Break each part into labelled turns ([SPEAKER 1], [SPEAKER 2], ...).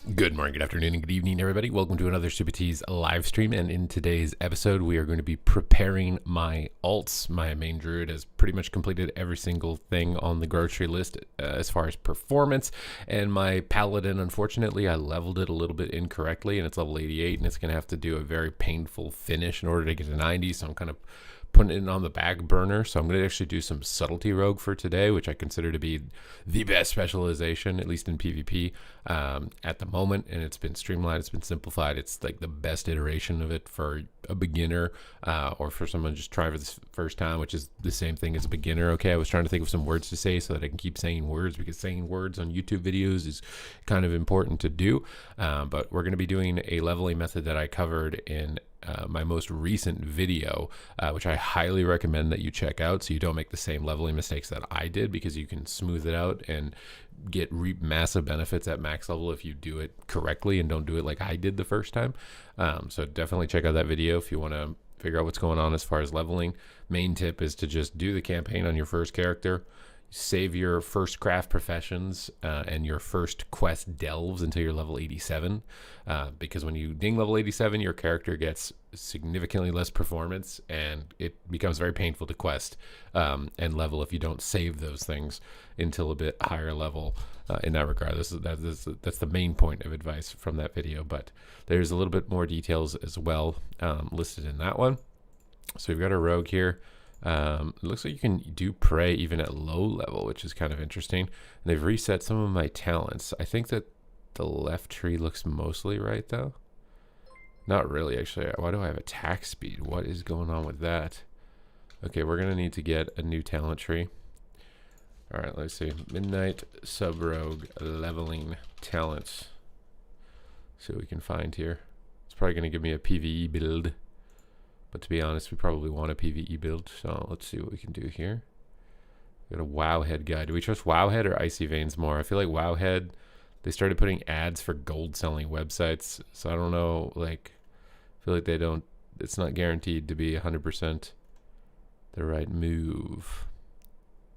[SPEAKER 1] Good morning, good afternoon, and good evening, everybody. Welcome to another Super Tees live stream. And in today's episode, we are going to be preparing my alts. My main druid has pretty much completed every single thing on the grocery list as far as performance. And my Paladin, unfortunately, I leveled it a little bit incorrectly, and it's level 88, and it's going to have to do a very painful finish in order to get to 90. So I'm kind of putting it on the back burner. So I'm going to actually do some Subtlety Rogue for today, which I consider to be the best specialization, at least in PvP at the moment. And it's been streamlined, it's been simplified. It's like the best iteration of it for a beginner or for someone just trying for the first time, which is the same thing as a beginner. Okay, I was trying to think of some words to say so that I can keep saying words, because saying words on YouTube videos is kind of important to do. But we're going to be doing a leveling method that I covered in my most recent video, which I highly recommend that you check out so you don't make the same leveling mistakes that I did, because you can smooth it out and get massive benefits at max level if you do it correctly and don't do it like I did the first time. So definitely check out that video if you want to figure out what's going on as far as leveling. Main tip is to just do the campaign on your first character. Save your first craft professions and your first quest delves until you're level 87, because when you ding level 87, your character gets significantly less performance, and it becomes very painful to quest and level if you don't save those things until a bit higher level. In that regard, that's the main point of advice from that video, but there's a little bit more details as well listed in that one. So we've got a rogue here. It looks like you can do prey even at low level, which is kind of interesting. And they've reset some of my talents. I think that the left tree looks mostly right, though. Not really, actually. Why do I have attack speed? What is going on with that? Okay, we're going to need to get a new talent tree. All right, let's see. Midnight Sub-Rogue leveling talents. See what we can find here. It's probably going to give me a PvE build. But to be honest, we probably want a PvE build, so let's see what we can do here. We got a Wowhead guy. Do we trust Wowhead or Icy Veins more? I feel like Wowhead, they started putting ads for gold selling websites, so I don't know, like, I feel like they don't, it's not guaranteed to be 100% the right move.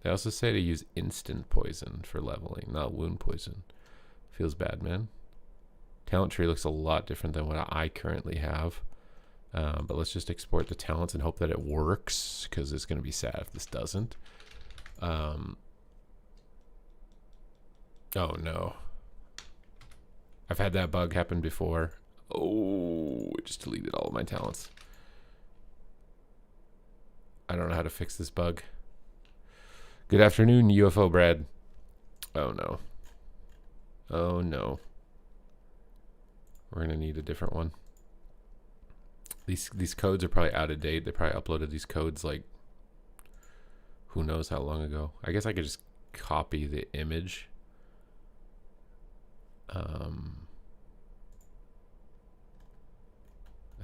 [SPEAKER 1] They also say to use instant poison for leveling, not wound poison. Feels bad, man. Talent tree looks a lot different than what I currently have. But let's just export the talents and hope that it works, because it's going to be sad if this doesn't. Oh no. I've had that bug happen before. Oh, it just deleted all of my talents. I don't know how to fix this bug. Good afternoon, UFO Brad. Oh no. Oh no. We're going to need a different one. These codes are probably out of date. They probably uploaded these codes like who knows how long ago. I guess I could just copy the image. I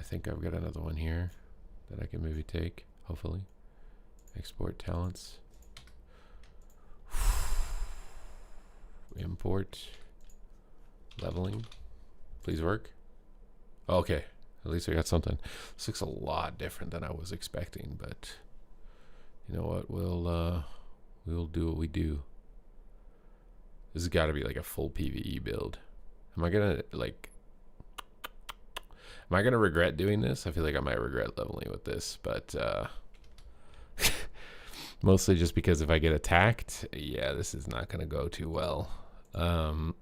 [SPEAKER 1] think I've got another one here that I can maybe take, hopefully. Export talents. Import. Leveling. Please work. Okay. At least we got something. This looks a lot different than I was expecting, but you know what? We'll do what we do. This has got to be like a full PvE build. Am I gonna regret doing this? I feel like I might regret leveling with this, but mostly just because if I get attacked, yeah, this is not gonna go too well. Let's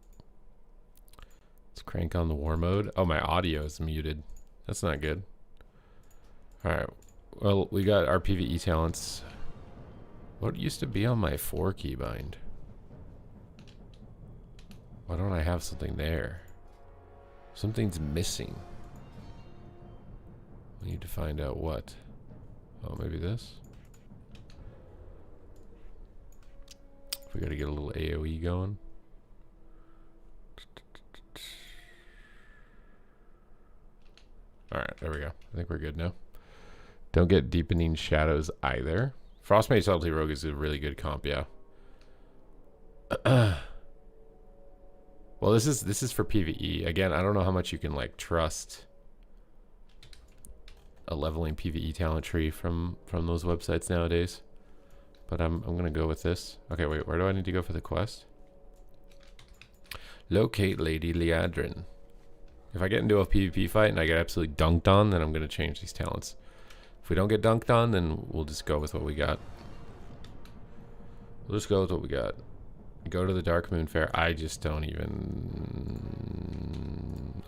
[SPEAKER 1] crank on the war mode. Oh, my audio is muted. That's not good. Alright. Well, we got our PvE talents. What used to be on my 4 keybind? Why don't I have something there? Something's missing. We need to find out what. Oh, maybe this? We gotta get a little AoE going. Alright, there we go. I think we're good now. Don't get Deepening Shadows either. Frostmage Subtlety Rogue is a really good comp, yeah. Well, this is for PvE. Again, I don't know how much you can like trust a leveling PvE talent tree from those websites nowadays. But I'm gonna go with this. Okay, wait, where do I need to go for the quest? Locate Lady Liadrin. If I get into a PvP fight and I get absolutely dunked on, then I'm going to change these talents. If we don't get dunked on, then we'll just go with what we got. We'll just go with what we got. Go to the Dark Moon Fair. I just don't even...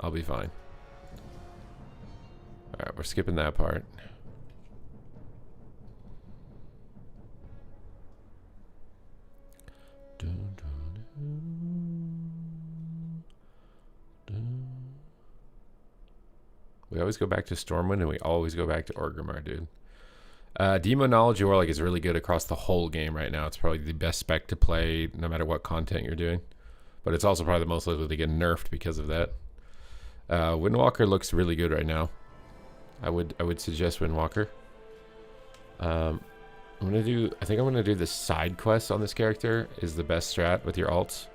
[SPEAKER 1] I'll be fine. Alright, we're skipping that part. We always go back to Stormwind and we always go back to Orgrimmar, dude. Demonology Warlock is really good across the whole game right now. It's probably the best spec to play no matter what content you're doing. But it's also probably the most likely to get nerfed because of that. Windwalker looks really good right now. I would suggest Windwalker. I think I'm gonna do the side quest on this character is the best strat with your alts.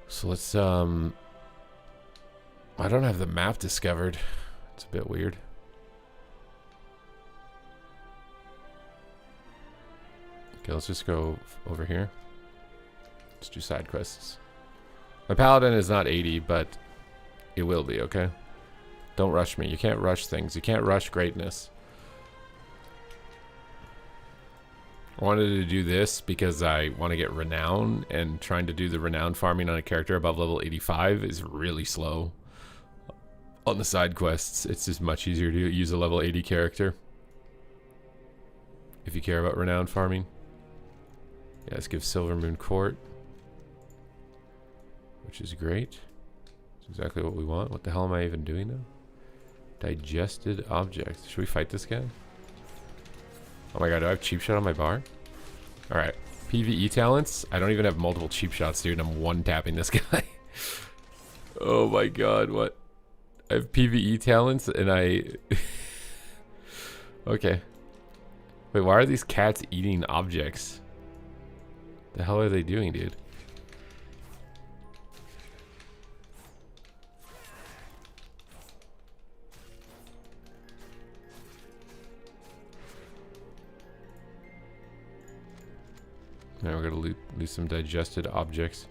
[SPEAKER 1] So let's I don't have the map discovered. It's a bit weird. Okay, let's just go over here. Let's do side quests. My Paladin is not 80, but it will be, okay? Don't rush me. You can't rush things. You can't rush greatness. I wanted to do this because I want to get Renown, and trying to do the Renown farming on a character above level 85 is really slow. On the side quests, it's just much easier to use a level 80 character. If you care about Renown farming. Yeah, let's give Silvermoon Court. Which is great. It's exactly what we want. What the hell am I even doing now? Digested objects. Should we fight this guy? Oh my god, do I have cheap shot on my bar? Alright. PvE talents. I don't even have multiple cheap shots, dude. I'm one-tapping this guy. Oh my god, what? I have PvE talents and I... Okay. Wait, why are these cats eating objects? The hell are they doing, dude? Now we're gonna lose some digested objects.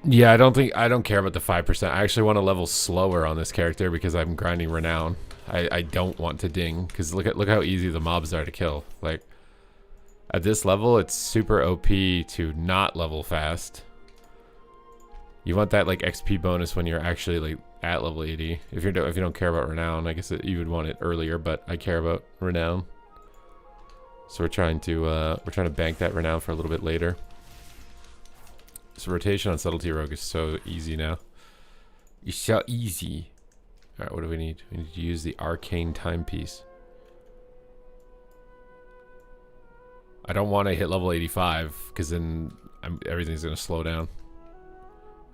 [SPEAKER 1] Yeah, I don't care about the 5%. I actually want to level slower on this character because I'm grinding Renown. I don't want to ding because look how easy the mobs are to kill. Like at this level, it's super OP to not level fast. You want that like XP bonus when you're actually like at level 80. If you don't care about Renown, I guess you would want it earlier, but I care about Renown. So we're trying to bank that Renown for a little bit later. So rotation on Subtlety Rogue is so easy now. It's so easy. Alright, what do we need? We need to use the Arcane Timepiece. I don't want to hit level 85, because then everything's going to slow down.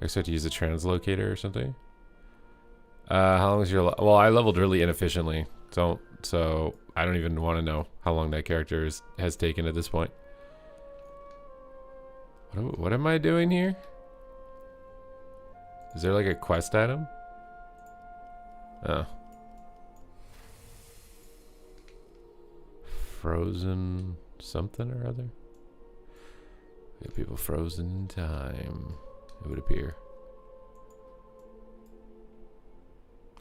[SPEAKER 1] I guess I have to use a translocator or something. How long is your... Well, I leveled really inefficiently. So I don't even want to know how long that character has taken at this point. What am I doing here? Is there like a quest item? Oh. Frozen something or other? We have people frozen in time, it would appear.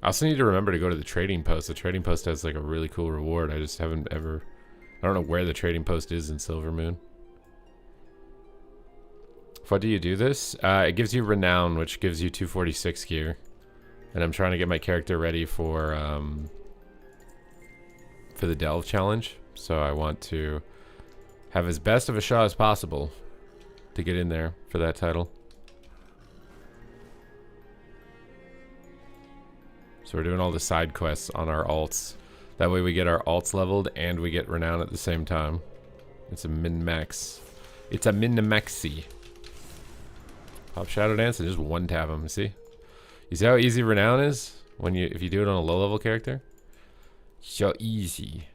[SPEAKER 1] I also need to remember to go to the trading post. The trading post has like a really cool reward. I just haven't ever... I don't know where the trading post is in Silvermoon. What do you do this? It gives you Renown, which gives you 246 gear. And I'm trying to get my character ready for the Delve challenge. So I want to have as best of a shot as possible to get in there for that title. So we're doing all the side quests on our alts. That way we get our alts leveled and we get Renown at the same time. It's a min-max. It's a min-maxi. Pop Shadow Dance and just one tap him. See? You see how easy Renown is if you do it on a low level character? So easy.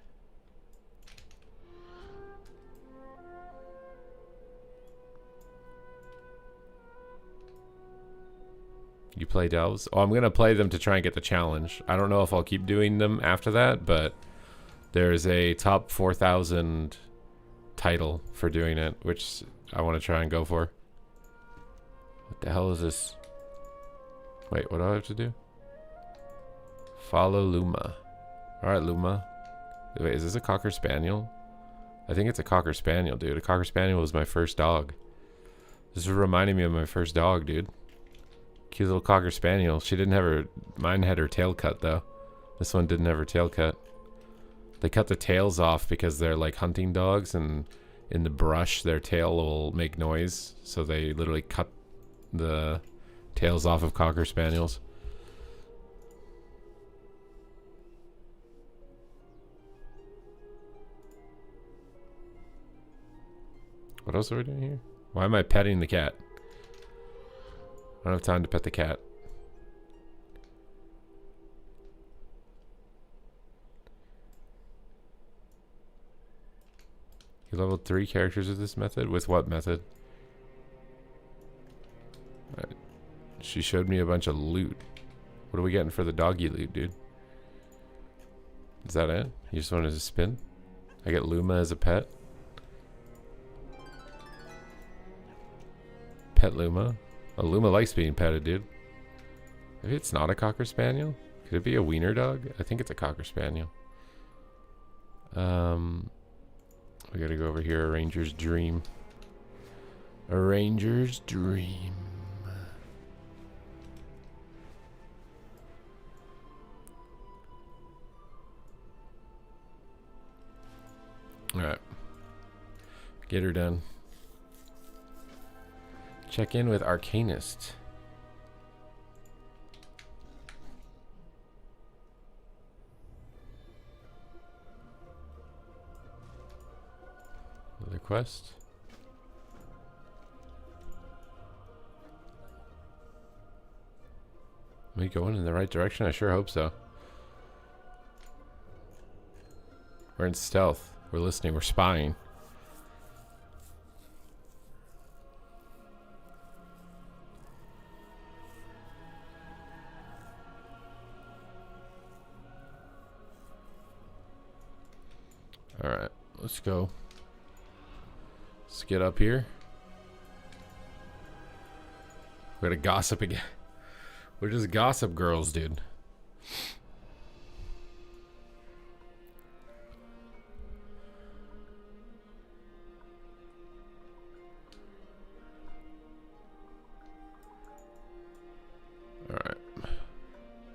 [SPEAKER 1] You play delves? Oh, I'm gonna play them to try and get the challenge. I don't know if I'll keep doing them after that, but there's a top 4,000 title for doing it, which I want to try and go for. What the hell is this? Wait, what do I have to do? Follow Luma. Alright, Luma. Wait, is this a Cocker Spaniel? I think it's a Cocker Spaniel, dude. A Cocker Spaniel was my first dog. This is reminding me of my first dog, dude. Cute little Cocker Spaniel. She didn't have her... Mine had her tail cut, though. This one didn't have her tail cut. They cut the tails off because they're like hunting dogs, and in the brush, their tail will make noise. So they literally cut the tails off of Cocker Spaniels. What else are we doing here? Why am I petting the cat? I don't have time to pet the cat. You leveled 3 characters with this method? With what method? She showed me a bunch of loot. What are we getting for the doggy loot, dude? Is that it? You just wanted to spin? I get Luma as a pet? Pet Luma? Oh, Luma likes being petted, dude. Maybe it's not a Cocker Spaniel? Could it be a wiener dog? I think it's a Cocker Spaniel. We gotta go over here. A Ranger's Dream. A Ranger's Dream. Alright. Get her done. Check in with Arcanist. Another quest. Am I going in the right direction? I sure hope so. We're in stealth. We're listening. We're spying. Alright, let's go. Let's get up here. We're gonna gossip again. We're just gossip girls, dude. Alright.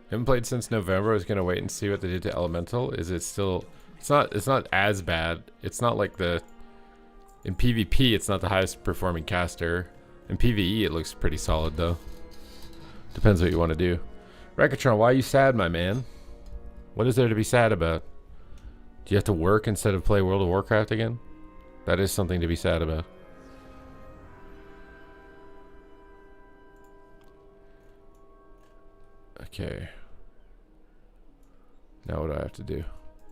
[SPEAKER 1] Haven't played since November. I was gonna wait and see what they did to Elemental. Is it still... It's not as bad. It's not like the... In PvP, it's not the highest performing caster. In PvE, it looks pretty solid, though. Depends what you want to do. Rekatron, why are you sad, my man? What is there to be sad about? Do you have to work instead of play World of Warcraft again? That is something to be sad about. Okay. Now what do I have to do?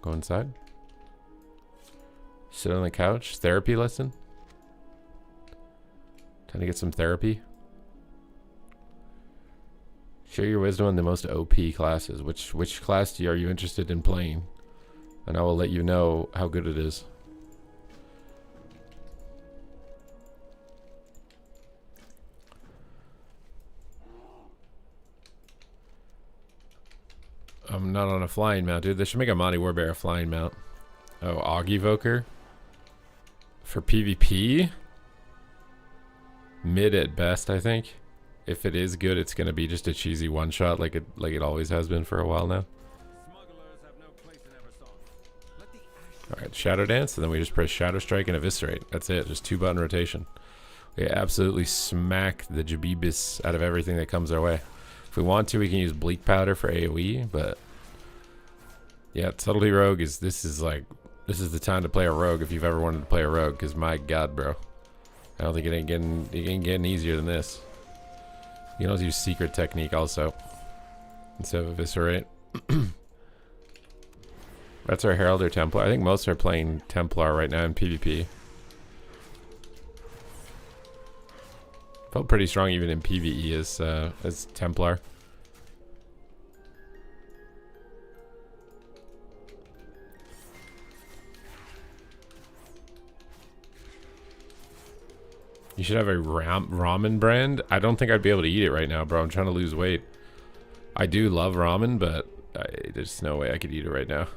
[SPEAKER 1] Go inside? Sit on the couch? Therapy lesson? Time to get some therapy? Share your wisdom on the most OP classes. Which class are you interested in playing? And I will let you know how good it is. I'm not on a flying mount, dude. They should make a Monty Warbear a flying mount. Oh, Aug Evoker? For PvP? Mid at best, I think. If it is good, it's gonna be just a cheesy one-shot like it always has been for a while now. Alright, Shadow Dance, and then we just press Shadow Strike and Eviscerate. That's it, just 2-button rotation. We absolutely smack the Jabibis out of everything that comes our way. If we want to, we can use Bleak Powder for AoE, but... Yeah, Subtlety Rogue is... This is the time to play a Rogue if you've ever wanted to play a Rogue, because my god, bro. I don't think it ain't getting easier than this. You can also use Secret Technique also. Instead of Eviscerate. That's our Herald or Templar. I think most are playing Templar right now in PvP. Felt pretty strong even in PvE as Templar. You should have a ramen brand. I don't think I'd be able to eat it right now, bro. I'm trying to lose weight. I do love ramen, but there's no way I could eat it right now.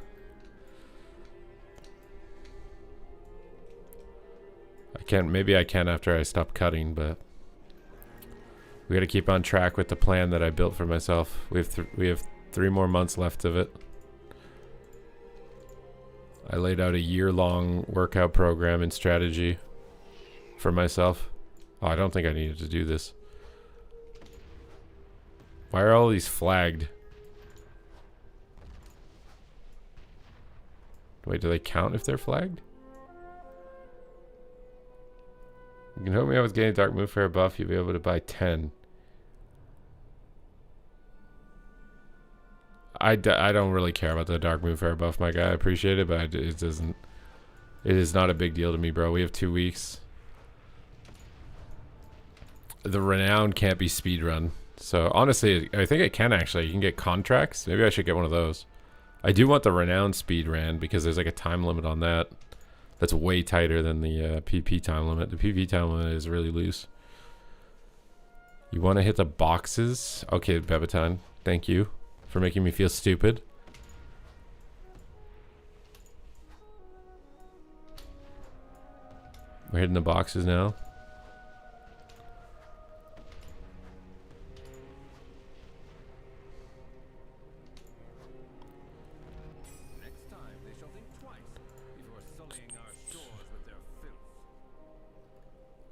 [SPEAKER 1] I can't. Maybe I can after I stop cutting, but we got to keep on track with the plan that I built for myself. We have 3 more months left of it. I laid out a year-long workout program and strategy for myself. Oh, I don't think I needed to do this. Why are all these flagged? Wait, do they count if they're flagged? You can help me out with getting Dark Moonfire buff. You'll be able to buy 10. I don't really care about the Dark Moonfire buff, my guy. I appreciate it, but it doesn't. It is not a big deal to me, bro. We have 2 weeks. The Renown can't be speedrun. So honestly, I think it can actually. You can get contracts. Maybe I should get one of those. I do want the Renown speed ran because there's like a time limit on that. That's way tighter than the PP time limit. The PP time limit is really loose. You want to hit the boxes? Okay, Bebaton. Thank you for making me feel stupid. We're hitting the boxes now.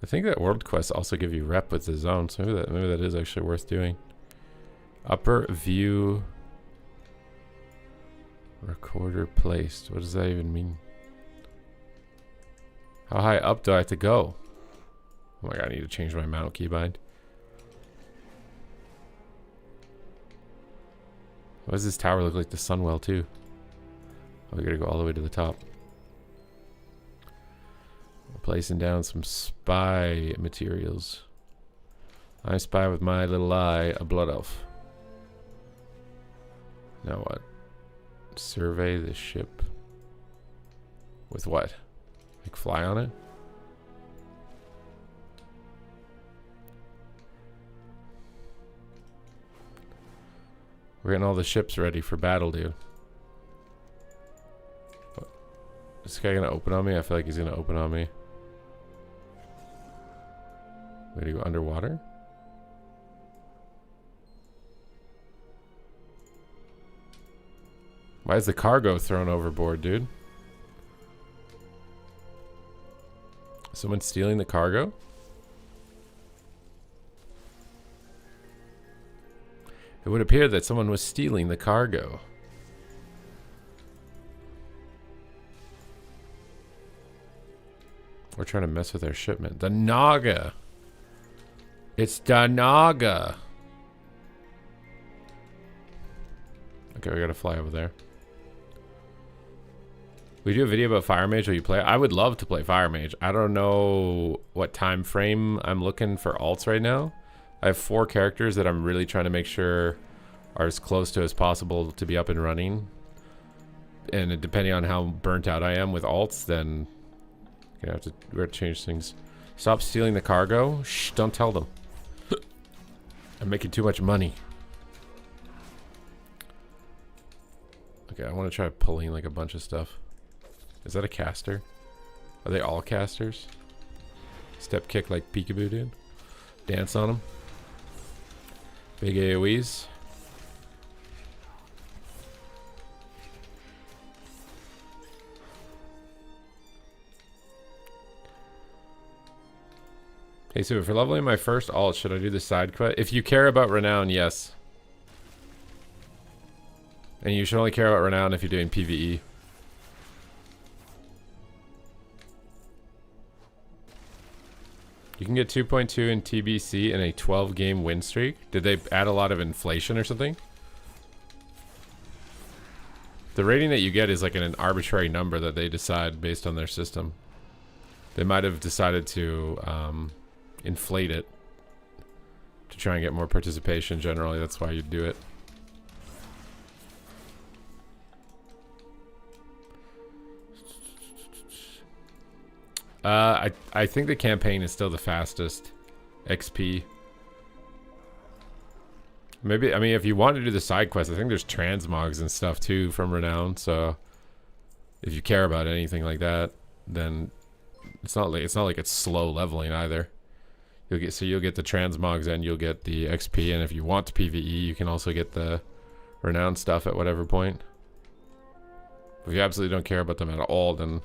[SPEAKER 1] I think that world quests also give you rep with the zone, so maybe that is actually worth doing. Upper view recorder placed. What does that even mean? How high up do I have to go? Oh my god, I need to change my mount keybind. Why does this tower look like the Sunwell too? Oh, we gotta go all the way to the top. Placing down some spy materials. I spy with my little eye a blood elf. Now what? Survey the ship. With what? Like fly on it? We're getting all the ships ready for battle, dude. What? Is this guy gonna open on me? I feel like he's gonna open on me. Way to go underwater? Why is the cargo thrown overboard, dude? Someone stealing the cargo? It would appear that someone was stealing the cargo. We're trying to mess with our shipment. The Naga! It's the Naga! Okay, we gotta fly over there. We do a video about Fire Mage. Will you play? I would love to play Fire Mage. I don't know what time frame I'm looking for alts right now. I have 4 characters that I'm really trying to make sure are as close to as possible to be up and running. And depending on how burnt out I am with alts, then we're gonna have to change things. Stop stealing the cargo. Shh, don't tell them. I'm making too much money. Okay, I want to try pulling like a bunch of stuff. Is that a caster? Are they all casters? Step kick like peekaboo, dude. Dance on them. Big AoEs. Hey, so for leveling my first alt, should I do the side quest? If you care about Renown, yes. And you should only care about Renown if you're doing PvE. You can get 2.2 in TBC in a 12-game win streak. Did they add a lot of inflation or something? The rating that you get is like an arbitrary number that they decide based on their system. They might have decided to inflate it to try and get more participation generally. That's why you do it. I think the campaign is still the fastest XP. Maybe, I mean, if you want to do the side quests, I think there's transmogs and stuff too from Renown. So if you care about anything like that, then it's not like it's slow leveling either. You'll get the transmogs and you'll get the XP, and if you want to PvE, you can also get the Renown stuff at whatever point. If you absolutely don't care about them at all, then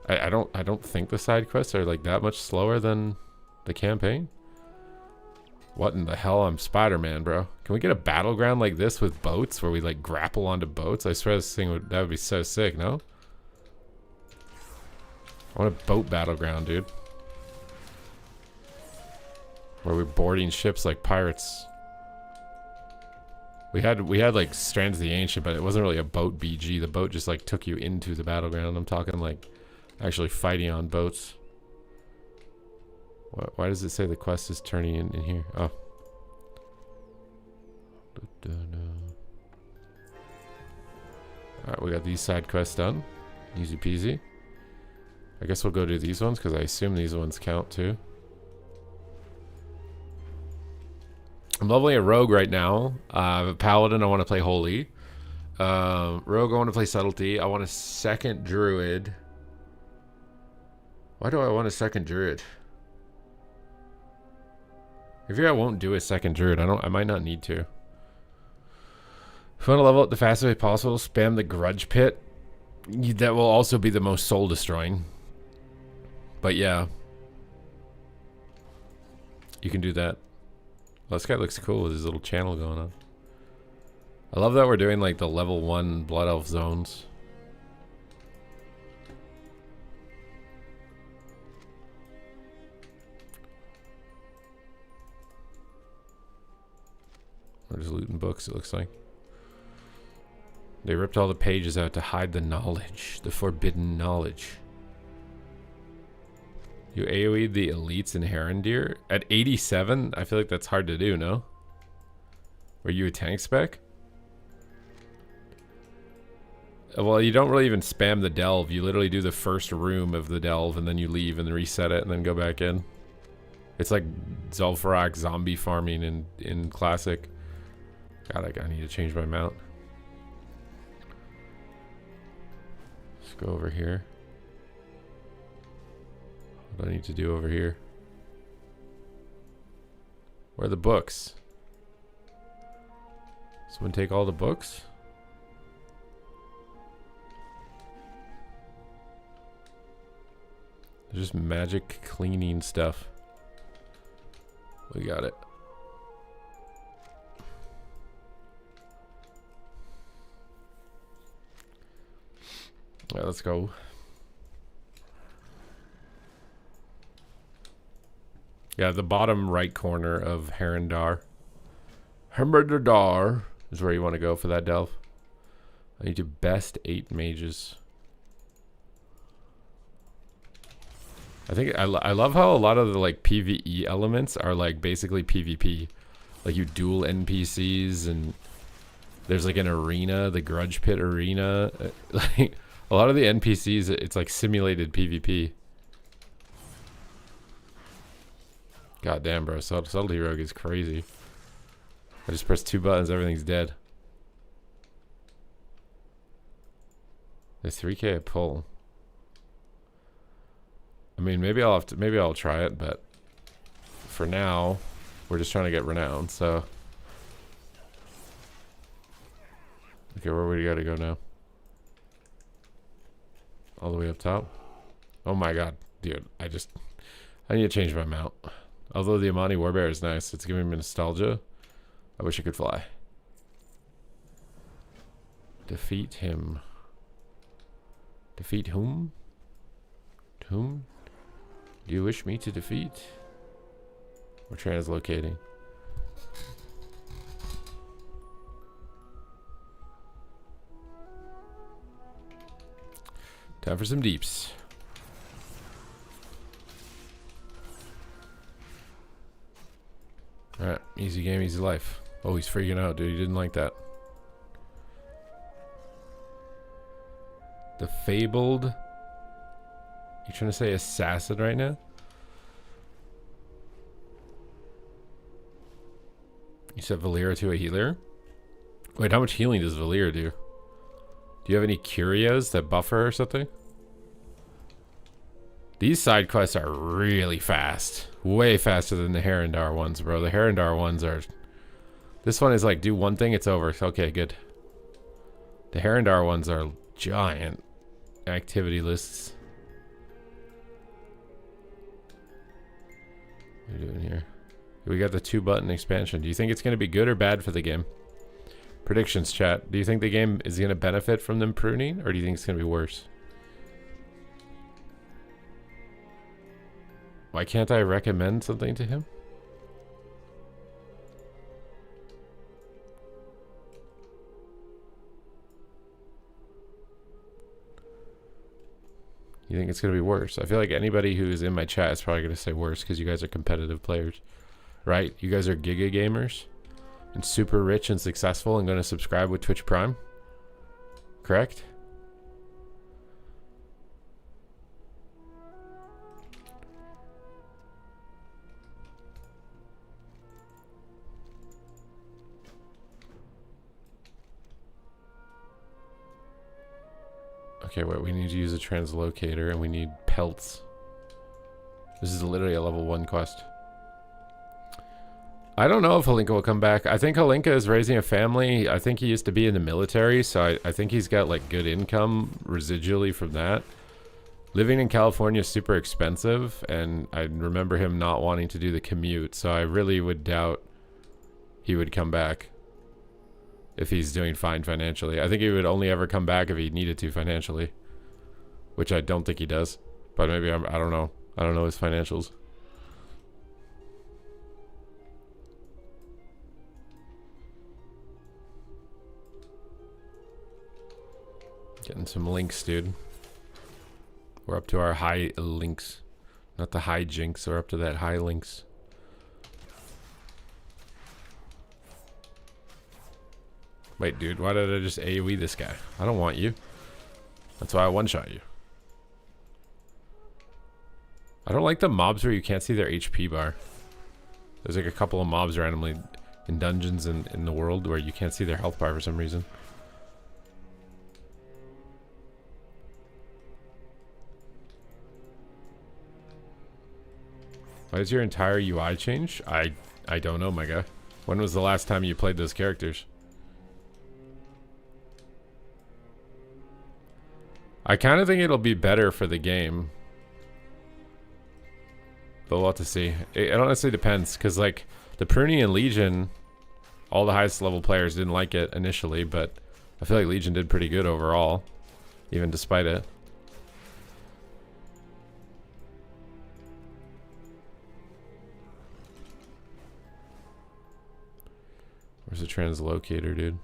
[SPEAKER 1] I don't think the side quests are like that much slower than the campaign. What in the hell? I'm Spider-Man, bro. Can we get a battleground like this with boats where we like grapple onto boats? I swear this thing that would be so sick, no? I want a boat battleground, dude. Where we're boarding ships like pirates. We had like Strands of the Ancient, but it wasn't really a boat BG. The boat just like took you into the battleground. I'm talking like actually fighting on boats. Why does it say the quest is turning in here? Oh. Alright, we got these side quests done. Easy peasy. I guess we'll go do these ones because I assume these ones count too. I'm leveling a rogue right now. A paladin, I want to play holy. Rogue, I want to play subtlety. I want a second druid. Why do I want a second druid? Maybe I won't do a second druid. I might not need to. If you want to level up the fastest way possible, spam the grudge pit. That will also be the most soul destroying. But yeah. You can do that. Well, this guy looks cool with his little channel going on. I love that we're doing like the level 1 Blood Elf zones. We're just looting books, it looks like. They ripped all the pages out to hide the knowledge. The forbidden knowledge. You AoE'd the elites in Herondeer? At 87? I feel like that's hard to do, no? Were you a tank spec? Well, you don't really even spam the delve. You literally do the first room of the delve and then you leave and then reset it and then go back in. It's like Zul'Farrak zombie farming in Classic. God, I need to change my mount. Let's go over here. What do I need to do over here? Where are the books? Someone take all the books? There's just magic cleaning stuff. We got it. All right, let's go. Yeah, the bottom right corner of Herondar. Herondar is where you want to go for that delve. I need to best 8 mages. I think I love how a lot of the like PvE elements are like basically PvP. Like you duel NPCs and there's like an arena, the Grudge Pit arena. Like a lot of the NPCs, it's like simulated PvP. God damn, bro. Subtlety Rogue is crazy. I just press 2 buttons, everything's dead. There's 3k a pull. I mean, maybe I'll try it, but for now, we're just trying to get Renown, so. Okay, where we gotta go now? All the way up top? Oh my god, dude, I need to change my mount. Although the Amani Warbear is nice, it's giving me nostalgia. I wish I could fly. Defeat him. Defeat whom? Whom? Do you wish me to defeat? We're translocating. Time for some deeps. Alright, easy game, easy life. Oh, he's freaking out, dude. He didn't like that. The fabled You trying to say assassin right now? You said Valera to a healer? Wait, how much healing does Valera do? Do you have any curios that buff her or something? These side quests are really fast. Way faster than the Herondar ones, bro. The Herondar ones are... This one is like, do one thing, it's over. Okay, good. The Herondar ones are giant activity lists. What are you doing here? We got the 2-button expansion. Do you think it's going to be good or bad for the game? Predictions, chat. Do you think the game is going to benefit from them pruning, or do you think it's going to be worse? Why can't I recommend something to him? You think it's going to be worse? I feel like anybody who's in my chat is probably going to say worse because you guys are competitive players, right? You guys are giga gamers and super rich and successful and going to subscribe with Twitch Prime, correct? Okay, wait, we need to use a translocator and we need pelts. This is literally a level 1 quest. I don't know if Halinka will come back. I think Halinka is raising a family. I think he used to be in the military, so I think he's got like good income residually from that. Living in California is super expensive, and I remember him not wanting to do the commute, so I really would doubt he would come back. If he's doing fine financially. I think he would only ever come back if he needed to financially. Which I don't think he does. But maybe I don't know. I don't know his financials. Getting some links, dude. We're up to our high links. Not the high jinx. We're up to that high links. Wait, dude, why did I just AoE this guy? I don't want you. That's why I one-shot you. I don't like the mobs where you can't see their HP bar. There's like a couple of mobs randomly in dungeons and in the world where you can't see their health bar for some reason. Why does your entire UI change? I don't know, my guy. When was the last time you played those characters? I kind of think it'll be better for the game. But we'll have to see. It honestly depends, because like the Prunian Legion, all the highest level players didn't like it initially, but I feel like Legion did pretty good overall, even despite it. Where's the translocator, dude?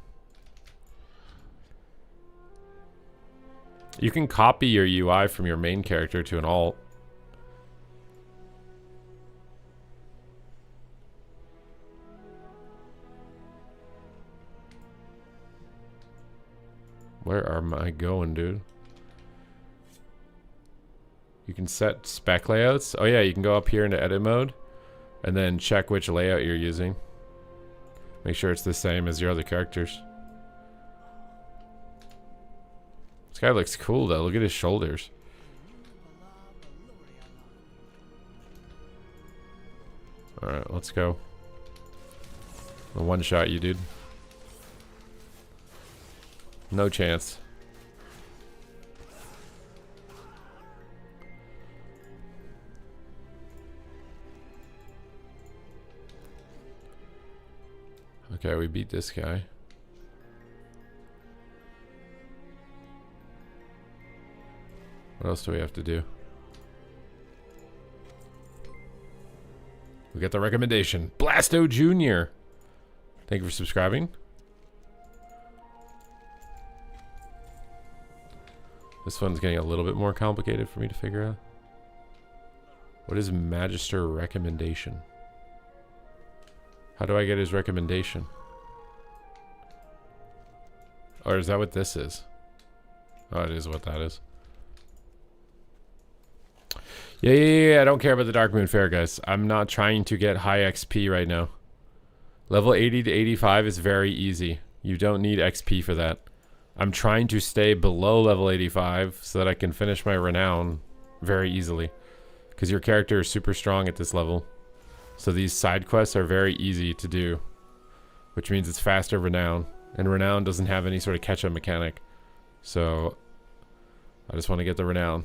[SPEAKER 1] You can copy your UI from your main character to an alt. Where am I going, dude? You can set spec layouts. Oh yeah, you can go up here into edit mode and then check which layout you're using. Make sure it's the same as your other characters. This guy looks cool though. Look at his shoulders. Alright, let's go. I'll one-shot you, dude. No chance. Okay, we beat this guy. What else do we have to do? We got the recommendation. Blasto Jr. Thank you for subscribing. This one's getting a little bit more complicated for me to figure out. What is Magister recommendation? How do I get his recommendation? Or is that what this is? Oh, it is what that is. Yeah. I don't care about the Dark Moon Fair, guys. I'm not trying to get high XP right now. Level 80 to 85 is very easy. You don't need XP for that. I'm trying to stay below level 85 so that I can finish my Renown very easily. Because your character is super strong at this level. So these side quests are very easy to do. Which means it's faster Renown. And Renown doesn't have any sort of catch-up mechanic. So I just want to get the Renown.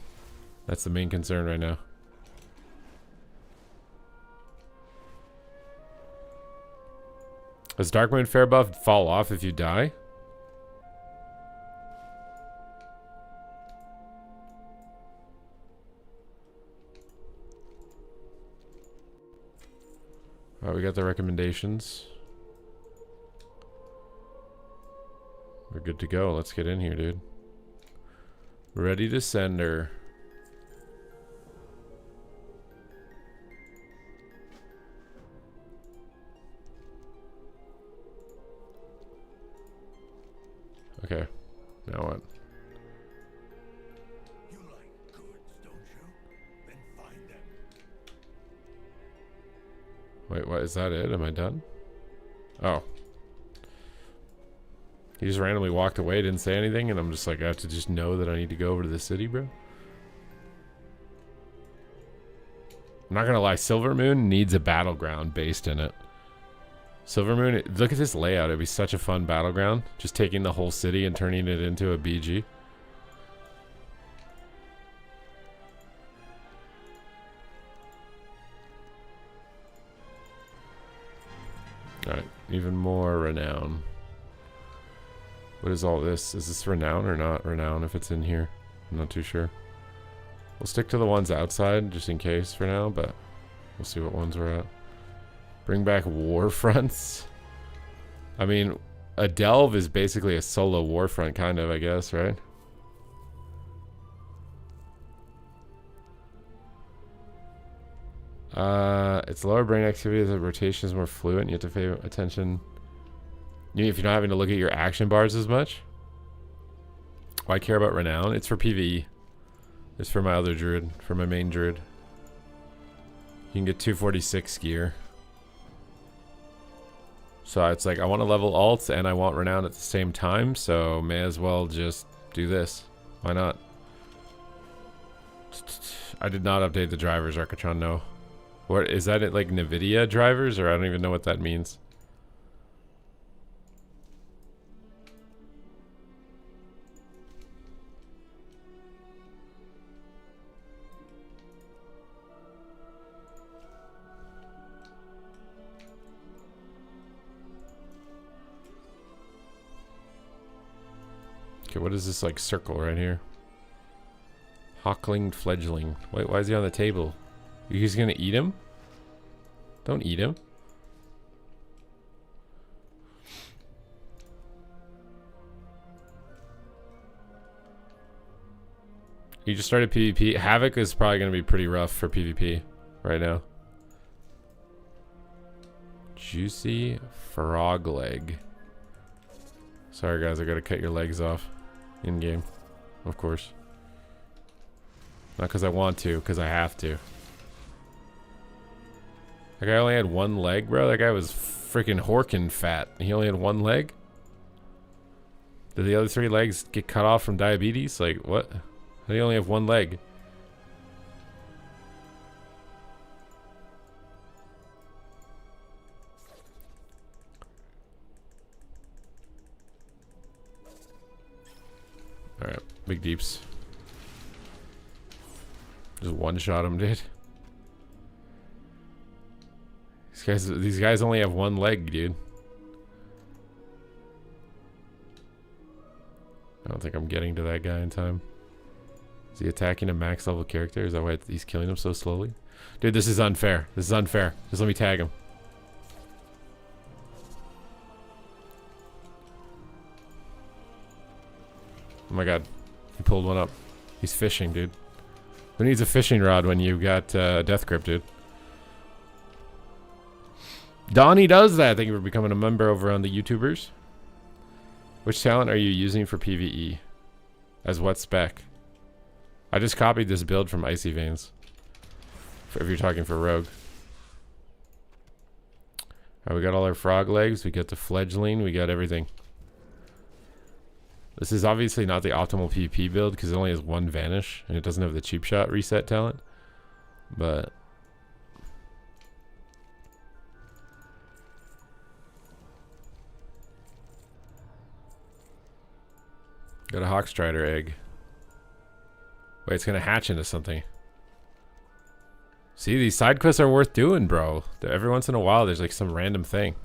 [SPEAKER 1] That's the main concern right now. Does Dark Moon Fair buff fall off if you die? Alright, we got the recommendations. We're good to go. Let's get in here, dude. Ready to send her. Okay. Now what?
[SPEAKER 2] You like goods, don't you? Then find them.
[SPEAKER 1] Wait, what? Is that it? Am I done? Oh. He just randomly walked away, didn't say anything, and I'm just like, I have to just know that I need to go over to the city, bro. I'm not gonna lie, Silver Moon needs a battleground based in it. Silver Moon, look at this layout. It'd be such a fun battleground. Just taking the whole city and turning it into a BG. Alright, even more Renown. What is all this? Is this Renown or not Renown if it's in here? I'm not too sure. We'll stick to the ones outside just in case for now, but we'll see what ones we're at. Bring back war fronts. I mean, a delve is basically a solo war front, kind of, I guess, right? It's lower brain activity, the rotation is more fluent. You have to pay attention. If you're not having to look at your action bars as much. Why care about Renown? It's for PvE. It's for my other druid, for my main druid. You can get 246 gear. So it's like, I want to level alts and I want Renown at the same time, so may as well just do this. Why not? I did not update the drivers, Arcatron, no. What, is that like NVIDIA drivers, or I don't even know what that means? Okay, what is this like circle right here? Hawkling fledgling. Wait, why is he on the table? You guys gonna eat him? Don't eat him. You just started PvP. Havoc is probably gonna be pretty rough for PvP right now. Juicy frog leg. Sorry guys, I gotta cut your legs off. In game, of course. Not because I want to, because I have to. That guy only had one leg, bro. That guy was freaking horkin' fat. He only had one leg? Did the other 3 legs get cut off from diabetes? Like, what? How do you only have one leg? Alright, big deeps. Just one-shot him, dude. These guys only have one leg, dude. I don't think I'm getting to that guy in time. Is he attacking a max level character? Is that why he's killing him so slowly? Dude, this is unfair. This is unfair. Just let me tag him. Oh my god. He pulled one up. He's fishing, dude. Who needs a fishing rod when you got death grip, dude? Donnie does that. Thank you for becoming a member over on the YouTubers. Which talent are you using for PvE? As what spec? I just copied this build from Icy Veins. If you're talking for rogue. Alright, we got all our frog legs. We got the fledgling. We got everything. This is obviously not the optimal PvP build because it only has one vanish and it doesn't have the cheap shot reset talent. But got a Hawkstrider egg. Wait, it's gonna hatch into something. See, these side quests are worth doing, bro. Every once in a while, there's like some random thing.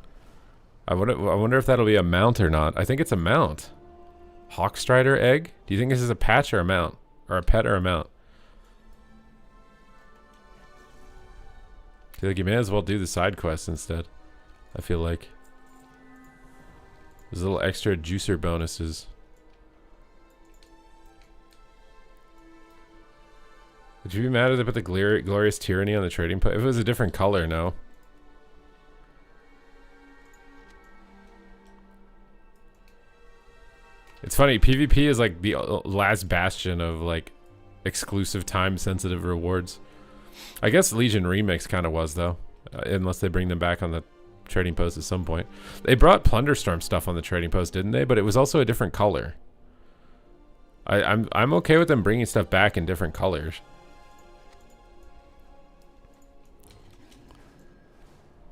[SPEAKER 1] I wonder if that'll be a mount or not. I think it's a mount. Hawkstrider egg? Do you think this is a patch or a mount? Or a pet or a mount? I feel like you may as well do the side quests instead. I feel like. There's little extra juicer bonuses. Would you be mad if they put the glorious tyranny on the trading post? If it was a different color, no. It's funny, PvP is like the last bastion of like exclusive time-sensitive rewards. I guess Legion Remix kind of was though, unless they bring them back on the trading post at some point. They brought Plunderstorm stuff on the trading post, didn't they? But it was also a different color. I'm okay with them bringing stuff back in different colors.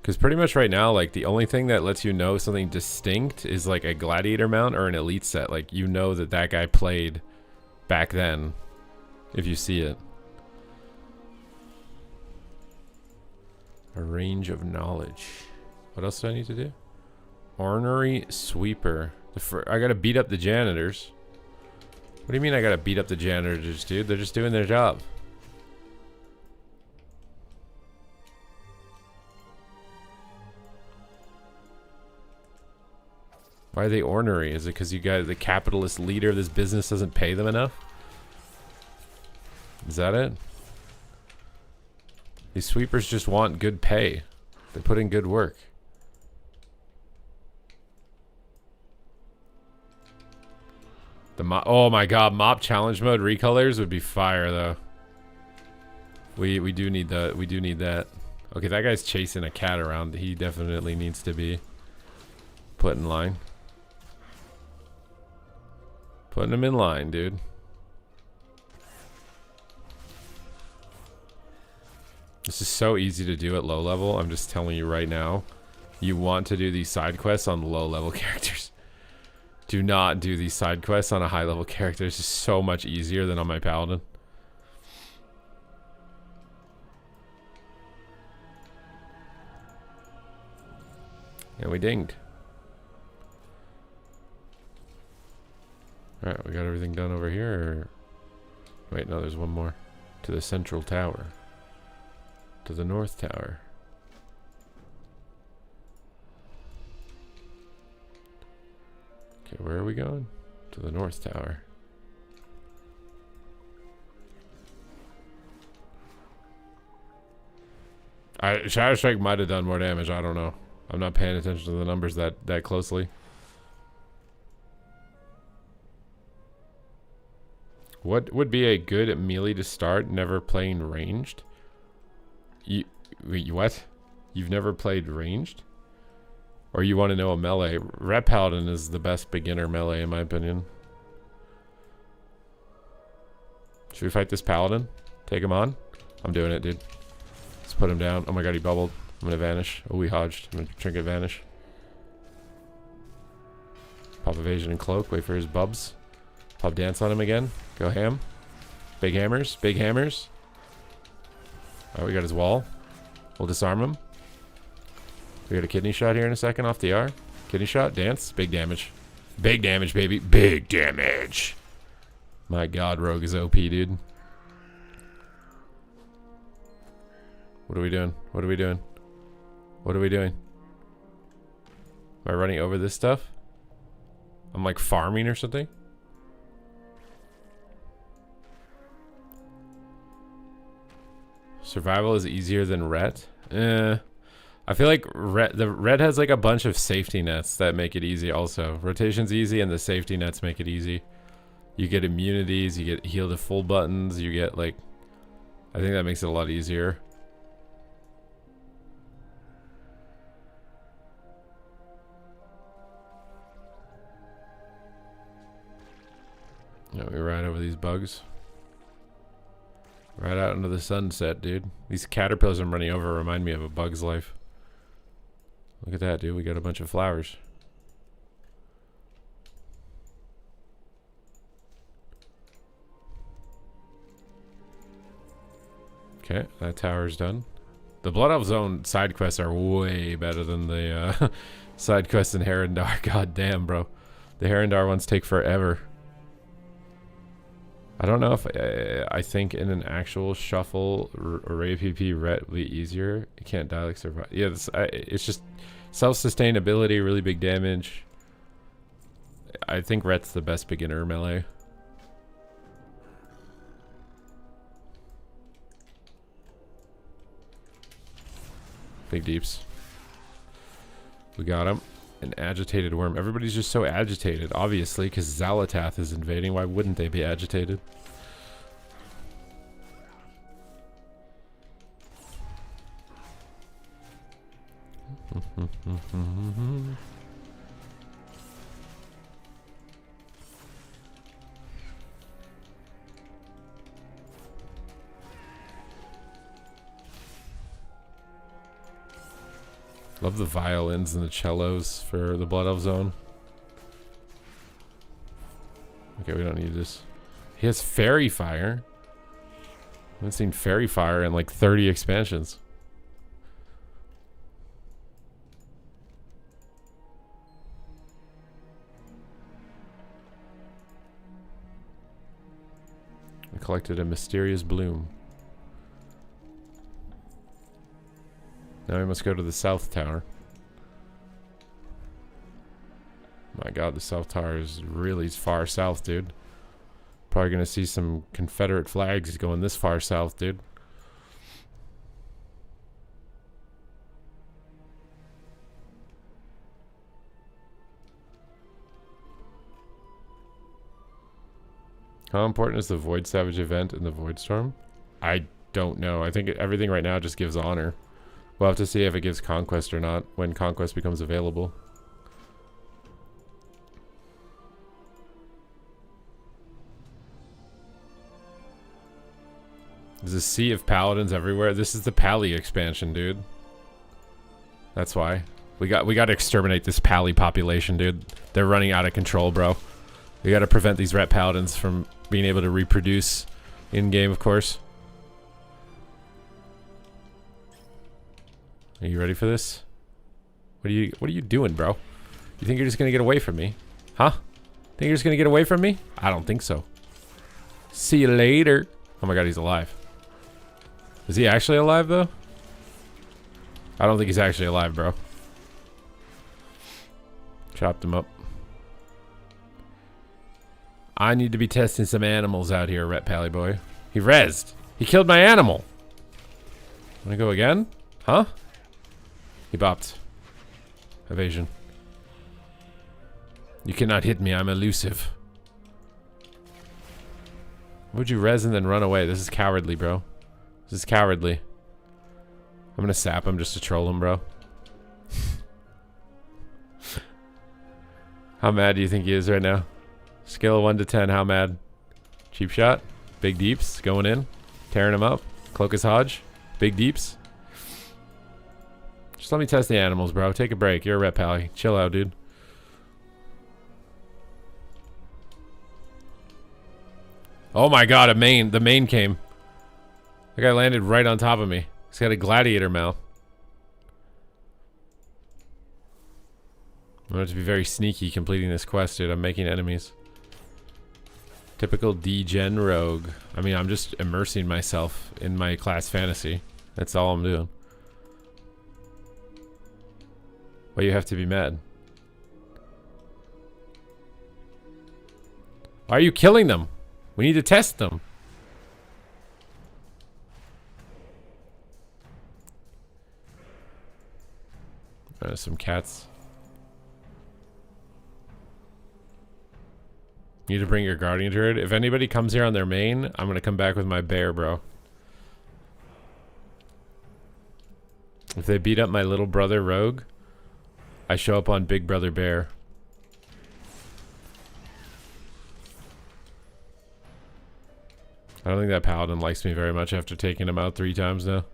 [SPEAKER 1] Because pretty much right now, like, the only thing that lets you know something distinct is, like, a Gladiator mount or an Elite set. Like, you know that that guy played back then, if you see it. A range of knowledge. What else do I need to do? Ornery Sweeper. I gotta beat up the janitors. What do you mean I gotta beat up the janitors, dude? They're just doing their job. Why are they ornery? Is it because you guys, the capitalist leader of this business, doesn't pay them enough? Is that it? These sweepers just want good pay. They put in good work. Oh my god, mop challenge mode recolors would be fire though. We do need that. We do need that. Okay, that guy's chasing a cat around. He definitely needs to be put in line. Putting him in line, dude. This is so easy to do at low level. I'm just telling you right now. You want to do these side quests on low level characters. Do not do these side quests on a high level character. It's just so much easier than on my Paladin. And we dinged. Alright, we got everything done over here. Or... Wait, no, there's one more. To the central tower. To the north tower. Okay, where are we going? To the north tower. Shadow Strike might have done more damage, I don't know. I'm not paying attention to the numbers that closely. What would be a good melee to start? Never playing ranged? Wait, what? You've never played ranged? Or you want to know a melee? Red Paladin is the best beginner melee in my opinion. Should we fight this Paladin? Take him on? I'm doing it, dude. Let's put him down. Oh my god, he bubbled. I'm gonna vanish. Oh, we hodged. I'm gonna trinket vanish. Pop evasion and cloak. Wait for his bubs. Pop dance on him again. Go ham. Big hammers. Big hammers. Oh, we got his wall. We'll disarm him. We got a kidney shot here in a second off the R. Kidney shot. Dance. Big damage. Big damage, baby. Big damage. My god, Rogue is OP, dude. What are we doing? What are we doing? What are we doing? Am I running over this stuff? I'm like farming or something? Survival is easier than ret. I feel like the red has like a bunch of safety nets that make it easy also. Rotation's easy and the safety nets make it easy. You get immunities, you get heal to full buttons, you get like... I think that makes it a lot easier. Yeah, we ride over these bugs. Right out into the sunset, dude. These caterpillars I'm running over remind me of a bug's life. Look at that, dude. We got a bunch of flowers. Okay, that tower's done. The Blood Elf Zone side quests are way better than the side quests in Herondar. God damn, bro. The Herondar ones take forever. I don't know if I think in an actual shuffle array PP ret will be easier. You can't dialect survive. Yeah, it's just self-sustainability, really big damage. I think ret's the best beginner melee. Big deeps. We got him. An agitated worm. Everybody's just so agitated, obviously, because Xalatath is invading. Why wouldn't they be agitated? Love the violins and the cellos for the Blood Elf Zone. Okay, we don't need this. He has Fairy Fire. I haven't seen Fairy Fire in like 30 expansions. I collected a mysterious bloom. Now we must go to the South Tower. My god, the South Tower is really far south, dude. Probably gonna see some Confederate flags going this far south, dude. How important is the Void Savage event in the Void Storm? I don't know. I think everything right now just gives honor. We'll have to see if it gives Conquest or not when Conquest becomes available. There's a sea of paladins everywhere. This is the Pally expansion, dude. That's why. We got to exterminate this Pally population, dude. They're running out of control, bro. We got to prevent these ret paladins from being able to reproduce in game, of course. Are you ready for this? What are you doing, bro? You think you're just gonna get away from me? Huh? Think you're just gonna get away from me? I don't think so. See you later. Oh my god, he's alive. Is he actually alive, though? I don't think he's actually alive, bro. Chopped him up. I need to be testing some animals out here, Ret Pally boy. He rezzed. He killed my animal. Wanna go again? Huh? He bopped. Evasion. You cannot hit me, I'm elusive. Would you res and then run away? This is cowardly, bro. This is cowardly. I'm gonna sap him just to troll him, bro. How mad do you think he is right now? Scale of 1 to 10, how mad? Cheap shot. Big deeps. Going in. Tearing him up. Cloakus Hodge. Big deeps. Just let me test the animals, bro. Take a break. You're a Ret Pally. Chill out, dude. Oh my god, the main came. That guy landed right on top of me. He's got a gladiator mouth. I'm going to have to be very sneaky completing this quest, dude. I'm making enemies. Typical D-Gen rogue. I mean, I'm just immersing myself in my class fantasy. That's all I'm doing. Why you have to be mad? Why are you killing them? We need to test them. Some cats. You need to bring your guardian druid. If anybody comes here on their main, I'm gonna come back with my bear, bro. If they beat up my little brother rogue, I show up on Big Brother Bear. I don't think that Paladin likes me very much after taking him out 3 times now.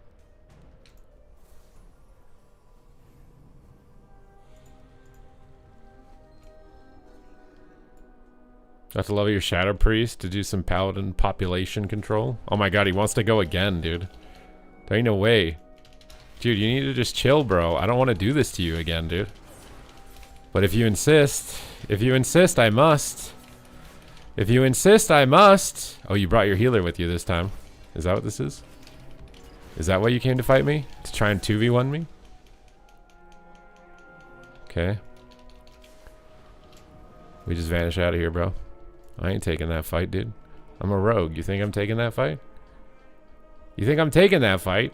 [SPEAKER 1] Got the love of your Shadow Priest to do some Paladin population control. Oh my god, he wants to go again, dude. There ain't no way. Dude, you need to just chill, bro. I don't want to do this to you again, dude. But if you insist, I must. If you insist, I must. Oh, you brought your healer with you this time. Is that what this is? Is that why you came to fight me? To try and 2v1 me? Okay. We just vanish out of here, bro. I ain't taking that fight, dude. I'm a rogue. You think I'm taking that fight? You think I'm taking that fight?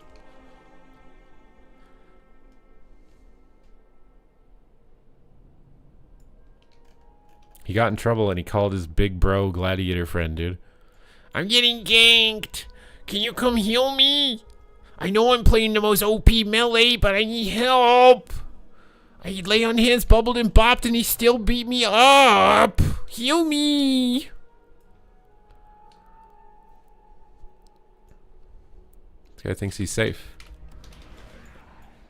[SPEAKER 1] He got in trouble and he called his big bro gladiator friend, dude. I'm getting ganked. Can you come heal me? I know I'm playing the most OP melee, but I need help. I lay on hands, bubbled and bopped, and he still beat me up. Heal me. This guy thinks he's safe.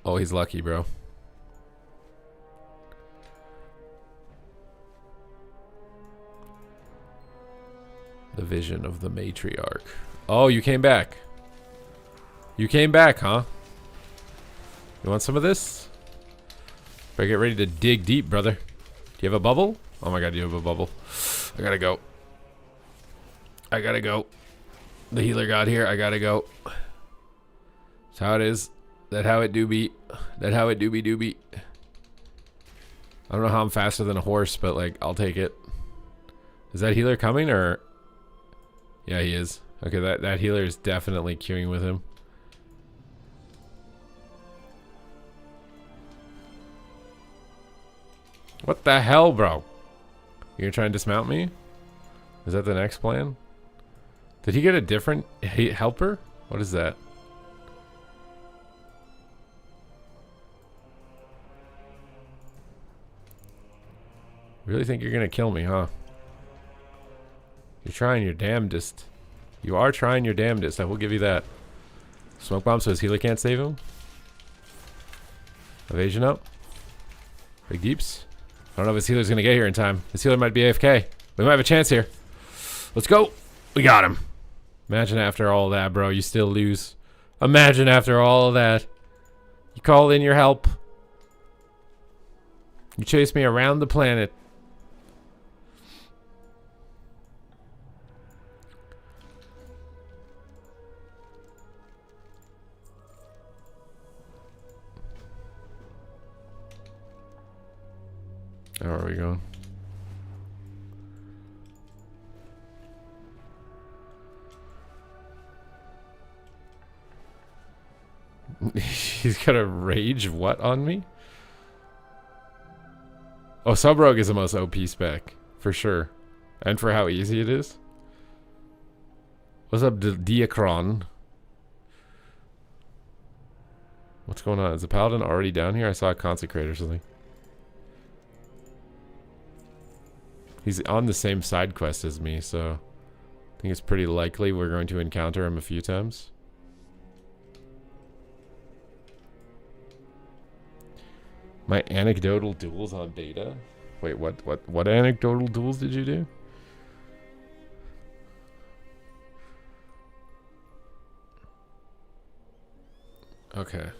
[SPEAKER 1] Oh, he's lucky, bro. The vision of the matriarch. Oh, you came back. You came back, huh? You want some of this? Better get ready to dig deep, brother. Do you have a bubble? Oh my god, you have a bubble. I gotta go. I gotta go. The healer got here. I gotta go. That's how it is. That how it do be. That how it do be do be. I don't know how I'm faster than a horse, but like, I'll take it. Is that healer coming or... Yeah, he is. Okay, that healer is definitely queuing with him. What the hell, bro? You're gonna try and dismount me? Is that the next plan? Did he get a different helper? What is that? Really think you're gonna kill me, huh? You're trying your damnedest. You are trying your damnedest. I will give you that. Smoke bomb so his healer can't save him. Evasion up. Big deeps. I don't know if his healer's gonna get here in time. His healer might be AFK. We might have a chance here. Let's go. We got him. Imagine after all that, bro, you still lose. Imagine after all of that. You call in your help. You chase me around the planet. How are we going? He's got a rage what on me? Oh, Sub Rogue is the most OP spec. For sure. And for how easy it is. What's up, Diacron? What's going on? Is the Paladin already down here? I saw a Consecrate or something. He's on the same side quest as me, so I think it's pretty likely we're going to encounter him a few times. My anecdotal duels on beta? Wait, what anecdotal duels did you do? Okay.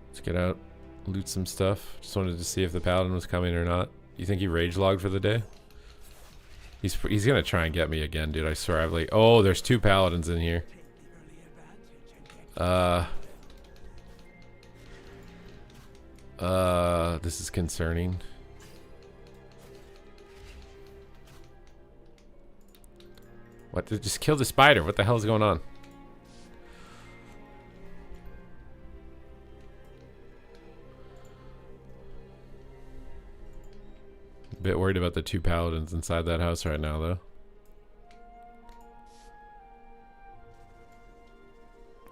[SPEAKER 1] Let's get out. Loot some stuff. Just wanted to see if the Paladin was coming or not. You think he rage logged for the day? He's gonna try and get me again, dude. I swear. I've like, oh, there's 2 Paladins in here. This is concerning. What? Just kill the spider. What the hell is going on? Bit worried about the 2 Paladins inside that house right now, though.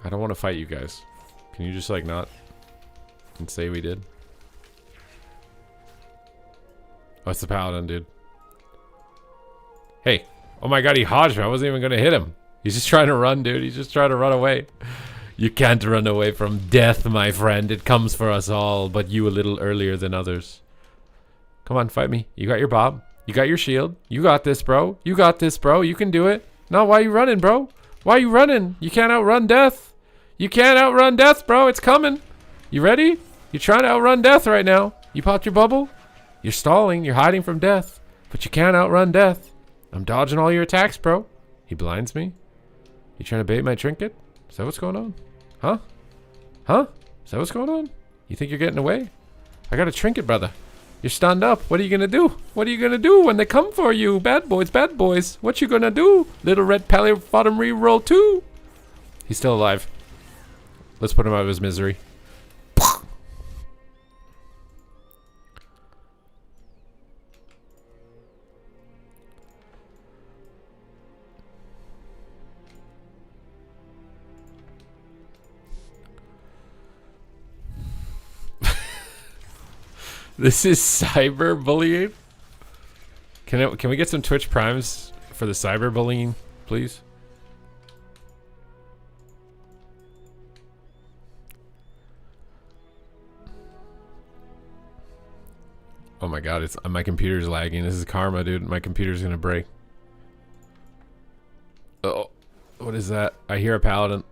[SPEAKER 1] I don't want to fight you guys. Can you just, like, not and say we did? Oh, it's the Paladin, dude. Hey. Oh my god, he hodged me. I wasn't even gonna hit him. He's just trying to run, dude. He's just trying to run away. You can't run away from death, my friend. It comes for us all, but you a little earlier than others. Come on, fight me. You got your bob. You got your shield. You got this, bro. You got this, bro. You can do it. No, why are you running, bro? Why are you running? You can't outrun death. You can't outrun death, bro. It's coming. You ready? You're trying to outrun death right now. You popped your bubble? You're stalling. You're hiding from death. But you can't outrun death. I'm dodging all your attacks, bro. He blinds me. You trying to bait my trinket? Is that what's going on? Huh? Huh? Is that what's going on? You think you're getting away? I got a trinket, brother. You're stunned up. What are you gonna do? What are you gonna do when they come for you? Bad boys, bad boys. What you gonna do? Little red pally bottom reroll too. He's still alive. Let's put him out of his misery. This is cyberbullying. Can we get some Twitch primes for the cyberbullying, please? Oh my god, it's my computer's lagging. This is karma, dude. My computer's gonna break. Oh, what is that? I hear a paladin.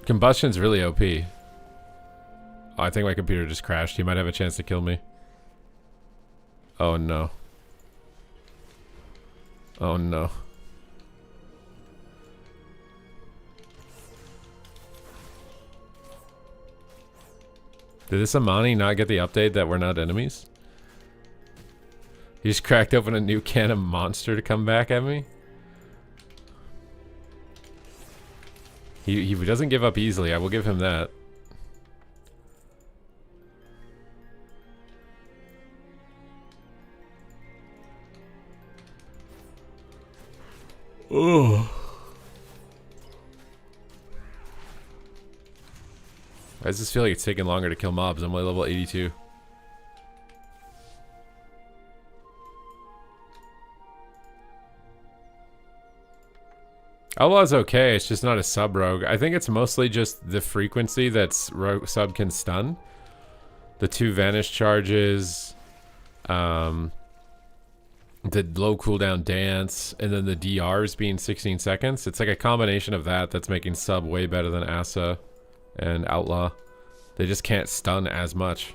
[SPEAKER 1] Combustion's really OP. Oh, I think my computer just crashed. He might have a chance to kill me. Oh no. Oh no. Did this Amani not get the update that we're not enemies? He just cracked open a new can of Monster to come back at me? He doesn't give up easily, I will give him that. Oh. I just feel like it's taking longer to kill mobs. I'm only level 82. Outlaw's okay, it's just not a sub rogue. I think it's mostly just the frequency that rogue sub can stun. The 2 vanish charges, the low cooldown dance, and then the DRs being 16 seconds. It's like a combination of that that's making sub way better than Asa and Outlaw. They just can't stun as much.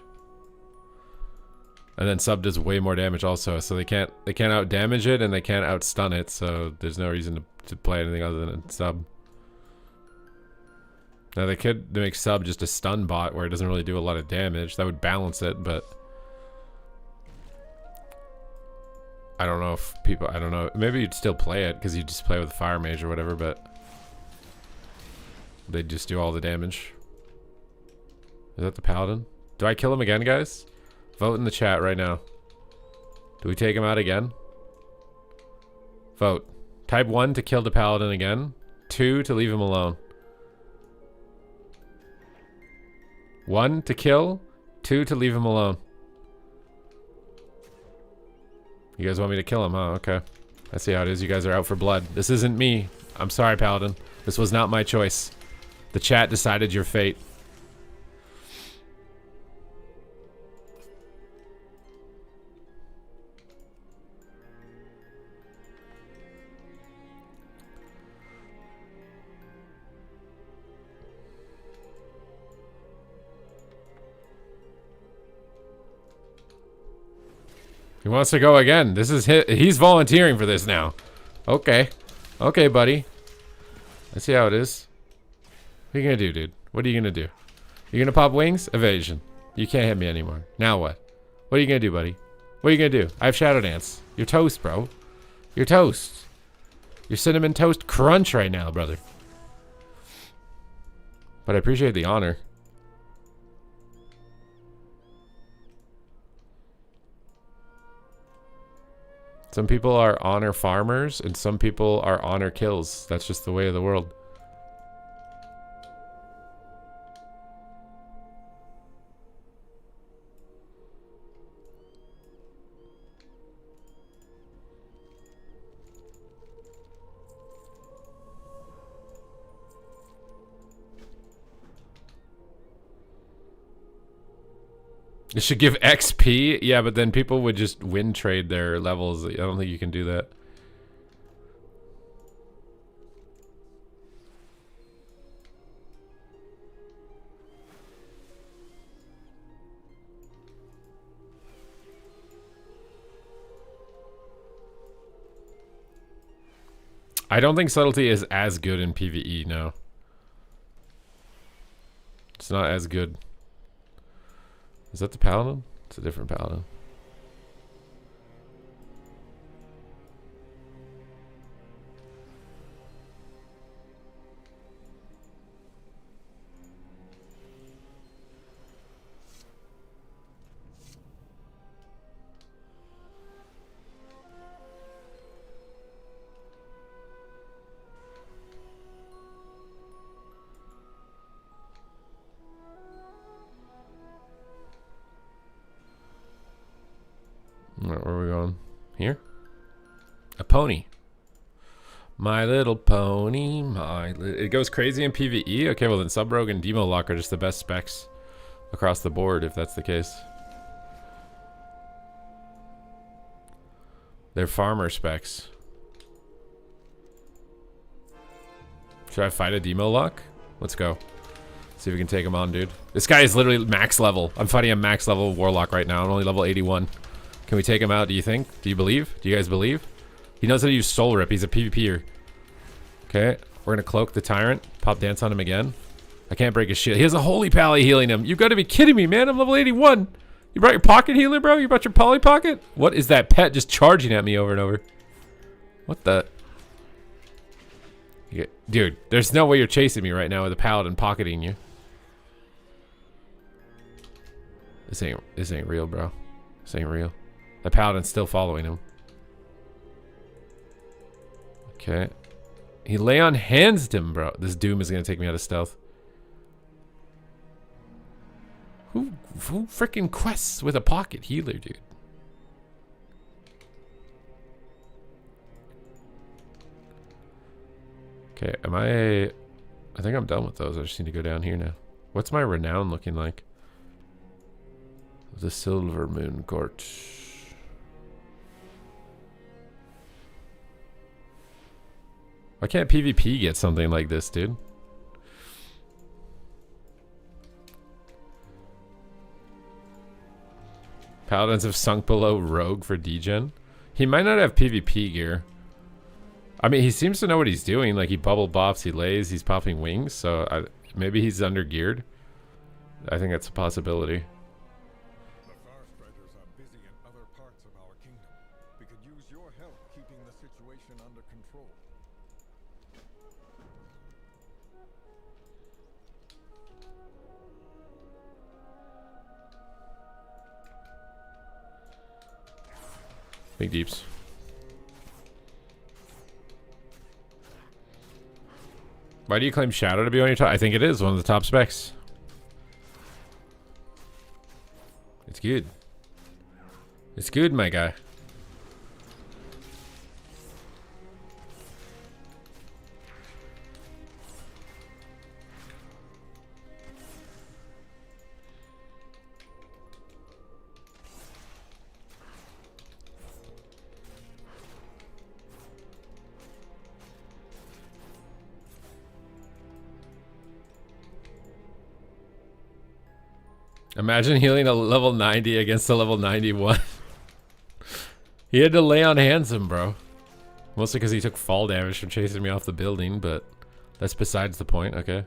[SPEAKER 1] And then sub does way more damage also, so they can't out damage it and they can't out stun it, so there's no reason to play anything other than sub. Now they could make sub just a stun bot where it doesn't really do a lot of damage. That would balance it, but I don't know if people, I don't know. Maybe you'd still play it because you just play with Fire Mage or whatever, but they'd just do all the damage. Is that the Paladin? Do I kill him again, guys? Vote in the chat right now. Do we take him out again? Vote. Type 1 to kill the Paladin again. 2 to leave him alone. 1 to kill. 2 to leave him alone. You guys want me to kill him, huh? Okay. I see how it is. You guys are out for blood. This isn't me. I'm sorry, Paladin. This was not my choice. The chat decided your fate. He wants to go again. This is he's volunteering for this now. Okay. Okay, buddy. Let's see how it is. What are you gonna do, dude? What are you gonna do? You gonna pop wings? Evasion. You can't hit me anymore. Now what? What are you gonna do, buddy? What are you gonna do? I have Shadow Dance. You're toast, bro. You're toast. You're Cinnamon Toast Crunch right now, brother. But I appreciate the honor. Some people are honor farmers, and some people are honor kills. That's just the way of the world. It should give XP. Yeah, but then people would just win trade their levels. I don't think you can do that. I don't think subtlety is as good in PvE, no. It's not as good. Is that the Paladin? It's a different Paladin. Where are we going? Here? A pony. My little pony. It goes crazy in PvE? Okay, well then Sub Rogue and Demo Lock are just the best specs across the board, if that's the case. They're farmer specs. Should I fight a Demo Lock? Let's go. See if we can take him on, dude. This guy is literally max level. I'm fighting a max level Warlock right now. I'm only level 81. Can we take him out, do you think? Do you believe? Do you guys believe? He knows how to use Soul Rip. He's a PvPer. Okay, we're gonna cloak the Tyrant. Pop Dance on him again. I can't break his shield. He has a Holy Pally healing him. You gotta be kidding me, man. I'm level 81. You brought your pocket healer, bro? You brought your Poly Pocket? What is that pet just charging at me over and over? What the? Dude, there's no way you're chasing me right now with a Paladin pocketing you. This ain't real, bro. This ain't real. The Paladin's still following him. Okay. He lay on hands him, bro. This Doom is gonna take me out of stealth. Who freaking quests with a pocket healer, dude? Okay, I think I'm done with those. I just need to go down here now. What's my Renown looking like? The Silver Moon Court. Why can't PvP get something like this, dude? Paladins have sunk below Rogue for degen. He might not have PvP gear. I mean, he seems to know what he's doing. Like, he bubble bops, he lays, he's popping wings. So maybe he's under geared. I think that's a possibility. Big deeps. Why do you claim Shadow to be on your top? I think it is one of the top specs. It's good. It's good, my guy. Imagine healing a level 90 against a level 91. He had to lay on hands him, bro. Mostly because he took fall damage from chasing me off the building, but that's besides the point, okay.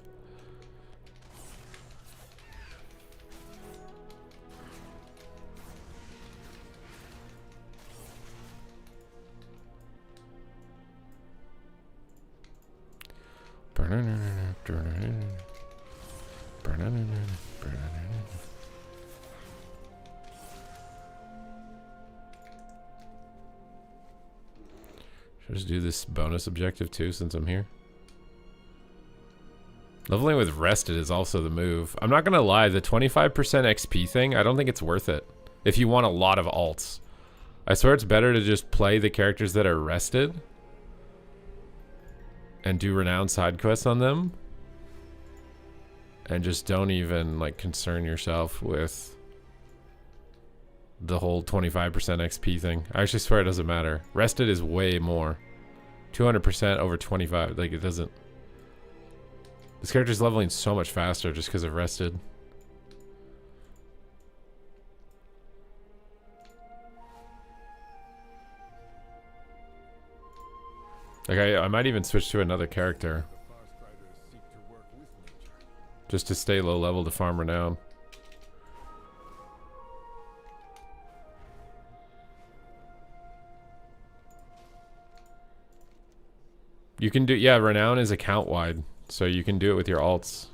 [SPEAKER 1] Should I just do this bonus objective too since I'm here? Leveling with rested is also the move. I'm not gonna lie, the 25% XP thing, I don't think it's worth it. If you want a lot of alts. I swear it's better to just play the characters that are rested and do renowned side quests on them. And just don't even like concern yourself with the whole 25% XP thing. I actually swear it doesn't matter. Rested is way more. 200% over 25. Like, it doesn't... This character's leveling so much faster just because of rested. Like, I might even switch to another character. Just to stay low level to farm Renown. You can do... Yeah, Renown is account wide. So you can do it with your alts.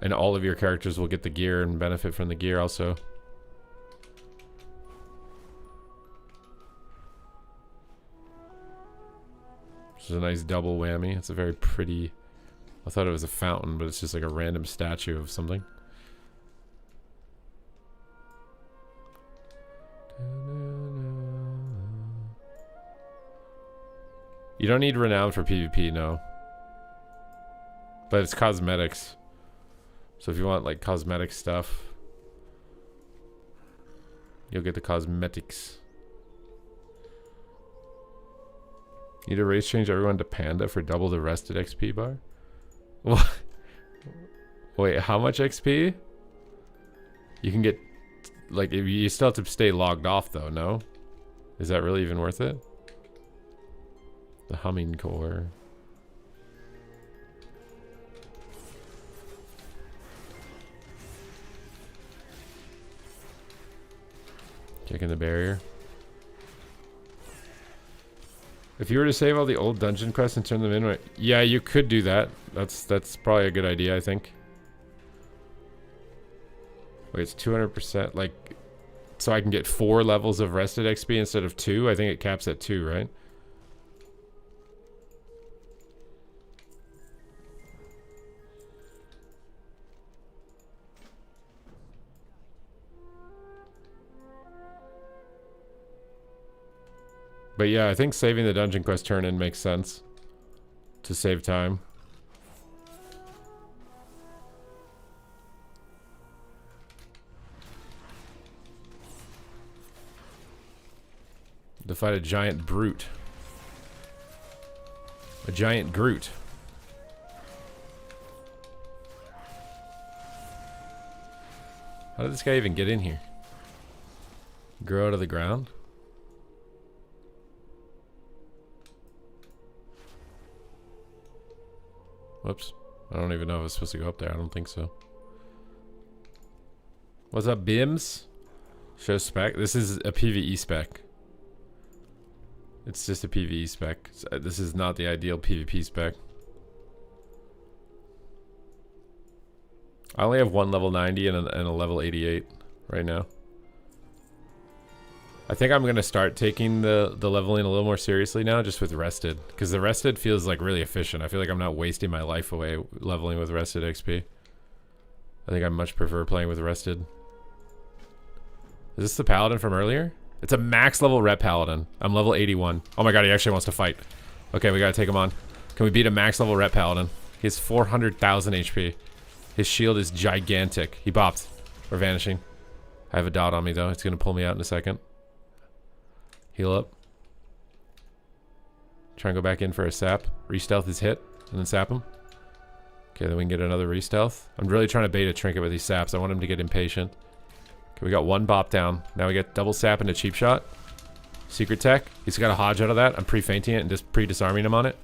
[SPEAKER 1] And all of your characters will get the gear and benefit from the gear also. Which is a nice double whammy. It's a very pretty... I thought it was a fountain, but it's just like a random statue of something. You don't need Renown for PvP, no. But it's cosmetics. So if you want like cosmetic stuff, you'll get the cosmetics. Need a race change everyone to Panda for double the rested XP bar? What? Wait, how much XP? You can get, like, you still have to stay logged off though, no? Is that really even worth it? The humming core. Kicking the barrier. If you were to save all the old dungeon quests and turn them in, yeah, you could do that. That's probably a good idea, I think. Wait, it's 200%, like, so I can get 4 levels of rested XP instead of 2? I think it caps at 2, right? But yeah, I think saving the dungeon quest turn in makes sense. To save time. To fight a giant brute. A giant Groot. How did this guy even get in here? Grow out of the ground? Whoops. I don't even know if I was supposed to go up there. I don't think so. What's up, Bims? Show spec. This is a PvE spec. It's just a PvE spec. This is not the ideal PvP spec. I only have one level 90 and a level 88 right now. I think I'm going to start taking the leveling a little more seriously now, just with rested. Because the rested feels like really efficient. I feel like I'm not wasting my life away leveling with rested XP. I think I much prefer playing with rested. Is this the Paladin from earlier? It's a max level rep Paladin. I'm level 81. Oh my god, he actually wants to fight. Okay, we gotta take him on. Can we beat a max level rep Paladin? He has 400,000 HP. His shield is gigantic. He bopped. Or vanishing. I have a dot on me though. It's gonna pull me out in a second. Heal up. Try and go back in for a sap. Re-stealth his hit, and then sap him. Okay, then we can get another re-stealth. I'm really trying to bait a trinket with these saps. I want him to get impatient. Okay, we got one bop down. Now we get double sap and a cheap shot. Secret tech. He's got a hodge out of that. I'm pre-fainting it and just pre-disarming him on it.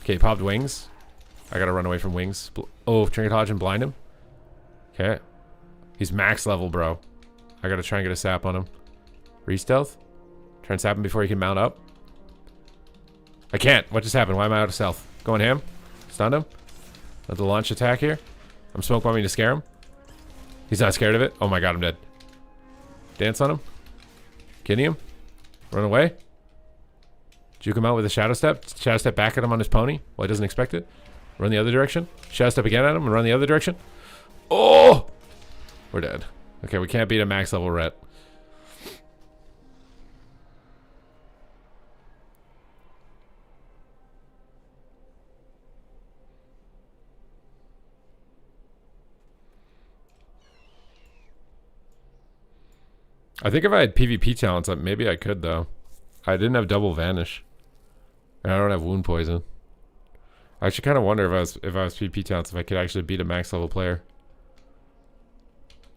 [SPEAKER 1] Okay, popped wings. I gotta run away from wings. Oh, trinket hodge and blind him. Okay. He's max level, bro. I gotta try and get a sap on him. Re-stealth. Try and sap him before he can mount up. I can't. What just happened? Why am I out of stealth? Going ham? Stunned him? Let the launch attack here. I'm smoke bombing to scare him. He's not scared of it. Oh my god, I'm dead. Dance on him. Getting him. Run away. Juke him out with a shadow step. Shadow step back at him on his pony. Well, he doesn't expect it. Run the other direction. Shadow step again at him and run the other direction. Oh! We're dead. Okay, we can't beat a max level ret. I think if I had PvP talents, maybe I could though. I didn't have double vanish, and I don't have wound poison. I actually kind of wonder if I was PvP talents, if I could actually beat a max level player.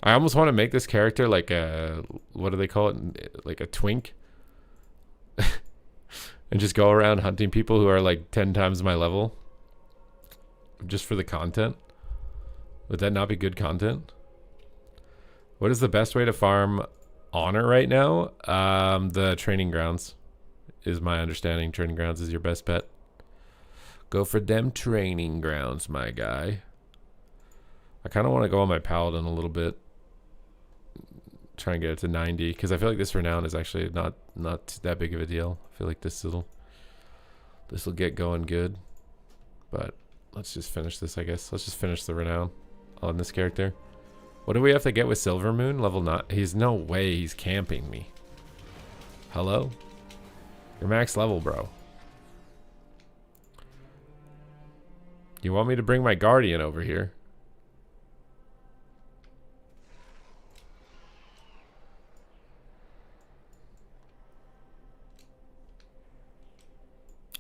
[SPEAKER 1] I almost want to make this character like a, what do they call it? Like a twink. And just go around hunting people who are like 10 times my level. Just for the content. Would that not be good content? What is the best way to farm honor right now? The training grounds is my understanding. Training grounds is your best bet. Go for them training grounds, my guy. I kind of want to go on my Paladin a little bit. Try and get it to 90, because I feel like this Renown is actually not that big of a deal. I feel like this will get going good. But let's just finish this, I guess. Let's just finish the Renown on this character. What do we have to get with Silver Moon? Level 9. He's no way he's camping me. Hello? You're max level, bro. You want me to bring my Guardian over here?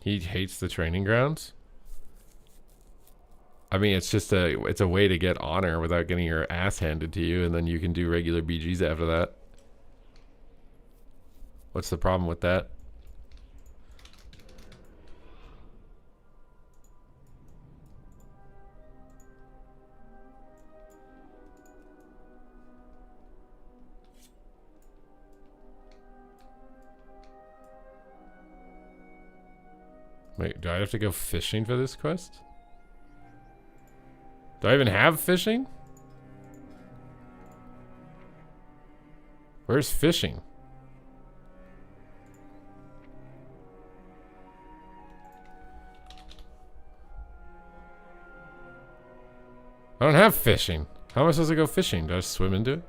[SPEAKER 1] He hates the training grounds? I mean, it's just it's a way to get honor without getting your ass handed to you, and then you can do regular BGs after that. What's the problem with that? Wait, do I have to go fishing for this quest? Do I even have fishing? Where's fishing? I don't have fishing. How am I supposed to go fishing? Do I just swim into it?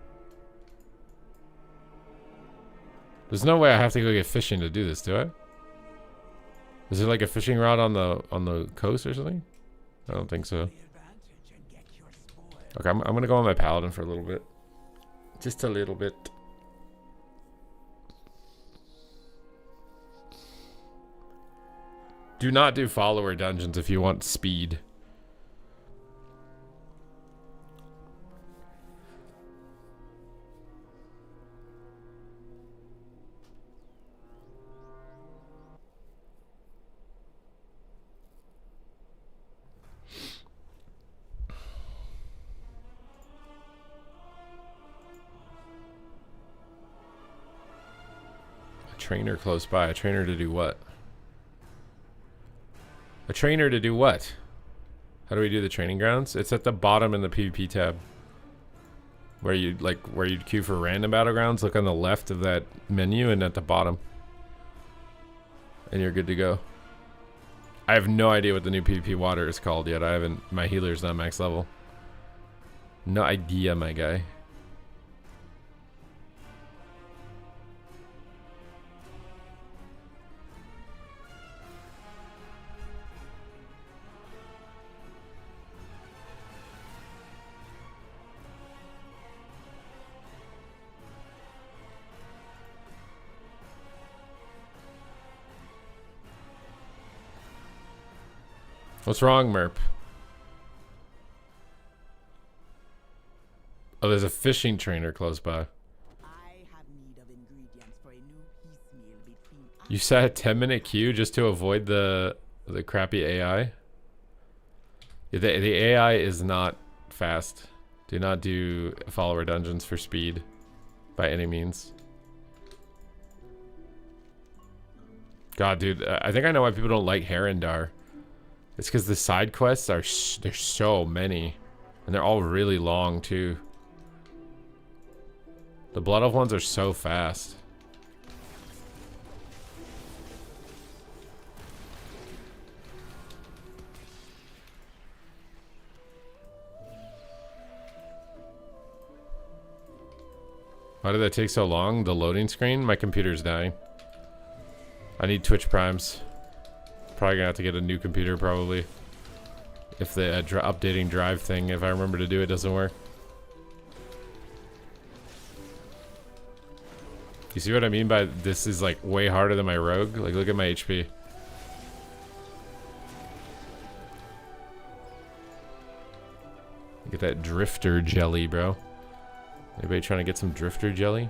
[SPEAKER 1] There's no way I have to go get fishing to do this, do I? Is there like a fishing rod on the coast or something? I don't think so. Okay, I'm gonna go on my Paladin for a little bit. Just a little bit. Do not do follower dungeons if you want speed. Trainer close by. A trainer to do what? A trainer to do what? How do we do the training grounds? It's at the bottom in the PvP tab. Where you'd queue for random battlegrounds. Look on the left of that menu and at the bottom. And you're good to go. I have no idea what the new PvP water is called yet. I haven't, my healer's not max level. No idea, my guy. What's wrong, Merp? Oh, there's a fishing trainer close by. You set a 10-minute queue just to avoid the crappy AI? Yeah, the AI is not fast. Do not do follower dungeons for speed by any means. God, dude, I think I know why people don't like Herondar. It's because the side quests are there's so many, and they're all really long too. The Blood Elf ones are so fast. Why did that take so long? The loading screen? My computer's dying. I need Twitch Primes. Probably gonna have to get a new computer probably. If the updating drive thing, if I remember to do it, doesn't work. You see what I mean by this is like way harder than my rogue? Like, look at my HP. Get that drifter jelly, bro. Anybody trying to get some drifter jelly?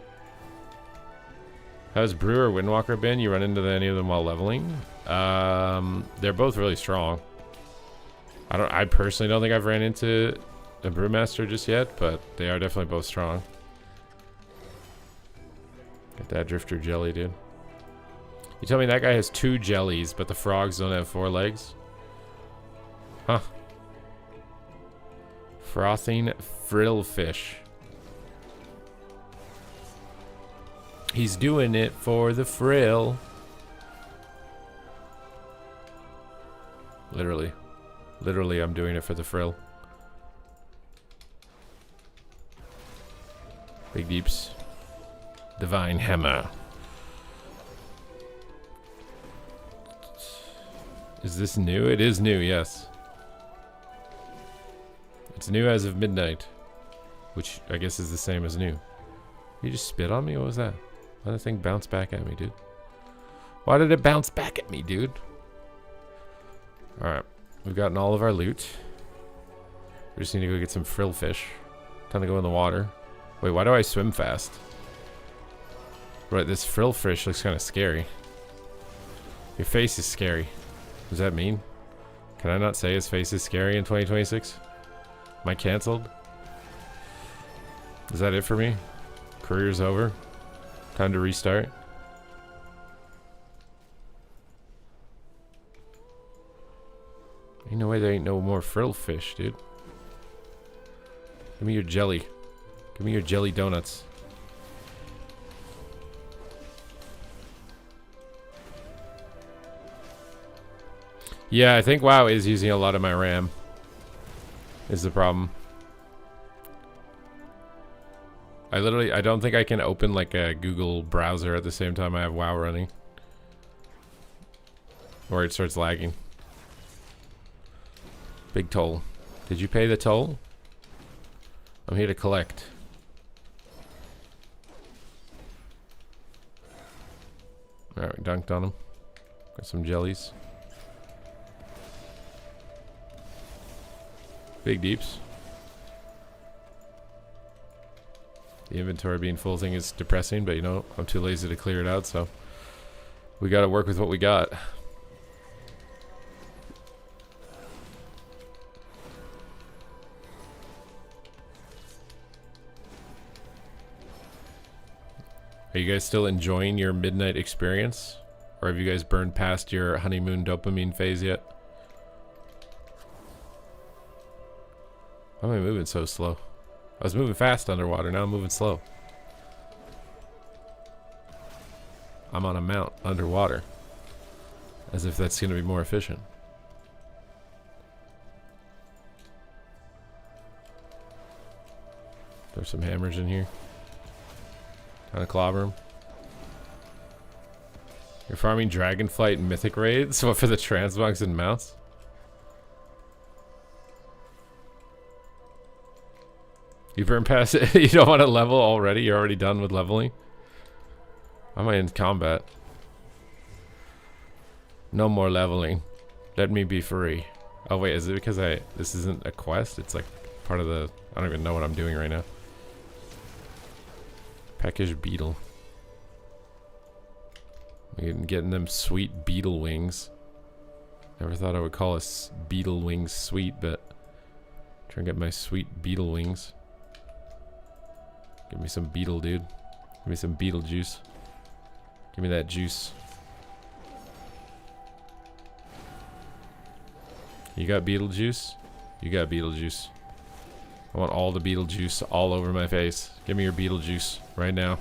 [SPEAKER 1] How's Brew or Windwalker been? You run into any of them while leveling? They're both really strong. I personally don't think I've ran into a Brewmaster just yet, but they are definitely both strong. Get that drifter jelly, dude. You tell me that guy has 2 jellies, but the frogs don't have 4 legs? Huh. Frothing frillfish. He's doing it for the frill. Literally. Literally, I'm doing it for the frill. Big deeps. Divine Hammer. Is this new? It is new, yes. It's new as of midnight. Which I guess is the same as new. You just spit on me? What was that? Why did the thing bounce back at me, dude? Why did it bounce back at me, dude? Alright. We've gotten all of our loot. We just need to go get some frill fish. Time to go in the water. Wait, why do I swim fast? Right, this frill fish looks kind of scary. Your face is scary. What does that mean? Can I not say his face is scary in 2026? Am I cancelled? Is that it for me? Career's over? Time to restart? Ain't no way there ain't no more frill fish, dude. Give me your jelly. Give me your jelly donuts. Yeah, I think WoW is using a lot of my RAM. Is the problem. I don't think I can open like a Google browser at the same time I have WoW running. Or it starts lagging. Big toll. Did you pay the toll? I'm here to collect. Alright, we dunked on him. Got some jellies. Big deeps. The inventory being full thing is depressing, but you know, I'm too lazy to clear it out, so we gotta work with what we got. Are you guys still enjoying your midnight experience? Or have you guys burned past your honeymoon dopamine phase yet? Why am I moving so slow? I was moving fast underwater, now I'm moving slow. I'm on a mount underwater. As if that's going to be more efficient. There's some hammers in here. Trying to clobber him. You're farming Dragonflight and Mythic Raids? What, for the transmogs and mounts? You burn past it. You don't want to level already? You're already done with leveling? Why am I in combat? No more leveling. Let me be free. Oh wait, is it because this isn't a quest? It's like part of the... I don't even know what I'm doing right now. Peckish beetle. I'm getting them sweet beetle wings. Never thought I would call a beetle wings sweet, but... Try and get my sweet beetle wings. Give me some beetle, dude. Give me some beetle juice. Give me that juice. You got beetle juice? You got beetle juice. I want all the beetle juice all over my face. Give me your beetle juice right now.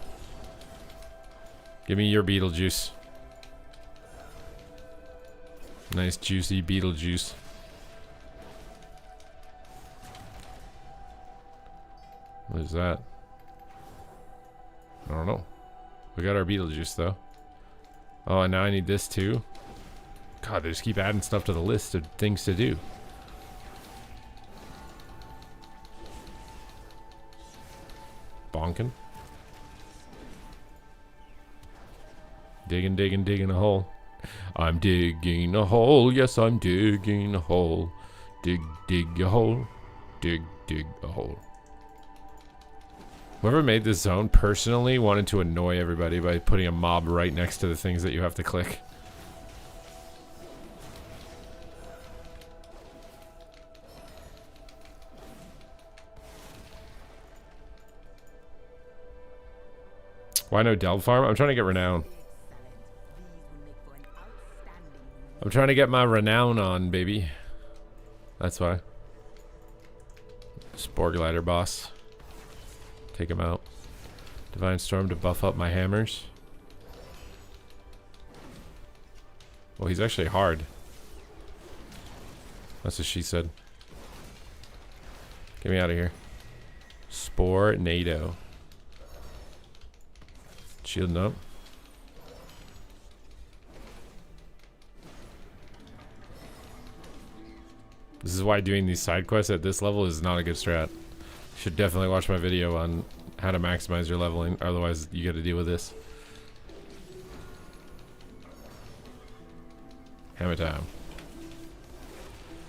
[SPEAKER 1] Give me your beetle juice. Nice juicy beetle juice. What is that? I don't know. We got our Beetlejuice though. Oh, and now I need this too. God, they just keep adding stuff to the list of things to do. Bonkin. Digging, digging, digging a hole. I'm digging a hole. Yes, I'm digging a hole. Dig, dig a hole. Dig, dig a hole. Whoever made this zone personally wanted to annoy everybody by putting a mob right next to the things that you have to click. Why no Delve Farm? I'm trying to get Renown. I'm trying to get my Renown on, baby. That's why. Spore Glider boss. Take him out. Divine Storm to buff up my hammers. Well, he's actually hard. That's what she said. Get me out of here. Spore NATO. Shielding up. This is why doing these side quests at this level is not a good strat. Should definitely watch my video on how to maximize your leveling, otherwise you gotta deal with this. Hammer time.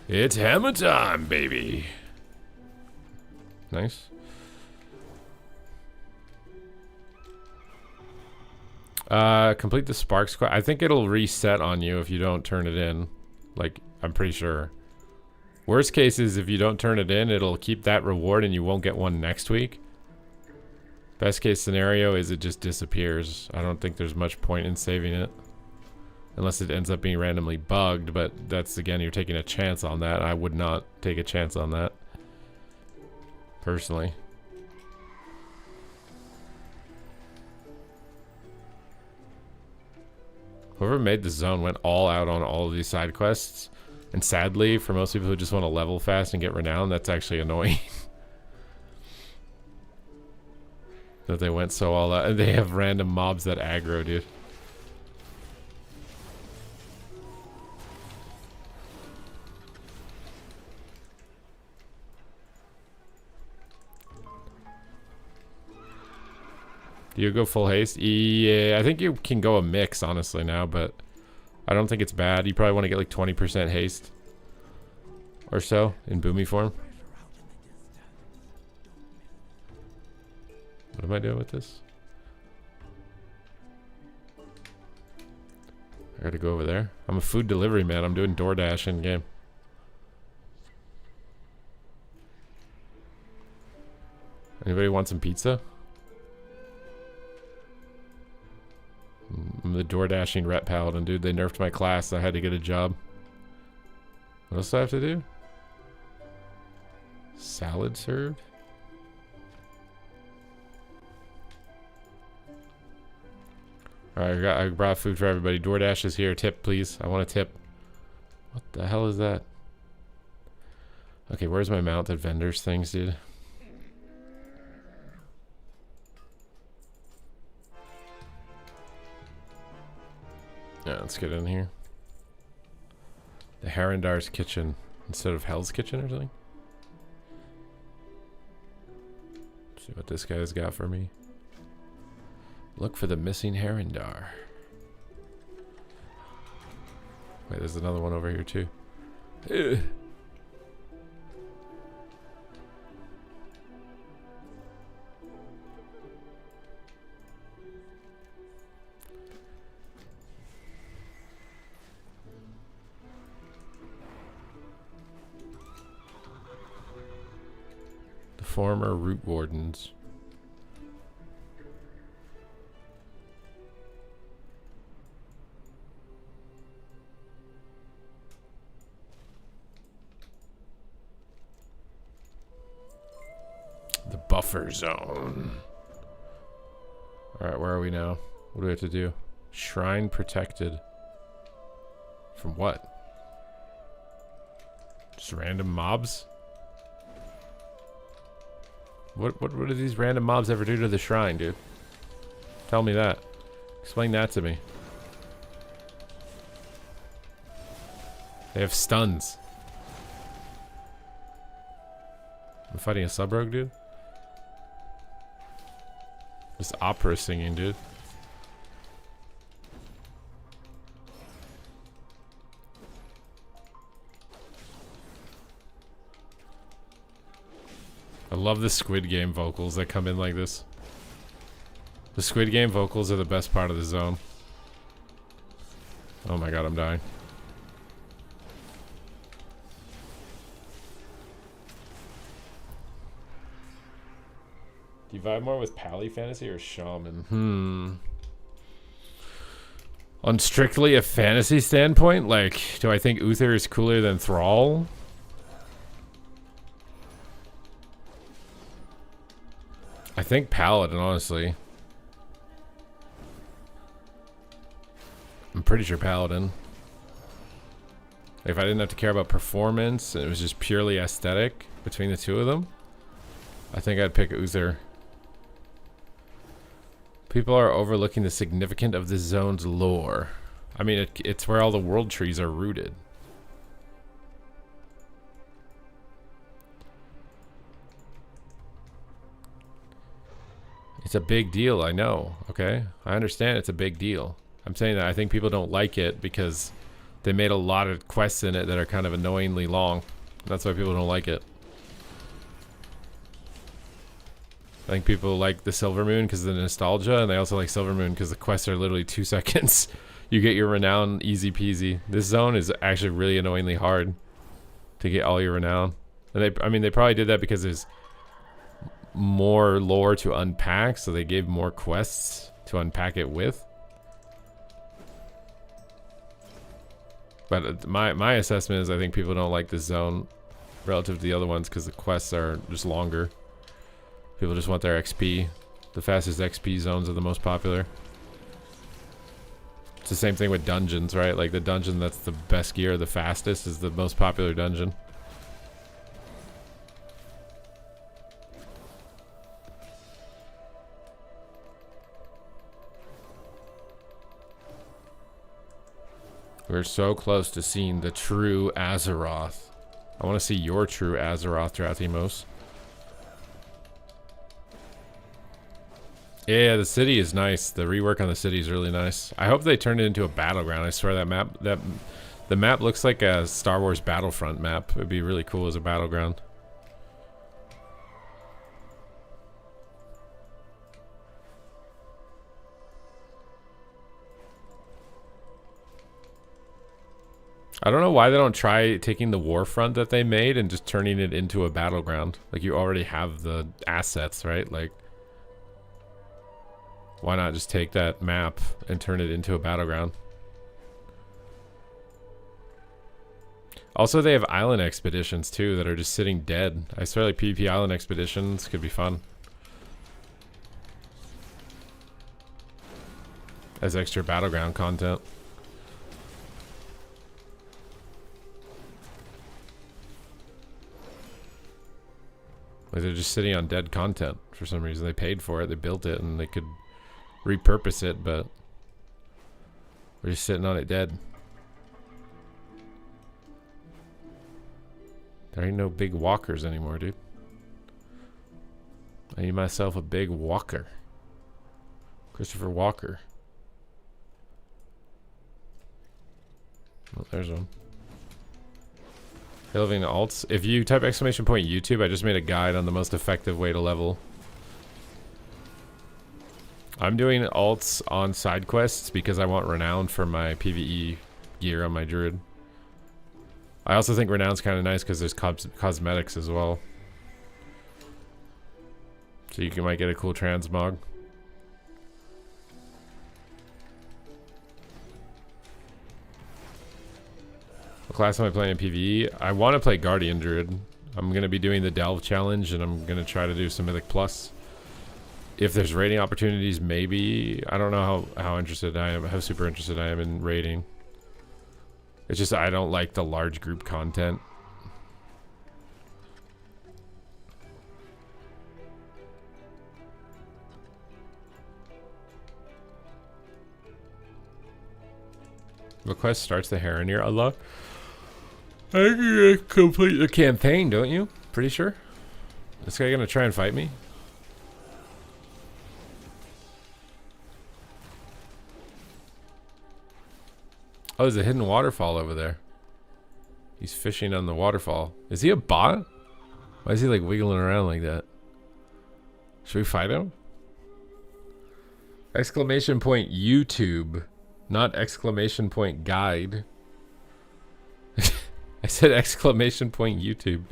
[SPEAKER 1] It's hammer time, baby. Nice. Complete the Sparks quest. I think it'll reset on you if you don't turn it in. Like, I'm pretty sure. Worst case is if you don't turn it in, it'll keep that reward and you won't get one next week. Best case scenario is it just disappears. I don't think there's much point in saving it. Unless it ends up being randomly bugged, but that's, again, you're taking a chance on that. I would not take a chance on that. Personally. Whoever made this zone went all out on all of these side quests. And sadly, for most people who just want to level fast and get Renown, that's actually annoying. That they went so all out. And they have random mobs that aggro, dude. Do you go full haste? Yeah, I think you can go a mix, honestly, now, but I don't think it's bad. You probably want to get like 20% haste or so in boomy form. What am I doing with this? I gotta go over there. I'm a food delivery man. I'm doing DoorDash in game. Anybody want some pizza? I'm the door dashing ret paladin, dude. They nerfed my class, so I had to get a job. What else do I have to do? Salad served? Alright, I brought food for everybody. DoorDash is here. Tip, please. I want a tip. What the hell is that? Okay, where's my mounted vendors things, dude? Yeah, let's get in here. The Harendar's kitchen instead of Hell's kitchen or something. See what this guy's got for me. Look for the missing Harendar. Wait, there's another one over here too. Ugh. Former root wardens. The buffer zone. Alright, where are we now? What do we have to do? Shrine protected. From what? Just random mobs? What do these random mobs ever do to the shrine, dude? Tell me that. Explain that to me. They have stuns. I'm fighting a sub-rogue, dude? Just opera singing, dude. love the Squid Game vocals that come in like this. The Squid Game vocals are the best part of the zone. Oh my god, I'm dying. Do you vibe more with Pally Fantasy or Shaman? On strictly a fantasy standpoint, like, do I think Uther is cooler than Thrall? I think Paladin, honestly. I'm pretty sure Paladin. If I didn't have to care about performance and it was just purely aesthetic between the two of them, I think I'd pick Uther. People are overlooking the significance of this zone's lore. I mean, it's where all the world trees are rooted. It's a big deal, I know, okay? I understand it's a big deal. I'm saying that I think people don't like it because they made a lot of quests in it that are kind of annoyingly long. That's why people don't like it. I think people like the Silver Moon because of the nostalgia, and they also like Silver Moon because the quests are literally 2 seconds. You get your renown easy peasy. This zone is actually really annoyingly hard to get all your renown. And I mean, they probably did that because there's more lore to unpack, so they gave more quests to unpack it with. But my assessment is I think people don't like this zone relative to the other ones because the quests are just longer. People just want their XP. The fastest XP zones are the most popular. It's the same thing with dungeons, right? Like the dungeon that's the best gear, the fastest, is the most popular dungeon. We're so close to seeing the true Azeroth. I want to see your true Azeroth, Drathimos. Yeah, the city is nice. The rework on the city is really nice. I hope they turn it into a battleground. I swear the map looks like a Star Wars Battlefront map. It'd be really cool as a battleground. I don't know why they don't try taking the Warfront that they made and just turning it into a battleground. Like, you already have the assets, right? Like, why not just take that map and turn it into a battleground? Also, they have island expeditions too that are just sitting dead. I swear, like, PvP island expeditions could be fun as extra battleground content. Like, they're just sitting on dead content for some reason. They paid for it, they built it, and they could repurpose it, but we're just sitting on it dead. There ain't no big walkers anymore, dude. I need myself a big walker. Christopher Walker. Oh, there's one. Living alts. If you type !YouTube, I just made a guide on the most effective way to level. I'm doing alts on side quests because I want Renown for my PvE gear on my druid. I also think Renown's kind of nice because there's cosmetics as well. So you might get a cool transmog. What class am I playing in PvE? I want to play Guardian Druid. I'm going to be doing the Delve challenge, and I'm going to try to do some Mythic Plus. If there's raiding opportunities, maybe. I don't know how interested I am, how super interested I am in raiding. It's just I don't like the large group content. The quest starts the Heron Allah. I can complete the campaign, don't you? Pretty sure. This guy gonna try and fight me? Oh, there's a hidden waterfall over there. He's fishing on the waterfall. Is he a bot? Why is he like wiggling around like that? Should we fight him? Exclamation point YouTube, not exclamation point guide. I said exclamation point YouTube.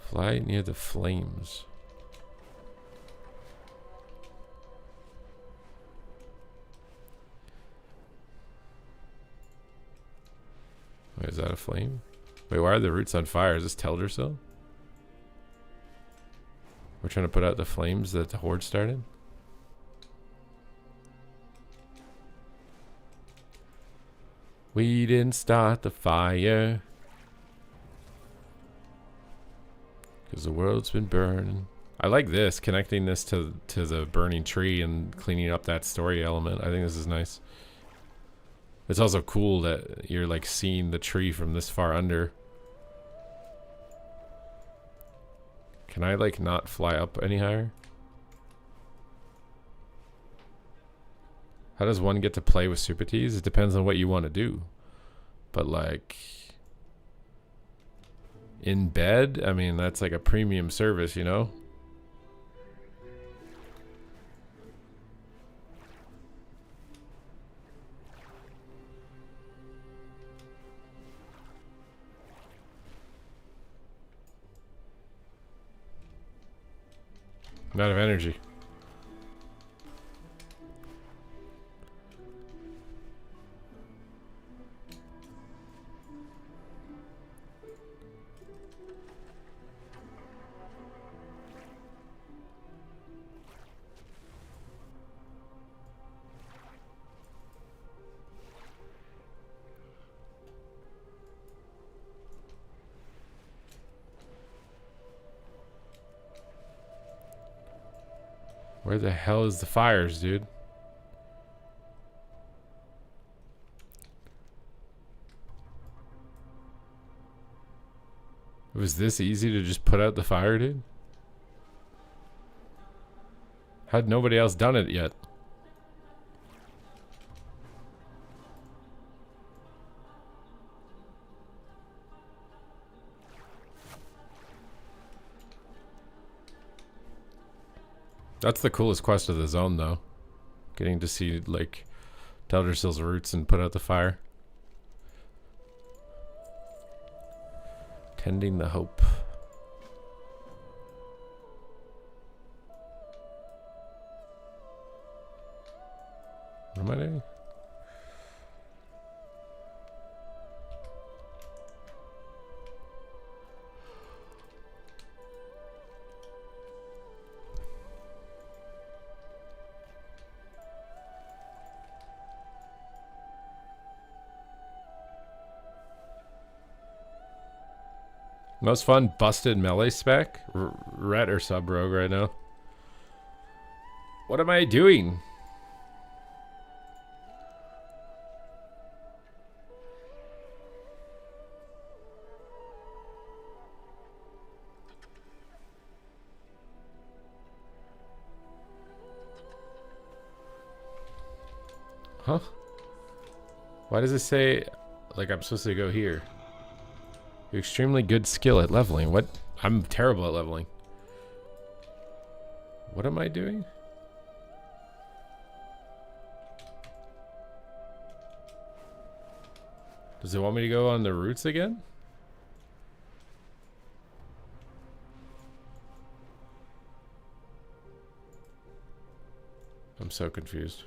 [SPEAKER 1] Fly near the flames. Wait, is that a flame? Wait, why are the roots on fire? Is this Teldrassil? We're trying to put out the flames that the horde started? We didn't start the fire. Because the world's been burning. I like this, connecting this to the burning tree and cleaning up that story element. I think this is nice. It's also cool that you're like seeing the tree from this far under. Can I like not fly up any higher? How does one get to play with Subtleties? It depends on what you want to do. But like in bed, I mean, that's like a premium service, you know? I'm out of energy. Where the hell is the fires, dude? It was this easy to just put out the fire, dude? Had nobody else done it yet? That's the coolest quest of the zone, though. Getting to see, like, Teldrassil's roots and put out the fire. Tending the hope. What am I doing? Most fun busted melee spec? Ret or sub rogue right now? What am I doing? Huh? Why does it say like I'm supposed to go here? You're extremely good skill at leveling. What? I'm terrible at leveling. What am I doing? Does it want me to go on the roots again? I'm so confused.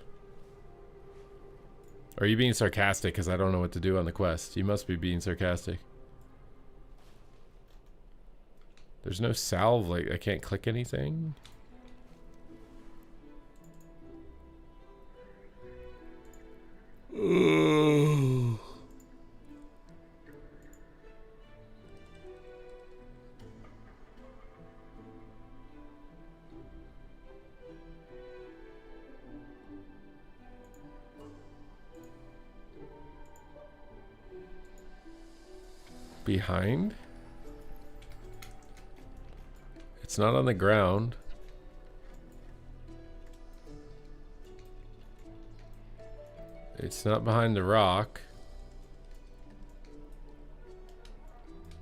[SPEAKER 1] Are you being sarcastic because I don't know what to do on the quest? You must be being sarcastic. There's no salve, like I can't click anything. Behind? It's not on the ground. It's not behind the rock.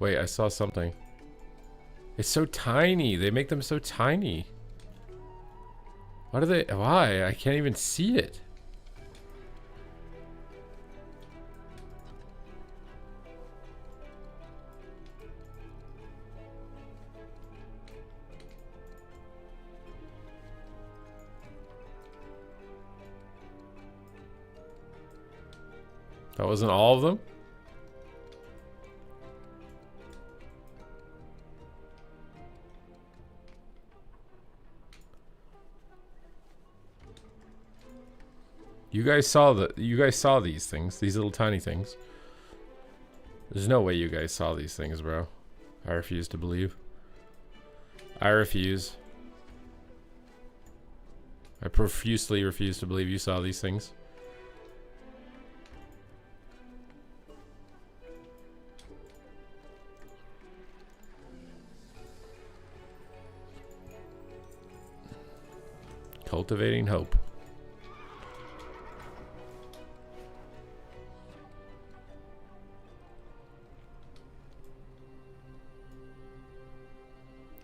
[SPEAKER 1] Wait, I saw something. It's so tiny. They make them so tiny. Why do they? Why? I can't even see it. That wasn't all of them? You guys saw these things, these little tiny things. There's no way you guys saw these things, bro. I refuse to believe. I refuse. I profusely refuse to believe you saw these things. Cultivating hope.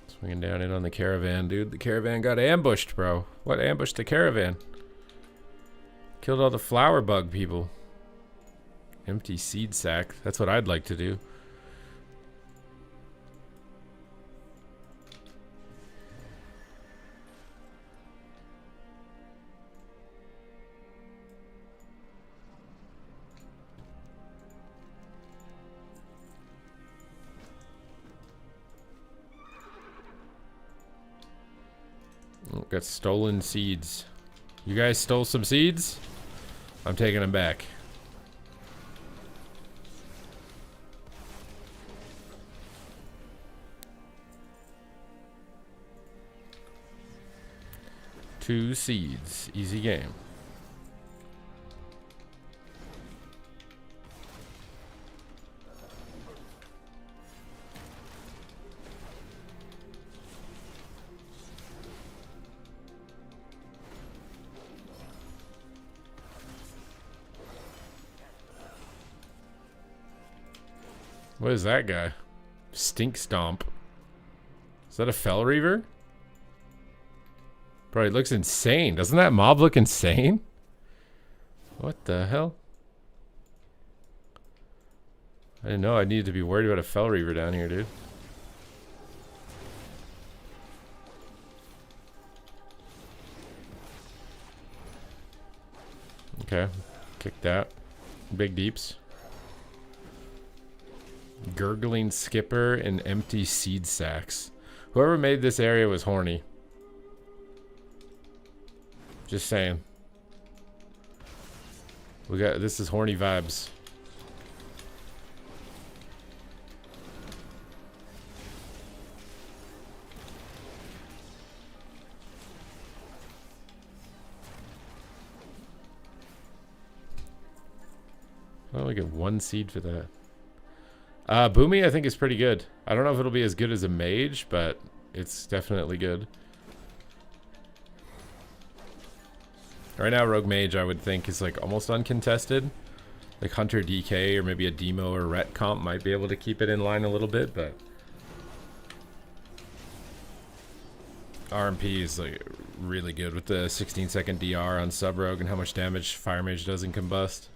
[SPEAKER 1] Swinging down in on the caravan, dude. The caravan got ambushed, bro. What ambushed the caravan? Killed all the flower bug people. Empty seed sack. That's what I'd like to do. Got stolen seeds. You guys stole some seeds? I'm taking them back. Two seeds. Easy game. What is that guy? Stink Stomp. Is that a Fell Reaver? Bro, he looks insane. Doesn't that mob look insane? What the hell? I didn't know I needed to be worried about a Fell Reaver down here, dude. Okay. Kick that. Big deeps. Gurgling skipper and empty seed sacks. Whoever made this area was horny. Just saying. This is horny vibes. I only get one seed for that. Boomy I think is pretty good. I don't know if it'll be as good as a mage, but it's definitely good. Right now, Rogue Mage I would think is like almost uncontested. Like Hunter DK or maybe a Demo or Ret comp might be able to keep it in line a little bit, but RMP is like really good with the 16-second DR on Sub Rogue and how much damage Fire Mage does in Combust.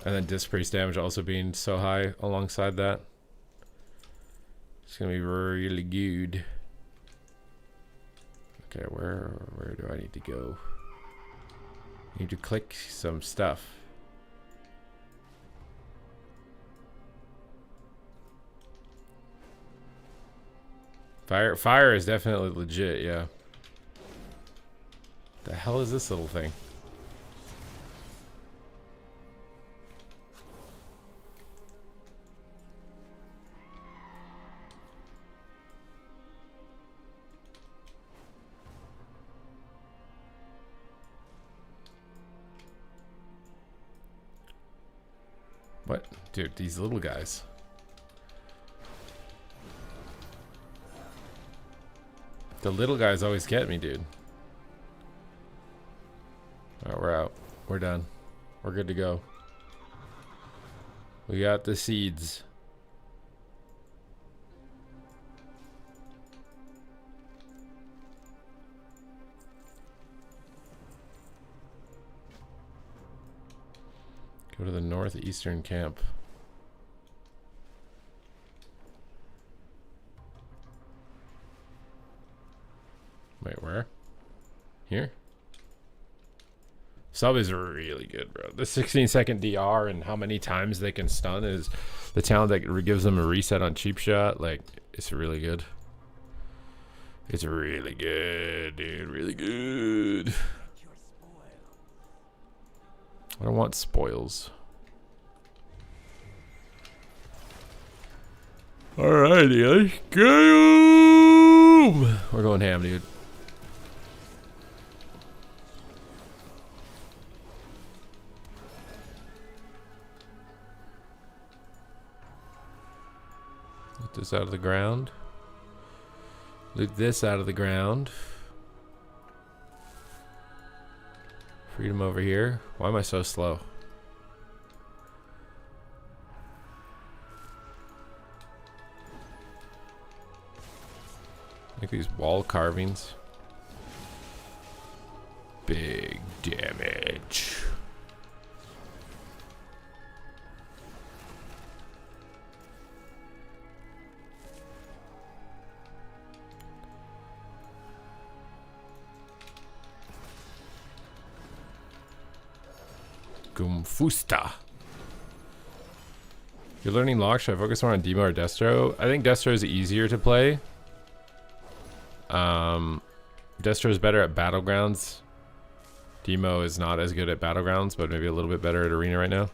[SPEAKER 1] And then Disc Priest damage also being so high alongside that. It's gonna be really good. Okay, where do I need to go? I need to click some stuff. Fire is definitely legit, yeah. The hell is this little thing? What? Dude, these little guys. The little guys always get me, dude. Alright, we're out. We're done. We're good to go. We got the seeds. Go to the northeastern camp. Wait, where? Here? Sub is really good, bro. The 16-second DR and how many times they can stun is the talent that gives them a reset on cheap shot. Like, it's really good. It's really good, dude. Really good. I don't want spoils. Alrighty, let's go. We're going ham, dude. Loot this out of the ground. Loot this out of the ground. Freedom over here. Why am I so slow? Like these wall carvings. Big damage. Gumfusta. You're learning Lock. Should I focus more on Demo or Destro? I think Destro is easier to play. Destro is better at Battlegrounds. Demo is not as good at Battlegrounds, but maybe a little bit better at Arena right now.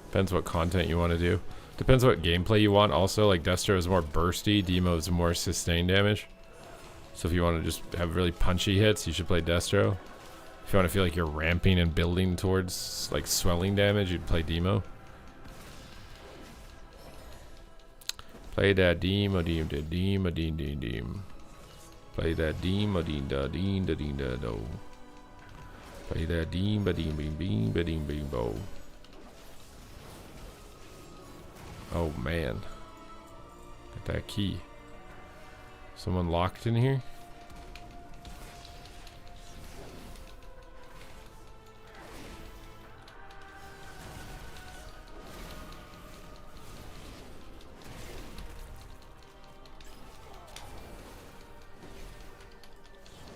[SPEAKER 1] Depends what content you want to do. Depends what gameplay you want also. Like Destro is more bursty, Demo is more sustained damage. So if you want to just have really punchy hits, you should play Destro. If you want to feel like you're ramping and building towards like swelling damage, you'd play Demo. Play that deem a deem da deem a deem deem deem. Play that deem a deem da deem da deem da do. Play that deem ba deem beam beam ba deem beam bo. Oh man. Get that key. Someone locked in here?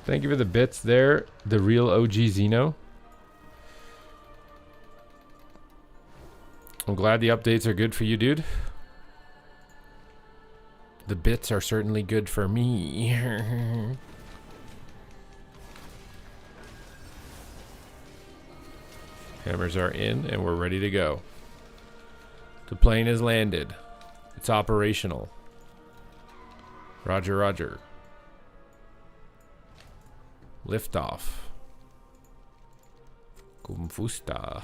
[SPEAKER 1] Thank you for the bits there, the real OG Xeno. I'm glad the updates are good for you, dude. The bits are certainly good for me. Hammers are in and we're ready to go. The plane has landed. It's operational. Roger, roger. Liftoff. Gumfusta.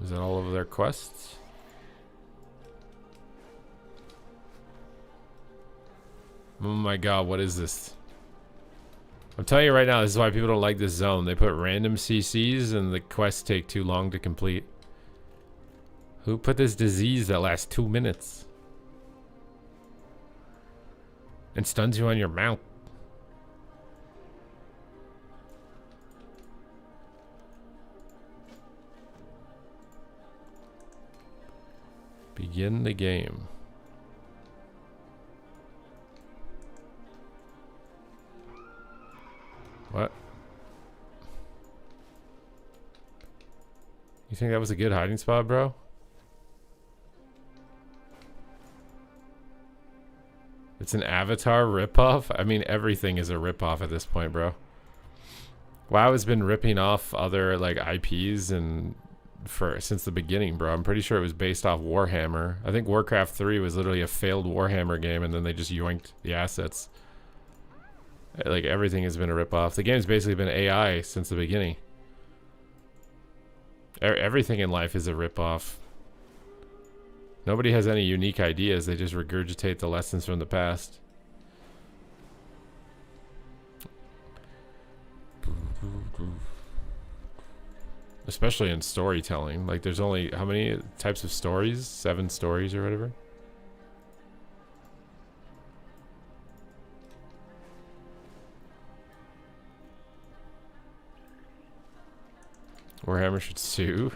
[SPEAKER 1] Is that all of their quests? Oh my god, what is this? I'm telling you right now, this is why people don't like this zone. They put random CCs and the quests take too long to complete. Who put this disease that lasts 2 minutes? And stuns you on your mount. Begin the game. What? You think that was a good hiding spot, bro? It's an Avatar ripoff? I mean, everything is a ripoff at this point, bro. WoW has been ripping off other like IPs and since the beginning, bro. I'm pretty sure it was based off Warhammer. I think Warcraft 3 was literally a failed Warhammer game, and then they just yoinked the assets. Like, everything has been a ripoff. The game's basically been AI since the beginning. Everything in life is a ripoff. Nobody has any unique ideas. They just regurgitate the lessons from the past. Especially in storytelling. Like, there's only how many types of stories? 7 stories or whatever. Warhammer should sue.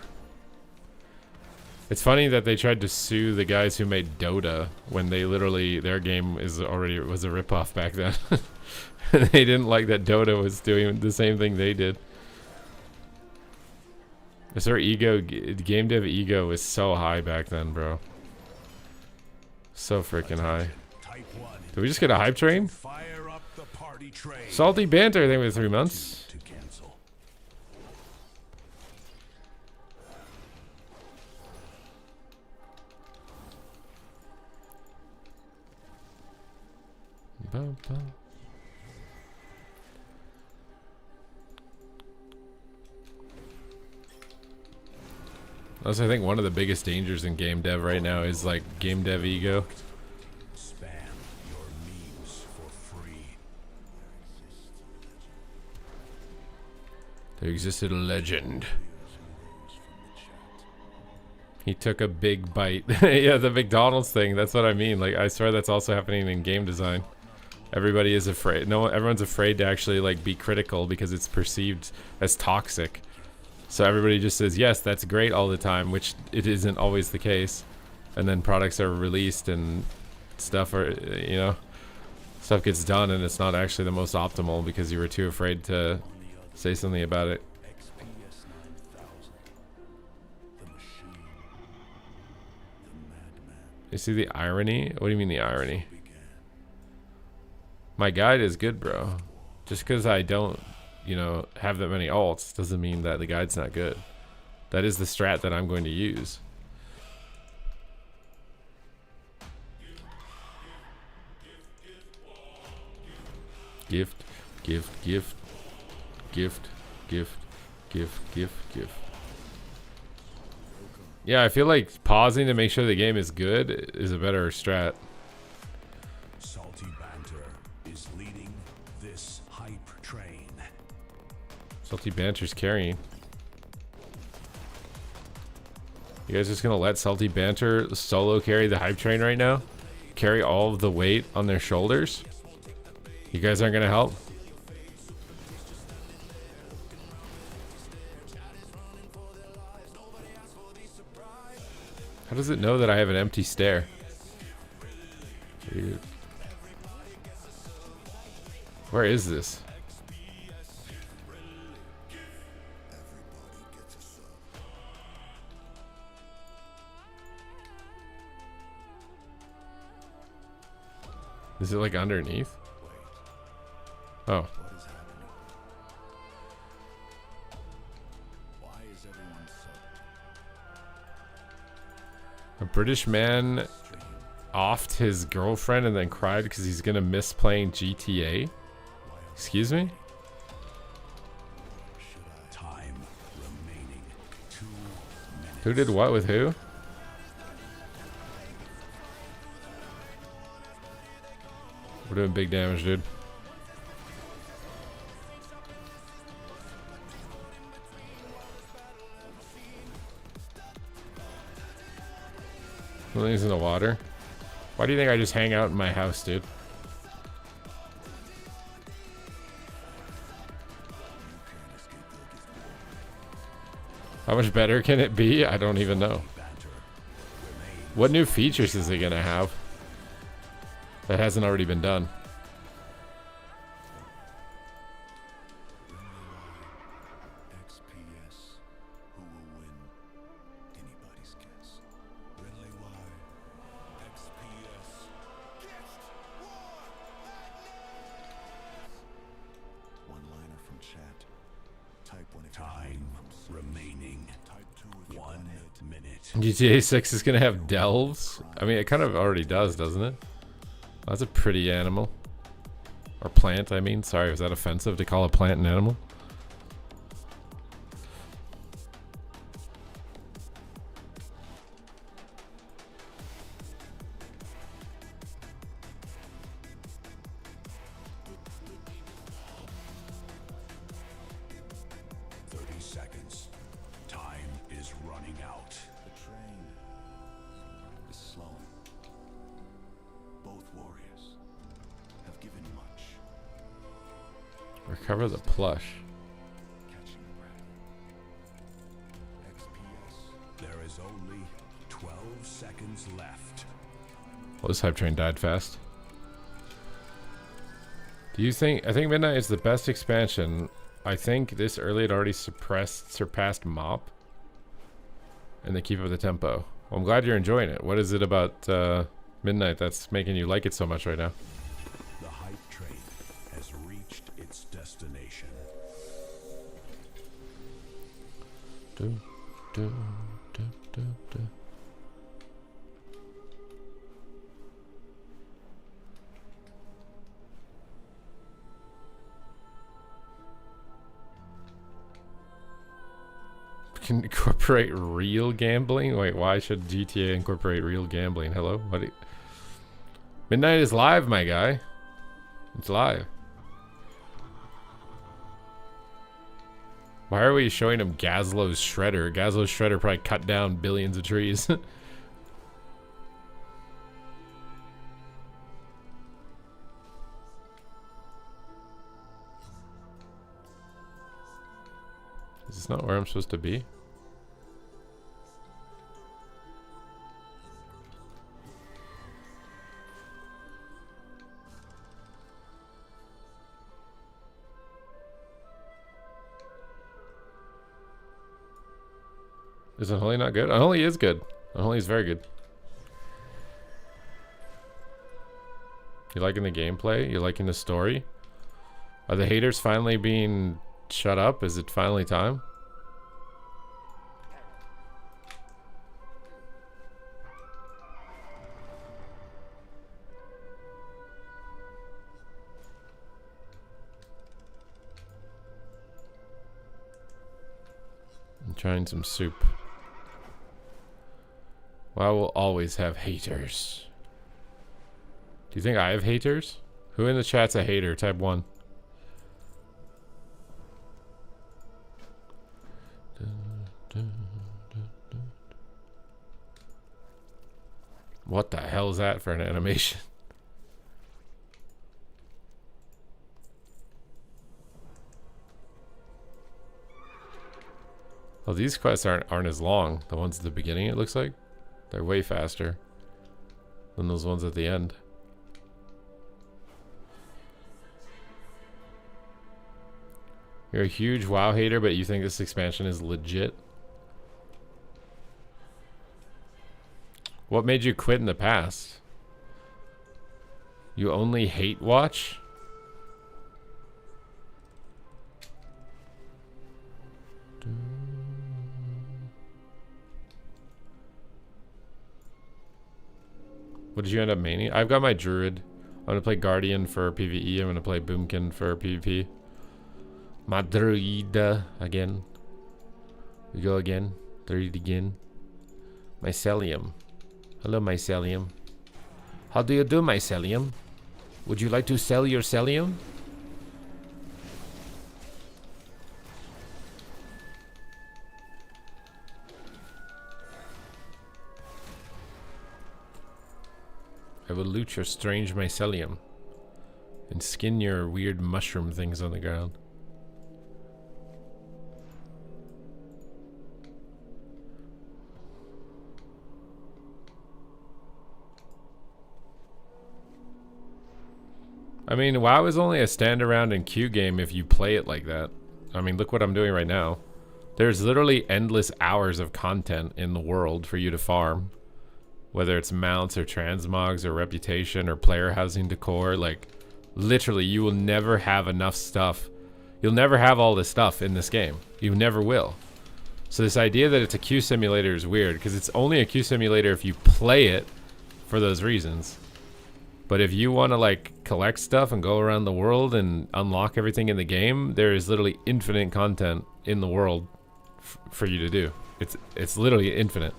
[SPEAKER 1] It's funny that they tried to sue the guys who made Dota when they literally, their game was a ripoff back then. They didn't like that Dota was doing the same thing they did. Their ego, game dev ego was so high back then, bro. So freaking high. Did we just get a hype train? Salty banter, I think, with 3 months. Also, I think one of the biggest dangers in game dev right now is like game dev ego.
[SPEAKER 2] Spam your memes for free.
[SPEAKER 1] There existed a legend. He took a big bite. Yeah, the McDonald's thing. That's what I mean. Like, I swear that's also happening in game design. Everybody is afraid. No, everyone's afraid to actually like be critical because it's perceived as toxic. So everybody just says, yes, that's great all the time, which it isn't always the case. And then products are released and stuff are, you know, stuff gets done and it's not actually the most optimal because you were too afraid to say something about it. You see the irony? What do you mean the irony? My guide is good, bro. Just because I don't, you know, have that many alts doesn't mean that the guide's not good. That is the strat that I'm going to use. Gift, gift, gift, gift, gift, gift, gift, gift. Yeah, I feel like pausing to make sure the game is good is a better strat.
[SPEAKER 2] Salty banter is leading this hype train.
[SPEAKER 1] Salty banter's carrying. You guys just gonna let Salty banter solo carry the hype train right now? Carry all of the weight on their shoulders? You guys aren't gonna help? How does it know that I have an empty stare? Dude. Where is this? Is it like underneath? Oh. A British man offed his girlfriend and then cried because he's gonna miss playing GTA? Excuse me?
[SPEAKER 2] Time remaining 2 minutes.
[SPEAKER 1] Who did what with who? We're doing big damage, dude. Something's in the water. Why do you think I just hang out in my house, dude? How much better can it be? I don't even know. What new features is it gonna have that hasn't already been done? GTA 6 is gonna have delves? I mean, it kind of already does, doesn't it? That's a pretty animal. Or plant, I mean. Sorry, was that offensive to call a plant an animal? Recover the plush.
[SPEAKER 2] Catching breath. XPS. There is only 12 seconds left.
[SPEAKER 1] Well, this hype train died fast. Do you think... I think Midnight is the best expansion. I think this early had already surpassed Mop. And they keep up the tempo. Well, I'm glad you're enjoying it. What is it about Midnight that's making you like it so much right now?
[SPEAKER 2] The hype train has reached its destination.
[SPEAKER 1] Do, do, do, do, do. Can incorporate real gambling? Wait, why should GTA incorporate real gambling? Hello? What? Midnight is live, my guy. It's live. Why are we showing him Gazlo's shredder? Gazlo's shredder probably cut down billions of trees. Is this not where I'm supposed to be? Is Unholy not good? Unholy is good. Unholy is very good. You liking the gameplay? You liking the story? Are the haters finally being shut up? Is it finally time? I'm trying some soup. Well, I will always have haters. Do you think I have haters? Who in the chat's a hater? Type 1. What the hell is that for an animation? Well, these quests aren't as long. The ones at the beginning, it looks like. They're way faster than those ones at the end. You're a huge WoW hater, but you think this expansion is legit? What made you quit in the past? You only hate watch? What did you end up maining? I've got my druid. I'm gonna play guardian for PvE. I'm gonna play boomkin for PvP. My druid again. We go again. Druid again. Mycelium. Hello, Mycelium. How do you do, Mycelium? Would you like to sell your Celium? I will loot your strange mycelium and skin your weird mushroom things on the ground. I mean, WoW is only a stand around and queue game if you play it like that. I mean, look what I'm doing right now. There's literally endless hours of content in the world for you to farm. Whether it's mounts or transmogs or reputation or player housing decor, like literally you will never have enough stuff. You'll never have all this stuff in this game. You never will. So this idea that it's a queue simulator is weird because it's only a queue simulator if you play it for those reasons. But if you want to like collect stuff and go around the world and unlock everything in the game, there is literally infinite content in the world for you to do. It's literally infinite.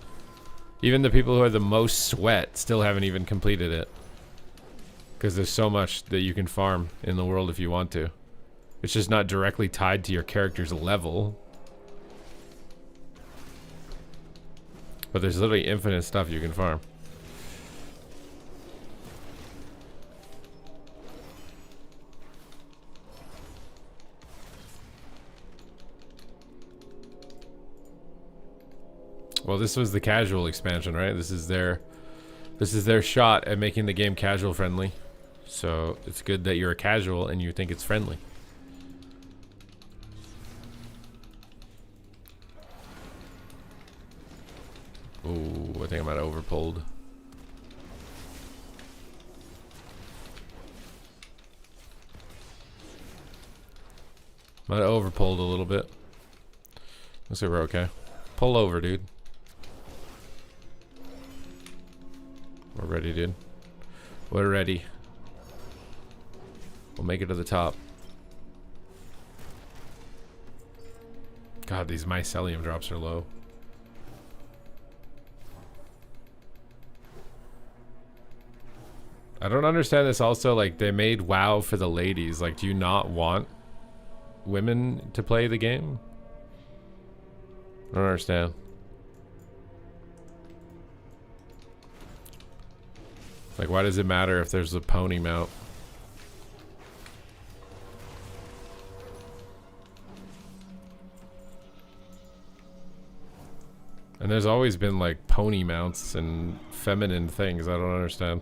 [SPEAKER 1] Even the people who are the most sweat still haven't even completed it. Because there's so much that you can farm in the world if you want to. It's just not directly tied to your character's level. But there's literally infinite stuff you can farm. Well, this was the casual expansion, right? This is their shot at making the game casual friendly. So it's good that you're a casual and you think it's friendly. Ooh, I think I might have overpulled. Might have overpulled a little bit. Looks like we're okay. Pull over, dude. We're ready, dude. We're ready. We'll make it to the top. God, these mycelium drops are low. I don't understand this also, like, they made WoW for the ladies. Like, do you not want women to play the game? I don't understand. Like, why does it matter if there's a pony mount? And there's always been, like, pony mounts and feminine things. I don't understand.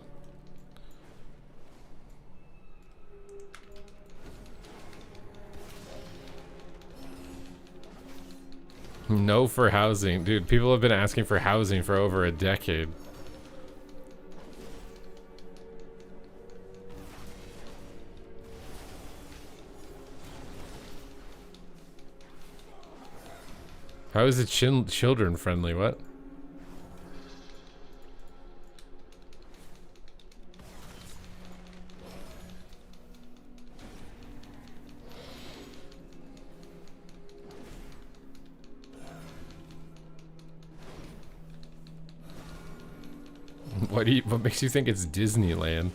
[SPEAKER 1] No for housing. Dude, people have been asking for housing for over a decade. How is it children friendly? What? What makes you think it's Disneyland?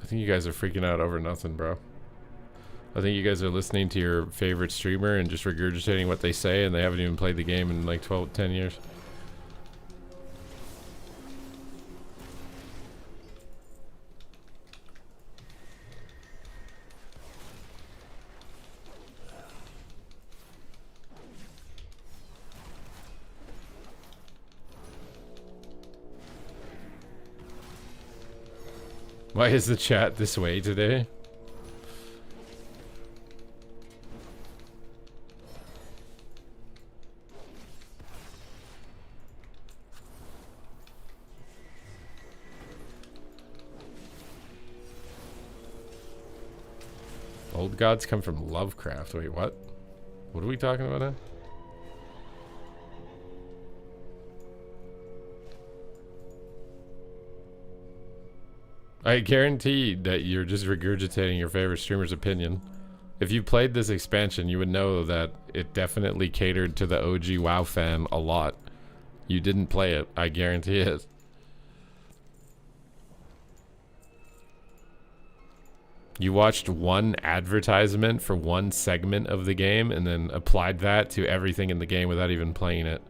[SPEAKER 1] I think you guys are freaking out over nothing, bro. I think you guys are listening to your favorite streamer and just regurgitating what they say, and they haven't even played the game in like 10 years. Why is the chat this way today? Old gods come from Lovecraft. Wait, what? What are we talking about now? I guarantee that you're just regurgitating your favorite streamer's opinion. If you played this expansion, you would know that it definitely catered to the OG WoW fan a lot. You didn't play it. I guarantee it. You watched one advertisement for one segment of the game and then applied that to everything in the game without even playing it.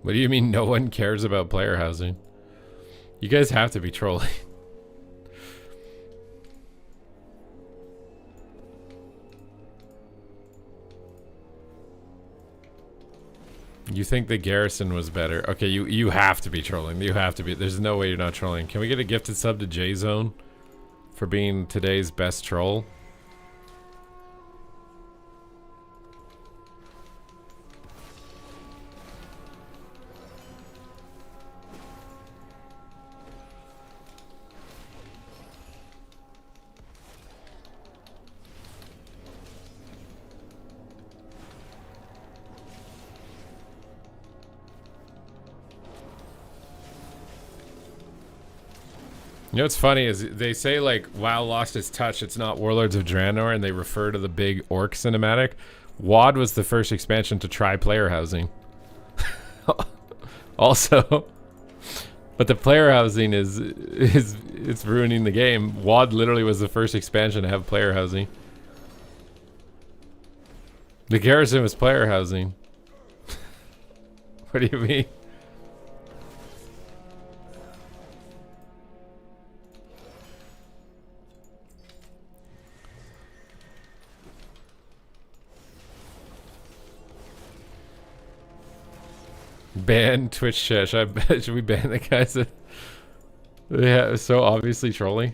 [SPEAKER 1] What do you mean no one cares about player housing? You guys have to be trolling. You think the garrison was better? Okay, you have to be trolling. You have to be. There's no way you're not trolling. Can we get a gifted sub to J Zone for being today's best troll? You know what's funny is they say like WoW lost its touch. It's not Warlords of Draenor, and they refer to the big orc cinematic. WoD was the first expansion to try player housing. Also, but the player housing is it's ruining the game. WoD literally was the first expansion to have player housing. The garrison was player housing. What do you mean? Ban Twitch chat. Should we ban the guys that yeah, so obviously trolling?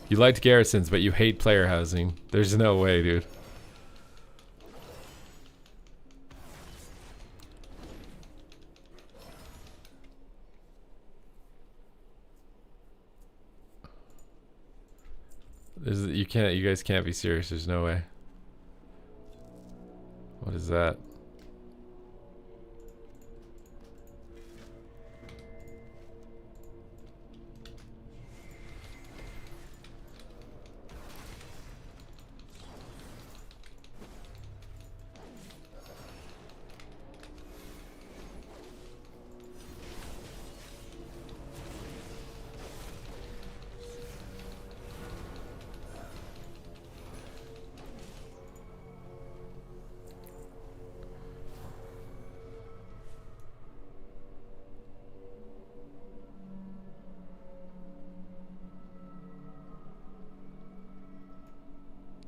[SPEAKER 1] You liked garrisons, but you hate player housing. There's no way, dude. You guys can't be serious. There's no way. What is that?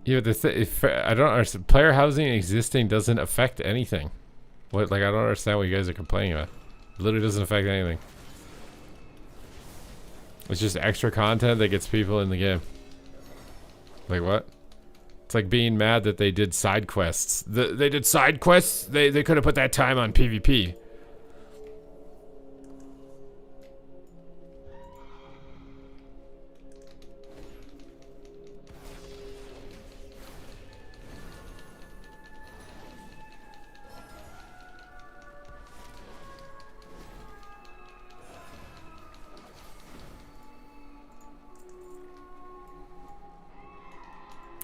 [SPEAKER 1] Yeah, if I don't understand, player housing existing doesn't affect anything. What? Like I don't understand what you guys are complaining about. It literally doesn't affect anything. It's just extra content that gets people in the game. Like what? It's like being mad that they did side quests. They did side quests. They could have put that time on PvP.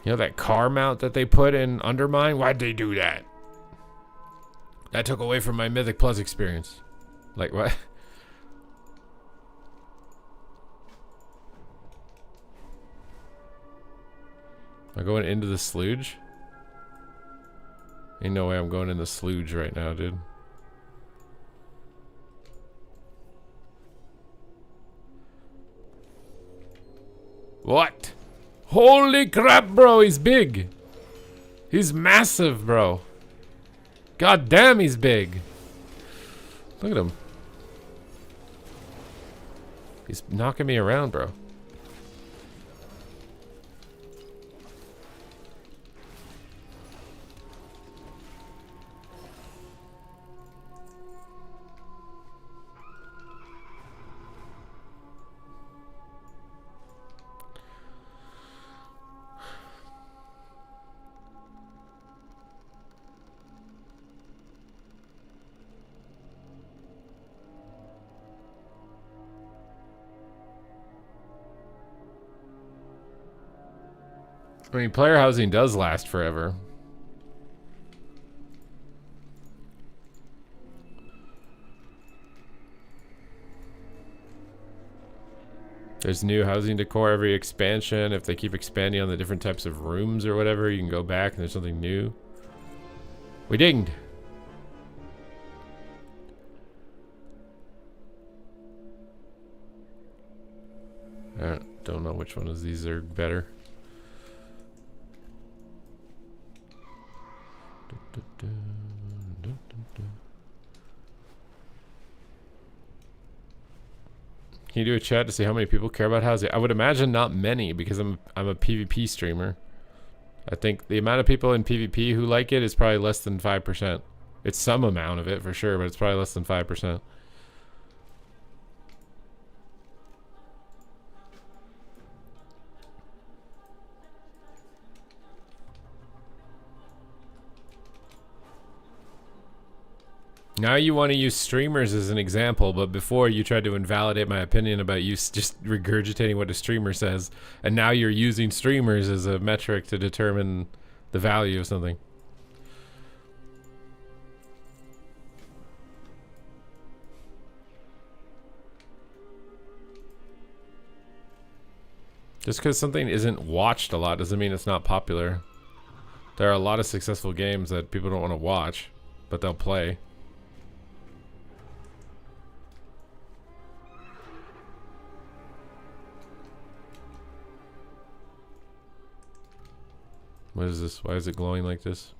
[SPEAKER 1] You know that car mount that they put in Undermine? Why'd they do that? That took away from my Mythic Plus experience. Like what? Am I going into the sludge? Ain't no way I'm going in the sludge right now, dude. What? Holy crap, bro, he's big. He's massive, bro. God damn, he's big. Look at him. He's knocking me around, bro. I mean, player housing does last forever. There's new housing decor every expansion. If they keep expanding on the different types of rooms or whatever, you can go back and there's something new. We dinged. I don't know which one of these are better. Can you do a chat to see how many people care about housing? I would imagine not many because I'm a PvP streamer. I think the amount of people in PvP who like it is probably less than 5%. It's some amount of it for sure, but it's probably less than 5%. Now you want to use streamers as an example, but before you tried to invalidate my opinion about you just regurgitating what a streamer says, and now you're using streamers as a metric to determine the value of something. Just because something isn't watched a lot doesn't mean it's not popular. There are a lot of successful games that people don't want to watch, but they'll play. What is this? Why is it glowing like this?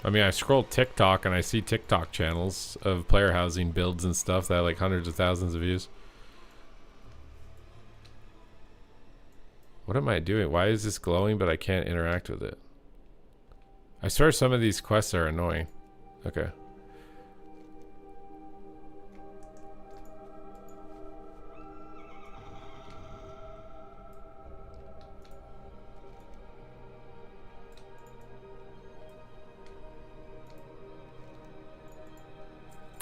[SPEAKER 1] I mean, I scroll TikTok and I see TikTok channels of player housing builds and stuff that have like hundreds of thousands of views. What am I doing? Why is this glowing but I can't interact with it? I swear some of these quests are annoying. Okay.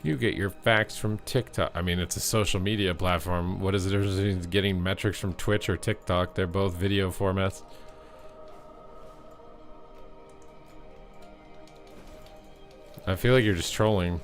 [SPEAKER 1] You get your facts from TikTok. I mean, it's a social media platform. What is the difference between getting metrics from Twitch or TikTok? They're both video formats. I feel like you're just trolling.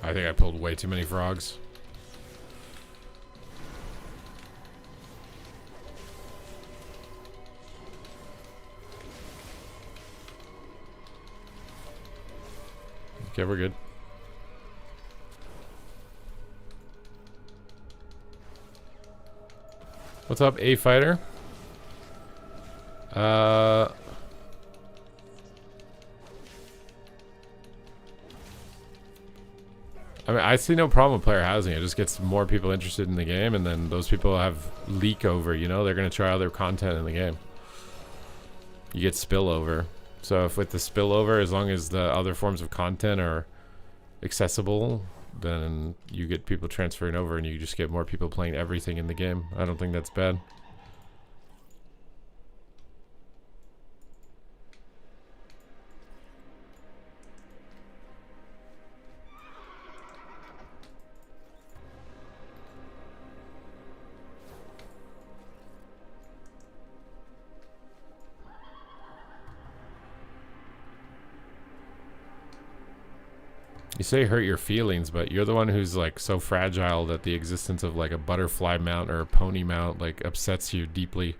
[SPEAKER 1] I think I pulled way too many frogs. Okay, we're good. What's up, A Fighter? I mean, I see no problem with player housing. It just gets more people interested in the game, and then those people have leak over, you know? They're going to try other content in the game. You get spillover. So if with the spillover, as long as the other forms of content are accessible, then you get people transferring over and you just get more people playing everything in the game. I don't think that's bad. You say hurt your feelings, but you're the one who's like so fragile that the existence of like a butterfly mount or a pony mount like upsets you deeply.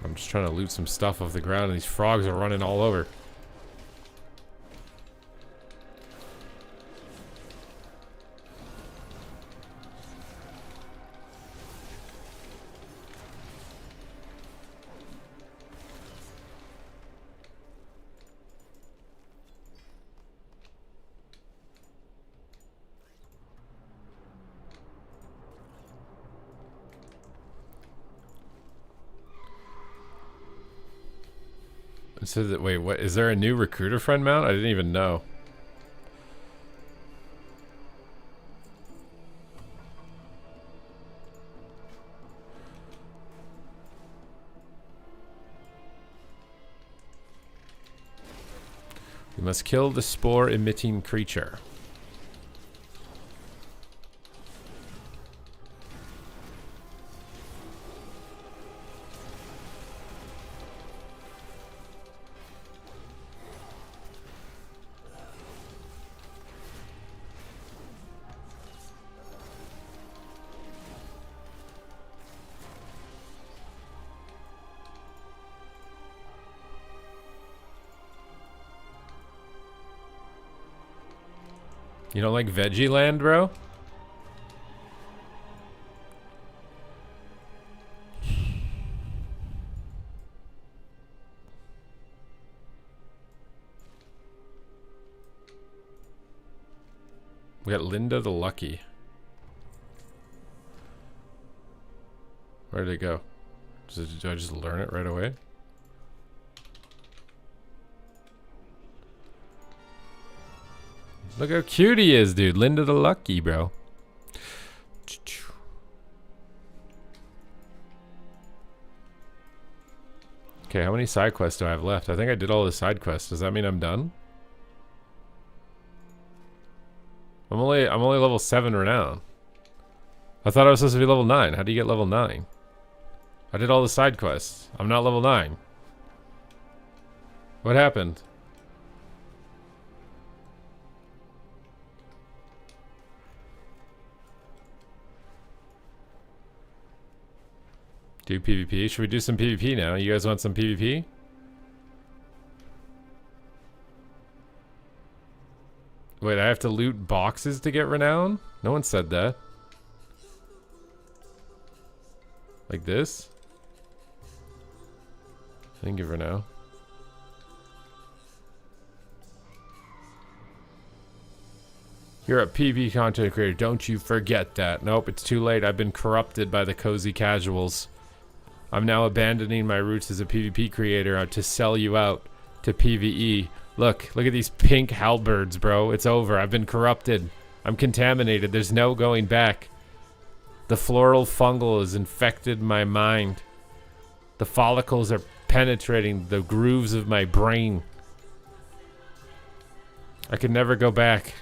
[SPEAKER 1] I'm just trying to loot some stuff off the ground, and these frogs are running all over. It says that, wait, what? Is there a new recruiter friend mount? I didn't even know. We must kill the spore-emitting creature. You don't like Veggie Land, bro? We got Linda the Lucky. Where did it go? Do I just learn it right away? Look how cute he is, dude. Linda the Lucky, bro. Okay, how many side quests do I have left? I think I did all the side quests. Does that mean I'm done? I'm only level 7 Renown. I thought I was supposed to be level 9. How do you get level 9? I did all the side quests. I'm not level 9. What happened? Do PvP? Should we do some PvP now? You guys want some PvP? Wait, I have to loot boxes to get Renown? No one said that. Like this? I didn't give Renown. You're a PvP content creator. Don't you forget that. Nope, it's too late. I've been corrupted by the cozy casuals. I'm now abandoning my roots as a PvP creator to sell you out to PvE. Look at these pink halberds, bro. It's over. I've been corrupted. I'm contaminated. There's no going back. The floral fungal has infected my mind. The follicles are penetrating the grooves of my brain. I can never go back.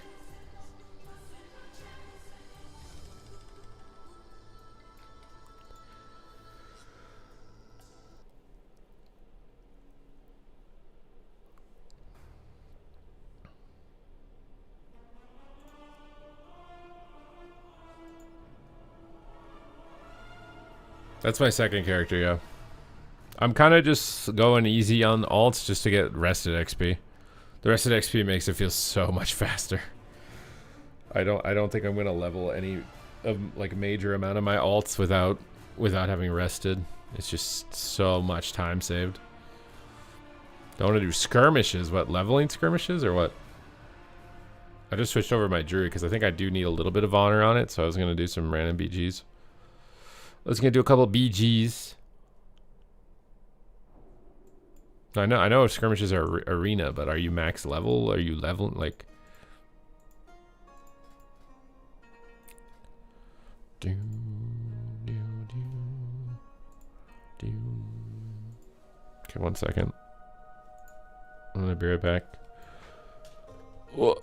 [SPEAKER 1] That's my second character, yeah. I'm kind of just going easy on alts just to get rested XP. The rested XP makes it feel so much faster. I don't think I'm gonna level any like major amount of my alts without having rested. It's just so much time saved. Don't want to do skirmishes. What, leveling skirmishes or what? I just switched over my druid because I think I do need a little bit of honor on it, so I was gonna do some random BGs. I was gonna do a couple BGs. I know skirmishes are arena, but are you max level? Are you level like? Okay, 1 second. I'm gonna be right back. Whoa.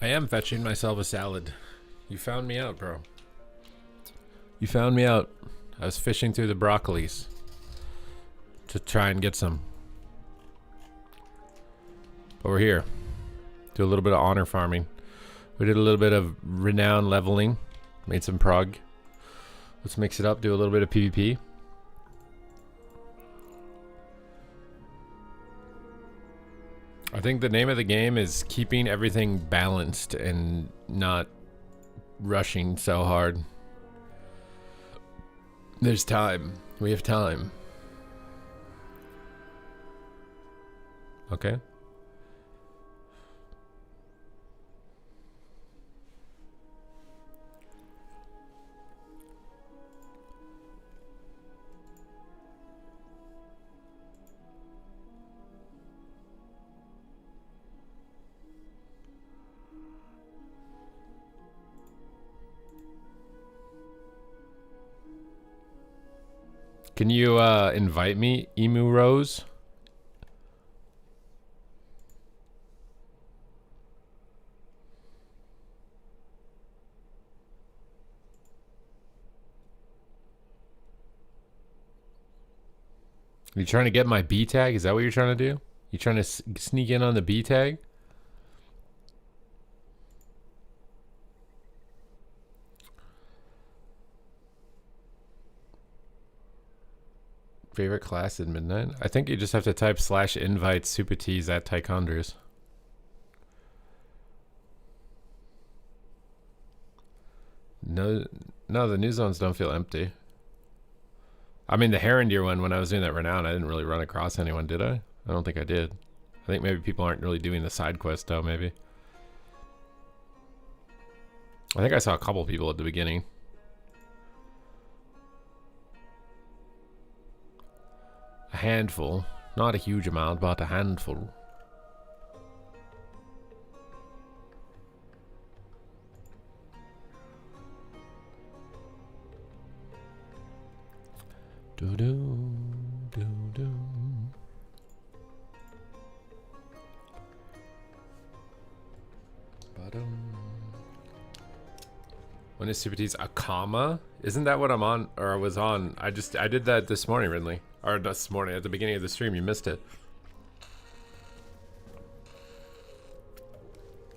[SPEAKER 1] I am fetching myself a salad. You found me out, bro. You found me out. I was fishing through the broccolis to try and get some. But we're here. Do a little bit of honor farming. We did a little bit of Renown leveling. Made some prog. Let's mix it up. Do a little bit of PvP. I think the name of the game is keeping everything balanced and not rushing so hard. There's time. We have time. Okay. Can you invite me, Emu Rose? Are you trying to get my B tag? Is that what you're trying to do? You trying to sneak in on the B tag? Favorite class at midnight? I think you just have to type /invite supertees at Tychonders. No, the new zones don't feel empty. I mean, the Heron one, when I was doing that Renown, I didn't really run across anyone, did I? I don't think I did. I think maybe people aren't really doing the side quest, though, maybe. I think I saw a couple people at the beginning. A handful. Not a huge amount, but a handful. Do-do. When is Super T's a comma? Isn't that what I'm on, or I was on? I did that this morning, Ridley. Or this morning, at the beginning of the stream, you missed it.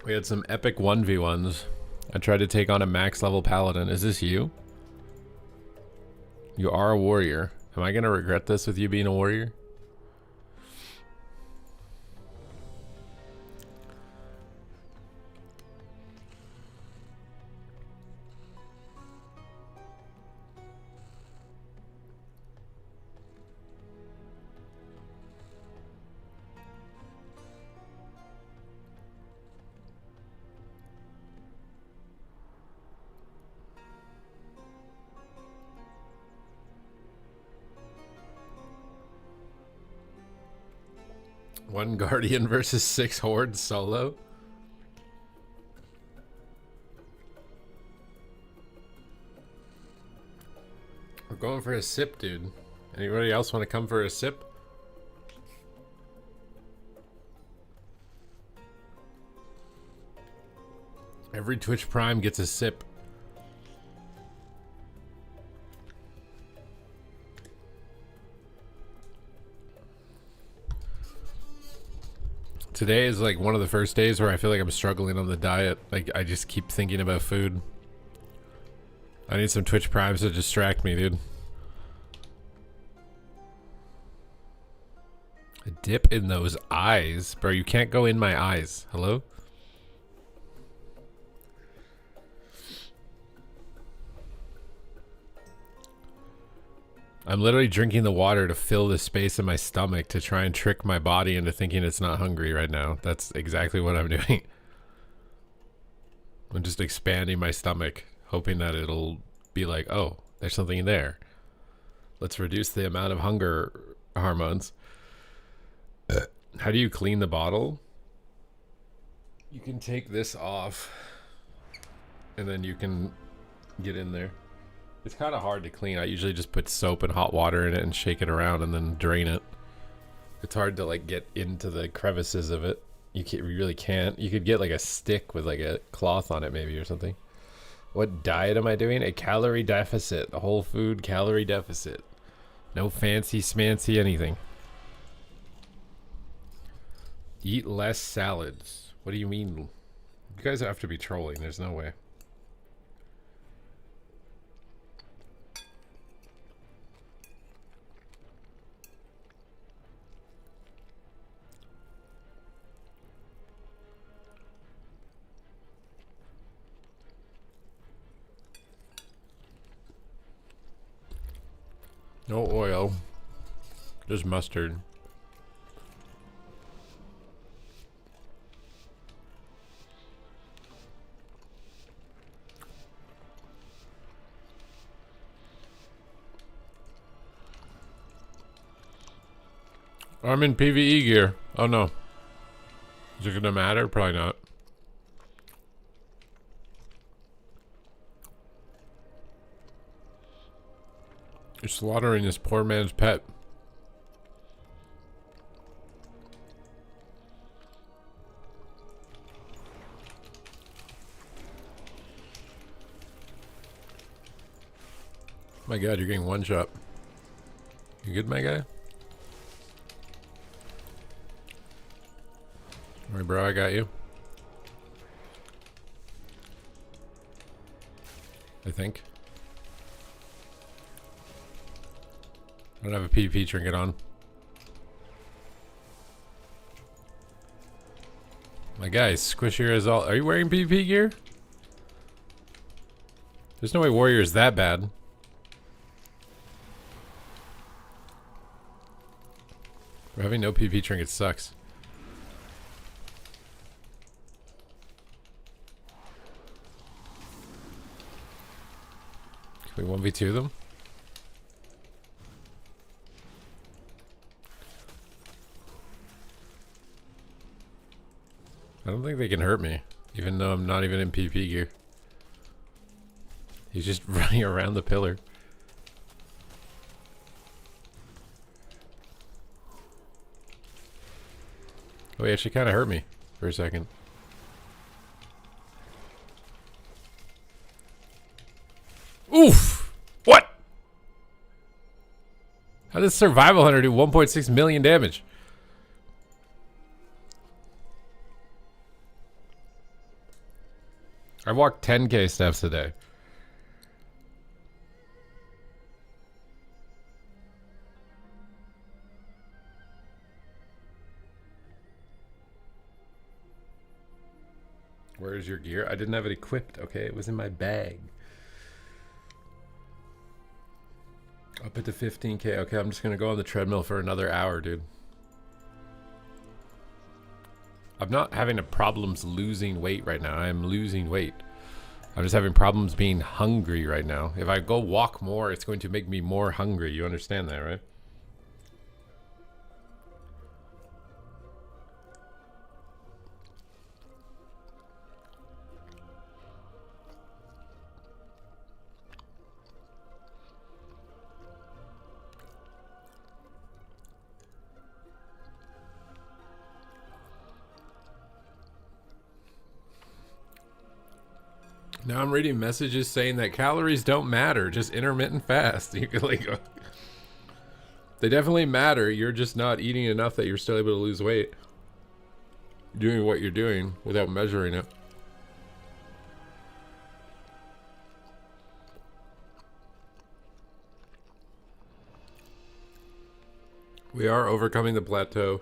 [SPEAKER 1] We had some epic 1v1s. I tried to take on a max level Paladin. Is this you? You are a warrior. Am I gonna regret this with you being a warrior? One Guardian versus 6 Hordes solo. We're going for a sip, dude. Anybody else want to come for a sip? Every Twitch Prime gets a sip. Today is like one of the first days where I feel like I'm struggling on the diet. Like, I just keep thinking about food. I need some Twitch Primes to distract me, dude. A dip in those eyes? Bro, you can't go in my eyes. Hello? I'm literally drinking the water to fill the space in my stomach to try and trick my body into thinking it's not hungry right now. That's exactly what I'm doing. I'm just expanding my stomach, hoping that it'll be like, oh, there's something in there. Let's reduce the amount of hunger hormones. How do you clean the bottle? You can take this off, and then you can get in there. It's kind of hard to clean. I usually just put soap and hot water in it and shake it around and then drain it. It's hard to like get into the crevices of it. You really can't. You could get like a stick with like a cloth on it maybe or something. What diet am I doing? A calorie deficit. A whole food calorie deficit. No fancy smancy anything. Eat less salads. What do you mean? You guys have to be trolling. There's no way. No oil. Just mustard. I'm in PvE gear. Oh no. Is it gonna matter? Probably not. You're slaughtering this poor man's pet. My god, you're getting one shot. You good, my guy? Alright, bro, I got you. I think. I don't have a PvP trinket on. My guy, squishier as all. Are you wearing PvP gear? There's no way warrior is that bad. Having no PvP trinket sucks. Can we 1v2 them? I don't think they can hurt me, even though I'm not even in PvP gear. He's just running around the pillar. Oh, he actually kind of hurt me for a second. Oof! What? How does Survival Hunter do 1.6 million damage? I walked 10k steps a day. Where's your gear? I didn't have it equipped, okay? It was in my bag. Up at the 15k. Okay, I'm just gonna go on the treadmill for another hour, dude. I'm not having a problems losing weight right now. I'm losing weight. I'm just having problems being hungry right now. If I go walk more, it's going to make me more hungry. You understand that, right? Now I'm reading messages saying that calories don't matter, just intermittent fast. You can like, they definitely matter. You're just not eating enough that you're still able to lose weight. Doing what you're doing without measuring it. We are overcoming the plateau.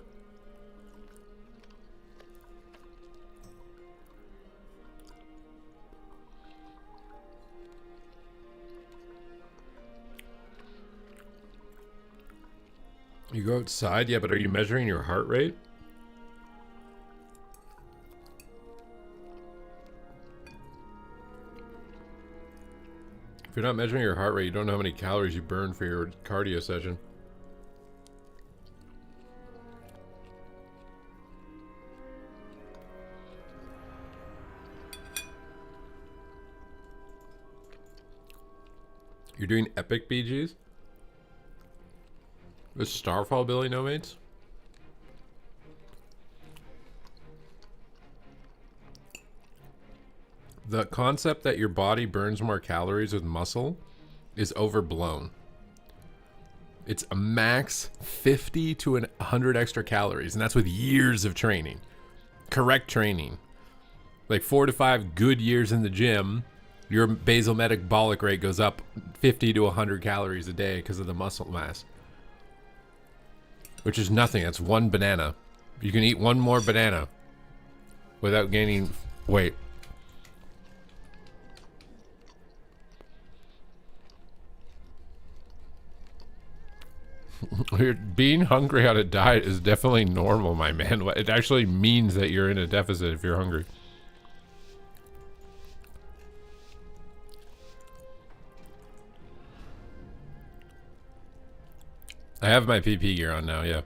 [SPEAKER 1] You go outside? Yeah, but are you measuring your heart rate? If you're not measuring your heart rate, you don't know how many calories you burn for your cardio session. You're doing epic BGs? Is Starfall Billy no mates? The concept that your body burns more calories with muscle is overblown. It's a max 50 to 100 extra calories, and that's with years of training. Correct training. Like 4 to 5 good years in the gym, your basal metabolic rate goes up 50 to 100 calories a day because of the muscle mass. Which is nothing. That's one banana. You can eat one more banana without gaining weight. Being hungry on a diet is definitely normal, my man. It actually means that you're in a deficit if you're hungry. I have my PP gear on now, yeah.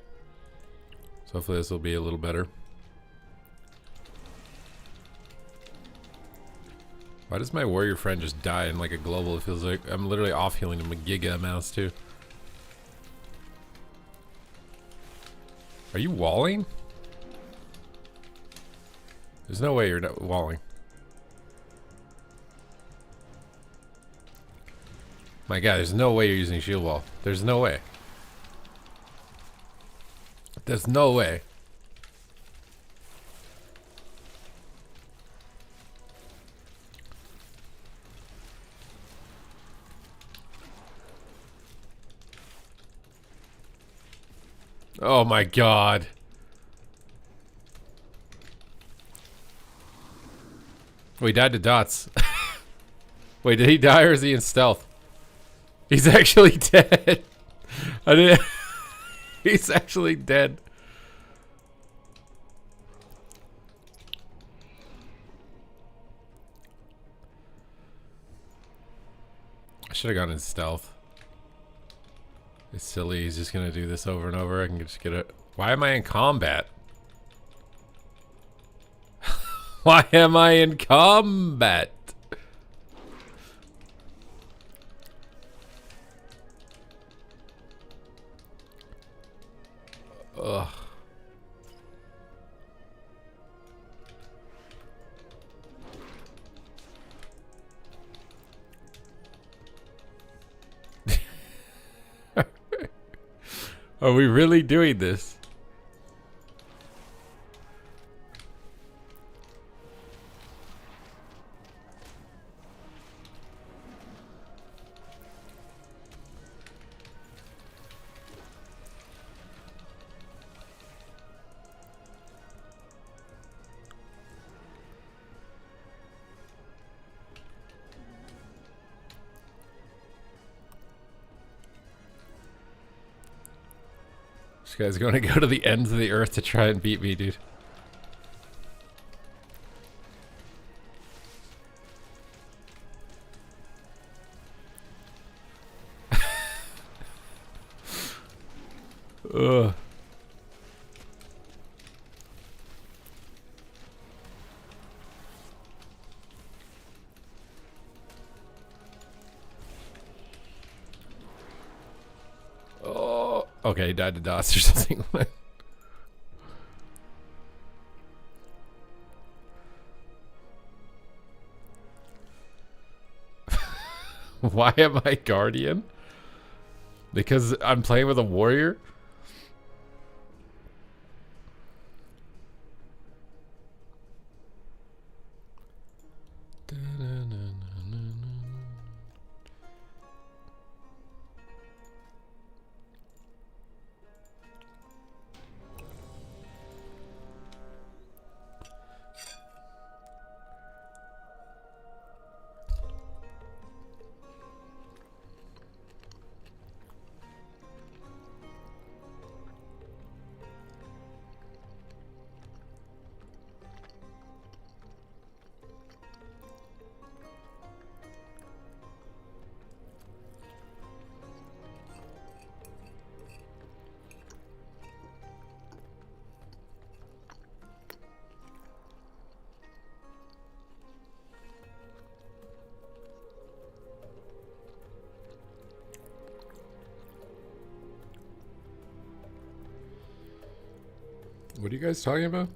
[SPEAKER 1] So hopefully this will be a little better. Why does my warrior friend just die in like a global? It feels like I'm literally off healing him a giga amounts too. Are you walling? There's no way you're not walling. My god, there's no way you're using shield wall. There's no way. There's no way. Oh my god. Oh, he died to dots. Wait, did he die or is he in stealth? He's actually dead. I didn't. He's actually dead. I should have gone in stealth. It's silly. He's just gonna do this over and over. I can just get it. Why am I in combat? Why am I in combat? Ugh. Are we really doing this? This guy's going to go to the ends of the earth to try and beat me, dude. Ugh. Oh, okay, he died to dots or something. Why am I guardian? Because I'm playing with a warrior? What are you guys talking about?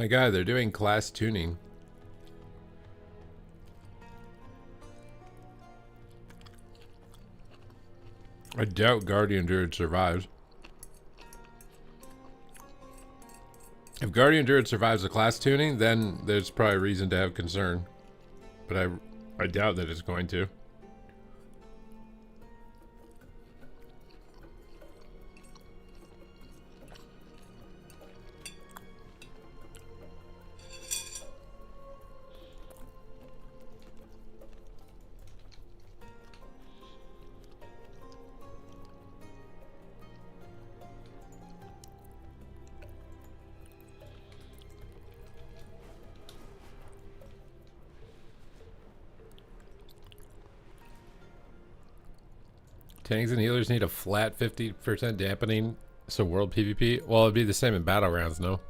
[SPEAKER 1] My God, they're doing class tuning. I doubt Guardian Druid survives. If Guardian Druid survives the class tuning, then there's probably reason to have concern. But I doubt that it's going to. Tanks and healers need a flat 50% dampening, so world PvP? Well, it'd be the same in Battlegrounds, no?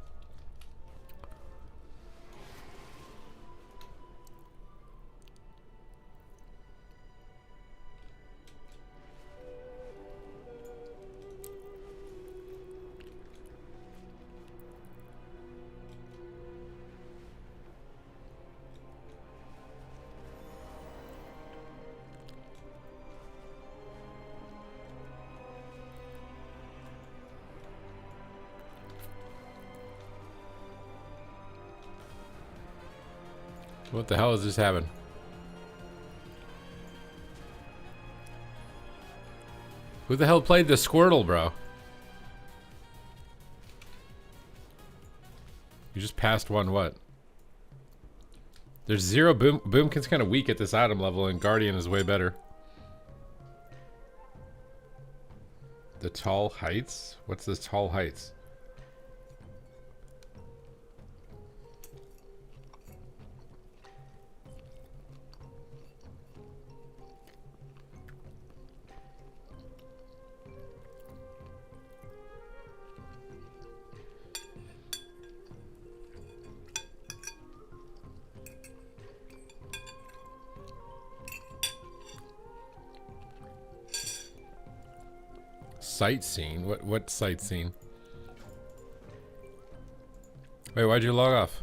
[SPEAKER 1] What the hell is this having? Who the hell played the Squirtle, bro? You just passed one what? There's zero boom. Boomkin's kind of weak at this item level, and Guardian is way better. The Tall Heights? What's this Tall Heights? Sightseeing? What sightseeing? Wait, why'd you log off?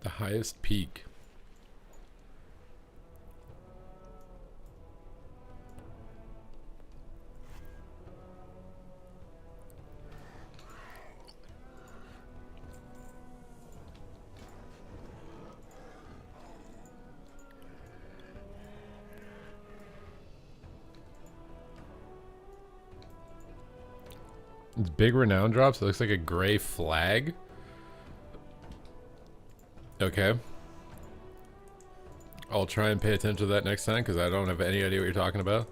[SPEAKER 1] The highest peak. Big Renown drops. It looks like a gray flag. Okay. I'll try and pay attention to that next time because I don't have any idea what you're talking about.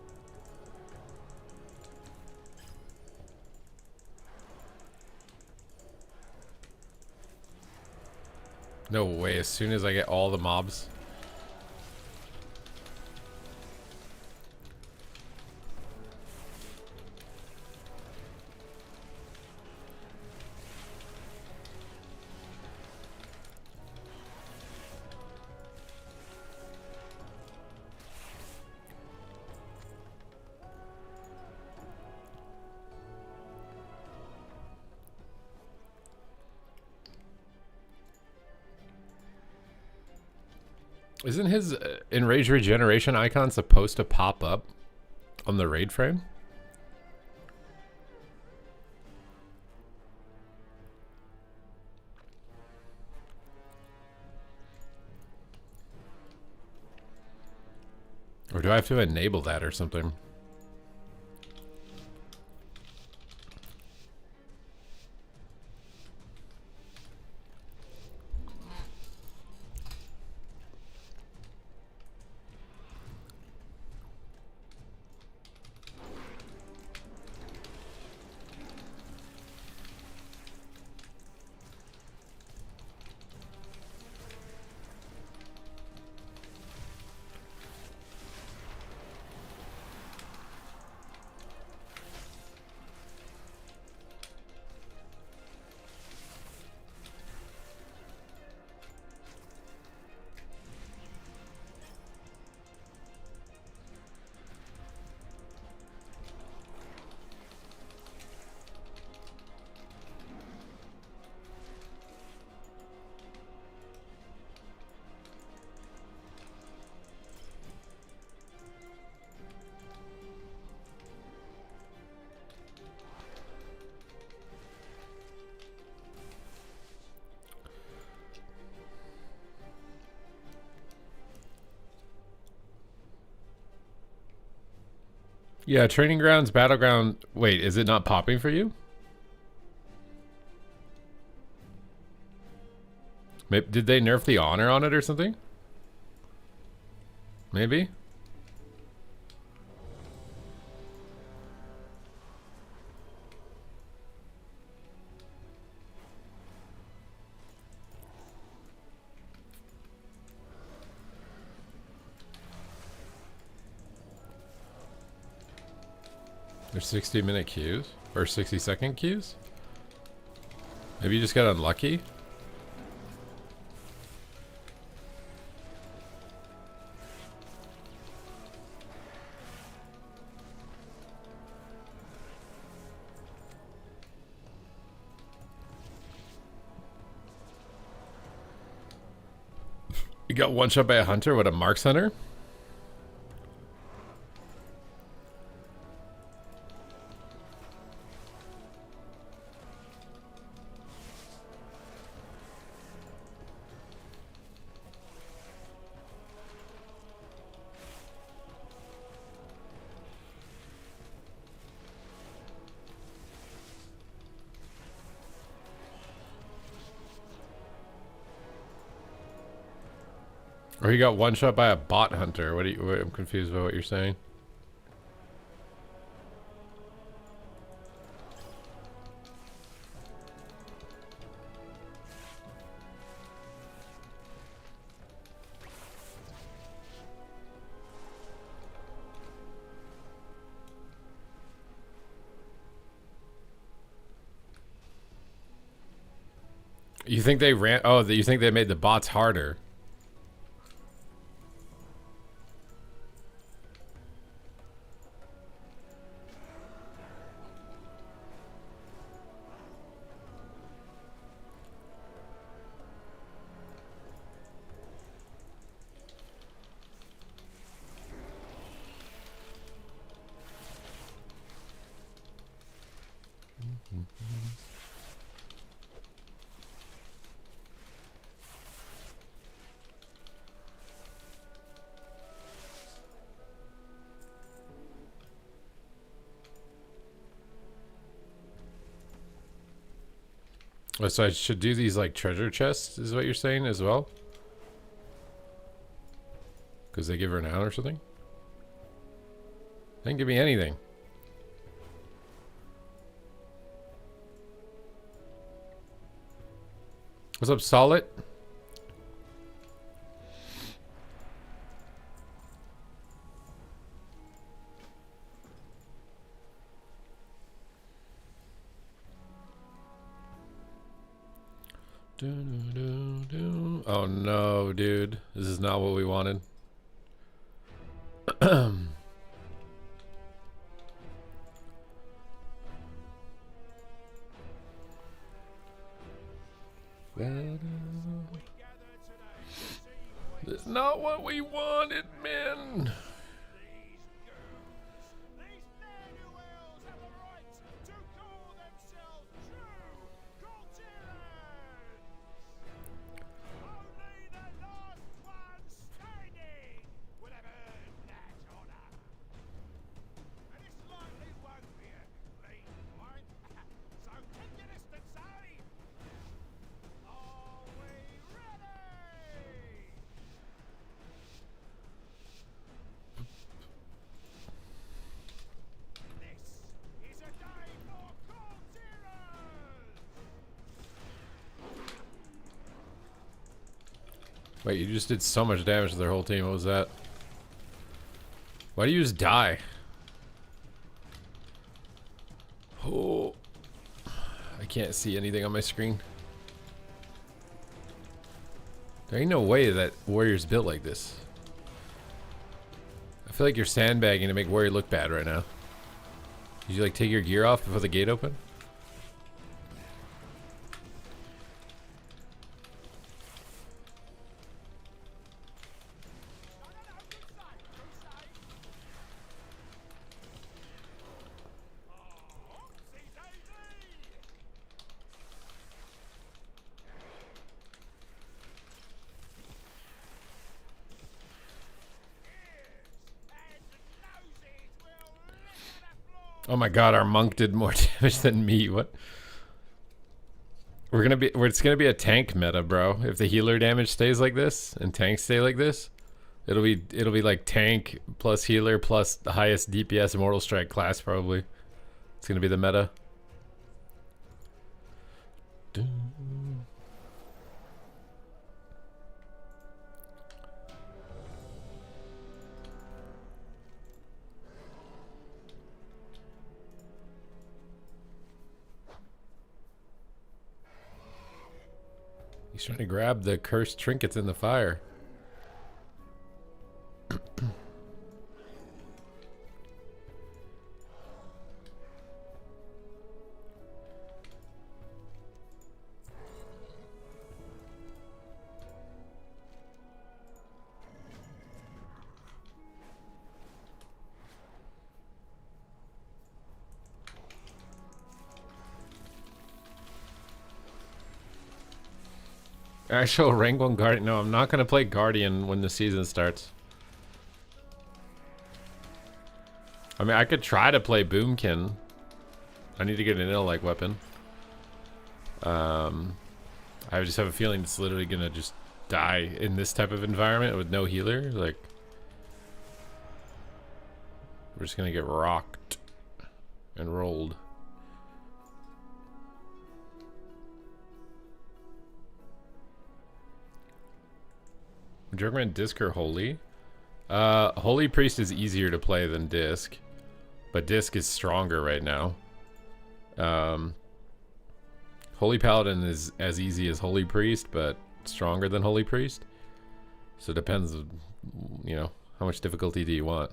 [SPEAKER 1] No way. As soon as I get all the mobs. Isn't his Enrage Regeneration icon supposed to pop up on the raid frame? Or do I have to enable that or something? Yeah, training grounds, battleground. Wait, is it not popping for you? Maybe, did they nerf the honor on it or something? Maybe. There's 60-minute queues or 60-second queues. Maybe you just got unlucky. You got one shot by a hunter. What, a marks hunter? Or he got one shot by a bot hunter. What do you? I'm confused about what you're saying. You think they ran? Oh, you think they made the bots harder? Oh, so I should do these like treasure chests, is what you're saying as well? Because they give Renown or something? They didn't give me anything. What's up, Solid? Oh no, dude. This is not what we wanted. This is not what we wanted, man. Wait, you just did so much damage to their whole team. What was that? Why do you just die? Oh, I can't see anything on my screen. There ain't no way that Warrior's built like this. I feel like you're sandbagging to make Warrior look bad right now. Did you like take your gear off before the gate opened? Oh my god, our monk did more damage than me. What? It's gonna be a tank meta, bro. If the healer damage stays like this and tanks stay like this, it'll be like tank plus healer plus the highest DPS Immortal Strike class probably. It's gonna be the meta. He's trying to grab the cursed trinkets in the fire. Actual rank 1 Guardian. No, I'm not going to play Guardian when the season starts. I mean, I could try to play Boomkin. I need to get an ill-like weapon. I just have a feeling it's literally going to just die in this type of environment with no healer. Like, we're just going to get rocked and rolled. Would you recommend Disc or Holy? Holy Priest is easier to play than Disc, but Disc is stronger right now. Holy Paladin is as easy as Holy Priest, but stronger than Holy Priest. So it depends, you know, how much difficulty do you want?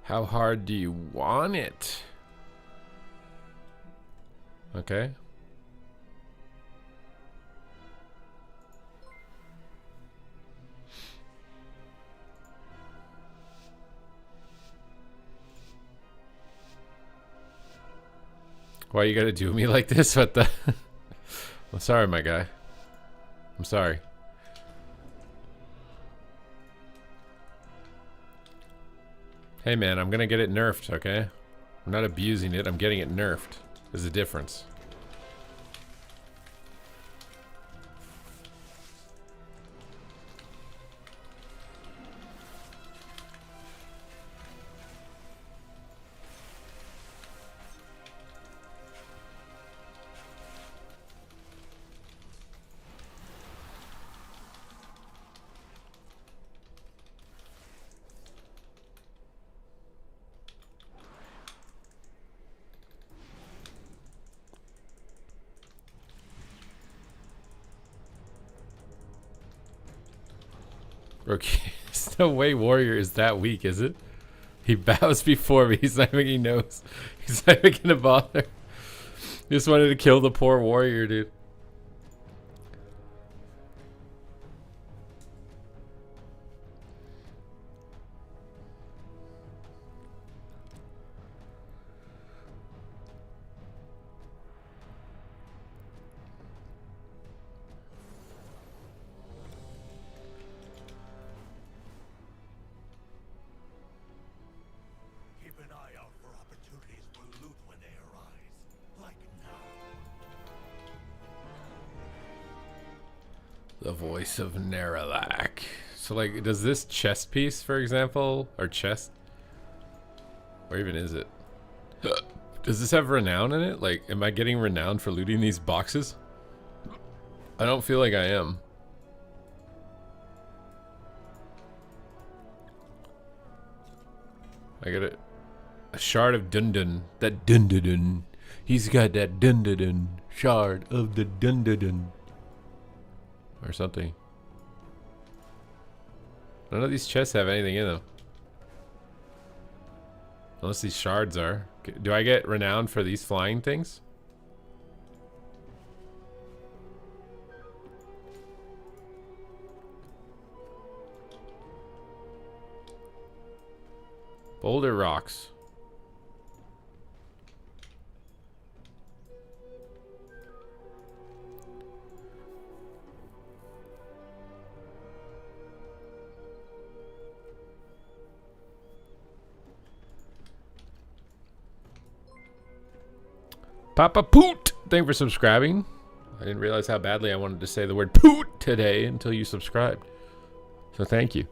[SPEAKER 1] How hard do you want it? Okay. Why you gotta do me like this? What the? I'm sorry, my guy. I'm sorry. Hey man, I'm gonna get it nerfed, okay? I'm not abusing it, I'm getting it nerfed. There's a difference. Okay, there's no way Warrior is that weak, is it? He bows before me. He's not even, he knows. He's not even gonna bother. He just wanted to kill the poor Warrior, dude. The voice of Neralak. So, like, does this chest piece, for example, or chest, or even is it? Does this have renown in it? Like, am I getting renown for looting these boxes? I don't feel like I am. I got a shard of Dundun. That Dundun. He's got that Dundun. Shard of the Dundun. Or something. None of these chests have anything in them. Unless these shards are. Do I get renown for these flying things? Boulder rocks. Papa Poot, thank you for subscribing. I didn't realize how badly I wanted to say the word poot today until you subscribed. So thank you.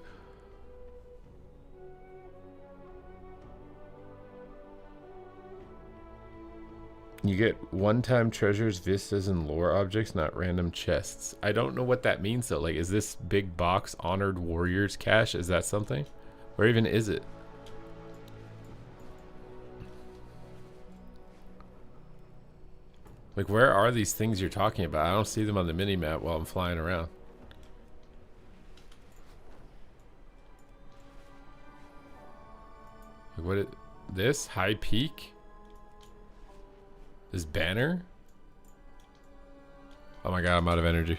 [SPEAKER 1] You get one-time treasures, vistas, and lore objects, not random chests. I don't know what that means though. Like, is this big box Honored Warriors cache? Is that something? Or even is it? Like, where are these things you're talking about? I don't see them on the mini-map while I'm flying around. Like, what is this? High Peak? This banner? Oh my god, I'm out of energy.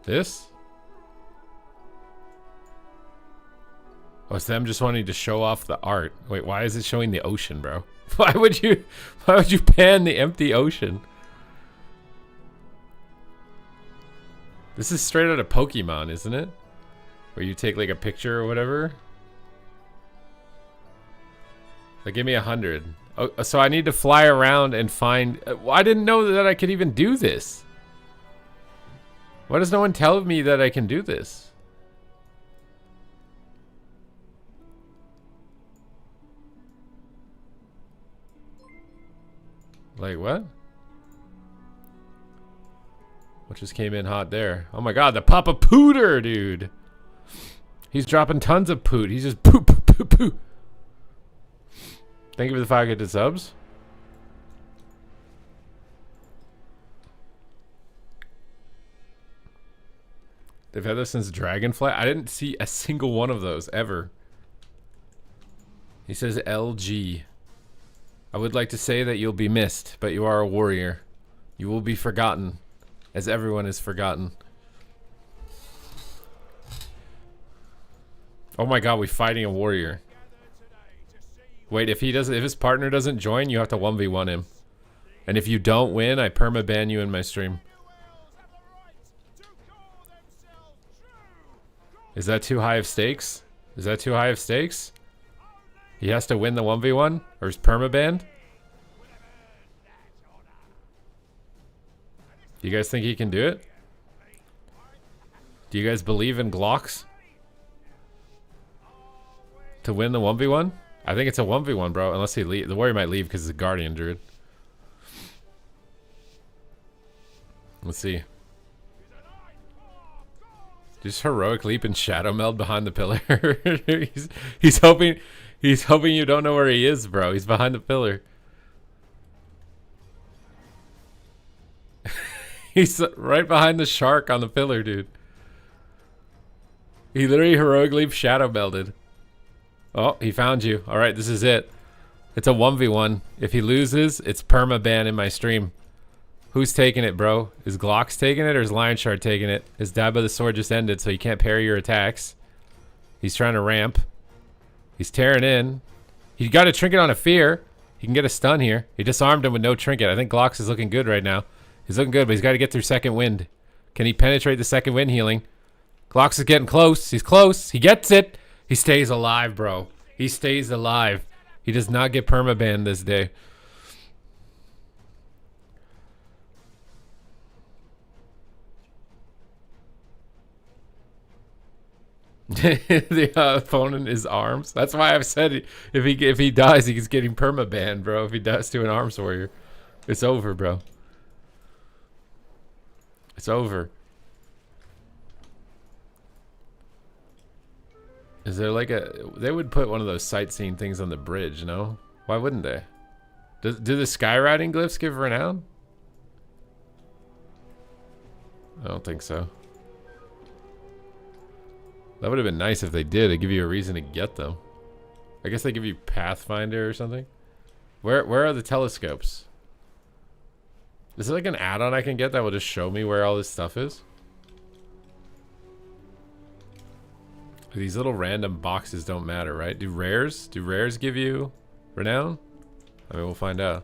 [SPEAKER 1] This? Oh, it's them just wanting to show off the art. Wait, why is it showing the ocean, bro? Why would you pan the empty ocean? This is straight out of Pokemon, isn't it? Where you take like a picture or whatever. Like, give me 100. Oh, so I need to fly around and find... I didn't know that I could even do this. Why does no one tell me that I can do this? Like, what? What just came in hot there? Oh my god, the Papa Pooter, dude. He's dropping tons of poot. He's just poop, poop, poop, poop. Thank you for the 5 gifted subs. They've had this since Dragonflight. I didn't see a single one of those ever. He says LG. I would like to say that you'll be missed, but you are a warrior. You will be forgotten, as everyone is forgotten. Oh my god, we're fighting a warrior. Wait, if his partner doesn't join, you have to 1v1 him. And if you don't win, I perma-ban you in my stream. Is that too high of stakes? Is that too high of stakes? He has to win the 1v1? Or is perma-banned? Do you guys think he can do it? Do you guys believe in Glocks? To win the 1v1? I think it's a 1v1, bro. Unless he leave. The warrior might leave because he's a guardian druid. Let's see. Just heroic leap and shadow meld behind the pillar. he's hoping you don't know where he is, bro. He's behind the pillar. He's right behind the shark on the pillar, dude. He literally heroic leap shadow melded. Oh, he found you. All right, this is it. It's a 1v1. If he loses, it's perma-ban in my stream. Who's taking it, bro? Is Glock's taking it or is Lion Shard taking it? His dab by the sword just ended, so he can't parry your attacks. He's trying to ramp. He's tearing in. He got a trinket on a fear. He can get a stun here. He disarmed him with no trinket. I think Glock's is looking good right now. He's looking good, but he's got to get through second wind. Can he penetrate the second wind healing? Glock's is getting close. He's close. He gets it. He stays alive, bro. He stays alive. He does not get perma-banned this day. The opponent is arms. That's why I've said if he dies, he's getting perma-banned, bro. If he dies to an arms warrior, it's over, bro. It's over. Is there like a... They would put one of those sightseeing things on the bridge, no? Why wouldn't they? Do the skywriting glyphs give renown? I don't think so. That would have been nice if they did. It'd give you a reason to get them. I guess they give you Pathfinder or something. Where are the telescopes? Is there like an add-on I can get that will just show me where all this stuff is? These little random boxes don't matter, right? Do rares give you renown? I mean, we'll find out.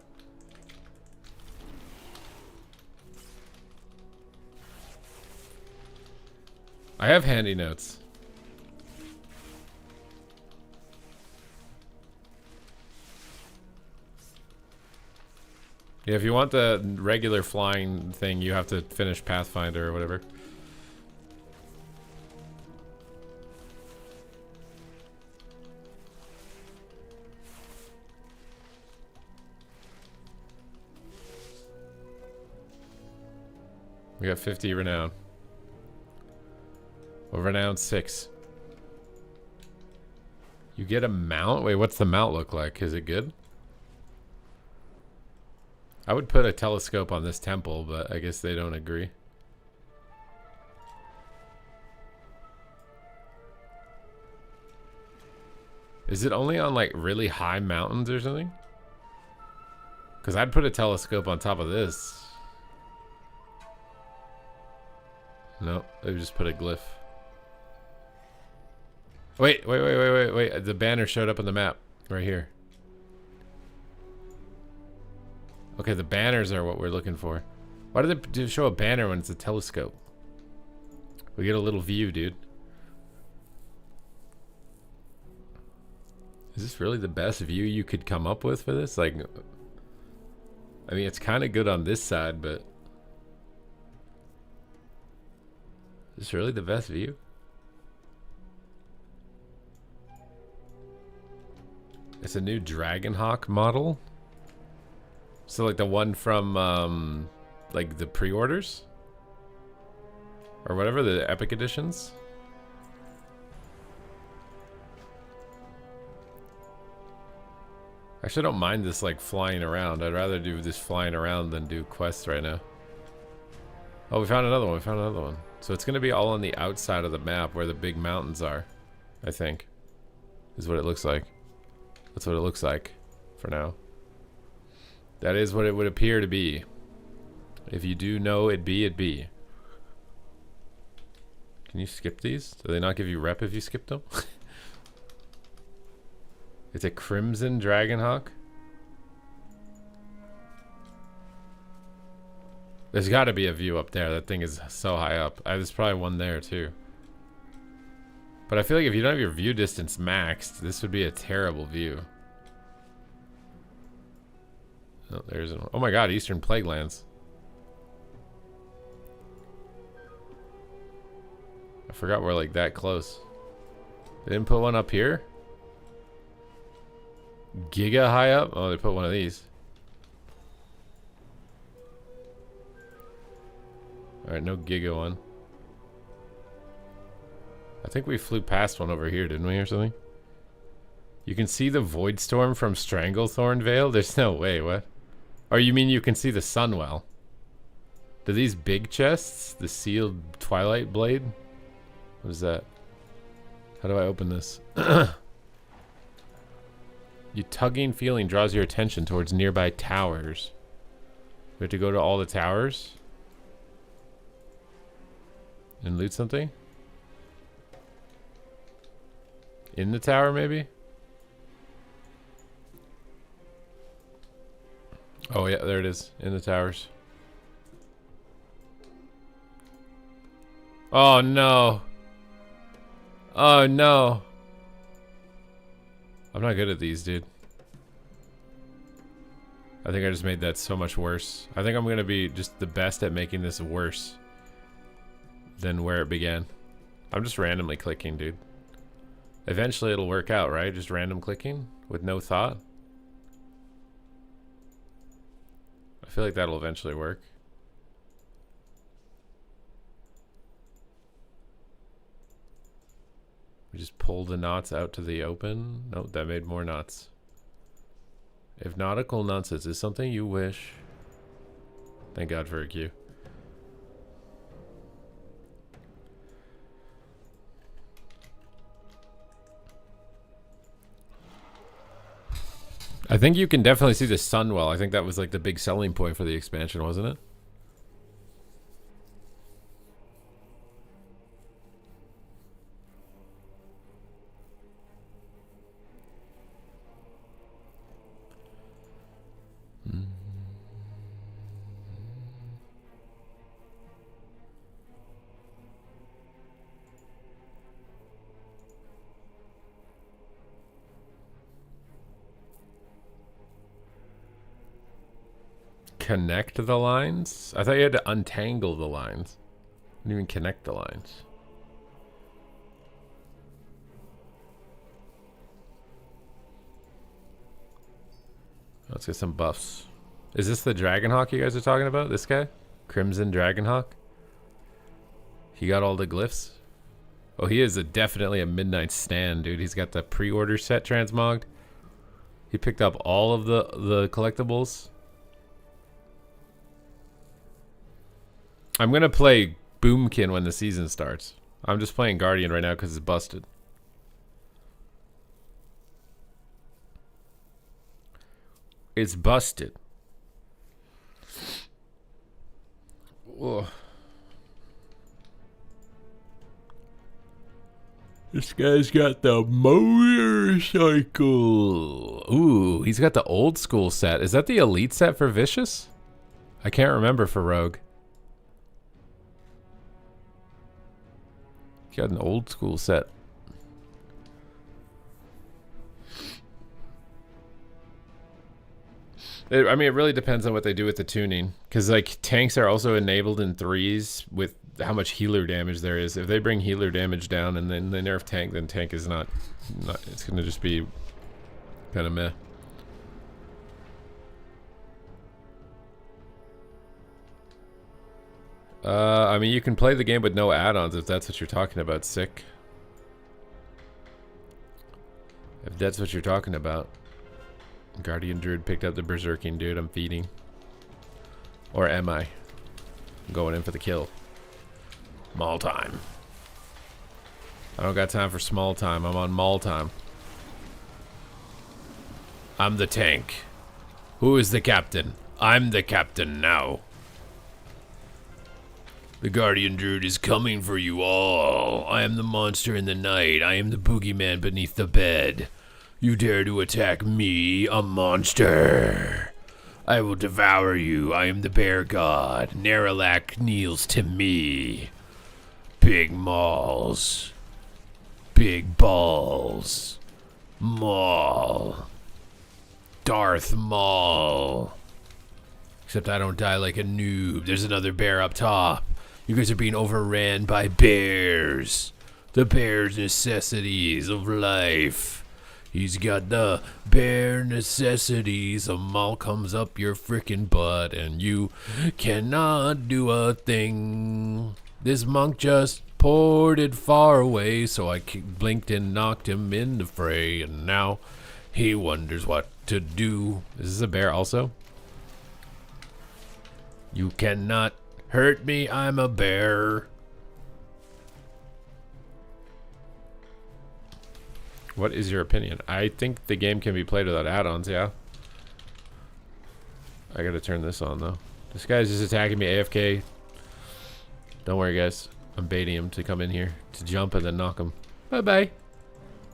[SPEAKER 1] I have handy notes. Yeah, if you want the regular flying thing, you have to finish Pathfinder or whatever. We got 50 Renown. Well, Renown 6. You get a mount? Wait, what's the mount look like? Is it good? I would put a telescope on this temple, but I guess they don't agree. Is it only on like really high mountains or something? Because I'd put a telescope on top of this. No, they just put a glyph. Wait. The banner showed up on the map right here. Okay, the banners are what we're looking for. Why do they show a banner when it's a telescope? We get a little view, dude. Is this really the best view you could come up with for this? Like, I mean, it's kind of good on this side, but is this really the best view? It's a new Dragonhawk model. So like the one from like the pre-orders or whatever, the epic editions. Actually, I don't mind this like flying around. I'd rather do this flying around than do quests right now. Oh, we found another one. So it's gonna be all on the outside of the map where the big mountains are, I think. Is what it looks like. That's what it looks like for now. That is what it would appear to be. If you do know it be. Can you skip these? Do they not give you rep if you skip them? It's a Crimson Dragonhawk. There's got to be a view up there. That thing is so high up. There's probably one there too. But I feel like if you don't have your view distance maxed, this would be a terrible view. Oh, there's an... Oh my god, Eastern Plaguelands. I forgot we're like that close. They didn't put one up here? Giga high up? Oh, they put one of these. Alright, no Giga one. I think we flew past one over here, didn't we, or something? You can see the Void Storm from Stranglethorn Vale? There's no way, what? Or you mean you can see the Sunwell? Do these big chests? The sealed Twilight Blade? What is that? How do I open this? You tugging feeling draws your attention towards nearby towers. We have to go to all the towers? And loot something? In the tower, maybe? Oh, yeah, there it is. In the towers. Oh, no. Oh, no. I'm not good at these, dude. I think I just made that so much worse. I think I'm going to be just the best at making this worse than where it began. I'm just randomly clicking, dude. Eventually it'll work out, right? Just random clicking with no thought. I feel like that'll eventually work. We just pull the knots out to the open. Nope, that made more knots. If nautical nonsense is something you wish. Thank God for a queue. I think you can definitely see the Sunwell. I think that was like the big selling point for the expansion, wasn't it? connect the lines? I thought you had to untangle the lines. Didn't even connect the lines. Let's get some buffs. Is this the Dragonhawk you guys are talking about? This guy? Crimson Dragonhawk? He got all the glyphs? Oh, he is definitely a midnight stand, dude. He's got the pre-order set transmogged. He picked up all of the collectibles. I'm gonna play Boomkin when the season starts. I'm just playing Guardian right now because it's busted. It's busted. Whoa. This guy's got the motorcycle. Ooh, he's got the old school set. Is that the elite set for Vicious? I can't remember for Rogue. He got an old school set. I mean, it really depends on what they do with the tuning. Because, like, tanks are also enabled in 3s with how much healer damage there is. If they bring healer damage down and then they nerf tank, then tank is not it's going to just be kind of meh. I mean, you can play the game with no add-ons if that's what you're talking about. Sick. If that's what you're talking about. Guardian Druid picked up the Berserking, dude. I'm feeding. Or am I? I'm going in for the kill. Maul time. I don't got time for small time. I'm on maul time. I'm the tank. Who is the captain? I'm the captain now. The Guardian Druid is coming for you all. I am the monster in the night. I am the boogeyman beneath the bed. You dare to attack me, a monster. I will devour you. I am the bear god. Naralak kneels to me. Big mauls. Big balls. Maul. Darth Maul. Except I don't die like a noob. There's another bear up top. You guys are being overran by bears. The bear's necessities of life. He's got the bare necessities. A maul comes up your frickin' butt and you cannot do a thing. This monk just ported far away, so I blinked and knocked him in the fray, and now he wonders what to do. Is this a bear also? You cannot hurt me, I'm a bear. What is your opinion? I think the game can be played without add-ons, yeah. I gotta turn this on, though. This guy's just attacking me AFK. Don't worry, guys. I'm baiting him to come in here, to jump and then knock him. Bye-bye.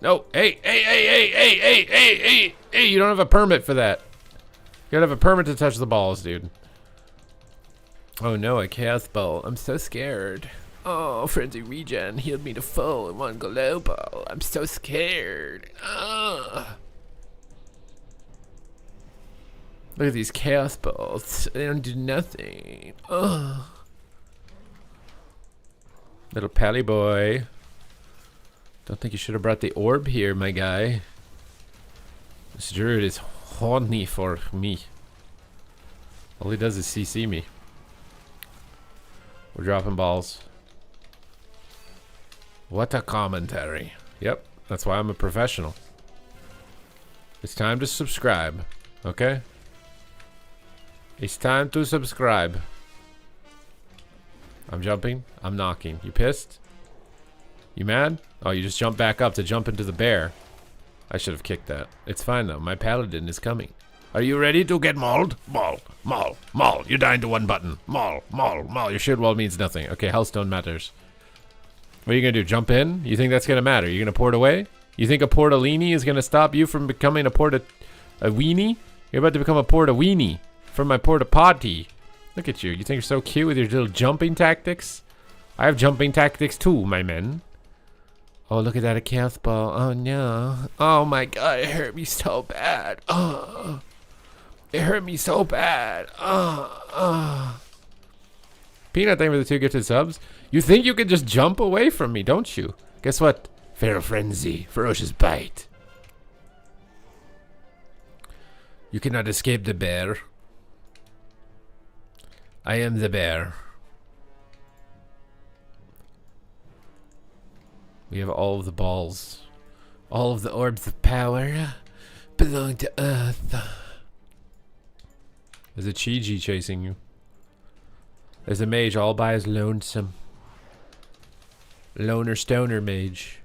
[SPEAKER 1] No, hey, you don't have a permit for that. You gotta have a permit to touch the balls, dude. Oh no, a chaos ball. I'm so scared. Oh, Frenzy Regen healed me to full in one global. I'm so scared. Ugh. Look at these chaos balls. They don't do nothing. Ugh. Little pally boy. Don't think you should have brought the orb here, my guy. This druid is horny for me. All he does is CC me. We're dropping balls. What a commentary. Yep, that's why I'm a professional. It's time to subscribe, okay? It's time to subscribe. I'm jumping. I'm knocking. You pissed? You mad? Oh, you just jumped back up to jump into the bear. I should have kicked that. It's fine though. My paladin is coming. Are you ready to get mauled? Maul, maul, maul. You're dying to one button. Maul, maul, maul. Your shield wall means nothing. Okay, Hellstone matters. What are you gonna do? Jump in? You think that's gonna matter? You gonna port away? You think a portalini is gonna stop you from becoming a weenie? You're about to become a weenie from my porta potty. Look at you. You think you're so cute with your little jumping tactics? I have jumping tactics too, my men. Oh, look at that, a chaos ball. Oh no. Oh my god, it hurt me so bad. Oh. It hurt me so bad. Peanut, thank you for the 2 gifted subs. You think you can just jump away from me, don't you? Guess what? Feral Frenzy. Ferocious Bite. You cannot escape the bear. I am the bear. We have all of the balls. All of the orbs of power belong to Earth. There's a Chi-Ji chasing you. There's a mage all by his lonesome. Loner stoner mage.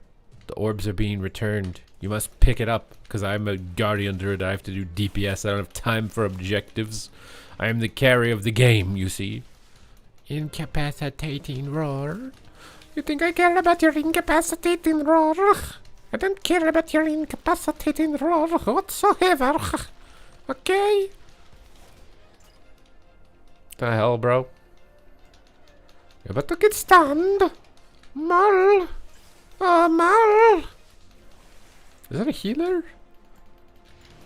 [SPEAKER 1] The orbs are being returned. You must pick it up, because I'm a guardian druid. I have to do DPS. I don't have time for objectives. I am the carry of the game, you see. Incapacitating roar. You think I care about your incapacitating roar? I don't care about your incapacitating roar whatsoever. Okay? The hell, bro? You're about to get stunned. Mull. Oh, Mull. Is that a healer?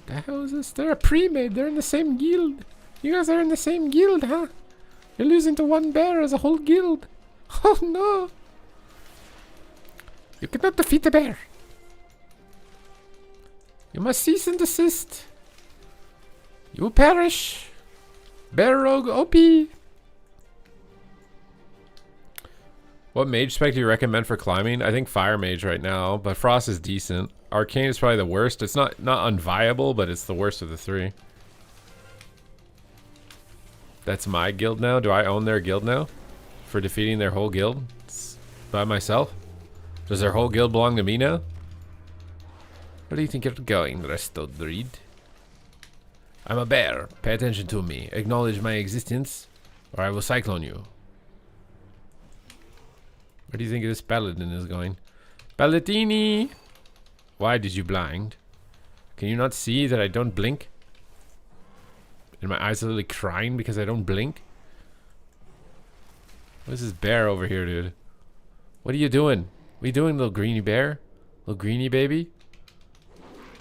[SPEAKER 1] The hell is this? They're a pre-made. They're in the same guild. You guys are in the same guild, huh? You're losing to one bear as a whole guild. Oh, no. You cannot defeat the bear. You must cease and desist. You will perish. Bear Rogue OP. What mage spec do you recommend for climbing? I think Fire Mage right now, but Frost is decent. Arcane is probably the worst. It's not unviable, but it's the worst of the 3. That's my guild now? Do I own their guild now? For defeating their whole guild? It's by myself? Does their whole guild belong to me now? Where do you think you're going, Resto Druid? I'm a bear. Pay attention to me. Acknowledge my existence, or I will cyclone you. Where do you think this Paladin is going? Paladini! Why did you blind? Can you not see that I don't blink? And my eyes are literally crying because I don't blink? What is this bear over here, dude? What are you doing? What are you doing, little greeny bear? Little greeny baby?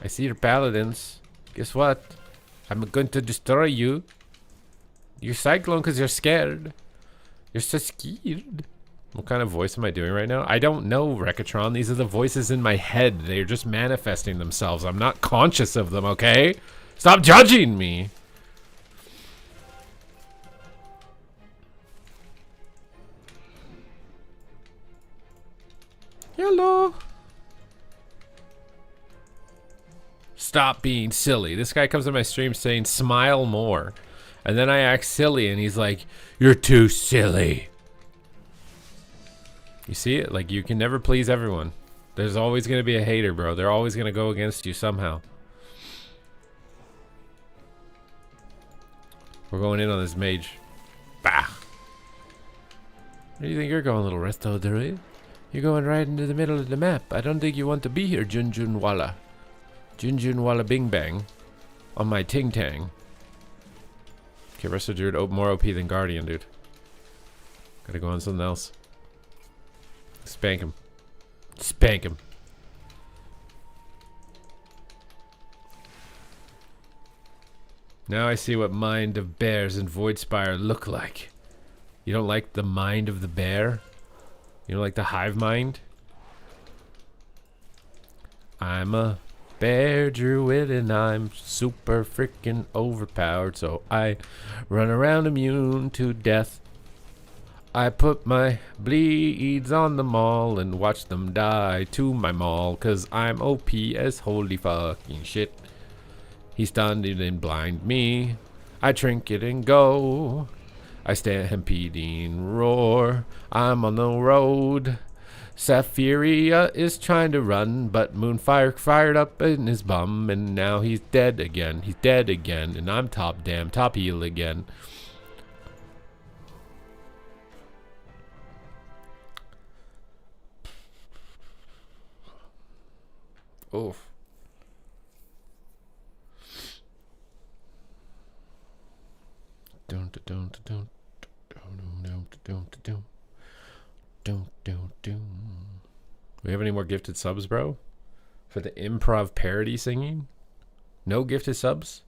[SPEAKER 1] I see your paladins. Guess what? I'm going to destroy you. You're cyclone because you're scared. You're so scared. What kind of voice am I doing right now? I don't know, Rekatron. These are the voices in my head. They're just manifesting themselves. I'm not conscious of them, okay? Stop judging me. Hello. Stop being silly. This guy comes on my stream saying, smile more. And then I act silly and he's like, you're too silly. You see it? Like, you can never please everyone. There's always going to be a hater, bro. They're always going to go against you somehow. We're going in on this mage. Bah! Where do you think you're going, little Resto Druid? You're going right into the middle of the map. I don't think you want to be here, Junjunwala. Junjunwala Bing Bang. On my Ting Tang. Okay, Resto Druid more OP than Guardian, dude. Gotta go on something else. Spank him. Spank him. Now I see what mind of bears and Voidspire look like. You don't like the mind of the bear? You don't like the hive mind? I'm a bear druid and I'm super freaking overpowered, so I run around immune to death. I put my bleeds on them all and watch them die to my maul, cause I'm OP as holy fucking shit. He stunned and blind me. I trinket and go. I stampeding roar. I'm on the road. Saphiria is trying to run, but Moonfire fired up in his bum, and now he's dead again. He's dead again, and I'm top heal again. Oof. We have any more gifted subs, bro? For the improv parody singing? No gifted subs?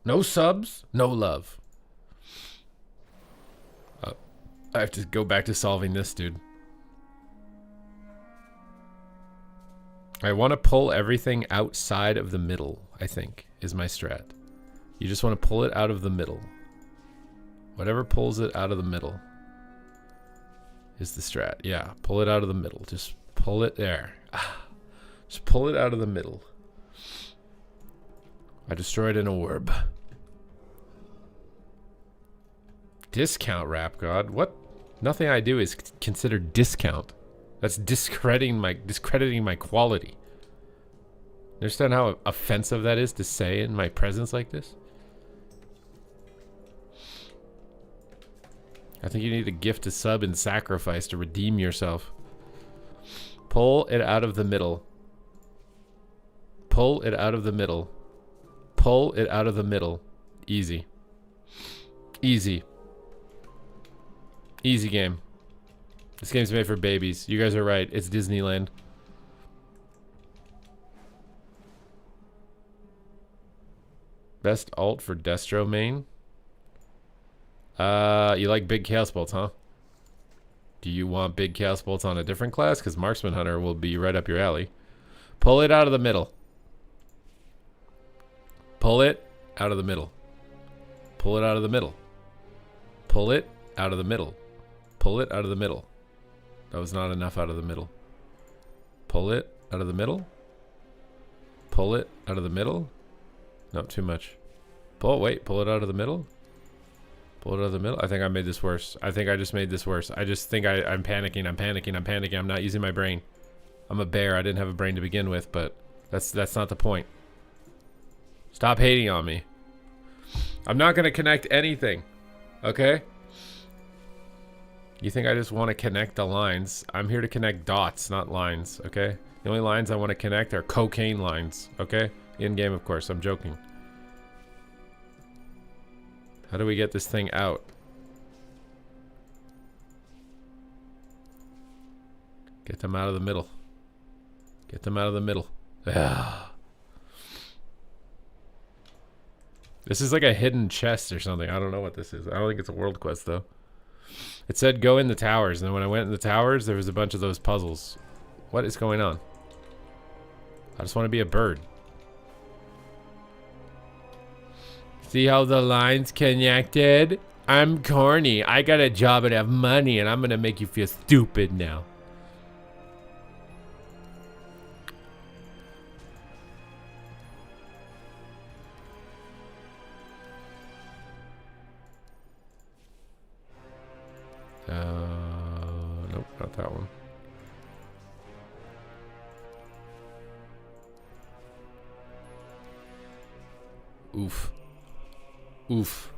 [SPEAKER 1] No subs, no love. I have to go back to solving this, dude. I want to pull everything outside of the middle, I think, is my strat. You just want to pull it out of the middle. Whatever pulls it out of the middle is the strat. Yeah, pull it out of the middle. Just pull it there. Just pull it out of the middle. I destroyed an orb. Discount rap god? What? Nothing I do is considered discount. That's discrediting my quality. Understand how offensive that is to say in my presence like this? I think you need a gift, a sub, and sacrifice to redeem yourself. Pull it out of the middle. Pull it out of the middle. Pull it out of the middle. Easy. Easy. Easy game. This game's made for babies. You guys are right. It's Disneyland. Best alt for Destro main? You like big chaos bolts, huh? Do you want big chaos bolts on a different class? Because Marksman Hunter will be right up your alley. Pull it out of the middle. Pull it out of the middle. Pull it out of the middle. Pull it out of the middle. Pull it out of the middle. That was not enough out of the middle. Pull it out of the middle. Pull it out of the middle. Not too much. Pull it out of the middle. Pull it out of the middle. I think I made this worse. I think I just made this worse. I just think I'm panicking. I'm panicking. I'm panicking. I'm not using my brain. I'm a bear. I didn't have a brain to begin with, but that's not the point. Stop hating on me. I'm not going to connect anything. Okay? You think I just want to connect the lines? I'm here to connect dots, not lines, okay? The only lines I want to connect are cocaine lines, okay? In game, of course. I'm joking. How do we get this thing out? Get them out of the middle. Get them out of the middle. Ah. This is like a hidden chest or something. I don't know what this is. I don't think it's a world quest, though. It said go in the towers, and then when I went in the towers, there was a bunch of those puzzles. What is going on? I just want to be a bird. See how the lines connected? I'm corny. I got a job and have money, and I'm gonna make you feel stupid now. Nope, not that one. Oof. Oof.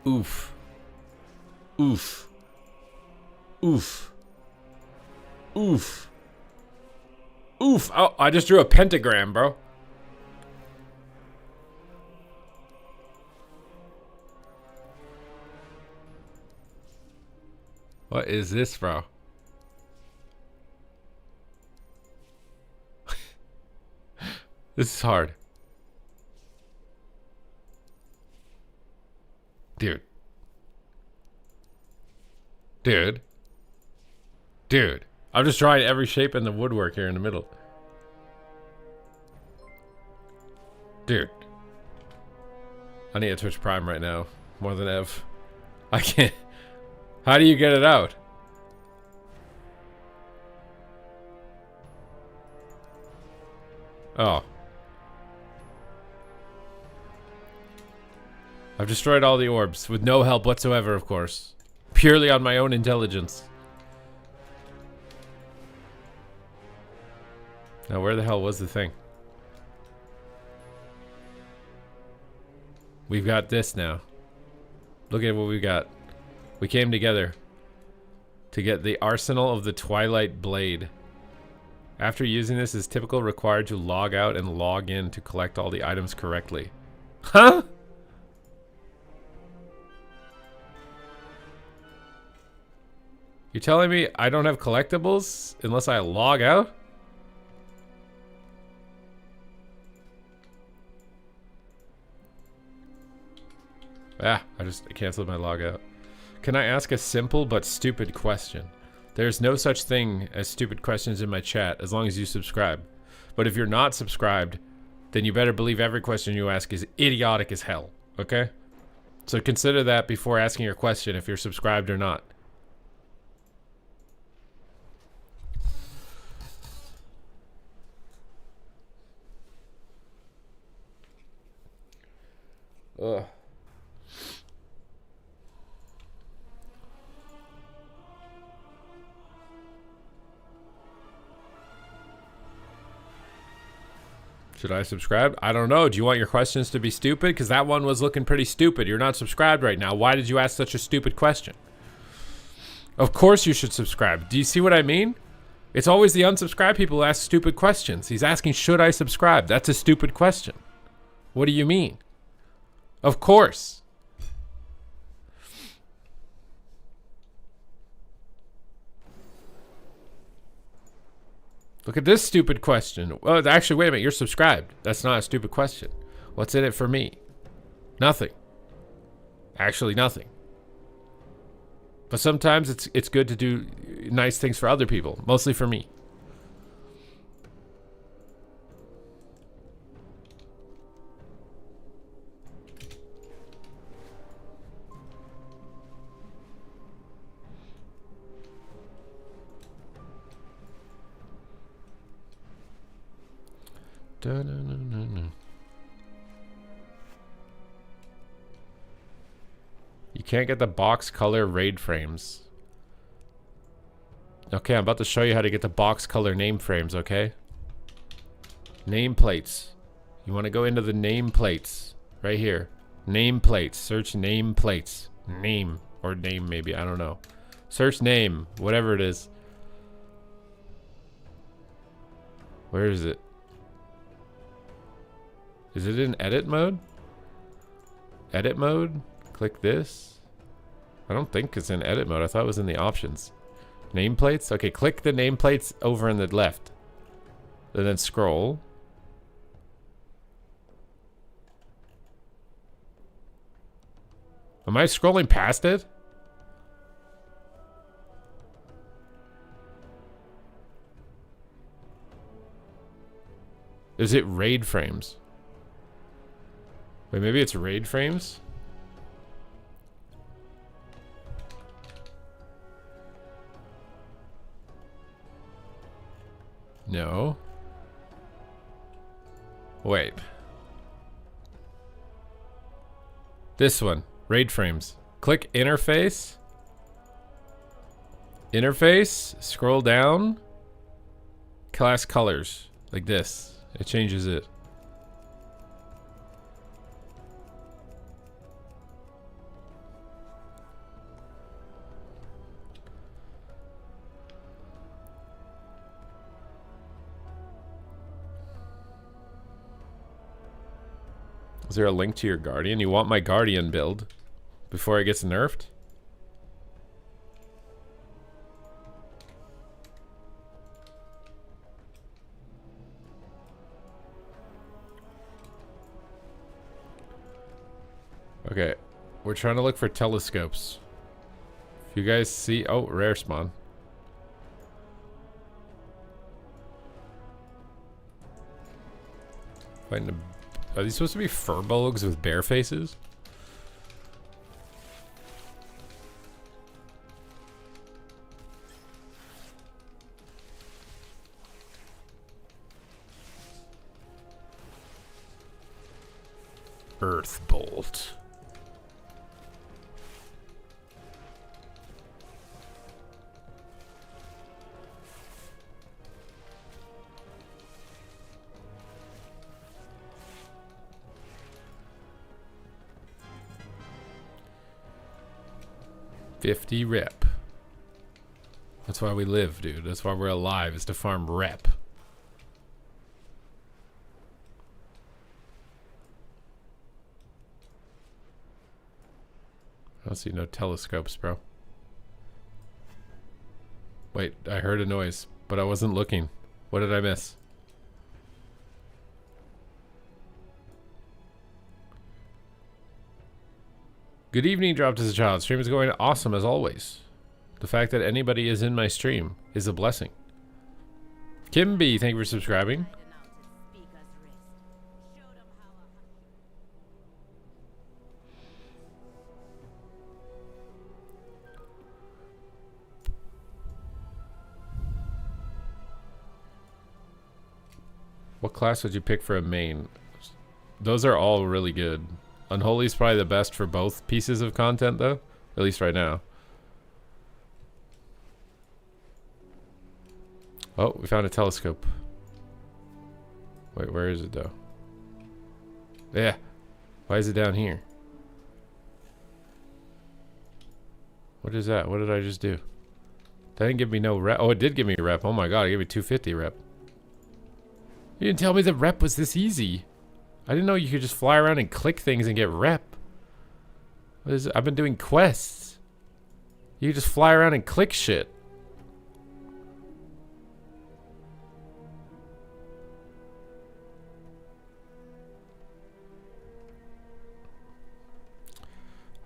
[SPEAKER 1] Oof. Oof. Oof. Oof. Oof. Oh, I just drew a pentagram, bro. What is this, bro? This is hard. Dude. Dude. Dude. I'm just trying every shape in the woodwork here in the middle. Dude. I need a Twitch Prime right now. More than ever. I can't. How do you get it out? Oh. I've destroyed all the orbs with no help whatsoever, of course. Purely on my own intelligence. Now, where the hell was the thing? We've got this now. Look at what we got. We came together to get the Arsenal of the Twilight Blade. After using this, it's typically required to log out and log in to collect all the items correctly. Huh? You're telling me I don't have collectibles unless I log out? Ah, I just canceled my logout. Can I ask a simple but stupid question? There's no such thing as stupid questions in my chat as long as you subscribe. But if you're not subscribed, then you better believe every question you ask is idiotic as hell, okay? So consider that before asking your question if you're subscribed or not. Ugh. Should I subscribe? I don't know. Do you want your questions to be stupid? Because that one was looking pretty stupid. You're not subscribed right now. Why did you ask such a stupid question? Of course you should subscribe. Do you see what I mean? It's always the unsubscribed people who ask stupid questions. He's asking, should I subscribe? That's a stupid question. What do you mean? Of course. Look at this stupid question. Well, actually, wait a minute. You're subscribed. That's not a stupid question. What's in it for me? Nothing. Actually, nothing. But sometimes it's good to do nice things for other people. Mostly for me. You can't get the box color raid frames. Okay, I'm about to show you how to get the box color name frames, okay? Nameplates. You want to go into the nameplates. Right here. Nameplates. Search nameplates. Name. Or name maybe, I don't know. Search name. Whatever it is. Where is it? Is it in edit mode? Edit mode? Click this. I don't think it's in edit mode. I thought it was in the options. Nameplates? Okay, click the nameplates over in the left. And then scroll. Am I scrolling past it? Is it raid frames? Wait, maybe it's raid frames? No. Wait. This one. Raid frames. Click interface. Interface. Scroll down. Class colors. Like this. It changes it. Is there a link to your Guardian? You want my Guardian build before it gets nerfed? Okay, we're trying to look for telescopes. If you guys see... Oh, rare spawn. Find a... Are these supposed to be furbolgs with bear faces? Earth bolt. $50 rep. That's why we live, dude. That's why we're alive, is to farm rep. I don't see no telescopes, bro. Wait, I heard a noise, but I wasn't looking. What did I miss? Good evening, dropped as a child. Stream is going awesome as always. The fact that anybody is in my stream is a blessing. Kimby, thank you for subscribing. What class would you pick for a main? Those are all really good. Unholy is probably the best for both pieces of content, though. At least right now. Oh, we found a telescope. Wait, where is it, though? Yeah. Why is it down here? What is that? What did I just do? That didn't give me no rep. Oh, it did give me a rep. Oh my god, it gave me 250 rep. You didn't tell me the rep was this easy. I didn't know you could just fly around and click things and get rep. What is it? I've been doing quests. You can just fly around and click shit.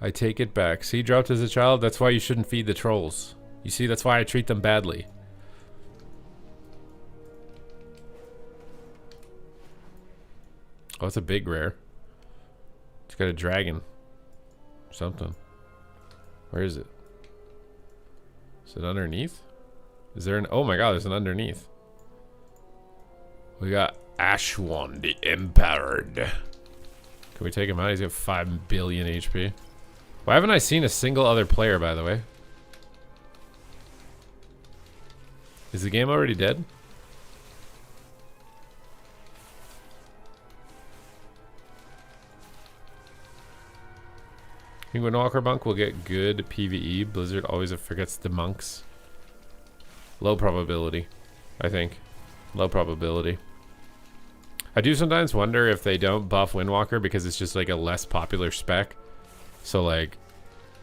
[SPEAKER 1] I take it back. See, dropped as a child? That's why you shouldn't feed the trolls. You see, that's why I treat them badly. Oh, it's a big rare. It's got a dragon. Something. Where is it? Is it underneath? Is there an... Oh my god, there's an underneath. We got Ashwan, the Empowered. Can we take him out? He's got 5 billion HP. Why haven't I seen a single other player, by the way? Is the game already dead? Penguin Walker Monk will get good PvE. Blizzard always forgets the monks. Low probability, I think. Low probability. I do sometimes wonder if they don't buff Windwalker because it's just like a less popular spec. So like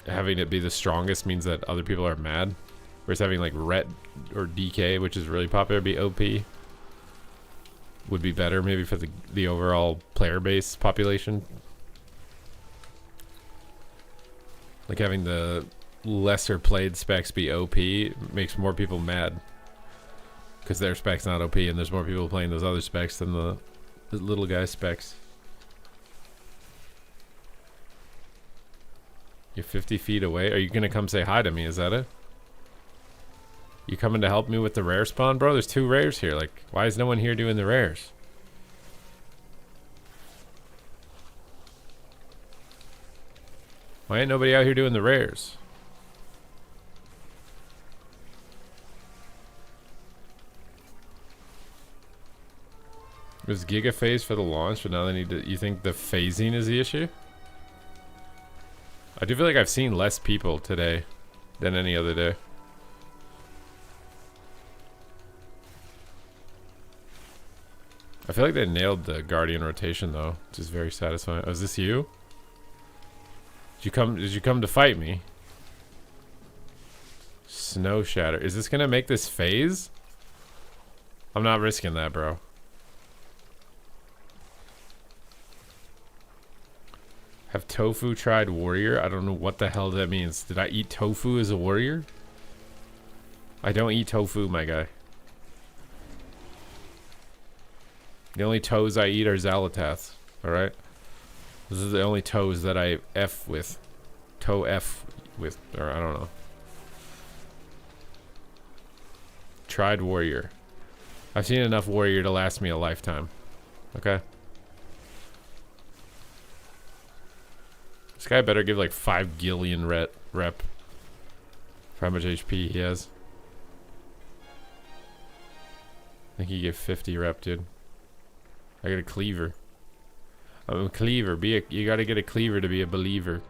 [SPEAKER 1] having it be the strongest means that other people are mad. Whereas having like Ret or DK, which is really popular, be OP, would be better maybe for the overall player base population. Like having the lesser played specs be OP makes more people mad. Because their spec's not OP and there's more people playing those other specs than the little guy specs. You're 50 feet away? Are you going to come say hi to me? Is that it? You coming to help me with the rare spawn? Bro, there's 2 rares here. Like, why is no one here doing the rares? Why ain't nobody out here doing the rares? It was Giga phase for the launch, but now they need to... You think the phasing is the issue? I do feel like I've seen less people today than any other day. I feel like they nailed the Guardian rotation though, which is very satisfying. Oh, is this you? Did you come to fight me? Snow Shatter. Is this gonna make this phase? I'm not risking that, bro. Have tofu tried warrior? I don't know what the hell that means. Did I eat tofu as a warrior? I don't eat tofu, my guy. The only toes I eat are Zalataths. Alright? This is the only toes that I F with. Toe F with. Or I don't know. Tried warrior. I've seen enough warrior to last me a lifetime. Okay? This guy better give like 5 gillion rep for how much HP he has. I think he gave 50 rep, dude. I got a cleaver. I'm a cleaver. You gotta get a cleaver to be a believer.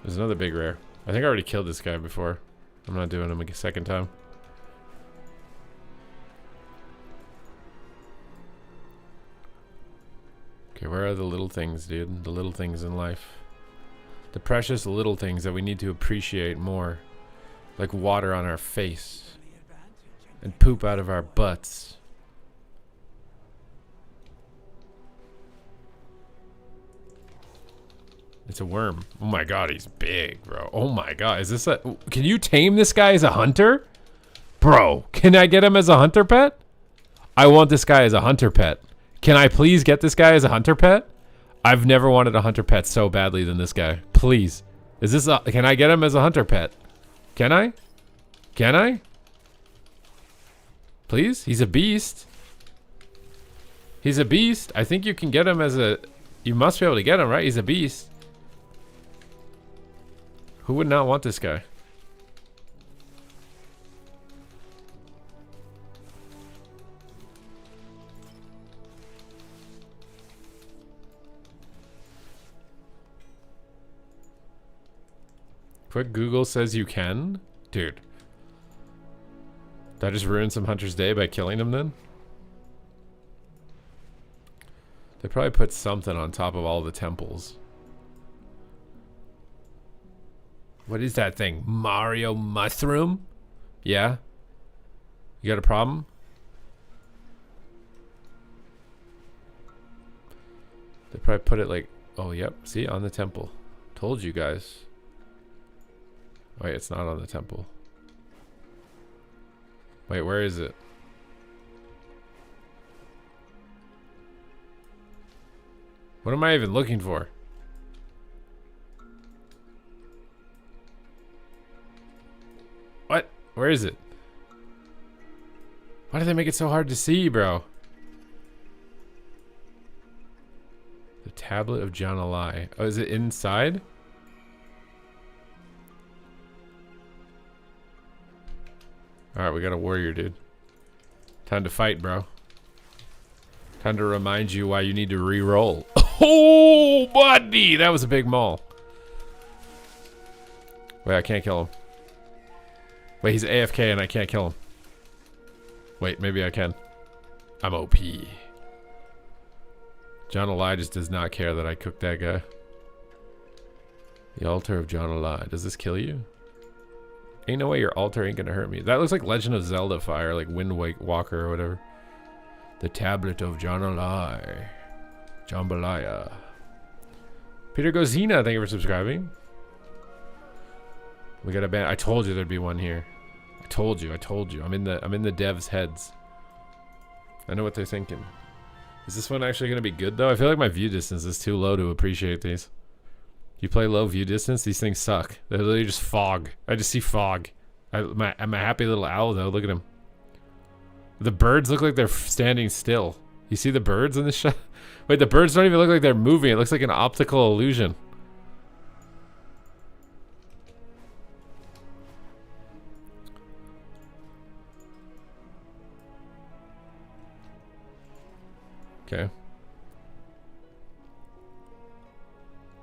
[SPEAKER 1] There's another big rare. I think I already killed this guy before. I'm not doing him a second time. Okay, where are the little things, dude? The little things in life. The precious little things that we need to appreciate more. Like water on our face. And poop out of our butts. It's a worm. Oh my god, he's big, bro. Oh my god, is this a... Can you tame this guy as a hunter? Bro, can I get him as a hunter pet? I want this guy as a hunter pet. Can I please get this guy as a hunter pet? I've never wanted a hunter pet so badly than this guy. Please. Is this a... Can I get him as a hunter pet? Can I? Can I? Please? He's a beast. He's a beast. I think you can get him as a... You must be able to get him, right? He's a beast. Who would not want this guy? Quick Google says you can? Dude. Did I just ruin some hunter's day by killing him then? They probably put something on top of all the temples. What is that thing? Mario mushroom? Yeah? You got a problem? They probably put it like... Oh, yep. See? On the temple. Told you guys. Wait, it's not on the temple. Wait, where is it? What am I even looking for? What? Where is it? Why do they make it so hard to see, bro? The Tablet of Janalai. Oh, is it inside? Alright, we got a warrior, dude. Time to fight, bro. Time to remind you why you need to re-roll. Oh, buddy! That was a big maul. Wait, I can't kill him. Wait, he's AFK and I can't kill him. Wait, maybe I can. I'm OP. John Eli just does not care that I cooked that guy. The altar of John Eli. Does this kill you? Ain't no way your altar ain't gonna hurt me. That looks like Legend of Zelda fire, like Wind Walker or whatever. The tablet of John Eli. Jambalaya. Peter Gozina, thank you for subscribing. We got a band. I told you there'd be one here. I told you. I'm in the devs' heads. I know what they're thinking. Is this one actually gonna be good though? I feel like my view distance is too low to appreciate these. You play low view distance, these things suck. They're literally just fog. I just see fog. I'm a happy little owl though. Look at him. The birds look like they're standing still. You see the birds in the shot? Wait, the birds don't even look like they're moving. It looks like an optical illusion. Okay.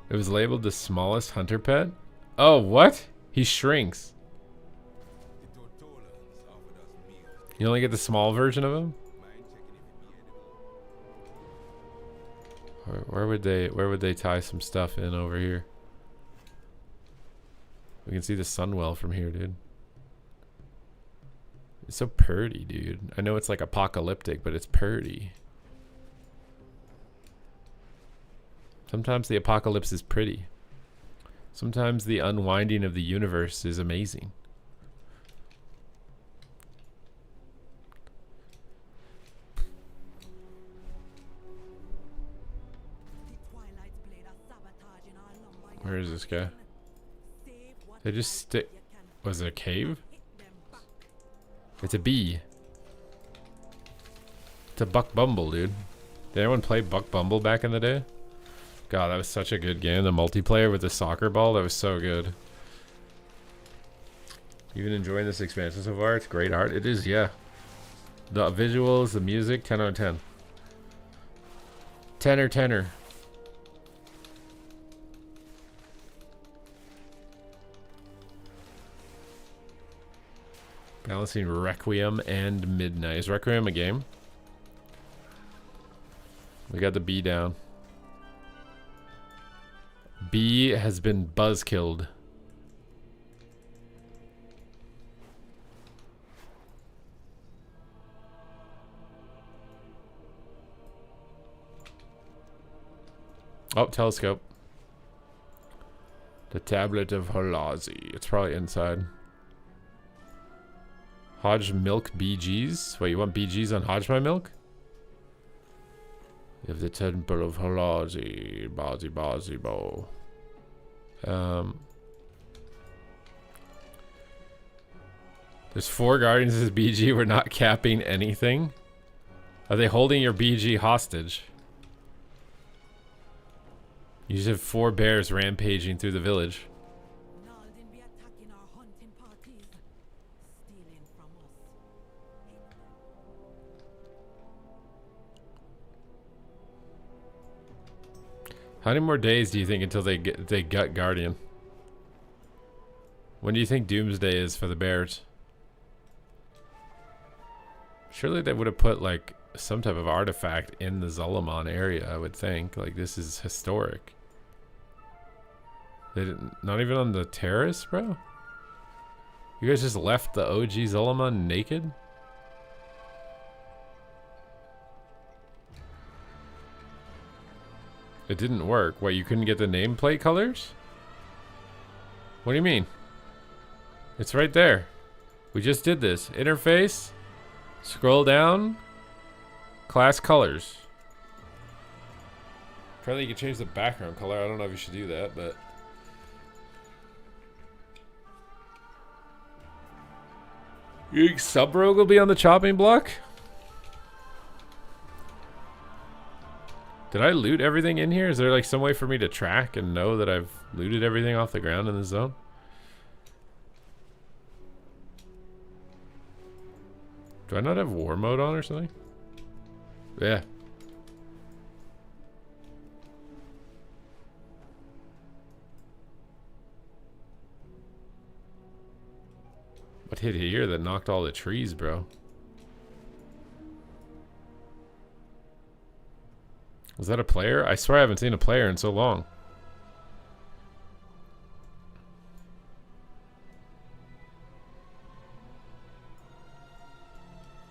[SPEAKER 1] It was labeled the smallest hunter pet? Oh, what? He shrinks. You only get the small version of him? Where would they tie some stuff in over here? We can see the sunwell from here, dude. It's so purty, dude. I know it's like apocalyptic, but it's purty. Sometimes the apocalypse is pretty. Sometimes the unwinding of the universe is amazing. Where is this guy? They just stick... Was it a cave? It's a bee. It's a Buck Bumble, dude. Did anyone play Buck Bumble back in the day? God, that was such a good game. The multiplayer with the soccer ball, that was so good. Even enjoying this expansion so far? It's great art. It is, yeah. The visuals, the music, 10 out of 10. 10 or 10er. Balancing Requiem and Midnight. Is Requiem a game? We got the bee down. Bee has been buzzkilled. Oh, telescope. The tablet of Halazi. It's probably inside. Hodge milk BGs. Wait, you want BGs on Hodge my milk? You have the temple of Halazi. Bazi bazi bo. There's 4 guardians as BG. We're not capping anything. Are they holding your BG hostage? You just have 4 bears rampaging through the village. How many more days do you think until they gut Guardian? When do you think Doomsday is for the bears? Surely they would have put like some type of artifact in the Zul'Aman area, I would think. Like, this is historic. They didn't, not even on the terrace, bro? You guys just left the OG Zul'Aman naked? It didn't work. What, you couldn't get the nameplate colors? What do you mean? It's right there. We just did this. Interface. Scroll down. Class colors. Apparently you can change the background color. I don't know if you should do that, but... You think Sub-Rogue will be on the chopping block? Did I loot everything in here? Is there like some way for me to track and know that I've looted everything off the ground in the zone? Do I not have war mode on or something? Yeah. What hit here that knocked all the trees, bro? Was that a player? I swear I haven't seen a player in so long.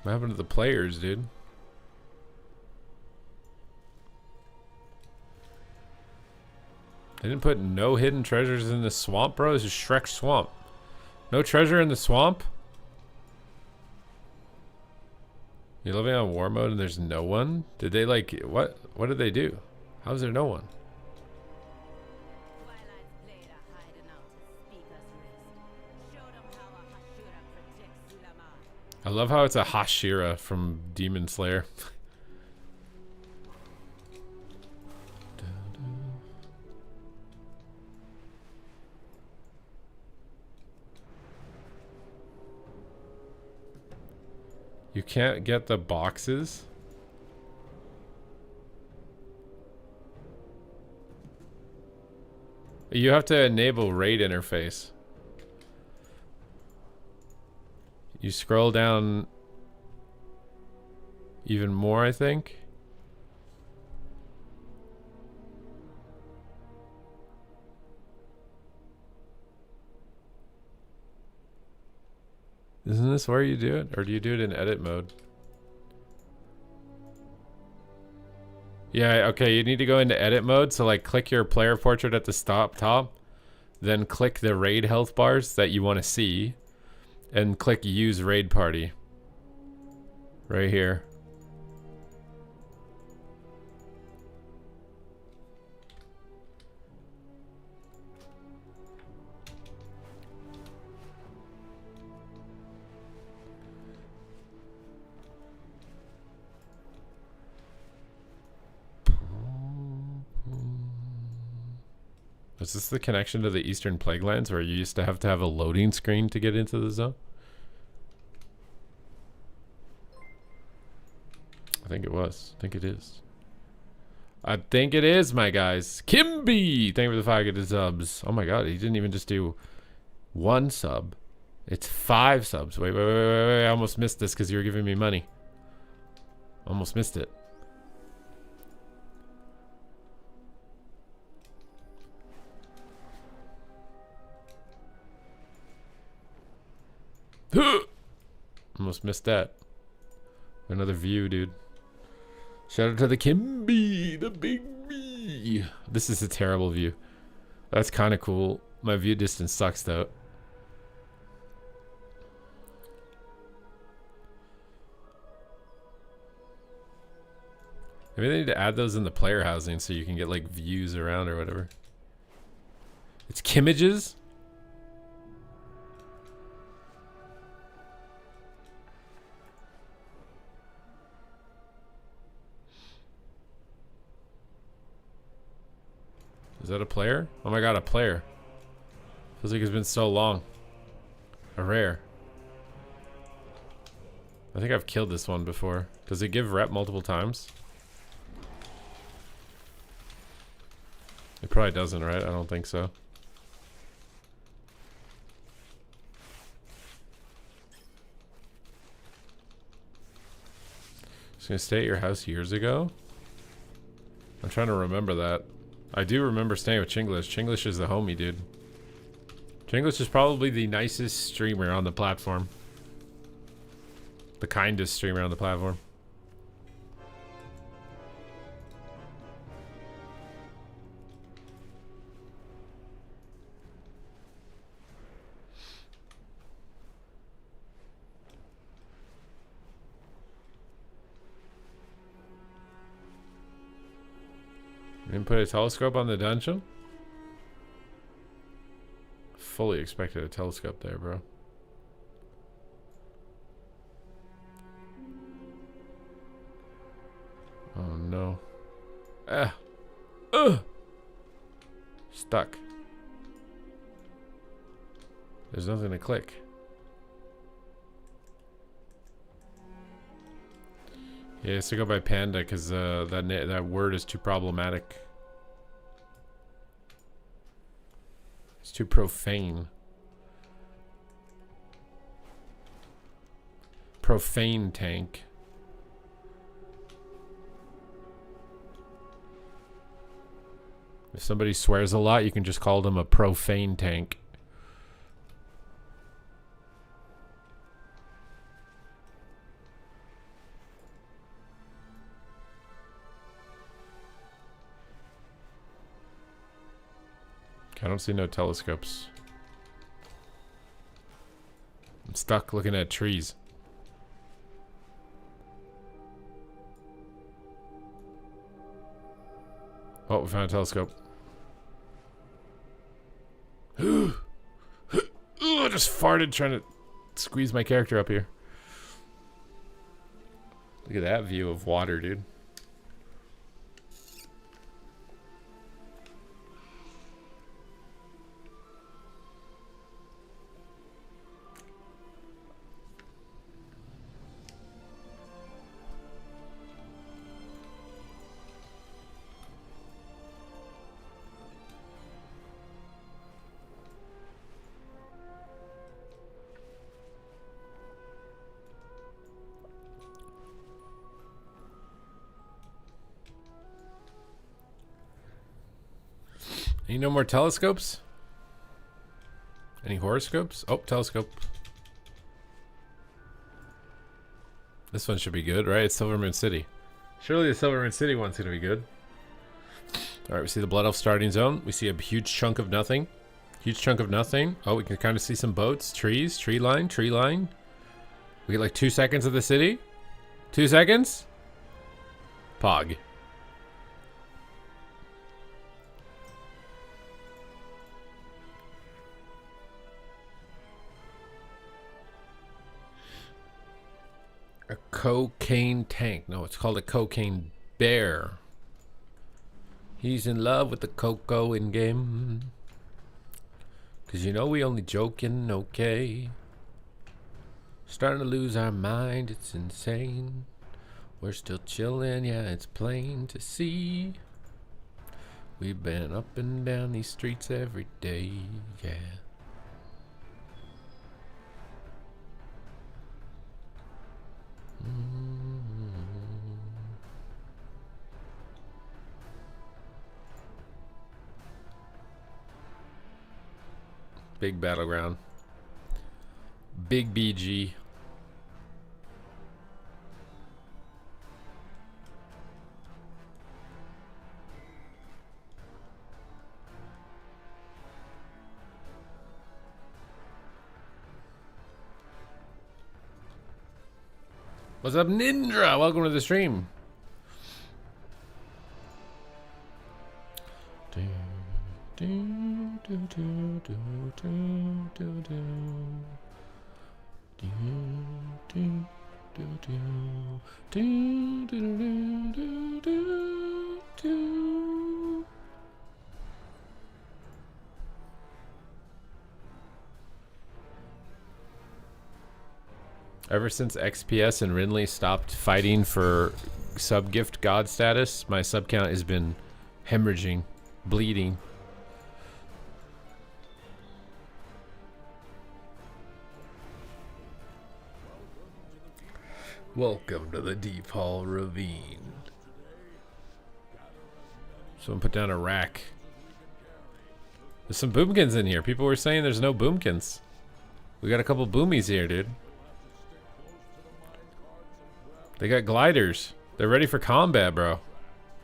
[SPEAKER 1] What happened to the players, dude? They didn't put no hidden treasures in the swamp, bro? This is Shrek's swamp. No treasure in the swamp? You're living on war mode and there's no one? Did they like, what did they do? How is there no one? I love how it's a Hashira from Demon Slayer. You can't get the boxes? You have to enable raid interface. You scroll down even more, I think. Isn't this where you do it? Or do you do it in edit mode? Yeah, okay, you need to go into edit mode. So like click your player portrait at the top. Then click the raid health bars that you want to see. And click use raid party. Right here. Is this the connection to the Eastern Plaguelands where you used to have a loading screen to get into the zone? I think it was. I think it is. I think it is, my guys. Kimby! Thank you for the 5 good subs. Oh my god, he didn't even just do 1 sub. It's 5 subs. Wait. I almost missed this because you were giving me money. Almost missed it. Almost missed that. Another view, dude. Shout out to the Kimby, the big B. This is a terrible view. That's kind of cool. My view distance sucks though. Maybe they need to add those in the player housing so you can get like views around or whatever. It's Kimages? Is that a player? Oh my god, a player. Feels like it's been so long. A rare. I think I've killed this one before. Does it give rep multiple times? It probably doesn't, right? I don't think so. Just gonna stay at your house years ago? I'm trying to remember that. I do remember staying with Chinglish. Chinglish is the homie, dude. Chinglish is probably the nicest streamer on the platform. The kindest streamer on the platform. Didn't put a telescope on the dungeon? Fully expected a telescope there, bro. Oh no. Ah. Ugh. Stuck. There's nothing to click. Yeah, it's to go by Panda because that word is too problematic. It's too profane. Profane tank. If somebody swears a lot, you can just call them a profane tank. I don't see no telescopes. I'm stuck looking at trees. Oh, we found a telescope. I just farted trying to squeeze my character up here. Look at that view of water, dude. Any no more telescopes? Any horoscopes? Oh, telescope. This one should be good, right? It's Silvermoon City. Surely the Silvermoon City one's gonna be good. Alright, we see the Blood Elf starting zone. We see a huge chunk of nothing. Huge chunk of nothing. Oh, we can kind of see some boats, trees, tree line, tree line. We get like 2 seconds of the city. 2 seconds? Pog. A cocaine tank. No, it's called a cocaine bear. He's in love with the cocoa in game. Cause you know we only joking, okay? Starting to lose our mind, it's insane. We're still chilling, yeah, it's plain to see. We've been up and down these streets every day, yeah. Big Battleground. Big BG. What's up, Ninja? Welcome to the stream. Ever since XPS and Rinley stopped fighting for sub-gift god status, my sub count has been hemorrhaging, bleeding. Welcome to the Deep Hall Ravine. Someone put down a rack. There's some boomkins in here. People were saying there's no boomkins. We got a couple boomies here, dude. They got gliders. They're ready for combat, bro. Look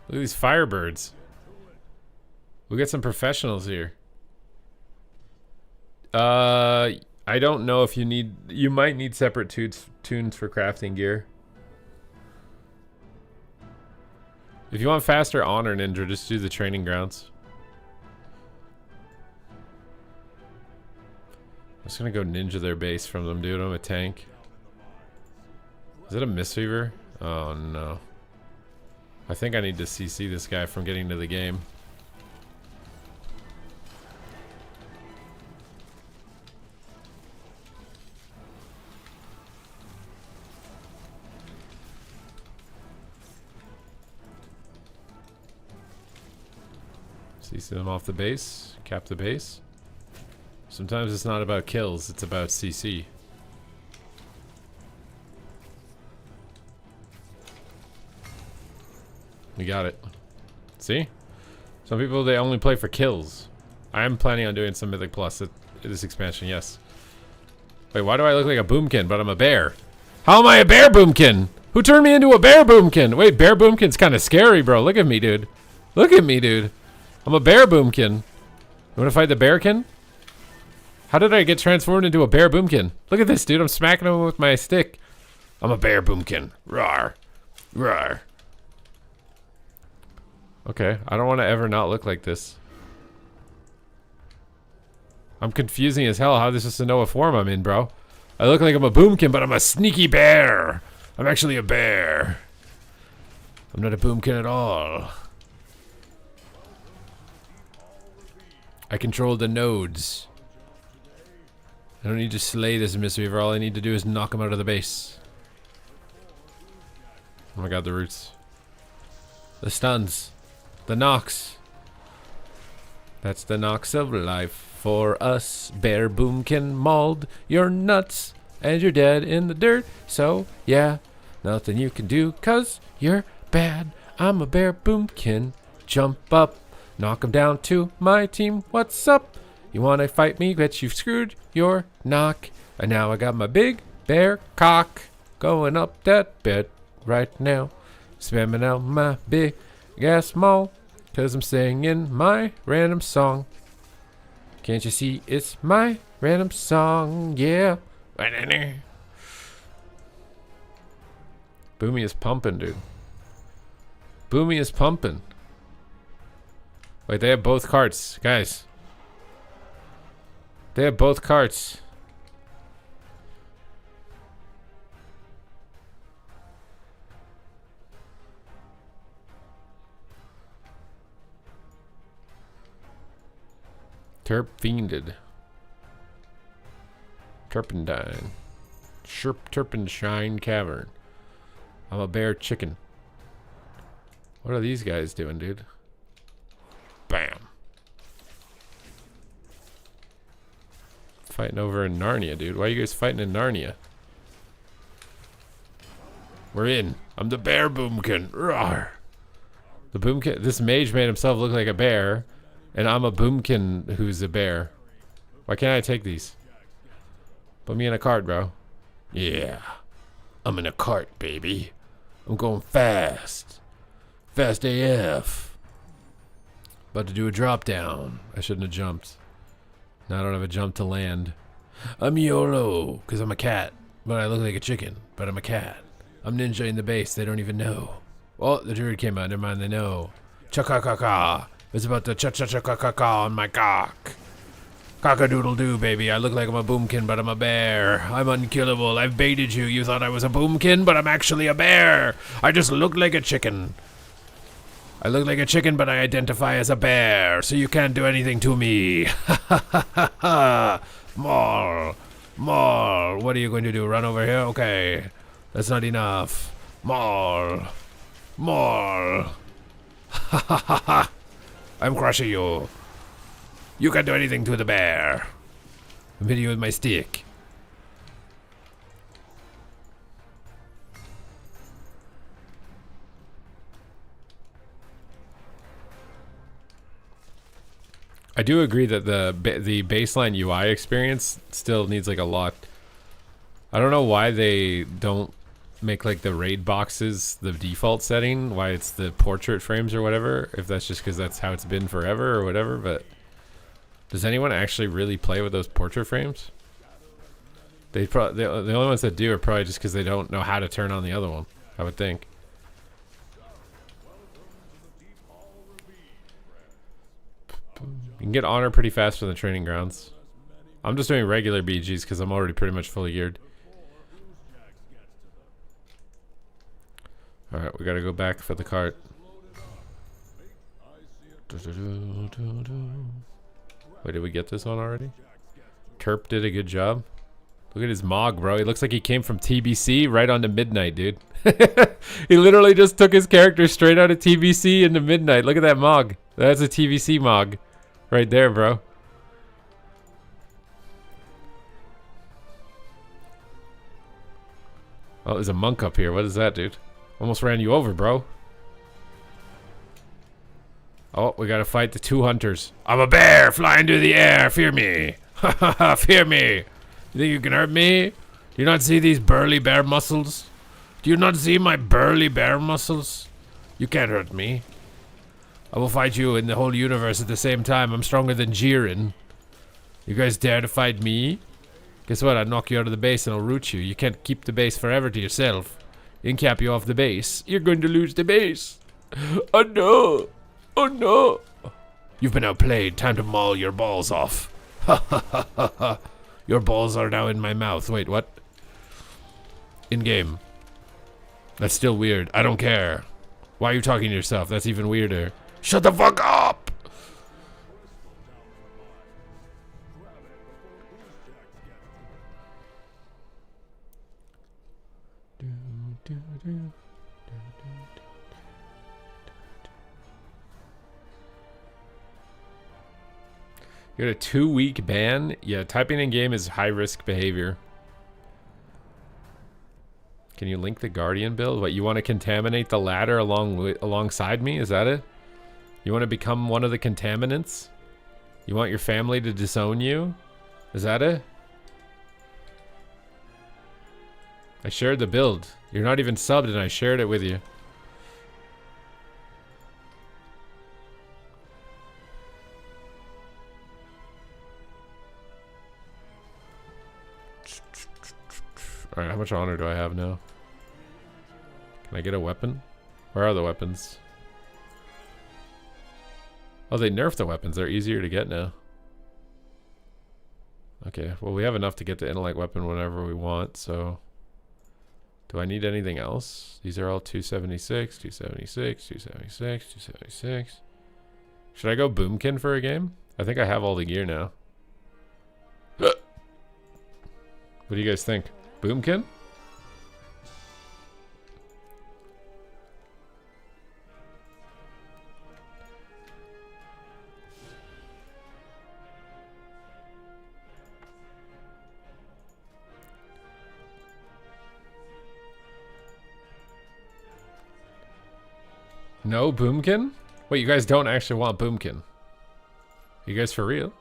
[SPEAKER 1] at these firebirds. We got some professionals here. I don't know if you might need separate tunes for crafting gear. If you want faster honor ninja, just do the training grounds. I'm just gonna go ninja their base from them, dude. I'm a tank. Is it a Mistweaver? Oh no. I think I need to CC this guy from getting to the game. CC them off the base. Cap the base. Sometimes it's not about kills, it's about CC. We got it. See? Some people, they only play for kills. I am planning on doing some Mythic Plus at this expansion, yes. Wait, why do I look like a boomkin, but I'm a bear? How am I a bear boomkin? Who turned me into a bear boomkin? Wait, bear boomkin's kind of scary, bro. Look at me, dude. Look at me, dude. I'm a bear boomkin. You want to fight the bearkin? How did I get transformed into a bear boomkin? Look at this, dude. I'm smacking him with my stick. I'm a bear boomkin. Rawr. Rawr. Okay, I don't want to ever not look like this. I'm confusing as hell how this is to know what form I'm in, bro. I look like I'm a boomkin, but I'm a sneaky bear. I'm actually a bear. I'm not a boomkin at all. I control the nodes. I don't need to slay this Mistweaver. All I need to do is knock him out of the base. Oh my god, the roots. The stuns. The knocks. That's the knocks of life for us. Bear boomkin mauled your nuts and you're dead in the dirt. So yeah, nothing you can do 'cause you're bad. I'm a bear boomkin. Jump up, knock him down to my team. What's up? You wanna fight me? Bet you've screwed your knock. And now I got my big bear cock going up that bed right now. Spamming out my big gas maul, 'cause I'm singing my random song. Can't you see it's my random song? Yeah. Boomy is pumping, dude. Boomy is pumping. Wait, they have both carts, guys. They have both carts. Terp fiended. Turpentine. Turpentine Cavern. I'm a bear chicken. What are these guys doing, dude? Bam. Fighting over in Narnia, dude. Why are you guys fighting in Narnia? We're in. I'm the bear boomkin. Rawr. The boomkin. This mage made himself look like a bear. And I'm a boomkin who's a bear. Why can't I take these? Put me in a cart, bro. Yeah. I'm in a cart, baby. I'm going fast. Fast AF. About to do a drop down. I shouldn't have jumped. Now I don't have a jump to land. I'm YOLO, because I'm a cat. But I look like a chicken. But I'm a cat. I'm ninja in the base. They don't even know. Oh, the druid came out. Never mind, they know. Cha-ka-ka-ka. It's about to cha-cha-cha-ka-ka-ka on my cock. Cock-a-doodle-doo, baby. I look like I'm a boomkin, but I'm a bear. I'm unkillable. I've baited you. You thought I was a boomkin, but I'm actually a bear. I just look like a chicken. I look like a chicken, but I identify as a bear, so you can't do anything to me. Ha ha ha ha ha. More. More. What are you going to do? Run over here? Okay. That's not enough. More. More. Ha ha ha ha. I'm crushing you. You can't do anything to the bear. I'm hitting you with my stick. I do agree that the baseline UI experience still needs like a lot. I don't know why they don't make like the raid boxes the default setting, why it's the portrait frames or whatever, if that's just because that's how it's been forever or whatever, but does anyone actually really play with those portrait frames? The only ones that do are probably just because they don't know how to turn on the other one, I would think. You can get honor pretty fast from the training grounds. I'm just doing regular BGs because I'm already pretty much fully geared. Alright, we gotta go back for the cart. Wait, did we get this one already? Terp did a good job. Look at his Mog, bro. He looks like he came from TBC right onto Midnight, dude. He literally just took his character straight out of TBC into Midnight. Look at that Mog. That's a TBC Mog. Right there, bro. Oh, there's a monk up here. What is that, dude? Almost ran you over, bro. Oh, we gotta fight the two hunters. I'm a bear flying through the air. Fear me. Ha ha ha, fear me. You think you can hurt me? Do you not see these burly bear muscles? Do you not see my burly bear muscles? You can't hurt me. I will fight you in the whole universe at the same time. I'm stronger than Jiren. You guys dare to fight me? Guess what? I'll knock you out of the base and I'll root you. You can't keep the base forever to yourself. Incap you off the base. You're going to lose the base. Oh no. Oh no. You've been outplayed. Time to maul your balls off. Ha ha ha ha ha. Your balls are now in my mouth. Wait, what? In game. That's still weird. I don't care. Why are you talking to yourself? That's even weirder. Shut the fuck up! You got a 2-week ban? Yeah, typing in game is high risk behavior. Can you link the Guardian build? What, you want to contaminate the ladder alongside me? Is that it? You want to become one of the contaminants? You want your family to disown you? Is that it? I shared the build. You're not even subbed and I shared it with you. Alright, how much honor do I have now? Can I get a weapon? Where are the weapons? Oh, they nerfed the weapons. They're easier to get now. Okay, well we have enough to get the intellect weapon whenever we want, so... Do I need anything else? These are all 276, 276, 276, 276. Should I go Boomkin for a game? I think I have all the gear now. What do you guys think? Boomkin? No Boomkin? Wait, you guys don't actually want Boomkin? You guys for real?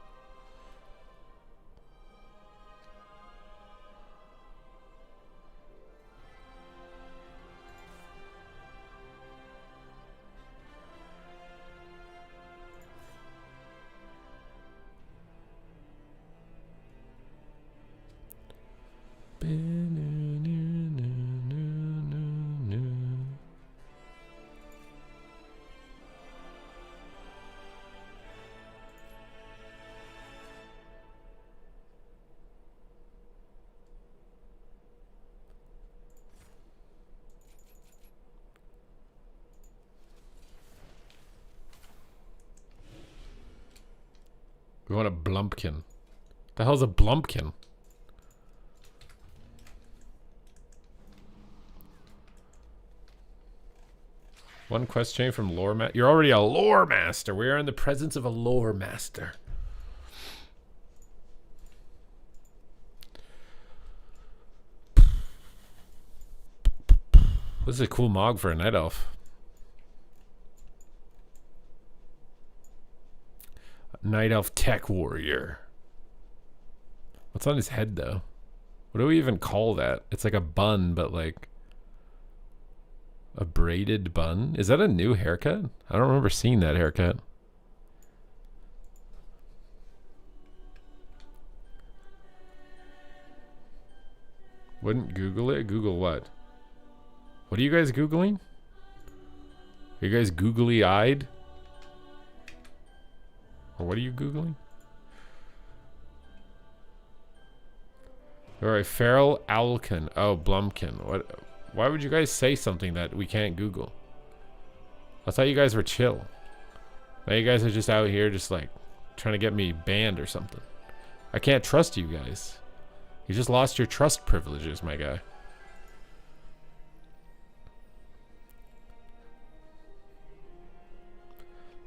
[SPEAKER 1] We want a Blumpkin. The hell's a Blumpkin? One quest chain from lore master. You're already a lore master. We are in the presence of a lore master. This is a cool mog for a night elf. Night elf tech warrior. What's on his head though? What do we even call that? It's like a bun, but like a braided bun. Is that a new haircut? I don't remember seeing that haircut. Wouldn't Google it? Google what? What are you guys Googling? Are you guys googly-eyed? Or what are you Googling? You're a feral owlkin. Oh, Blumpkin. What? Why would you guys say something that we can't Google? I thought you guys were chill. Now you guys are just out here just like trying to get me banned or something. I can't trust you guys. You just lost your trust privileges, my guy.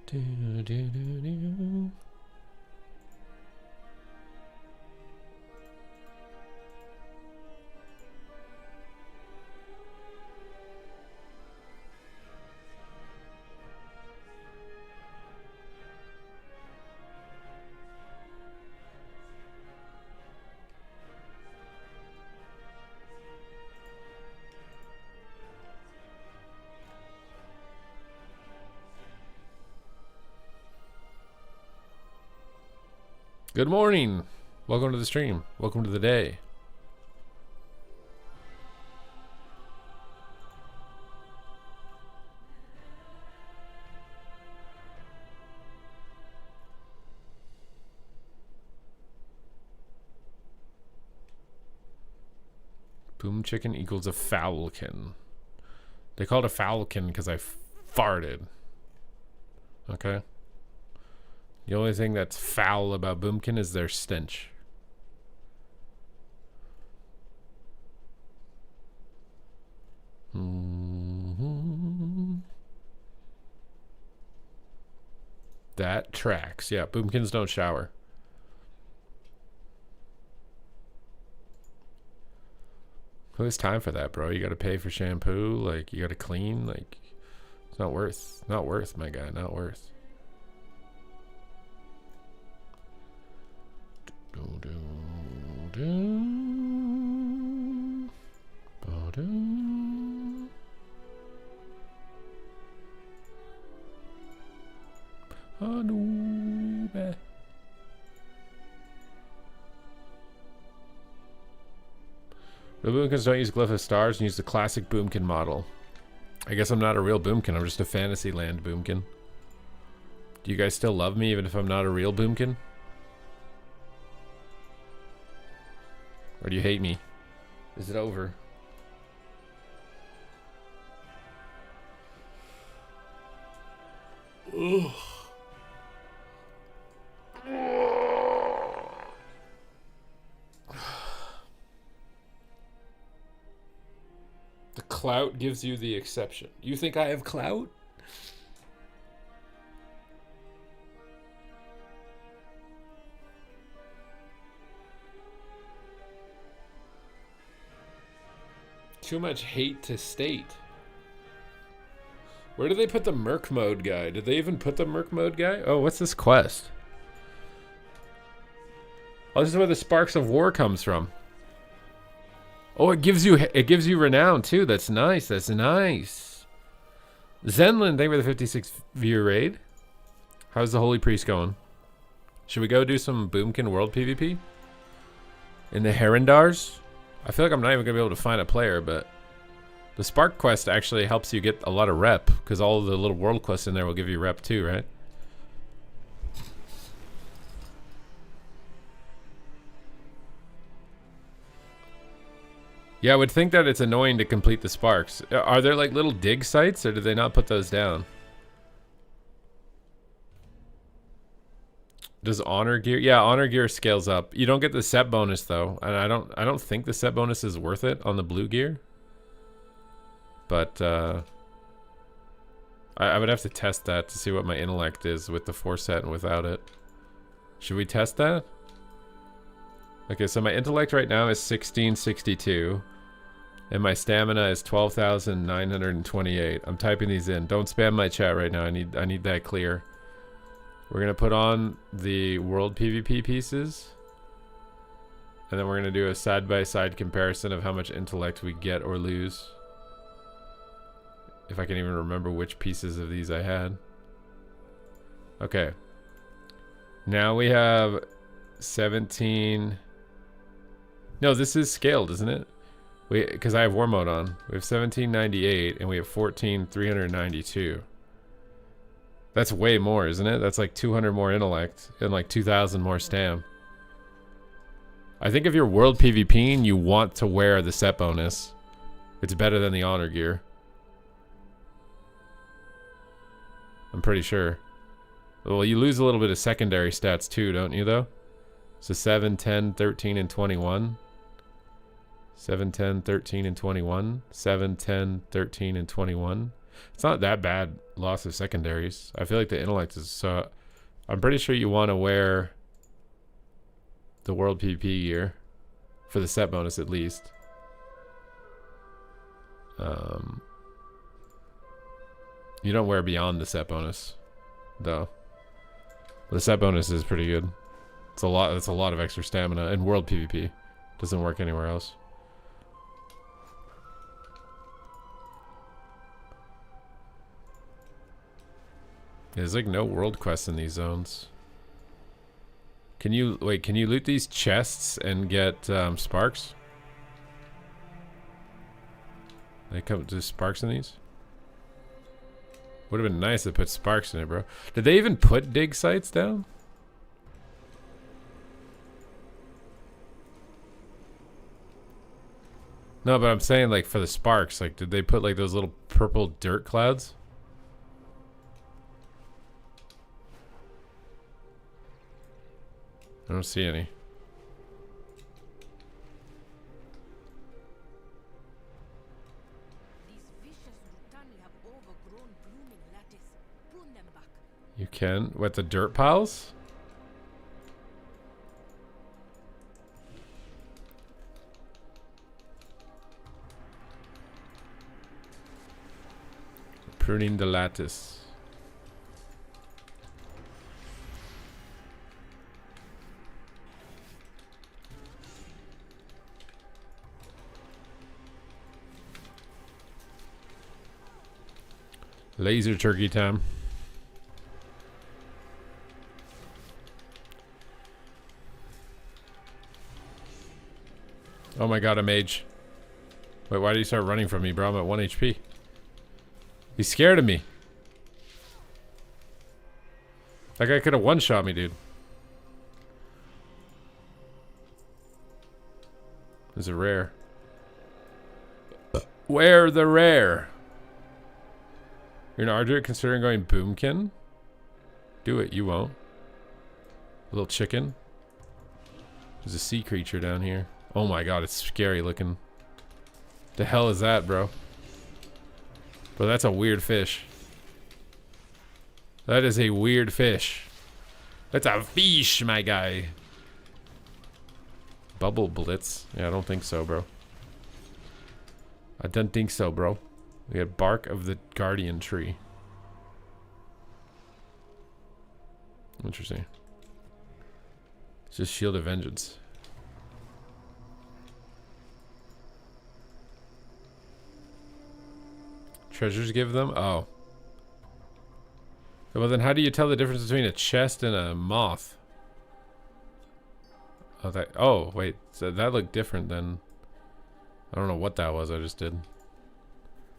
[SPEAKER 1] Do, do, do, do. Good morning. Welcome to the stream. Welcome to the day. Boom chicken equals a fowlkin. They call it a fowlkin because I farted. Okay. The only thing that's foul about Boomkin is their stench. That tracks. Yeah, Boomkins don't shower. Who has time for that, bro? You gotta pay for shampoo, like you gotta clean, like it's not worth. Not worth, my guy, not worth. The Boomkins don't use Glyph of Stars and use the classic Boomkin model. I guess I'm not a real Boomkin, I'm just a Fantasyland Boomkin. Do you guys still love me even if I'm not a real Boomkin? Or do you hate me? Is it over? Ugh. The clout gives you the exception. You think I have clout? Too much hate to state. Where did they put the Merc mode guy? Did they even put the Merc mode guy? Oh, what's this quest? Oh, this is where the Sparks of War comes from. Oh, it gives you renown too. That's nice. That's nice. Zenlin, thank you for the 56 viewer raid. How's the Holy Priest going? Should we go do some Boomkin World PvP? In the Herondars? I feel like I'm not even going to be able to find a player, but the Spark quest actually helps you get a lot of rep, because all the little world quests in there will give you rep too, right? Yeah, I would think that it's annoying to complete the Sparks. Are there like little dig sites, or did they not put those down? Does honor gear? Yeah, honor gear scales up. You don't get the set bonus though, and I don't think the set bonus is worth it on the blue gear. But I would have to test that to see what my intellect is with the 4 set and without it. Should we test that? Okay, so my intellect right now is 1662. And my stamina is 12,928. I'm typing these in. Don't spam my chat right now. I need that clear. We're gonna put on the world PvP pieces. And then we're gonna do a side-by-side comparison of how much intellect we get or lose. If I can even remember which pieces of these I had. Okay. Now we have 17. No, this is scaled, isn't it? Because I have war mode on. We have 1798 and we have 14,392. That's way more, isn't it? That's like 200 more intellect and like 2,000 more stam. I think if you're world PvPing, you want to wear the set bonus. It's better than the honor gear. I'm pretty sure. Well, you lose a little bit of secondary stats too, don't you though? So 7, 10, 13, and 21. 7, 10, 13, and 21. 7, 10, 13, and 21. It's not that bad loss of secondaries. I feel like the intellect is so... I'm pretty sure you want to wear the world PvP gear for the set bonus at least. You don't wear beyond the set bonus, though. The set bonus is pretty good. It's a lot. That's a lot of extra stamina, and world PvP doesn't work anywhere else. There's like no world quests in these zones. Can you wait? Can you loot these chests and get sparks? They come to sparks in these. Would have been nice to put sparks in it, bro. Did they even put dig sites down? No, but I'm saying like for the sparks, like did they put like those little purple dirt clouds? I don't see any. You can? What, the dirt piles? Pruning the lattice. Laser turkey time. Oh my god, a mage. Wait, why did he start running from me, bro? I'm at 1 HP. He's scared of me. That guy could have one-shot me, dude. There's a rare. Where the rare? You're an Arduit considering going boomkin? Do it, you won't. A little chicken. There's a sea creature down here. Oh my god, it's scary looking. The hell is that, bro? Bro, that's a weird fish. That is a weird fish. That's a fish, my guy. Bubble blitz? Yeah, I don't think so, bro. I don't think so, bro. We got bark of the guardian tree. Interesting. It's just shield of vengeance. Treasures give them? Oh. Well, then how do you tell the difference between a chest and a moth? Oh, that. Oh, wait. So that looked different than. I don't know what that was I just did.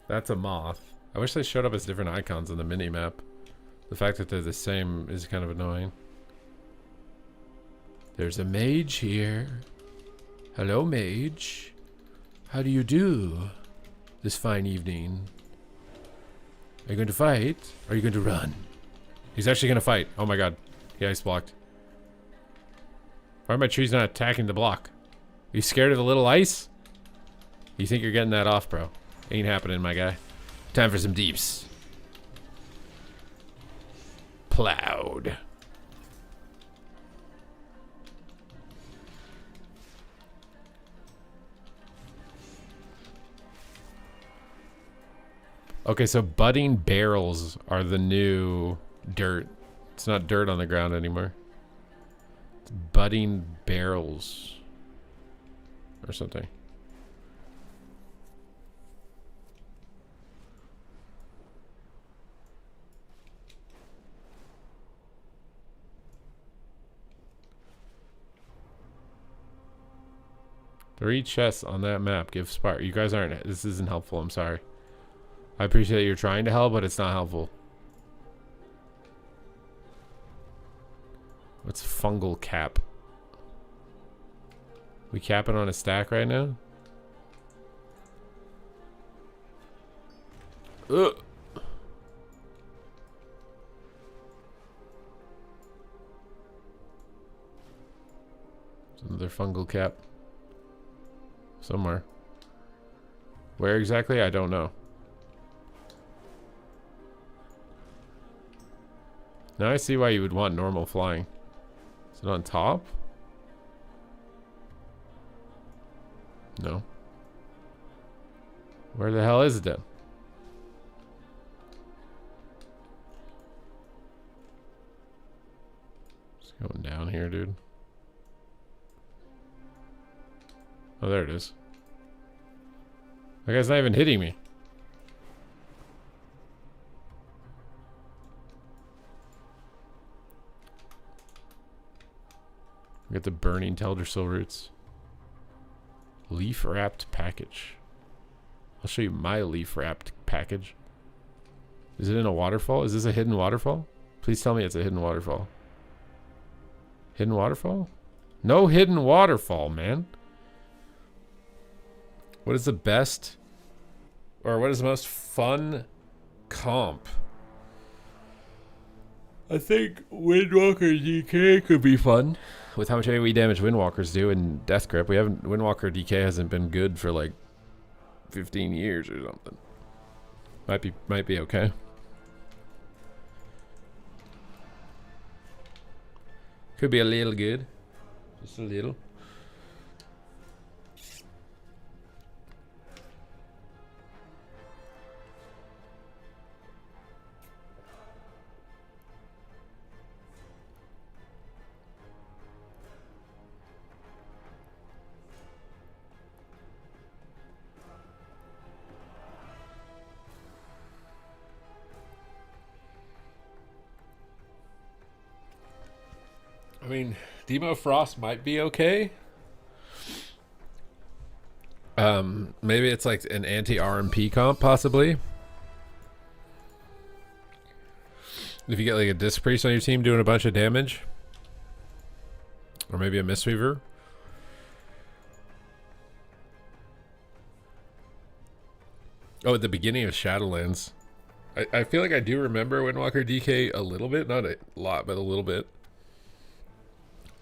[SPEAKER 1] That's a moth. I wish they showed up as different icons on the mini-map. The fact that they're the same is kind of annoying. There's a mage here. Hello, mage. How do you do this fine evening? Are you going to fight? Or are you going to run? He's actually going to fight. Oh my god. He ice blocked. Why are my trees not attacking the block? Are you scared of the little ice? You think you're getting that off, bro? Ain't happening, my guy. Time for some deeps. Plowed. Okay, so budding barrels are the new dirt. It's not dirt on the ground anymore. It's budding barrels. Or something. Three chests on that map give spark. You guys aren't. This isn't helpful. I'm sorry. I appreciate you're trying to help, but it's not helpful. What's fungal cap? We capping on a stack right now? Ugh. There's another fungal cap. Somewhere. Where exactly? I don't know. Now I see why you would want normal flying. Is it on top? No. Where the hell is it then? It's going down here, dude. Oh, there it is. That guy's not even hitting me. We got the burning Teldrassil roots. Leaf wrapped package. I'll show you my leaf wrapped package. Is it in a waterfall? Is this a hidden waterfall? Please tell me it's a hidden waterfall. Hidden waterfall? No hidden waterfall, man. What is the best or what is the most fun comp? I think Windwalker DK could be fun. With how much AoE damage Windwalkers do in Death Grip. We haven't Windwalker DK hasn't been good for like 15 years or something. Might be okay. Could be a little good. Just a little. I mean, Demo Frost might be okay. Maybe it's like an anti-RMP comp, possibly. If you get like a Disc Priest on your team doing a bunch of damage. Or maybe a Mistweaver. Oh, at the beginning of Shadowlands. I feel like I do remember Windwalker DK a little bit. Not a lot, but a little bit.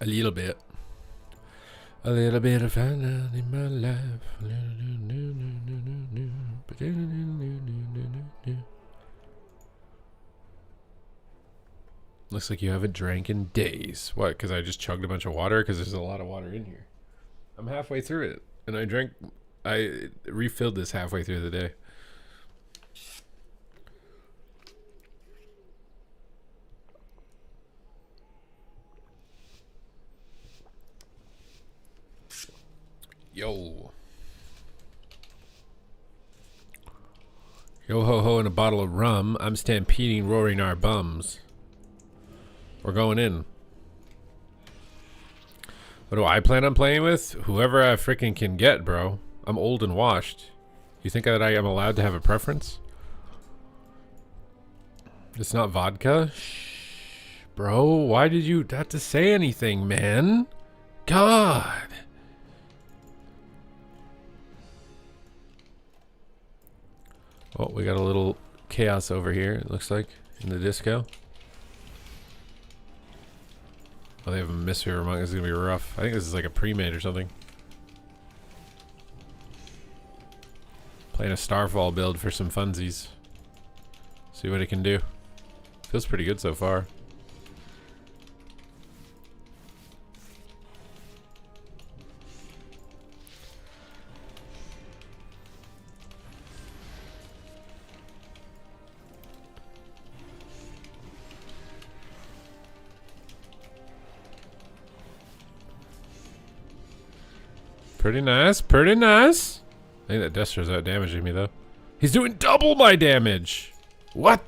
[SPEAKER 1] A little bit. A little bit of fun in my life. Looks like you haven't drank in days. What? Because I just chugged a bunch of water? Because there's a lot of water in here. I'm halfway through it. And I refilled this halfway through the day. Yo. Yo ho ho and a bottle of rum. I'm stampeding, roaring our bums. We're going in. What do I plan on playing with? Whoever I freaking can get, bro. I'm old and washed. You think that I am allowed to have a preference? It's not vodka? Shh. Bro, why did you have to say anything, man? God. Oh, we got a little chaos over here, it looks like, in the disco. Oh, they have a Mysphere Monk. This is gonna be rough. I think this is like a pre-made or something. Playing a Starfall build for some funsies. See what it can do. Feels pretty good so far. Pretty nice, pretty nice. I think that Dester's out damaging me though. He's doing double my damage. What?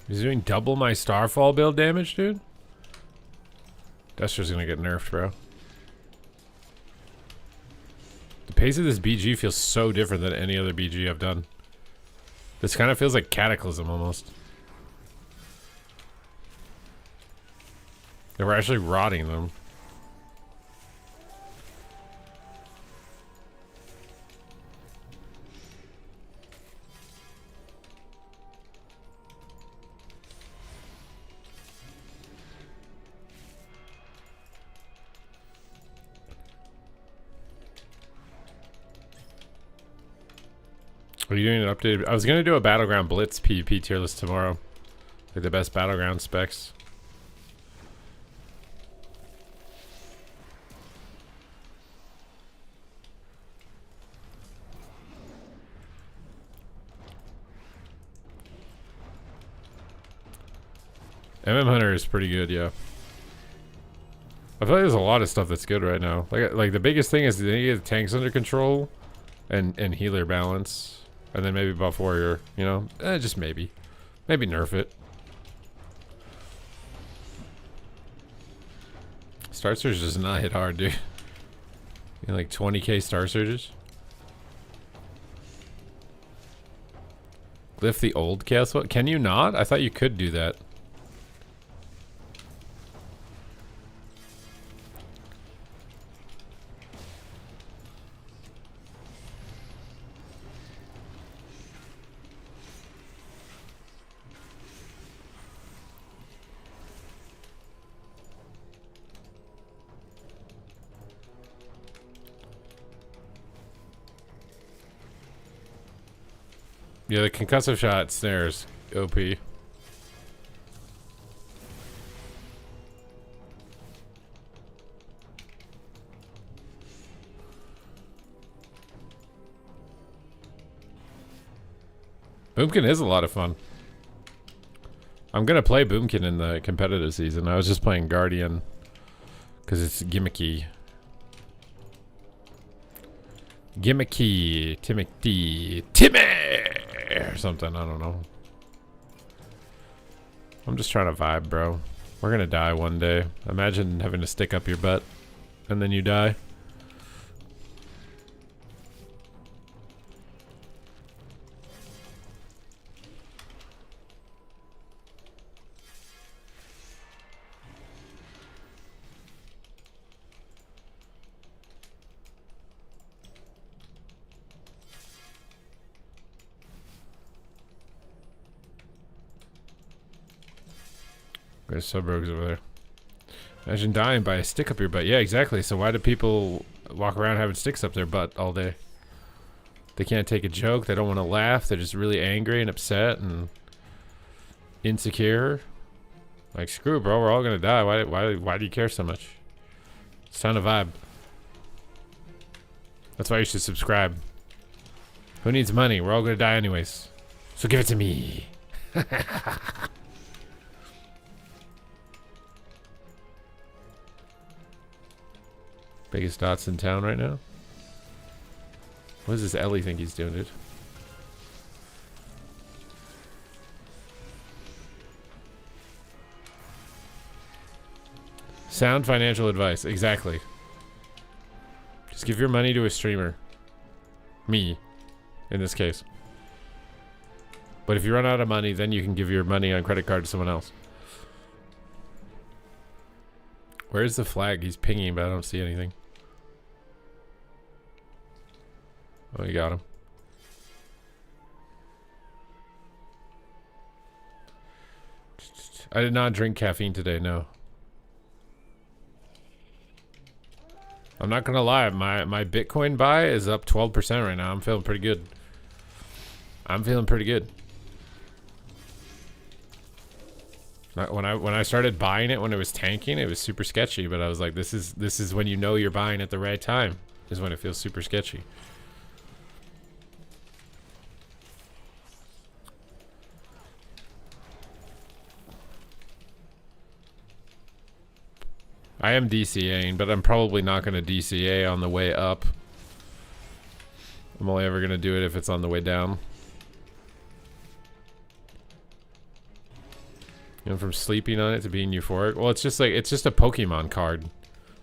[SPEAKER 1] He's doing double my Starfall build damage, dude? Dester's gonna get nerfed, bro. The pace of this BG feels so different than any other BG I've done. This kind of feels like Cataclysm almost. They were actually rotting them. Are you doing an update? I was gonna do a Battleground Blitz PvP tier list tomorrow. Like the best Battleground specs. Hunter is pretty good, yeah. I feel like there's a lot of stuff that's good right now. Like the biggest thing is they get tanks under control and healer balance. And then maybe buff warrior, you know? Just maybe. Maybe nerf it. Star Surge does not hit hard, dude. You know, like 20k Star Surges. Glyph the old chaos. What? Can you not? I thought you could do that. Yeah, the concussive shot snares OP. Boomkin is a lot of fun. I'm gonna play Boomkin in the competitive season. I was just playing Guardian because it's gimmicky. Gimmicky, Timmy or something. I don't know. I'm just trying to vibe, bro. We're gonna die one day. Imagine having to stick up your butt and then you die. There's sub-rogues over there. Imagine dying by a stick up your butt. Yeah, exactly. So why do people walk around having sticks up their butt all day? They can't take a joke. They don't want to laugh. They're just really angry and upset and insecure. Like, screw it, bro. We're all gonna die. Why do you care so much? It's time to vibe. That's why you should subscribe. Who needs money? We're all gonna die anyways. So give it to me. Biggest dots in town right now. What does this Ellie think he's doing, dude? Sound financial advice. Exactly. Just give your money to a streamer. Me, in this case. But if you run out of money, then you can give your money on credit card to someone else. Where's the flag? He's pinging, but I don't see anything. Oh, you got him. I did not drink caffeine today, no. I'm not gonna lie, my Bitcoin buy is up 12% right now. I'm feeling pretty good. I'm feeling pretty good. When I started buying it when it was tanking, it was super sketchy, but I was like, this is when you know you're buying at the right time, is when it feels super sketchy. I am DCAing, but I'm probably not going to DCA on the way up. I'm only ever going to do it if it's on the way down. You know, from sleeping on it to being euphoric. Well, it's just like, it's just a Pokemon card.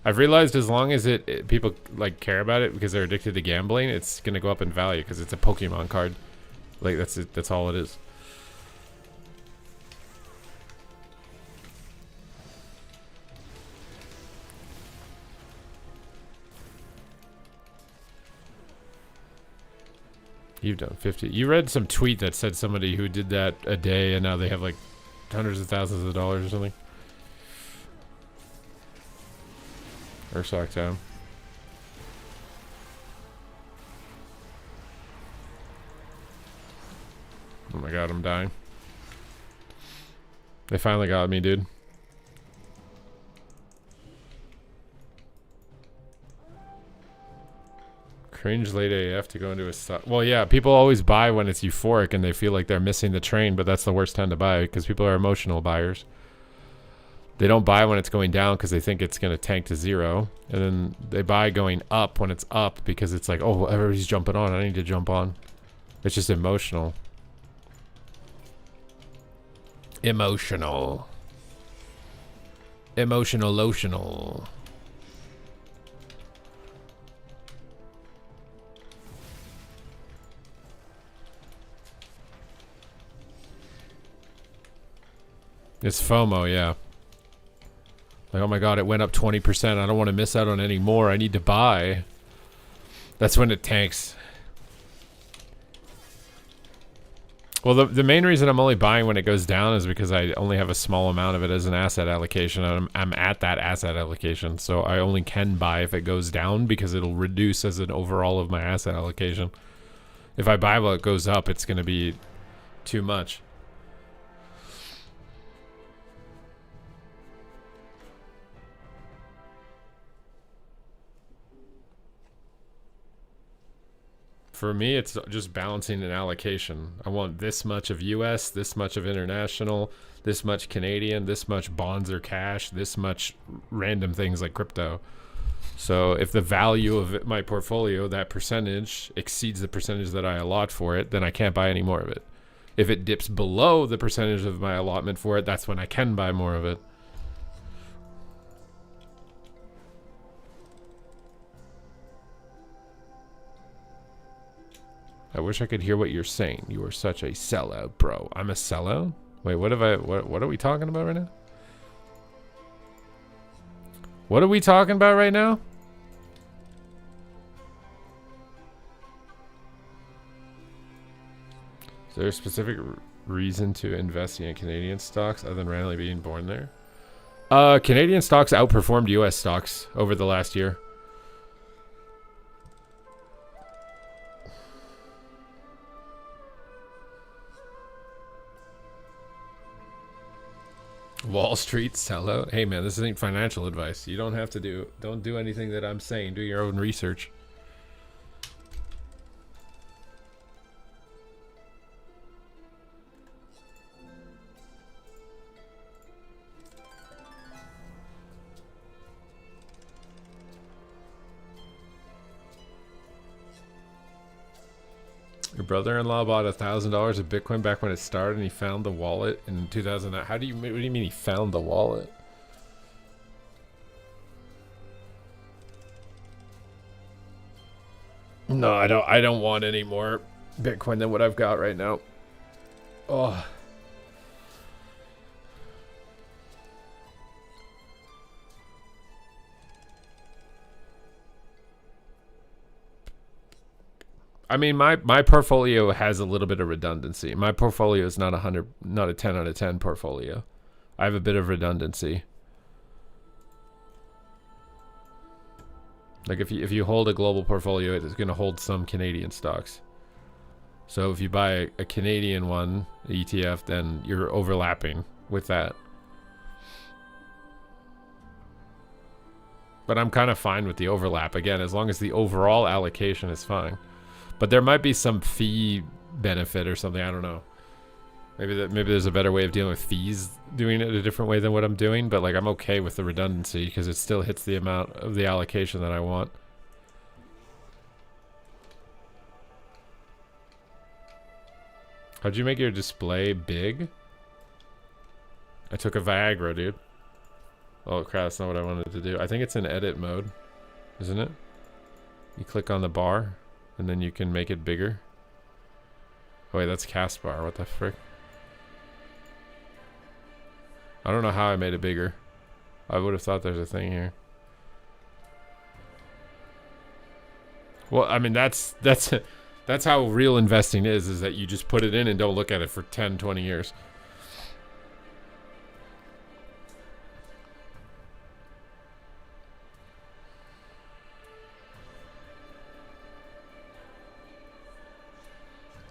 [SPEAKER 1] I've realized as long as people like care about it because they're addicted to gambling, it's going to go up in value because it's a Pokemon card. Like that's it. That's all it is. You've done 50. You read some tweet that said somebody who did that a day and now they have like hundreds of thousands of dollars or something. Or sock time. Oh my god, I'm dying. They finally got me, dude. Cringe late AF to go into a stock. Well, yeah, people always buy when it's euphoric and they feel like they're missing the train, but that's the worst time to buy because people are emotional buyers. They don't buy when it's going down because they think it's going to tank to zero. And then they buy going up when it's up because it's like, oh, everybody's jumping on. I need to jump on. It's just emotional. Emotional. Emotional lotional. It's FOMO, yeah. Like, oh my god, it went up 20%. I don't want to miss out on any more. I need to buy. That's when it tanks. Well, the main reason I'm only buying when it goes down is because I only have a small amount of it as an asset allocation. And I'm at that asset allocation. So I only can buy if it goes down because it'll reduce as an overall of my asset allocation. If I buy while it goes up, it's going to be too much. For me, it's just balancing an allocation. I want this much of US, this much of international, this much Canadian, this much bonds or cash, this much random things like crypto. So if the value of my portfolio, that percentage, exceeds the percentage that I allot for it, then I can't buy any more of it. If it dips below the percentage of my allotment for it, that's when I can buy more of it. I wish I could hear what you're saying. You are such a sellout, bro. I'm a sellout? Wait, what are we talking about right now? What are we talking about right now? Is there a specific reason to invest in Canadian stocks other than randomly being born there? Canadian stocks outperformed US stocks over the last year. Wall Street sellout. Hey man, this isn't financial advice. You don't have to don't do anything that I'm saying. Do your own research. Your brother-in-law bought $1,000 of Bitcoin back when it started, and he found the wallet in 2009. What do you mean he found the wallet? No, I don't want any more Bitcoin than what I've got right now. Oh. I mean, my portfolio has a little bit of redundancy. My portfolio is not not a 10 out of 10 portfolio. I have a bit of redundancy. Like if you hold a global portfolio, it is going to hold some Canadian stocks. So if you buy a Canadian one, ETF, then you're overlapping with that. But I'm kind of fine with the overlap, again, as long as the overall allocation is fine. But there might be some fee benefit or something, I don't know. Maybe there's a better way of dealing with fees, doing it a different way than what I'm doing, but like I'm okay with the redundancy because it still hits the amount of the allocation that I want. How'd you make your display big? I took a Viagra, dude. Oh crap, that's not what I wanted to do. I think it's in edit mode, isn't it? You click on the bar, and then you can make it bigger. Oh wait, that's cast bar, what the frick? I don't know how I made it bigger. I would have thought there's a thing here. Well, I mean, that's how real investing is that you just put it in and don't look at it for 10, 20 years.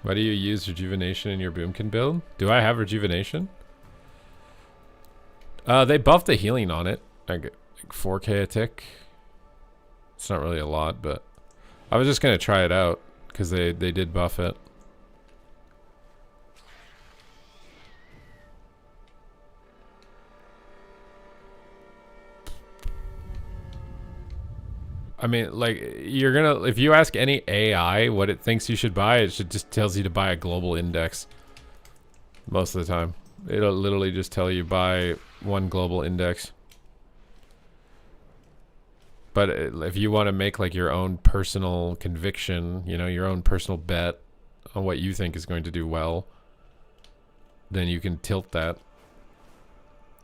[SPEAKER 1] Why do you use rejuvenation in your boomkin build? Do I have rejuvenation? They buffed the healing on it. Like 4K a tick. It's not really a lot, but I was just gonna try it out because they did buff it. I mean, like, you're gonna, if you ask any AI what it thinks you should buy, it should just tells you to buy a global index. Most of the time. It'll literally just tell you buy one global index. But if you want to make like your own personal conviction, you know, your own personal bet on what you think is going to do well, then you can tilt that.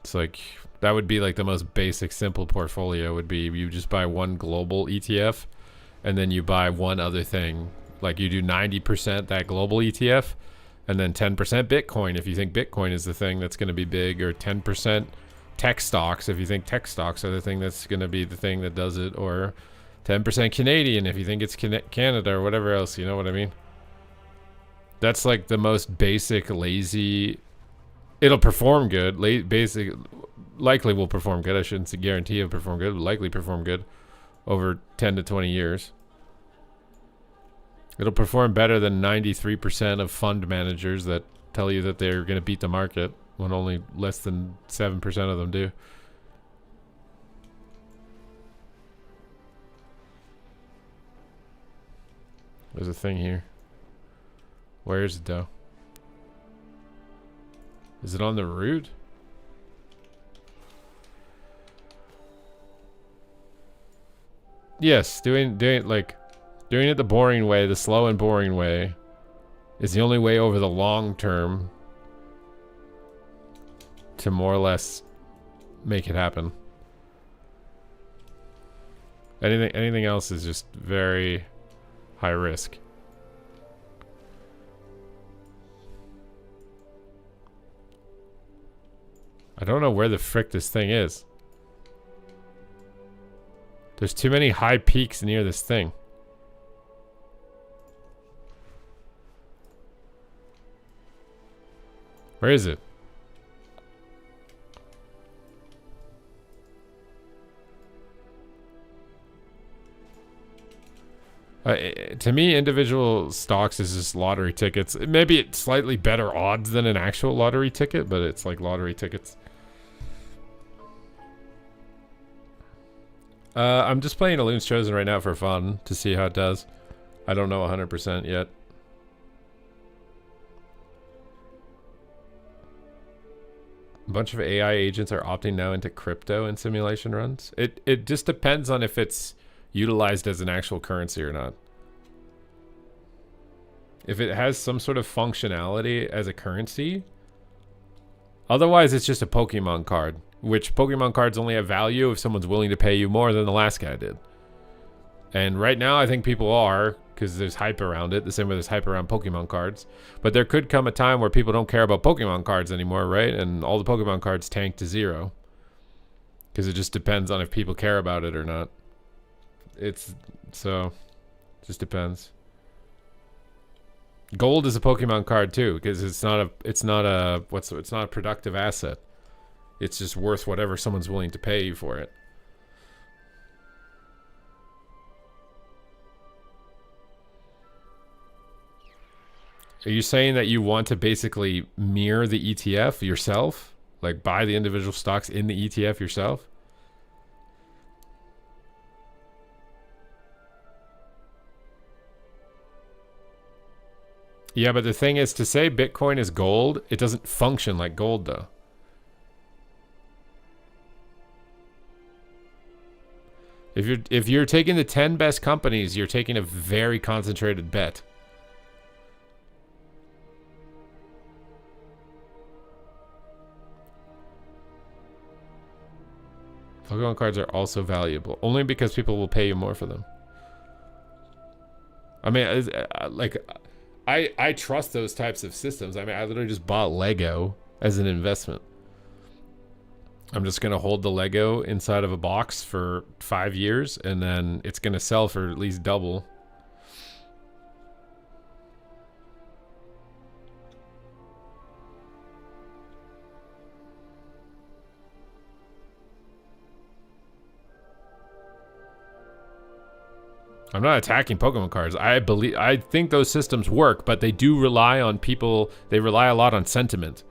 [SPEAKER 1] It's like, that would be like the most basic, simple portfolio would be you just buy one global ETF and then you buy one other thing. Like you do 90% that global ETF and then 10% Bitcoin if you think Bitcoin is the thing that's going to be big, or 10% tech stocks if you think tech stocks are the thing that's going to be the thing that does it, or 10% Canadian if you think it's Canada or whatever else, you know what I mean? That's like the most basic, lazy. It'll perform good. Likely will perform good. I shouldn't say guarantee it'll perform good, but likely perform good over 10 to 20 years. It'll perform better than 93% of fund managers that tell you that they're going to beat the market when only less than 7% of them do. There's a thing here. Where is it though? Is it on the route? Yes, doing it the boring way, the slow and boring way, is the only way over the long term to more or less make it happen. Anything else is just very high risk. I don't know where the frick this thing is. There's too many high peaks near this thing. Where is it? To me, individual stocks is just lottery tickets. Maybe it's slightly better odds than an actual lottery ticket, but it's like lottery tickets. I'm just playing Elun's Chosen right now for fun to see how it does. I don't know 100% yet. A bunch of AI agents are opting now into crypto in simulation runs. It just depends on if it's utilized as an actual currency or not. If it has some sort of functionality as a currency, otherwise it's just a Pokemon card, which Pokemon cards only have value if someone's willing to pay you more than the last guy did. And right now I think people are, because there's hype around it, the same way there's hype around Pokemon cards. But there could come a time where people don't care about Pokemon cards anymore, right? And all the Pokemon cards tank to 0. Because it just depends on if people care about it or not. Just depends. Gold is a Pokemon card too, because it's not a productive asset. It's just worth whatever someone's willing to pay you for it. Are you saying that you want to basically mirror the ETF yourself? Like buy the individual stocks in the ETF yourself? Yeah, but the thing is, to say Bitcoin is gold, it doesn't function like gold though. If you're taking the 10 best companies, you're taking a very concentrated bet. Pokemon cards are also valuable, only because people will pay you more for them. I mean, I trust those types of systems. I mean, I literally just bought Lego as an investment. I'm just going to hold the Lego inside of a box for 5 years, and then it's going to sell for at least double. I'm not attacking Pokemon cards. I think those systems work, but they do rely on people. They rely a lot on sentiment.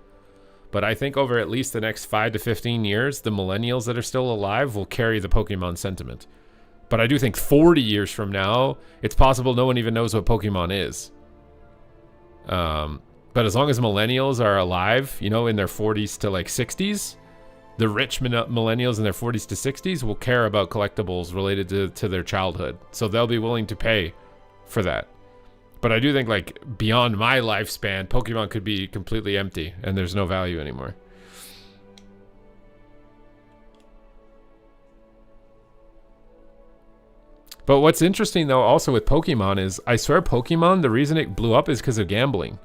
[SPEAKER 1] But I think over at least the next 5 to 15 years, the millennials that are still alive will carry the Pokemon sentiment. But I do think 40 years from now, it's possible no one even knows what Pokemon is. But as long as millennials are alive, you know, in their 40s to like 60s, the rich millennials in their 40s to 60s will care about collectibles related to their childhood. So they'll be willing to pay for that. But I do think, like, beyond my lifespan, Pokemon could be completely empty and there's no value anymore. But what's interesting, though, also with Pokemon is, I swear Pokemon, the reason it blew up is because of gambling.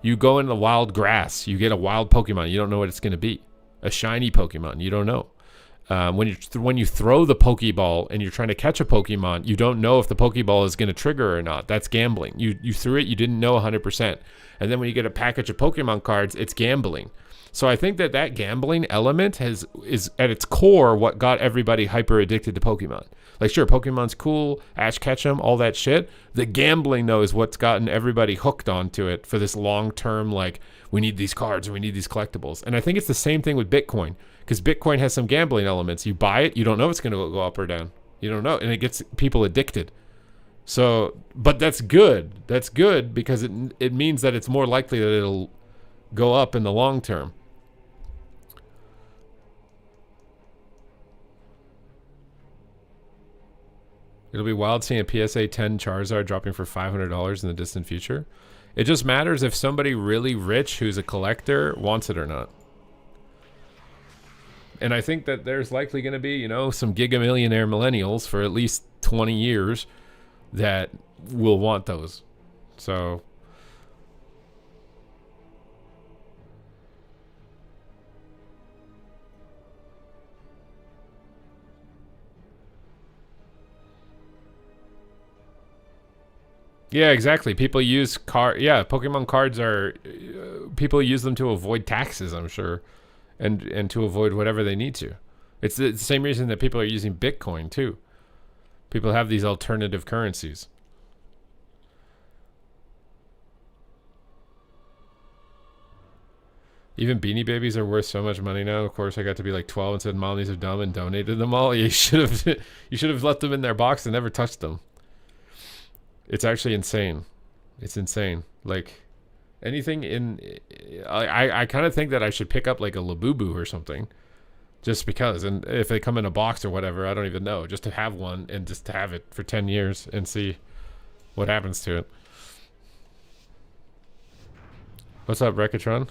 [SPEAKER 1] You go in the wild grass, you get a wild Pokemon, you don't know what it's going to be. A shiny Pokemon, you don't know. When you throw the Pokeball and you're trying to catch a Pokemon, you don't know if the Pokeball is going to trigger or not. That's gambling. You threw it, you didn't know 100%. And then when you get a package of Pokemon cards, it's gambling. So I think that gambling element is at its core what got everybody hyper addicted to Pokemon. Like, sure, Pokemon's cool, Ash Ketchum, all that shit. The gambling, though, is what's gotten everybody hooked onto it for this long-term, like, we need these cards and we need these collectibles. And I think it's the same thing with Bitcoin, because Bitcoin has some gambling elements. You buy it, you don't know if it's going to go up or down. You don't know, and it gets people addicted. So, but that's good. That's good because it means that it's more likely that it'll go up in the long term. It'll be wild seeing a PSA 10 Charizard dropping for $500 in the distant future. It just matters if somebody really rich who's a collector wants it or not. And I think that there's likely going to be, you know, some giga millionaire millennials for at least 20 years that will want those. So yeah, exactly. People use Pokemon cards are people use them to avoid taxes, I'm sure, and to avoid whatever they need to. It's the same reason that people are using Bitcoin too. People have these alternative currencies. Even Beanie Babies are worth so much money now. Of course, I got to be like 12 and said, "Mom, these are dumb," and donated them all. You should have left them in their box and never touched them. It's actually insane. It's insane. Like, anything in... I kind of think that I should pick up, like, a Labubu or something. Just because. And if they come in a box or whatever, I don't even know. Just to have one and just to have it for 10 years and see what happens to it. What's up, Rekatron?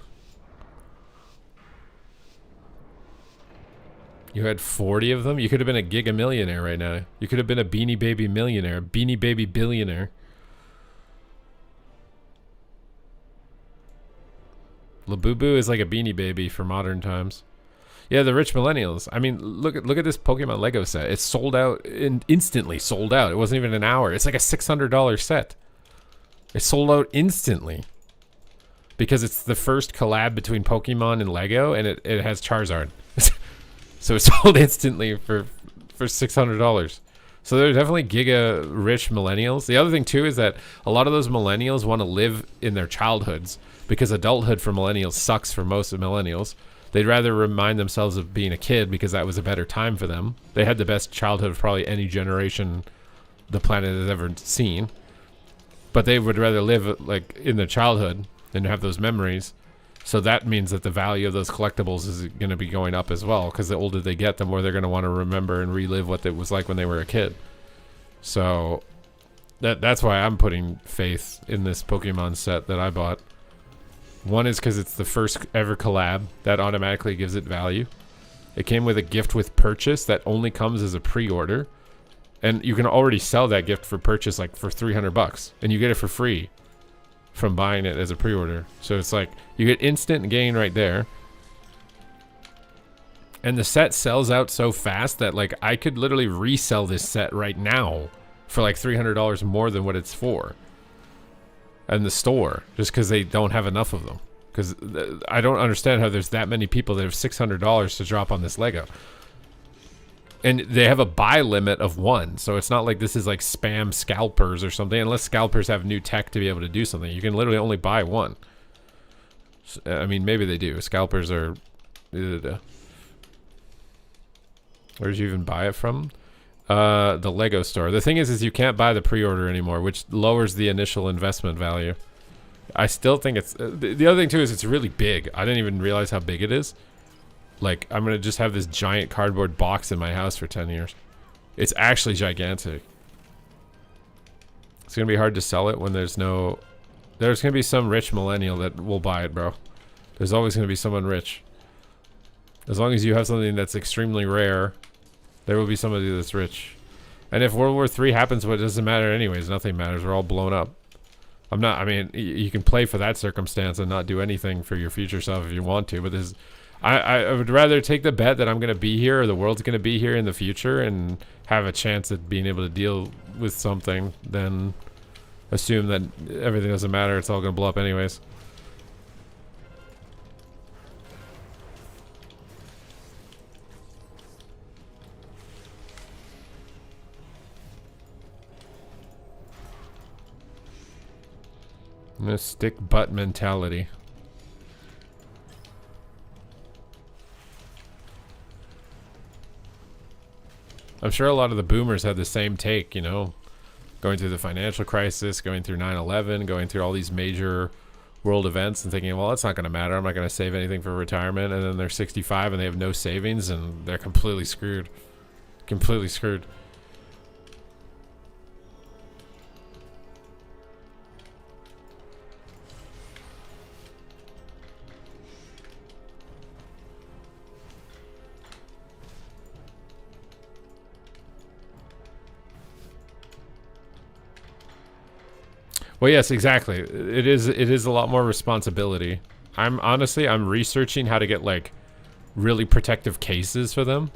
[SPEAKER 1] You had 40 of them? You could have been a giga millionaire right now. You could have been a Beanie Baby millionaire. Beanie Baby billionaire. Labubu is like a Beanie Baby for modern times. Yeah, the rich millennials. I mean, look at this Pokemon Lego set. It's sold out instantly. Sold out. It wasn't even an hour. It's like a $600 set. It sold out instantly because it's the first collab between Pokemon and Lego, and it has Charizard. So it sold instantly for $600. So they're definitely giga rich millennials. The other thing too is that a lot of those millennials want to live in their childhoods because adulthood for millennials sucks for most of millennials. They'd rather remind themselves of being a kid because that was a better time for them. They had the best childhood of probably any generation the planet has ever seen. But they would rather live like in their childhood and have those memories. So that means that the value of those collectibles is going to be going up as well, because the older they get, the more they're going to want to remember and relive what it was like when they were a kid. So that's why I'm putting faith in this Pokemon set that I bought. One is because it's the first ever collab. That automatically gives it value. It came with a gift with purchase that only comes as a pre-order. And you can already sell that gift for purchase like for $300. And you get it for free from buying it as a pre-order. So it's like you get instant gain right there. And the set sells out so fast that like I could literally resell this set right now for like $300 more than what it's for. And the store, just because they don't have enough of them. Because I don't understand how there's that many people that have $600 to drop on this Lego. And they have a buy limit of 1. So it's not like this is like spam scalpers or something. Unless scalpers have new tech to be able to do something. You can literally only buy 1. I mean, maybe they do. Scalpers are... Where did you even buy it from? The Lego store. The thing is you can't buy the pre-order anymore, which lowers the initial investment value. I still think it's... the other thing too is it's really big. I didn't even realize how big it is. Like, I'm going to just have this giant cardboard box in my house for 10 years. It's actually gigantic. It's going to be hard to sell it when there's no... There's going to be some rich millennial that will buy it, bro. There's always going to be someone rich. As long as you have something that's extremely rare, there will be somebody that's rich. And if World War III happens, well, it doesn't matter anyways. Nothing matters. We're all blown up. I'm not... I mean, you can play for that circumstance and not do anything for your future self if you want to, but there's... I would rather take the bet that I'm going to be here or the world's going to be here in the future and have a chance at being able to deal with something than assume that everything doesn't matter. It's all going to blow up anyways. The stick butt mentality. I'm sure a lot of the boomers had the same take, you know, going through the financial crisis, going through 9/11, going through all these major world events and thinking, well, it's not going to matter. I'm not going to save anything for retirement. And then they're 65 and they have no savings and they're completely screwed. Completely screwed. Well, yes, exactly. It is a lot more responsibility. I'm researching how to get like really protective cases for them.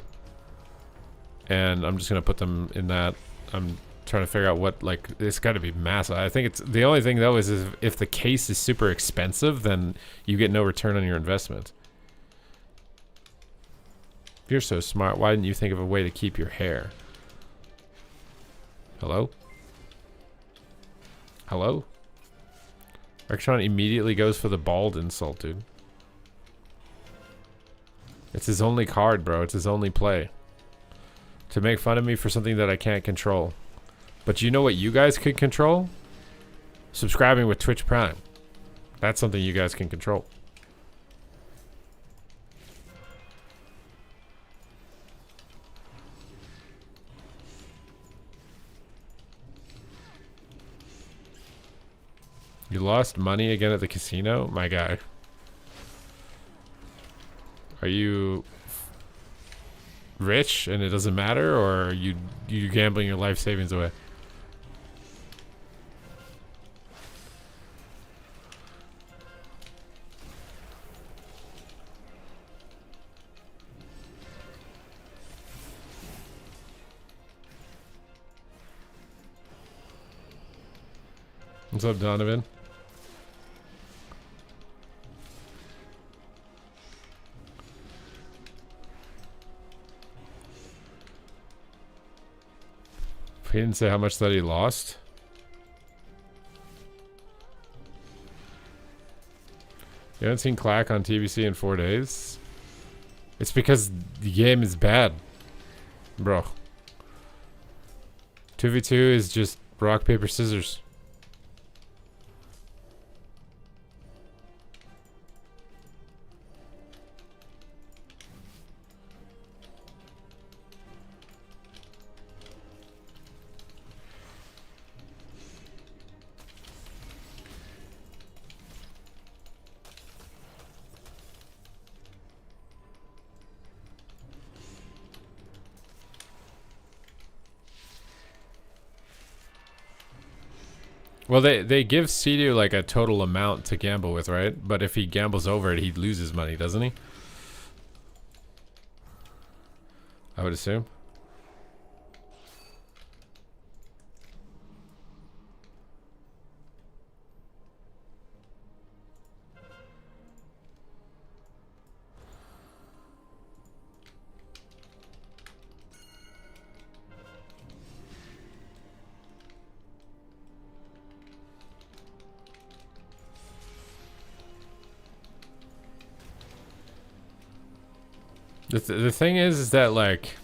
[SPEAKER 1] And I'm just going to put them in that. I'm trying to figure out what, like, it's got to be massive. I think it's the only thing though is if the case is super expensive, then you get no return on your investment. If you're so smart, why didn't you think of a way to keep your hair? Hello? Hello? Archon immediately goes for the bald insult, dude. It's his only card, bro. It's his only play. To make fun of me for something that I can't control. But you know what you guys could control? Subscribing with Twitch Prime. That's something you guys can control. You lost money again at the casino? My guy. Are you rich and it doesn't matter, or are you gambling your life savings away? What's up, Donovan? He didn't say how much that he lost. You haven't seen Clack on TBC in 4 days? It's because the game is bad. Bro. 2v2 is just rock, paper, scissors. Well, they give Sea-Doo like a total amount to gamble with, right? But if he gambles over it, he loses money, doesn't he? I would assume. The thing is that, like,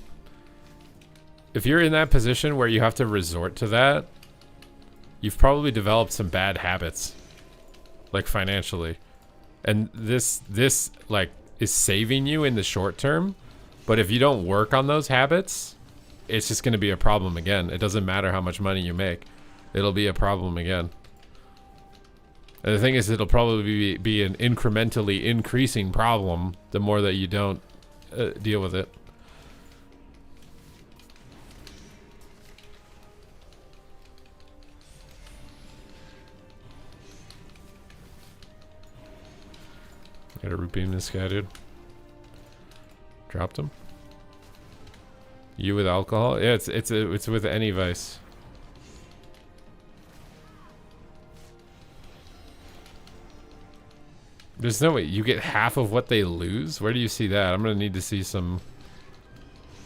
[SPEAKER 1] if you're in that position where you have to resort to that, you've probably developed some bad habits, like financially. And this like is saving you in the short term, but if you don't work on those habits, it's just going to be a problem again. It doesn't matter how much money you make. It'll be a problem again. And the thing is, it'll probably be an incrementally increasing problem the more that you don't deal with it. Gotta root beam this guy, dude. Dropped him. You with alcohol? Yeah, it's with any vice. There's no way you get half of what they lose. Where do you see that? I'm gonna need to see some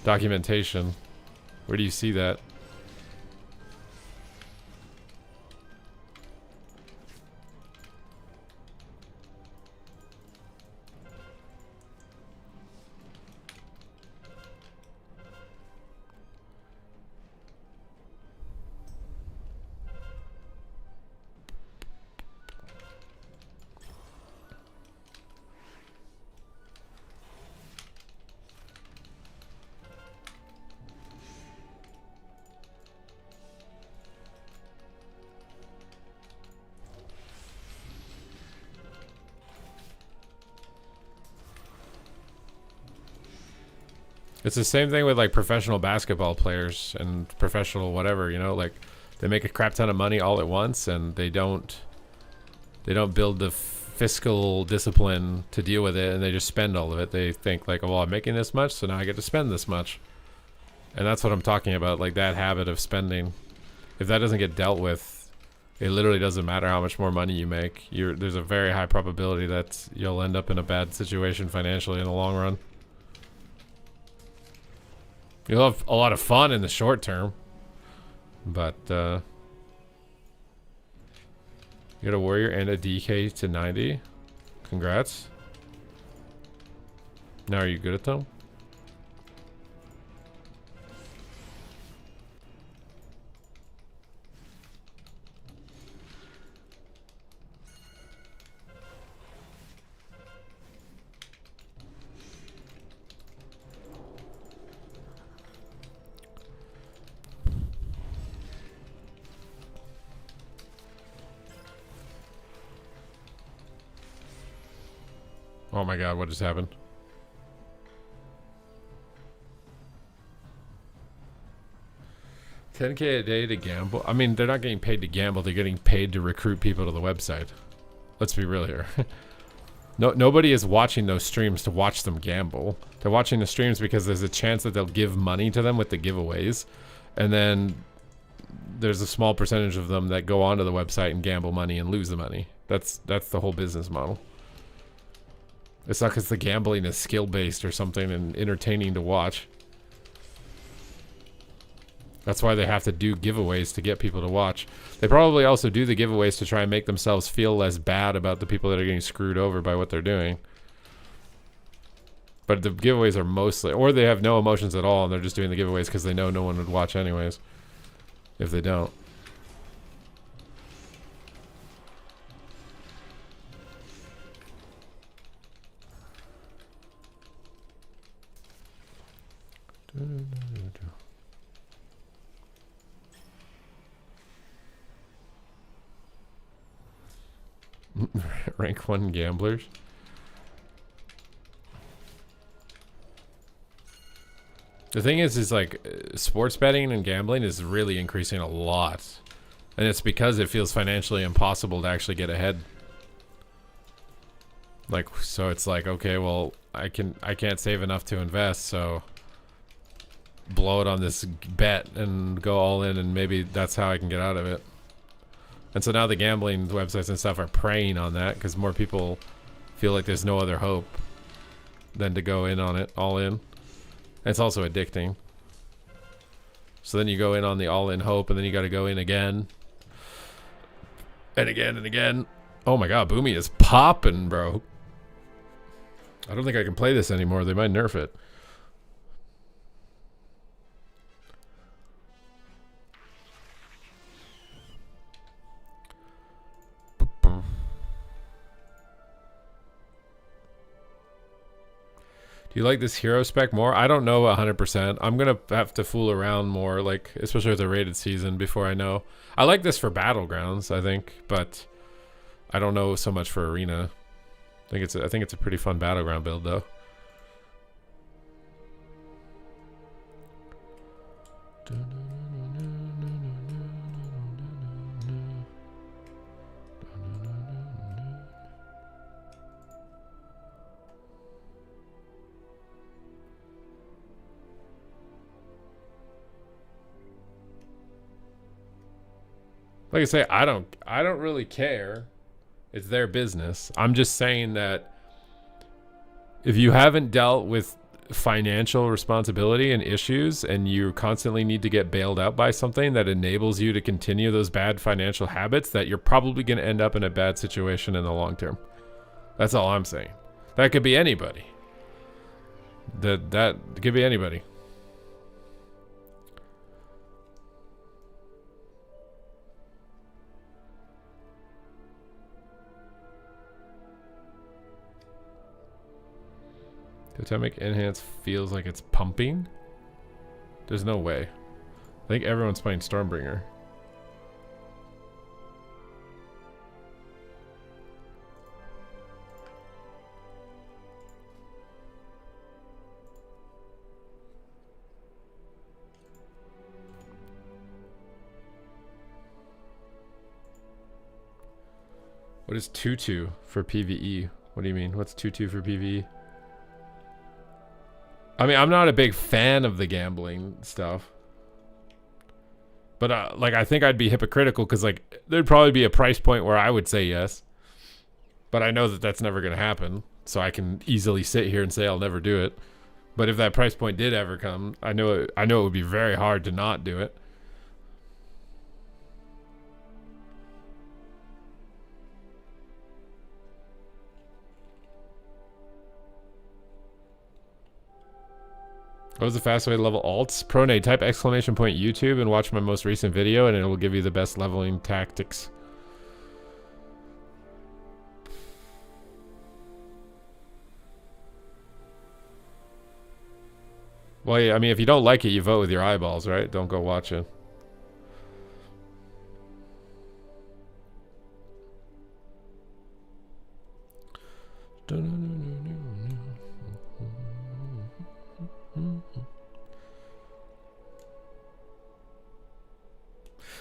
[SPEAKER 1] documentation. Where do you see that? It's the same thing with like professional basketball players and professional whatever, you know, like they make a crap ton of money all at once and they don't build the fiscal discipline to deal with it, and they just spend all of it. They think like, well, I'm making this much, so now I get to spend this much. And that's what I'm talking about, like that habit of spending. If that doesn't get dealt with, it literally doesn't matter how much more money you make. There's a very high probability that you'll end up in a bad situation financially in the long run. You'll have a lot of fun in the short term, but you got a warrior and a DK to 90. Congrats. Now are you good at them? Oh my god, what just happened? $10K a day to gamble? I mean, they're not getting paid to gamble, they're getting paid to recruit people to the website. Let's be real here. Nobody is watching those streams to watch them gamble. They're watching the streams because there's a chance that they'll give money to them with the giveaways. And then there's a small percentage of them that go onto the website and gamble money and lose the money. That's the whole business model. It's not because the gambling is skill-based or something and entertaining to watch. That's why they have to do giveaways to get people to watch. They probably also do the giveaways to try and make themselves feel less bad about the people that are getting screwed over by what they're doing. But the giveaways are mostly, or they have no emotions at all and they're just doing the giveaways because they know no one would watch anyways if they don't. Rank 1 gamblers. The thing is like sports betting and gambling is really increasing a lot. And it's because it feels financially impossible to actually get ahead. Like, so it's like, okay, well, I can't save enough to invest, so blow it on this bet and go all in, and maybe that's how I can get out of it. And so now the gambling websites and stuff are preying on that because more people feel like there's no other hope than to go in on it, all in. And it's also addicting. So then you go in on the all-in hope, and then you got to go in again. And again and again. Oh my god, Boomy is popping, bro. I don't think I can play this anymore. They might nerf it. Do you like this hero spec more? I don't know 100%. I'm going to have to fool around more, like, especially with the rated season, before I know. I like this for Battlegrounds, I think, but I don't know so much for Arena. I think it's a pretty fun Battleground build, though. Like I say, I don't really care. It's their business. I'm just saying that if you haven't dealt with financial responsibility and issues and you constantly need to get bailed out by something that enables you to continue those bad financial habits, that you're probably going to end up in a bad situation in the long term. That's all I'm saying. That could be anybody. That could be anybody. Totemic Enhance feels like it's pumping? There's no way. I think everyone's playing Stormbringer. What is 2-2 for PvE? What do you mean? What's 2-2 for PvE? I mean, I'm not a big fan of the gambling stuff. But, like, I think I'd be hypocritical because, like, there'd probably be a price point where I would say yes. But I know that that's never going to happen. So I can easily sit here and say I'll never do it. But if that price point did ever come, I know it would be very hard to not do it. What was the fast way to level alts? Pronate, type !YouTube and watch my most recent video, and it will give you the best leveling tactics. Well, yeah, I mean, if you don't like it, you vote with your eyeballs, right? Don't go watch it.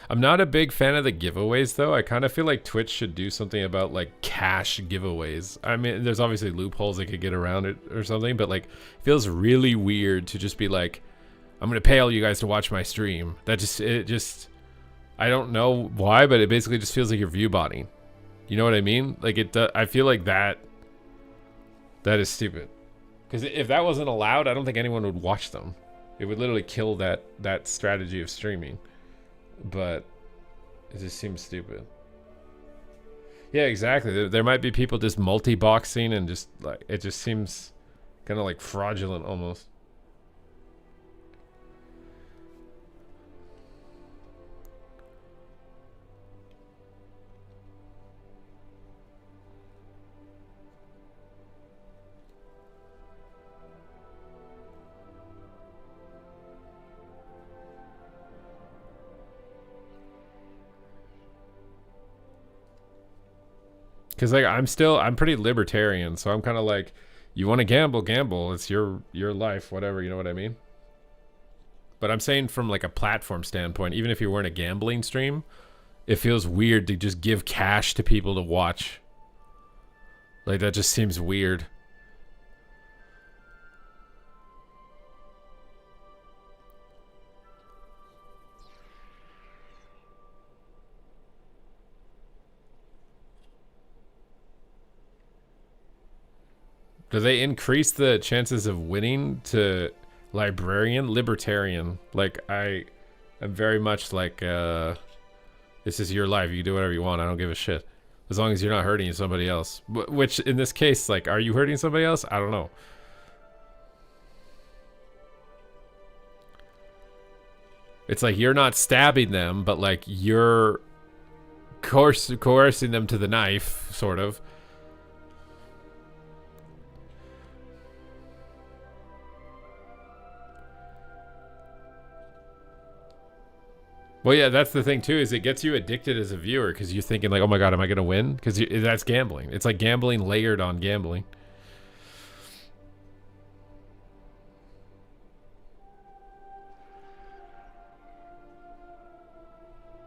[SPEAKER 1] I'm not a big fan of the giveaways, though. I kind of feel like Twitch should do something about, like, cash giveaways. I mean, there's obviously loopholes they could get around it or something, but, like, it feels really weird to just be like, I'm going to pay all you guys to watch my stream. I I don't know why, but it basically just feels like you're view botting. You know what I mean? Like I feel like that is stupid. Because if that wasn't allowed, I don't think anyone would watch them. It would literally kill that strategy of streaming. But it just seems stupid. Yeah, exactly. There might be people just multi-boxing and just like it just seems kind of like fraudulent almost. Because like I'm pretty libertarian, so I'm kind of like, you want to gamble, it's your life, whatever, you know what I mean? But I'm saying from like a platform standpoint, even if you weren't a gambling stream, it feels weird to just give cash to people to watch. Like that just seems weird. Do they increase the chances of winning to libertarian? Like I am very much like this is your life, you can do whatever you want, I don't give a shit. As long as you're not hurting somebody else. Which in this case, like, are you hurting somebody else? I don't know. It's like you're not stabbing them, but like you're coercing them to the knife, sort of. Well, yeah, that's the thing too, is it gets you addicted as a viewer because you're thinking like, oh my god, am I gonna win? Because that's gambling. It's like gambling layered on gambling.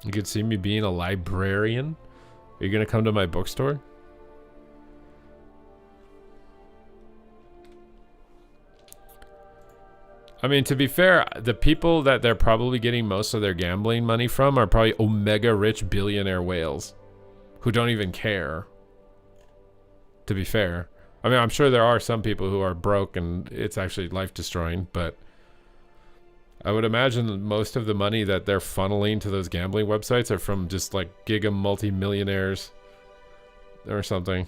[SPEAKER 1] You could see me being a librarian. Are you gonna come to my bookstore? I mean, to be fair, the people that they're probably getting most of their gambling money from are probably omega rich billionaire whales who don't even care. To be fair. I mean, I'm sure there are some people who are broke and it's actually life destroying, but I would imagine that most of the money that they're funneling to those gambling websites are from just like giga multi-millionaires or something.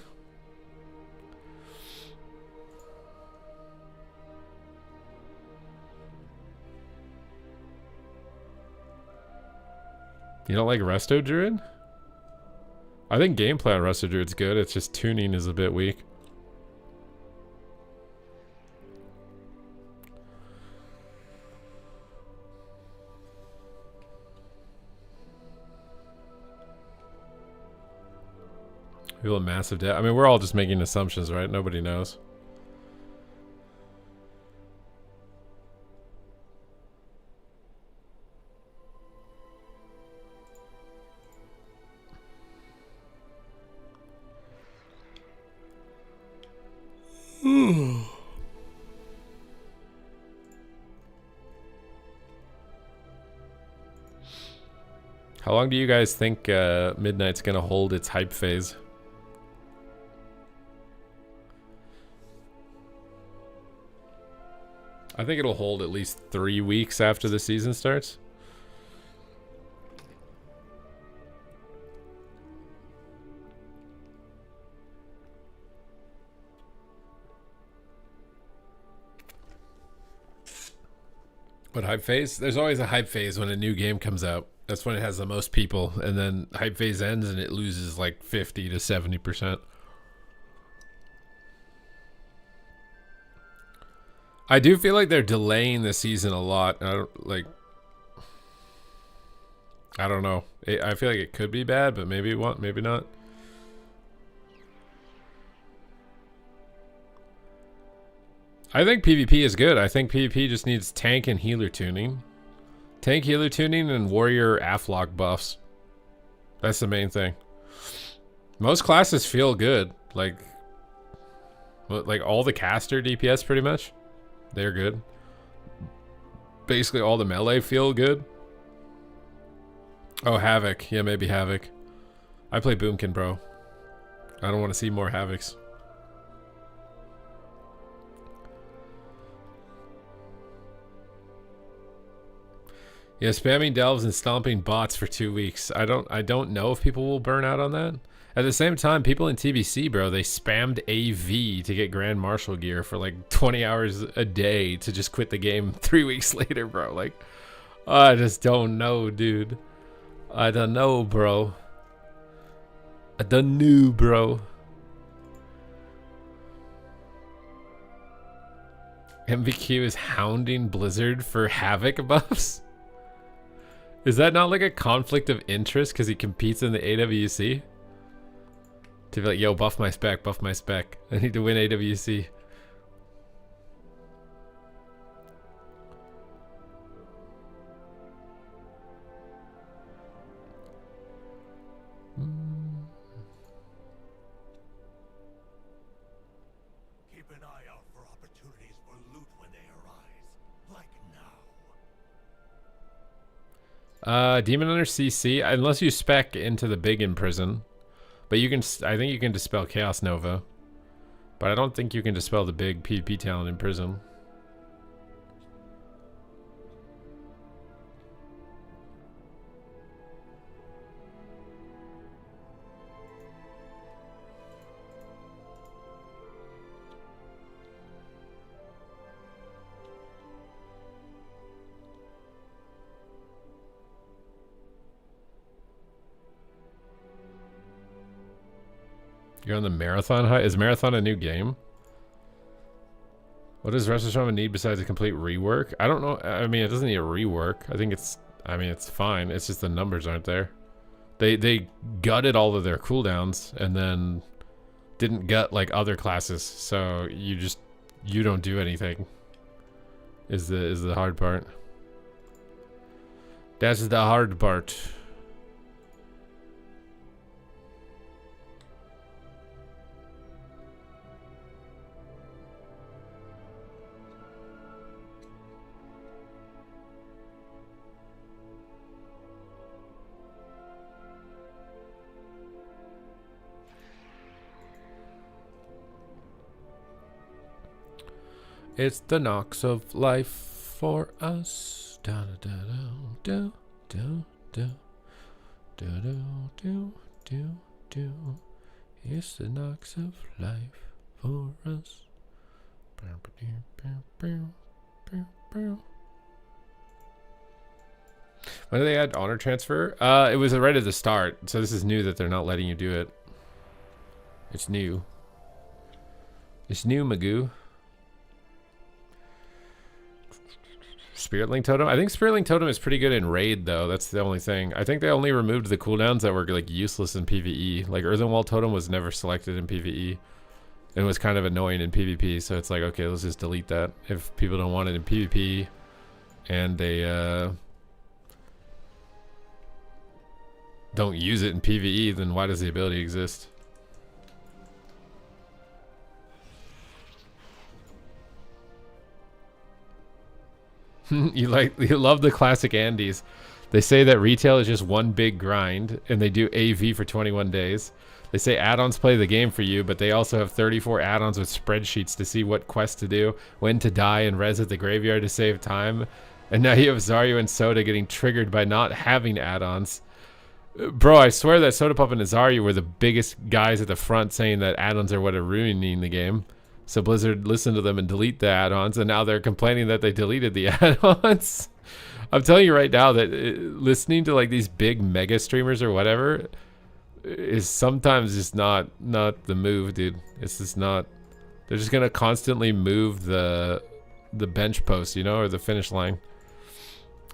[SPEAKER 1] You don't like Resto Druid? I think gameplay on Resto Druid's good. It's just tuning is a bit weak. We feel a massive debt. I mean, we're all just making assumptions, right? Nobody knows. How long do you guys think Midnight's gonna hold its hype phase? I think it'll hold at least 3 weeks after the season starts. What hype phase? There's always a hype phase when a new game comes out. That's when it has the most people, and then hype phase ends and it loses like 50 to 70%. I do feel like they're delaying the season a lot. I don't know. I feel like it could be bad, but maybe it won't, maybe not. I think PvP is good. I think PvP just needs tank and healer tuning. Tank healer tuning and warrior AFLOC buffs. That's the main thing. Most classes feel good. Like all the caster DPS pretty much. They're good. Basically all the melee feel good. Oh, Havoc. Yeah, maybe Havoc. I play Boomkin, bro. I don't want to see more Havocs. Yeah, spamming delves and stomping bots for 2 weeks. I don't know if people will burn out on that. At the same time, people in TBC, bro, they spammed AV to get Grand Marshal gear for like 20 hours a day to just quit the game 3 weeks later, bro. Like, I just don't know, dude. I don't know, bro. I don't know, bro. MVQ is hounding Blizzard for Havoc buffs? Is that not like a conflict of interest because he competes in the AWC? To be like, yo, buff my spec, buff my spec. I need to win AWC.
[SPEAKER 2] Keep an eye out for opportunities for loot when they arise, like now.
[SPEAKER 1] Demon Hunter CC, unless you spec into the big in prison. But you can, I think you can dispel Chaos Nova. But I don't think you can dispel the big PvP talent in prison. You're on the Marathon high? Is Marathon a new game? What does Restoration need besides a complete rework? I don't know. I mean, it doesn't need a rework. I think it's, I mean, it's fine. It's just the numbers aren't there. They gutted all of their cooldowns and then didn't gut like other classes. So you don't do anything. Is the hard part. That's the hard part. It's the knocks of life for us. Da da da da da da da da da. It's the knocks of life for us. When did they add honor transfer? It was right at the start, so this is new that they're not letting you do it. It's new. It's new, Magoo. Spirit Link Totem? I think Spirit Link Totem is pretty good in Raid, though. That's the only thing. I think they only removed the cooldowns that were like useless in PvE. Like Earthen Wall Totem was never selected in PvE. It was kind of annoying in PvP, so it's like, okay, let's just delete that. If people don't want it in PvP and they don't use it in PvE, then why does the ability exist? You love the classic Andes. They say that retail is just one big grind, and they do AV for 21 days. They say add-ons play the game for you, but they also have 34 add-ons with spreadsheets to see what quests to do, when to die, and res at the graveyard to save time. And now you have Zarya and Soda getting triggered by not having add-ons. Bro, I swear that Soda Pop and Zarya were the biggest guys at the front saying that add-ons are what are ruining the game. So Blizzard listened to them and delete the add-ons, and now they're complaining that they deleted the add-ons. I'm telling you right now that listening to like these big mega streamers or whatever is sometimes just not the move, dude. It's just not. They're just gonna constantly move the bench post, you know, or the finish line.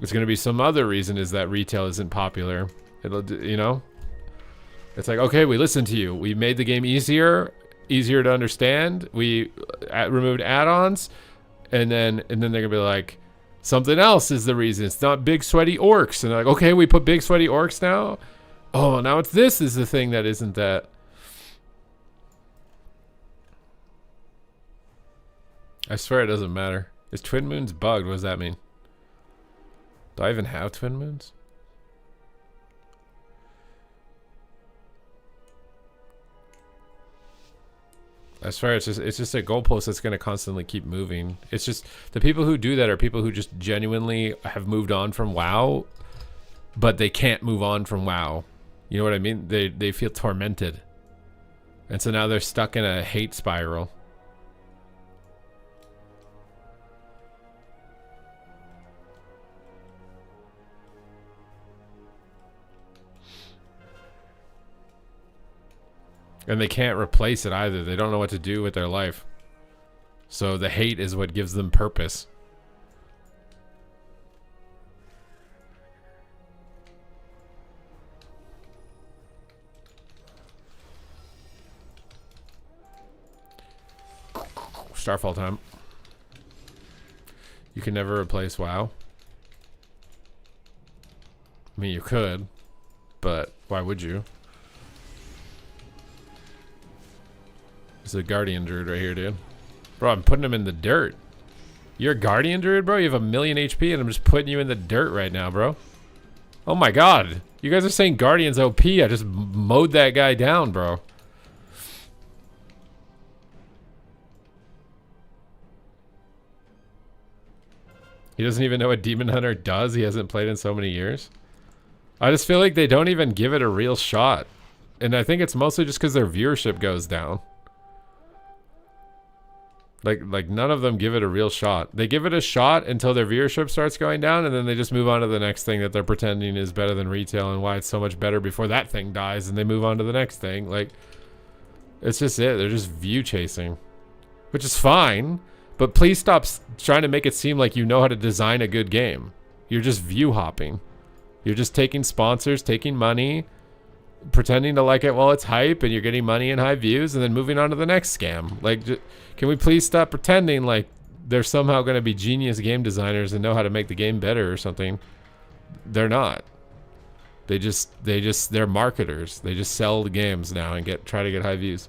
[SPEAKER 1] It's gonna be some other reason is that retail isn't popular. It'll, you know. It's like, okay, we listened to you. We made the game easier to understand. We removed add-ons, and then they're gonna be like, something else is the reason. It's not big sweaty orcs. And they're like, okay, we put big sweaty orcs now. Oh, now it's this is the thing that isn't that. I swear it doesn't matter. Is Twin Moons bugged? What does that mean? Do I even have Twin Moons? I swear it's just a goalpost that's going to constantly keep moving. It's just the people who do that are people who just genuinely have moved on from WoW, but they can't move on from WoW. You know what I mean? They feel tormented. And so now they're stuck in a hate spiral. And they can't replace it either. They don't know what to do with their life. So the hate is what gives them purpose. Starfall time. You can never replace WoW. I mean, you could, but why would you? There's a Guardian Druid right here, dude. Bro, I'm putting him in the dirt. You're a Guardian Druid, bro? You have 1,000,000 HP and I'm just putting you in the dirt right now, bro. Oh my god. You guys are saying Guardian's OP. I just mowed that guy down, bro. He doesn't even know what Demon Hunter does. He hasn't played in so many years. I just feel like they don't even give it a real shot. And I think it's mostly just because their viewership goes down. Like none of them give it a real shot. They give it a shot until their viewership starts going down, and then they just move on to the next thing that they're pretending is better than retail and why it's so much better before that thing dies, and they move on to the next thing. Like, it's just it. They're just view chasing, which is fine, but please stop trying to make it seem like you know how to design a good game. You're just view hopping. You're just taking sponsors, taking money, pretending to like it while it's hype, and you're getting money and high views, and then moving on to the next scam. Like, can we please stop pretending like they're somehow going to be genius game designers and know how to make the game better or something? They're not. They're marketers. They just sell the games now and try to get high views.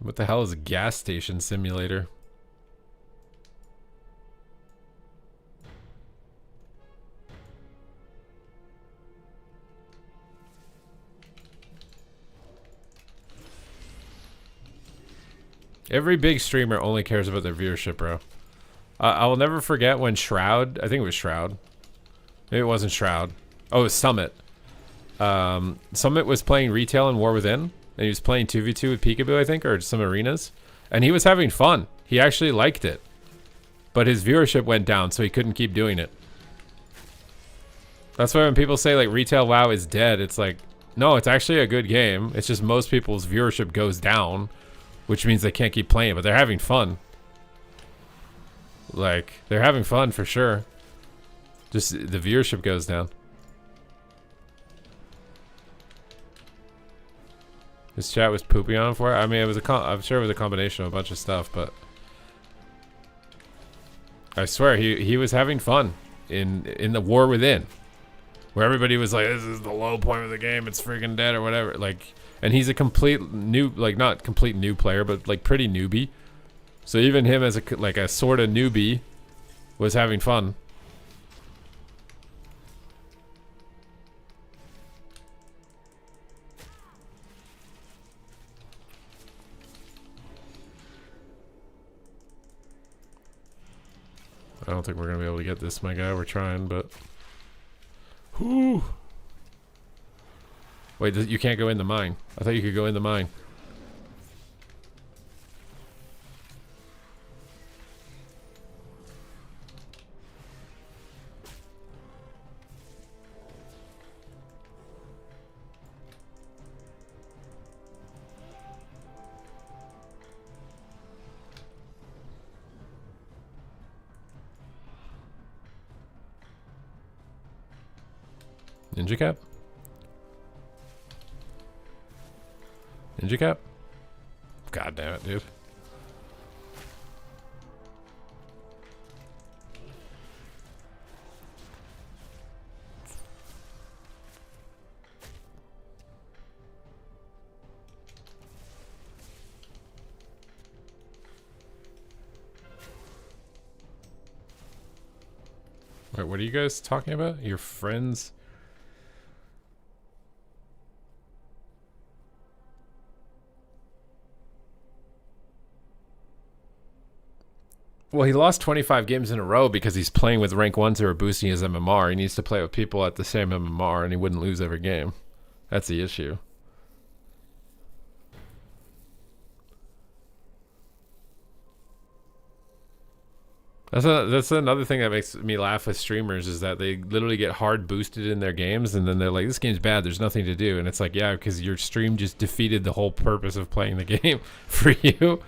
[SPEAKER 1] What the hell is a gas station simulator? Every big streamer only cares about their viewership, bro. I will never forget when Shroud, I think it was Shroud. Maybe it wasn't Shroud. Oh, it was Summit. Summit was playing retail in War Within, and he was playing 2v2 with Peekaboo, I think, or some arenas. And he was having fun. He actually liked it. But his viewership went down, so he couldn't keep doing it. That's why when people say, like, retail WoW is dead, it's like, no, it's actually a good game. It's just most people's viewership goes down, which means they can't keep playing, but they're having fun. Like, they're having fun for sure. Just the viewership goes down. His chat was pooping on him for it. I mean, it was I'm sure it was a combination of a bunch of stuff, but I swear he was having fun in the War Within, where everybody was like, "This is the low point of the game. It's freaking dead," or whatever. Like, and he's a complete new, like, not complete new player, but like pretty newbie. So even him as a sort of newbie was having fun. I don't think we're gonna be able to get this, my guy. We're trying, but whoo. Wait, you can't go in the mine. I thought you could go in the mine. Ninja cap? Ninja cap? God damn it, dude. Wait, what are you guys talking about? Your friends? Well, he lost 25 games in a row because he's playing with rank 1s who are boosting his MMR. He needs to play with people at the same MMR, and he wouldn't lose every game. That's the issue. That's another thing that makes me laugh with streamers is that they literally get hard boosted in their games, and then they're like, this game's bad, there's nothing to do. And it's like, yeah, because your stream just defeated the whole purpose of playing the game for you.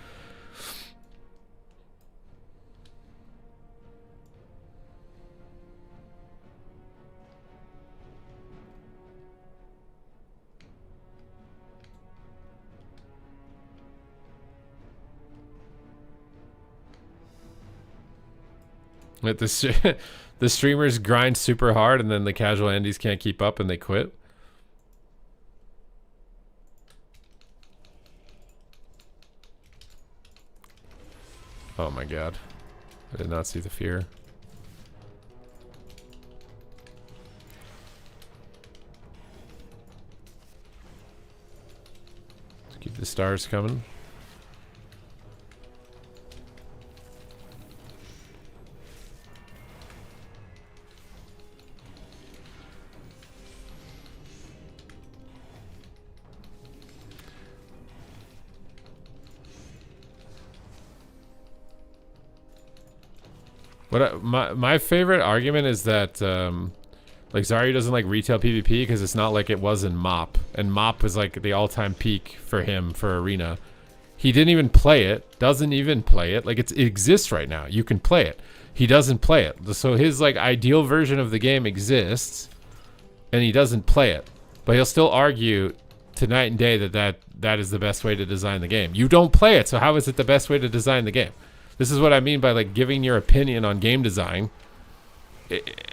[SPEAKER 1] But the streamers grind super hard, and then the casual Andes can't keep up, and they quit. Oh my god. I did not see the fear. Let's keep the stars coming. My favorite argument is that like Zarya doesn't like retail PvP because it's not like it was in MOP, and MOP was like the all-time peak for him for Arena. He didn't even play it, doesn't even play it. Like it exists right now. You can play it. He doesn't play it. So his like ideal version of the game exists, and he doesn't play it. But he'll still argue to night and day that is the best way to design the game. You don't play it, so how is it the best way to design the game? This is what I mean by like giving your opinion on game design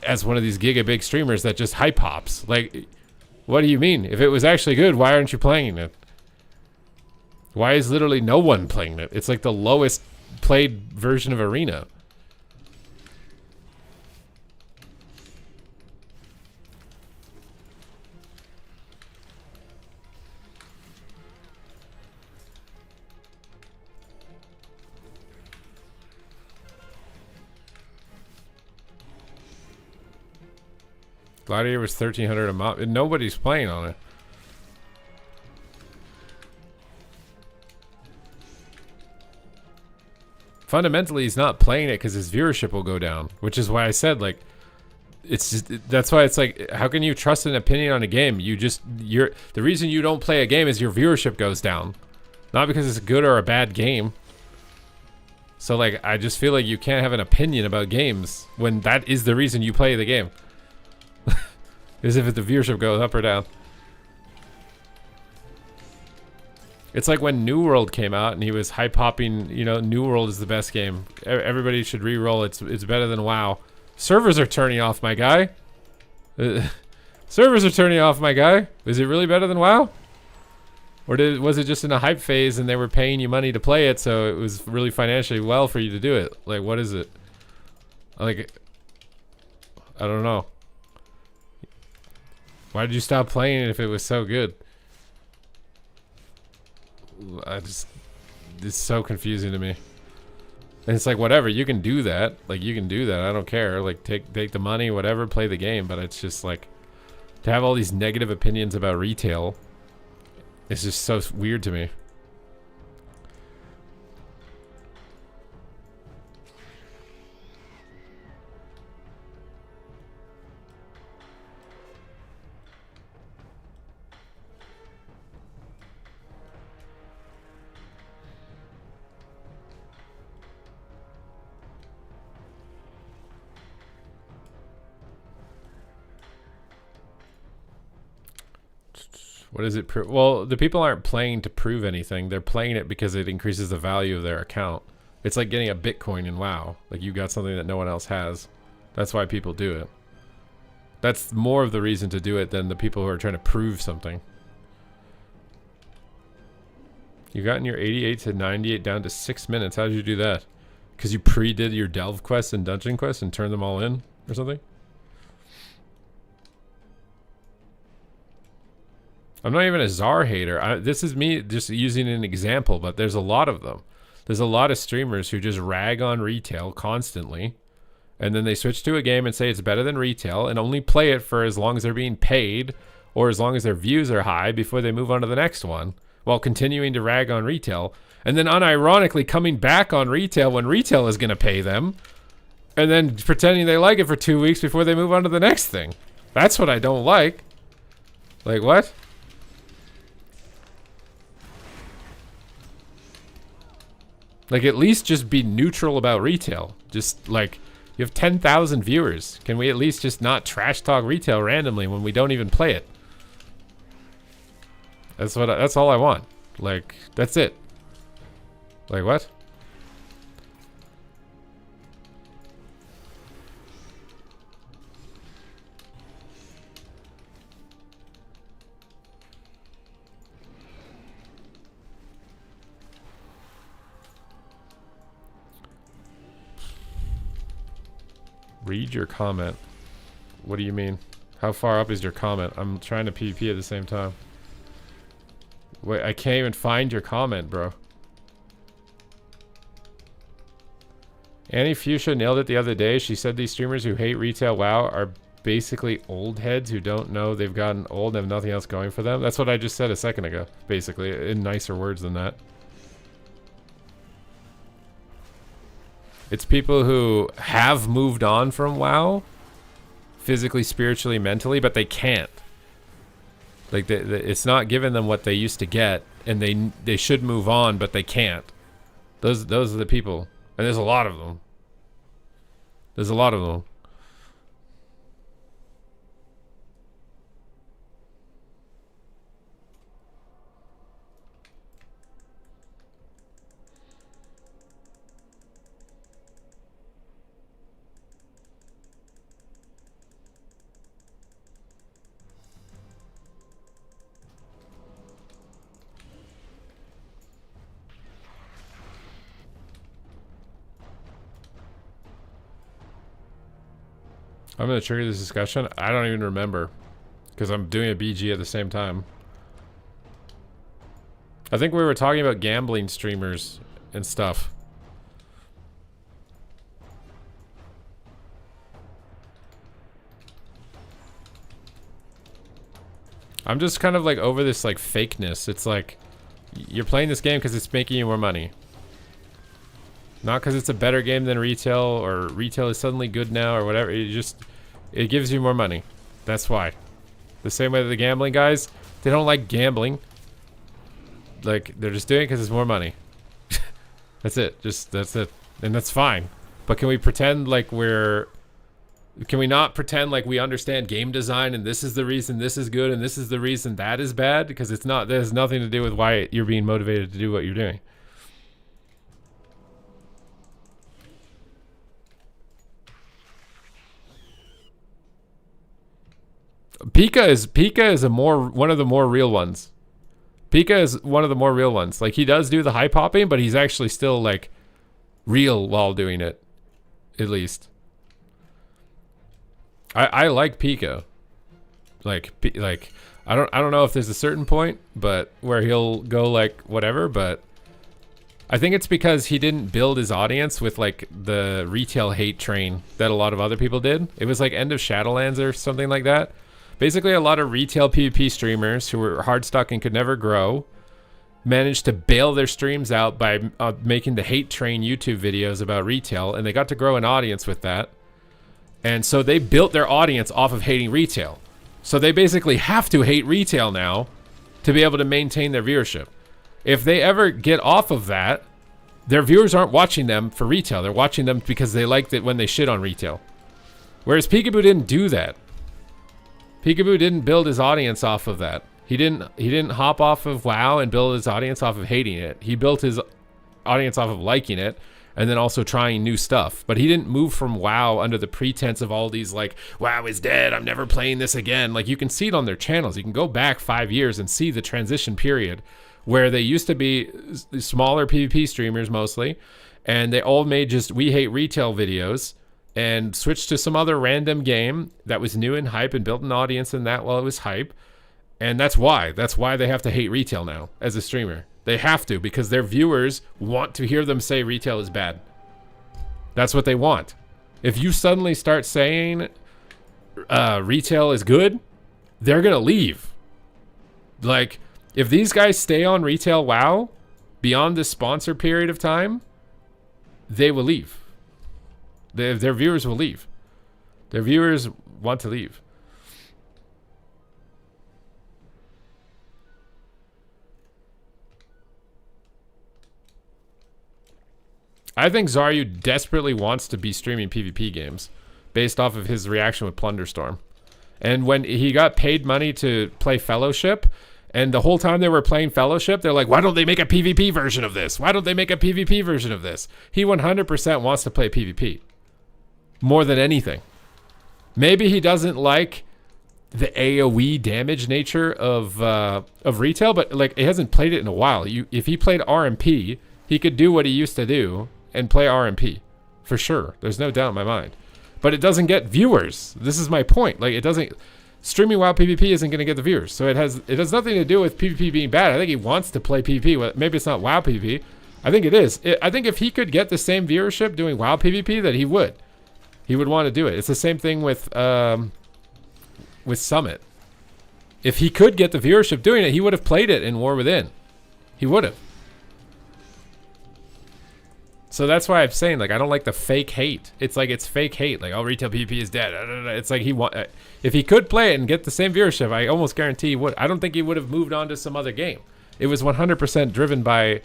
[SPEAKER 1] as one of these giga big streamers that just hype hops. Like, what do you mean? If it was actually good, why aren't you playing it? Why is literally no one playing it? It's like the lowest played version of Arena. Gladiator was 1,300 a month, and nobody's playing on it. Fundamentally, he's not playing it because his viewership will go down, which is why I said, like, it's just, that's why it's like, how can you trust an opinion on a game? The reason you don't play a game is your viewership goes down, not because it's a good or a bad game. So, like, I just feel like you can't have an opinion about games when that is the reason you play the game. As if the viewership goes up or down. It's like when New World came out and he was hype hopping, you know, New World is the best game. Everybody should re-roll. It's better than WoW. Servers are turning off, my guy. Servers are turning off, my guy. Is it really better than WoW? Or was it just in a hype phase and they were paying you money to play it, so it was really financially well for you to do it? Like, what is it? Like, I don't know. Why did you stop playing it if it was so good? It's so confusing to me. And it's like, whatever, you can do that. Like, you can do that. I don't care. Like, take the money, whatever, play the game. But it's just like, to have all these negative opinions about retail, it's just so weird to me. What is it? Well, the people aren't playing to prove anything. They're playing it because it increases the value of their account. It's like getting a Bitcoin in WoW. Like, you got something that no one else has. That's why people do it. That's more of the reason to do it than the people who are trying to prove something. You gotten your 88 to 98 down to 6 minutes. How did you do that? Because you pre-did your delve quests and dungeon quests and turned them all in? or something. I'm not even a czar hater. This is me just using an example, but there's a lot of them. There's a lot of streamers who just rag on retail constantly, and then they switch to a game and say it's better than retail and only play it for as long as they're being paid or as long as their views are high before they move on to the next one, while continuing to rag on retail, and then unironically coming back on retail when retail is going to pay them, and then pretending they like it for 2 weeks before they move on to the next thing. That's what I don't like. Like, what? Like, at least just be neutral about retail. Just, like, you have 10,000 viewers. Can we at least just not trash talk retail randomly when we don't even play it? That's all I want. Like, that's it. Like, what? Read your comment. What do you mean? How far up is your comment? I'm trying to PvP at the same time. Wait, I can't even find your comment, bro. Annie Fuchsia nailed it the other day. She said these streamers who hate retail WoW are basically old heads who don't know they've gotten old and have nothing else going for them. That's what I just said a second ago, basically, in nicer words than that. It's people who have moved on from WoW, physically, spiritually, mentally, but they can't. Like, it's not giving them what they used to get, and they should move on, but they can't. Those are the people, and there's a lot of them. There's a lot of them. I'm going to trigger this discussion. I don't even remember, because I'm doing a BG at the same time. I think we were talking about gambling streamers and stuff. I'm just kind of like over this like fakeness. It's like you're playing this game because it's making you more money. Not because it's a better game than retail, or retail is suddenly good now, or whatever. It gives you more money. That's why. The same way that the gambling guys, they don't like gambling. Like, they're just doing it because it's more money. That's it. That's it. And that's fine. But can we pretend like can we not pretend like we understand game design and this is the reason this is good and this is the reason that is bad? Because it's not, there's nothing to do with why you're being motivated to do what you're doing. Pika is one of the more real ones. Pika is one of the more real ones. Like, he does do the hype hopping, but he's actually still like real while doing it, at least. I like Pika. Like I don't know if there's a certain point, but where he'll go like whatever, but I think it's because he didn't build his audience with like the retail hate train that a lot of other people did. It was like End of Shadowlands or something like that. Basically, a lot of retail PvP streamers who were hard stuck and could never grow managed to bail their streams out by making the hate train YouTube videos about retail, and they got to grow an audience with that. And so they built their audience off of hating retail. So they basically have to hate retail now to be able to maintain their viewership. If they ever get off of that, their viewers aren't watching them for retail. They're watching them because they liked it when they shit on retail. Whereas Peekaboo didn't do that. Peekaboo didn't build his audience off of that. He didn't hop off of WoW and build his audience off of hating it. He built his audience off of liking it and then also trying new stuff. But he didn't move from WoW under the pretense of all these like, WoW is dead, I'm never playing this again. Like, you can see it on their channels. You can go back 5 years and see the transition period where they used to be smaller PvP streamers mostly, and they all made just we hate retail videos. and switched to some other random game that was new and hype and built an audience in that while it was hype. And that's why they have to hate retail now as a streamer. They have to, because their viewers want to hear them say retail is bad. That's what they want. If you suddenly start saying retail is good, they're gonna leave. Like, if these guys stay on retail WoW beyond this sponsor period of time, they will leave. Their viewers will leave. Their viewers want to leave. I think Zaryu desperately wants to be streaming PvP games based off of his reaction with Plunderstorm. And when he got paid money to play Fellowship, and the whole time they were playing Fellowship, they're like, why don't they make a PvP version of this? Why don't they make a PvP version of this? He 100% wants to play PvP. More than anything. Maybe he doesn't like the AoE damage nature of retail, but like, he hasn't played it in a while. If he played RMP, he could do what he used to do and play RMP. For sure. There's no doubt in my mind. But it doesn't get viewers. This is my point. Like, it doesn't... Streaming WoW PvP isn't going to get the viewers. So it has nothing to do with PvP being bad. I think he wants to play PvP. Maybe it's not WoW PvP. I think it is. I think if he could get the same viewership doing WoW PvP, that he would. He would want to do it. It's the same thing with Summit. If he could get the viewership doing it, he would have played it in War Within. He would have. So that's why I'm saying, like, I don't like the fake hate. It's like, it's fake hate. Like, oh, retail PvP is dead. It's like if he could play it and get the same viewership, I almost guarantee he would. I don't think he would have moved on to some other game. It was 100% driven by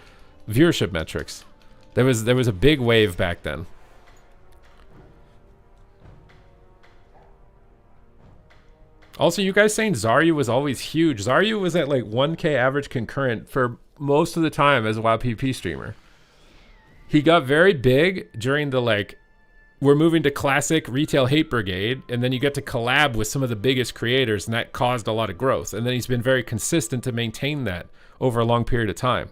[SPEAKER 1] viewership metrics. There was a big wave back then. Also, you guys saying Zaryu was always huge. Zaryu was at like 1K average concurrent for most of the time as a WoW PvP streamer. He got very big during the, like, we're moving to classic retail hate brigade, and then you get to collab with some of the biggest creators, and that caused a lot of growth. And then he's been very consistent to maintain that over a long period of time.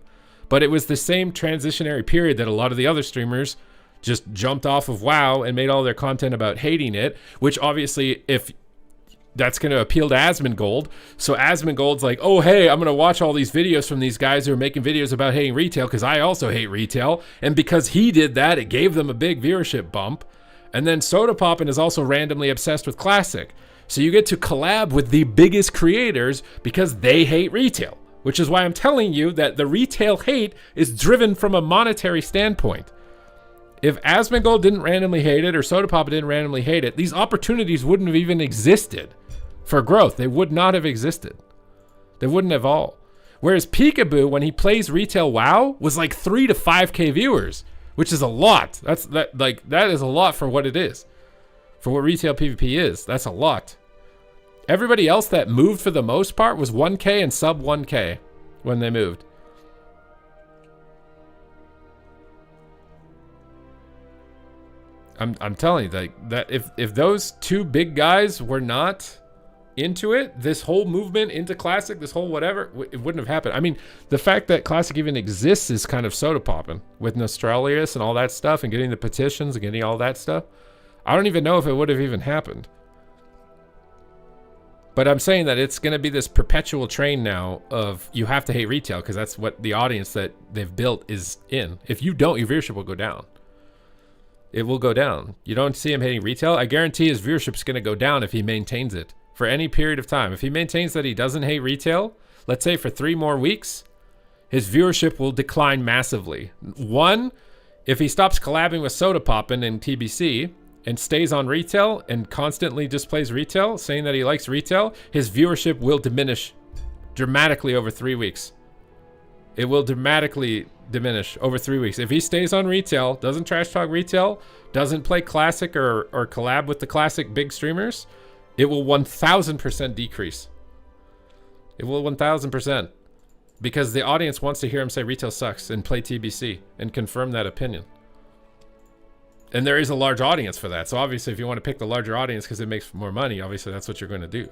[SPEAKER 1] But it was the same transitionary period that a lot of the other streamers just jumped off of WoW and made all their content about hating it, which obviously, if that's going to appeal to Asmongold. So Asmongold's like, oh, hey, I'm going to watch all these videos from these guys who are making videos about hating retail because I also hate retail. And because he did that, it gave them a big viewership bump. And then Soda Poppin is also randomly obsessed with Classic. So you get to collab with the biggest creators because they hate retail, which is why I'm telling you that the retail hate is driven from a monetary standpoint. If Asmongold didn't randomly hate it or Soda Poppin didn't randomly hate it, these opportunities wouldn't have even existed. For growth, they would not have existed. They wouldn't have all. Whereas Peekaboo, when he plays retail WoW, was like 3 to 5K viewers, which is a lot. That is a lot for what it is. For what retail PvP is, that's a lot. Everybody else that moved for the most part was 1K and sub 1K when they moved. I'm telling you that if those two big guys were not into it, this whole movement into Classic, this whole whatever, it wouldn't have happened. I mean, the fact that Classic even exists is kind of soda popping with Nostralius and all that stuff and getting the petitions and getting all that stuff. I don't even know if it would have even happened. But I'm saying that it's going to be this perpetual train now of you have to hate retail because that's what the audience that they've built is in. If you don't, your viewership will go down. It will go down. You don't see him hating retail. I guarantee his viewership's going to go down if he maintains it for any period of time. If he maintains that he doesn't hate retail, let's say for 3 more weeks, his viewership will decline massively. One, if he stops collabing with Soda Poppin and TBC and stays on retail and constantly just plays retail, saying that he likes retail, his viewership will diminish dramatically over 3 weeks. It will dramatically diminish over 3 weeks. If he stays on retail, doesn't trash talk retail, doesn't play Classic or collab with the Classic big streamers, it will 1000% decrease. It will 1000%. Because the audience wants to hear him say retail sucks and play TBC and confirm that opinion. And there is a large audience for that. So obviously if you want to pick the larger audience because it makes more money, obviously that's what you're going to do.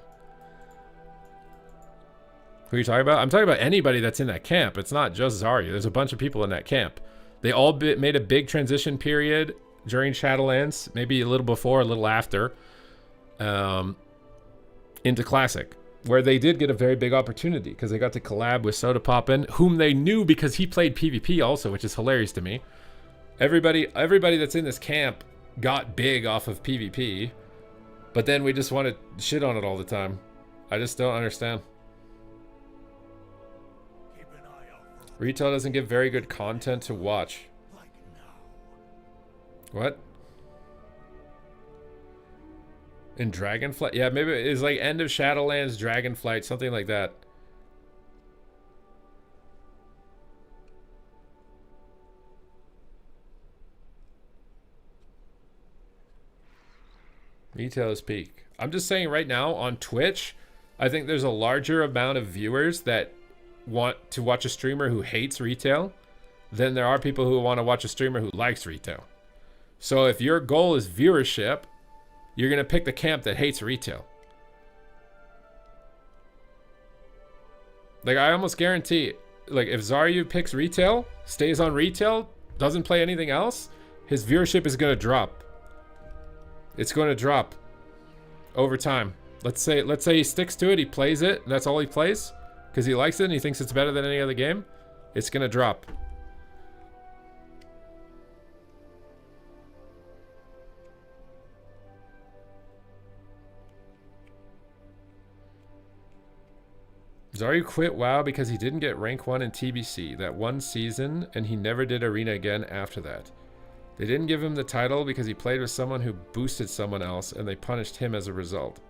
[SPEAKER 1] Who are you talking about? I'm talking about anybody that's in that camp. It's not just Zarya. There's a bunch of people in that camp. They all made a big transition period during Shadowlands, maybe a little before, a little after, into Classic, where they did get a very big opportunity because they got to collab with Soda Poppin', whom they knew because he played PvP also, which is hilarious to me. Everybody that's in this camp got big off of PvP, but then we just want to shit on it all the time. I just don't understand. Retail doesn't give very good content to watch. What? In Dragonflight? Yeah, maybe it's like End of Shadowlands, Dragonflight, something like that. Retail is peak. I'm just saying right now on Twitch, I think there's a larger amount of viewers that want to watch a streamer who hates retail than there are people who want to watch a streamer who likes retail. So if your goal is viewership, you're going to pick the camp that hates retail. Like, I almost guarantee, like, if Zaryu picks retail, stays on retail, doesn't play anything else, his viewership is going to drop. It's going to drop over time. Let's say he sticks to it, he plays it, and that's all he plays, because he likes it and he thinks it's better than any other game. It's going to drop. Zaryu quit WoW because he didn't get rank 1 in TBC that one season, and he never did arena again after that. They didn't give him the title because he played with someone who boosted someone else, and they punished him as a result.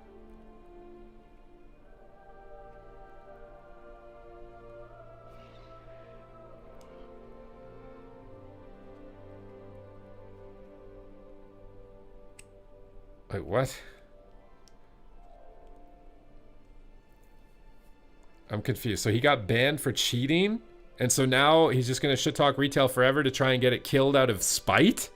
[SPEAKER 1] Like, what? I'm confused. So he got banned for cheating, and so now he's just gonna shit talk retail forever to try and get it killed out of spite?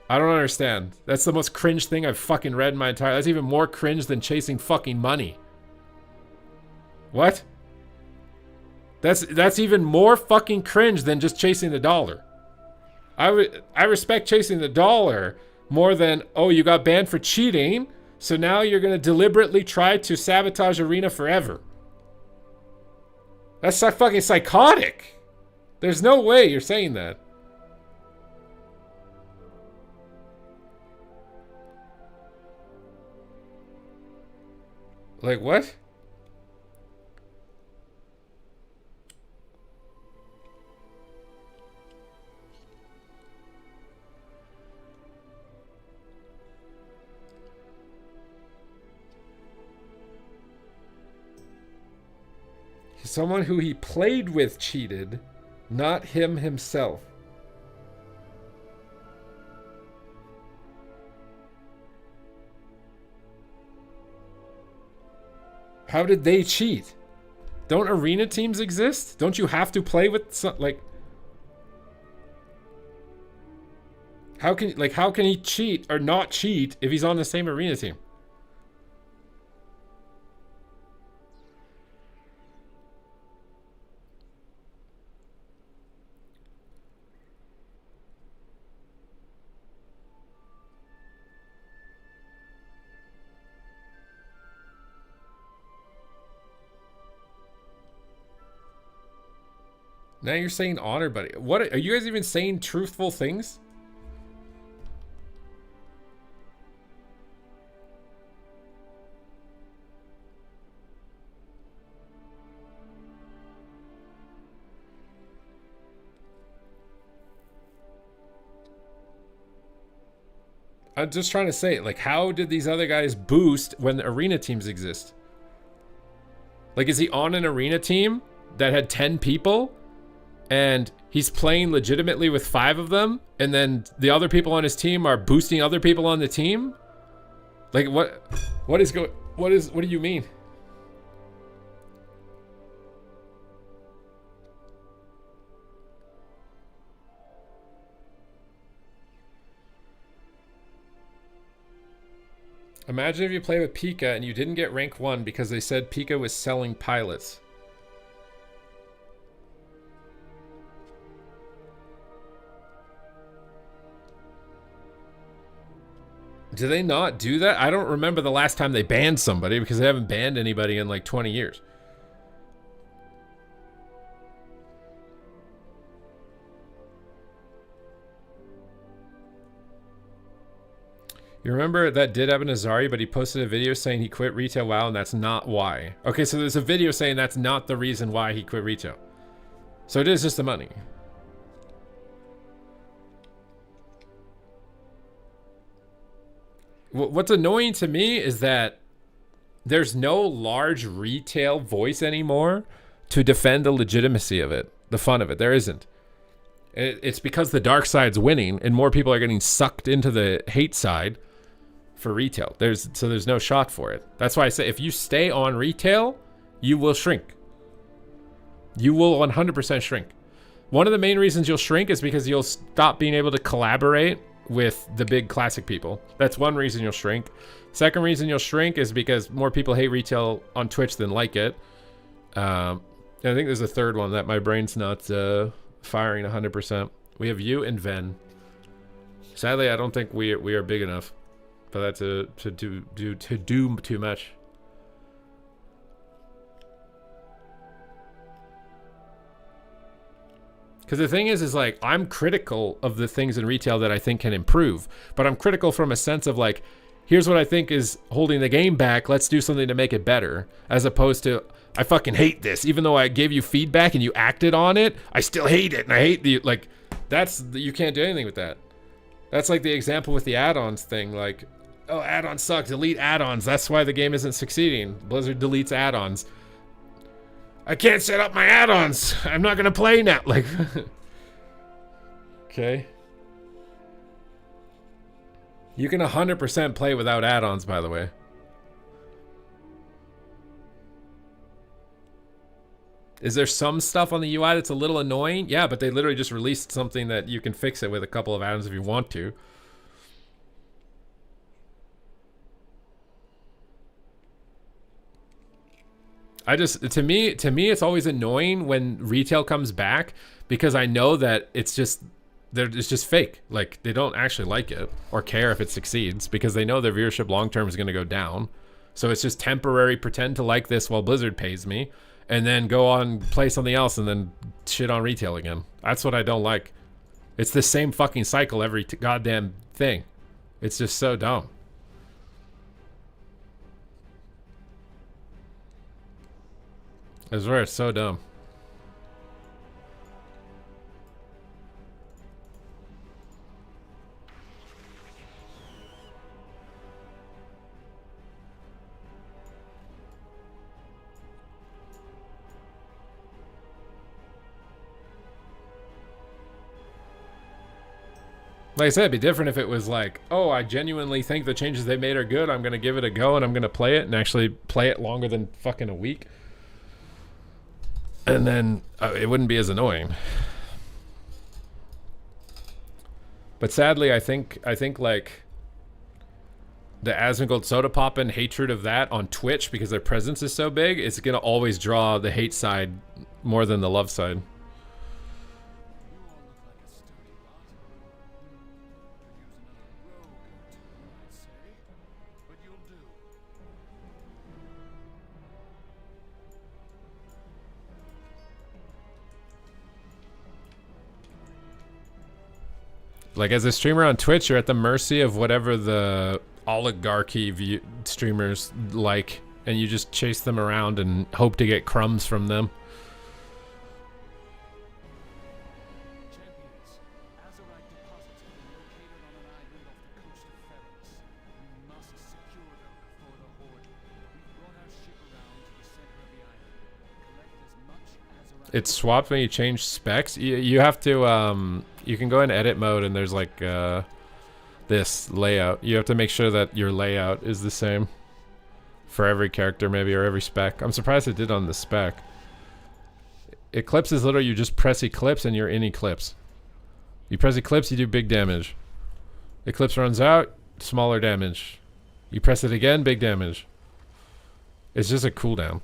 [SPEAKER 1] I don't understand. That's the most cringe thing I've fucking read in my entire... That's even more cringe than chasing fucking money. What? That's even more fucking cringe than just chasing the dollar. I respect chasing the dollar more than, oh, you got banned for cheating, so now you're gonna deliberately try to sabotage Arena forever. That's so fucking psychotic. There's no way you're saying that. Like, what? Someone who he played with cheated, not him himself. How did they cheat? Don't arena teams exist? Don't you have to play with some, like... How can he cheat or not cheat if he's on the same arena team? Now you're saying honor, buddy. What are you guys even saying truthful things? I'm just trying to say, like, how did these other guys boost when the arena teams exist? Like, is he on an arena team that had 10 people? And he's playing legitimately with 5 of them, and then the other people on his team are boosting other people on the team? Like, what do you mean? Imagine if you play with Pika and you didn't get rank 1 because they said Pika was selling pilots. Do they not do that? I don't remember the last time they banned somebody because they haven't banned anybody in like 20 years. You remember that did happen to Zari, but he posted a video saying he quit retail WoW, and that's not why. Okay, so there's a video saying that's not the reason why he quit retail. So it is just the money. What's annoying to me is that there's no large retail voice anymore to defend the legitimacy of it, the fun of it. There isn't. It's because the dark side's winning, and more people are getting sucked into the hate side for retail. So there's no shot for it. That's why I say if you stay on retail, you will shrink. You will 100% shrink. One of the main reasons you'll shrink is because you'll stop being able to collaborate with the big classic people. That's one reason you'll shrink. Second reason you'll shrink is because more people hate retail on Twitch than like it. And I think there's a third one that my brain's not firing 100%. We have you and Ven. Sadly, I don't think we are big enough for that to do too much. Because the thing is like, I'm critical of the things in retail that I think can improve, but I'm critical from a sense of like, here's what I think is holding the game back. Let's do something to make it better. As opposed to, I fucking hate this. Even though I gave you feedback and you acted on it, I still hate it. And I hate the, like, you can't do anything with that. That's like the example with the add-ons thing. Like, oh, add-ons suck. Delete add-ons. That's why the game isn't succeeding. Blizzard deletes add-ons. I can't set up my add-ons. I'm not going to play now. Like, okay. You can 100% play without add-ons, by the way. Is there some stuff on the UI that's a little annoying? Yeah, but they literally just released something that you can fix it with a couple of add-ons if you want to. To me, it's always annoying when retail comes back because I know that it's just fake. Like, they don't actually like it or care if it succeeds because they know their viewership long-term is going to go down. So it's just temporary, pretend to like this while Blizzard pays me, and then go on, play something else, and then shit on retail again. That's what I don't like. It's the same fucking cycle every goddamn thing. It's just so dumb. I swear, it's so dumb. Like I said, it'd be different if it was like, oh, I genuinely think the changes they made are good. I'm going to give it a go and I'm going to play it and actually play it longer than fucking a week. And then it wouldn't be as annoying. But sadly, I think like the Asmongold Soda Poppin' hatred of that on Twitch, because their presence is so big, it's going to always draw the hate side more than the love side. Like, as a streamer on Twitch, you're at the mercy of whatever the oligarchy streamers like, and you just chase them around and hope to get crumbs from them. It's swapped when you change specs. You have to, you can go in edit mode and there's like this layout. You have to make sure that your layout is the same for every character maybe, or every spec. I'm surprised it did on the spec. Eclipse is literally you just press Eclipse and you're in Eclipse. You press Eclipse, you do big damage. Eclipse runs out, smaller damage. You press it again, big damage. It's just a cooldown.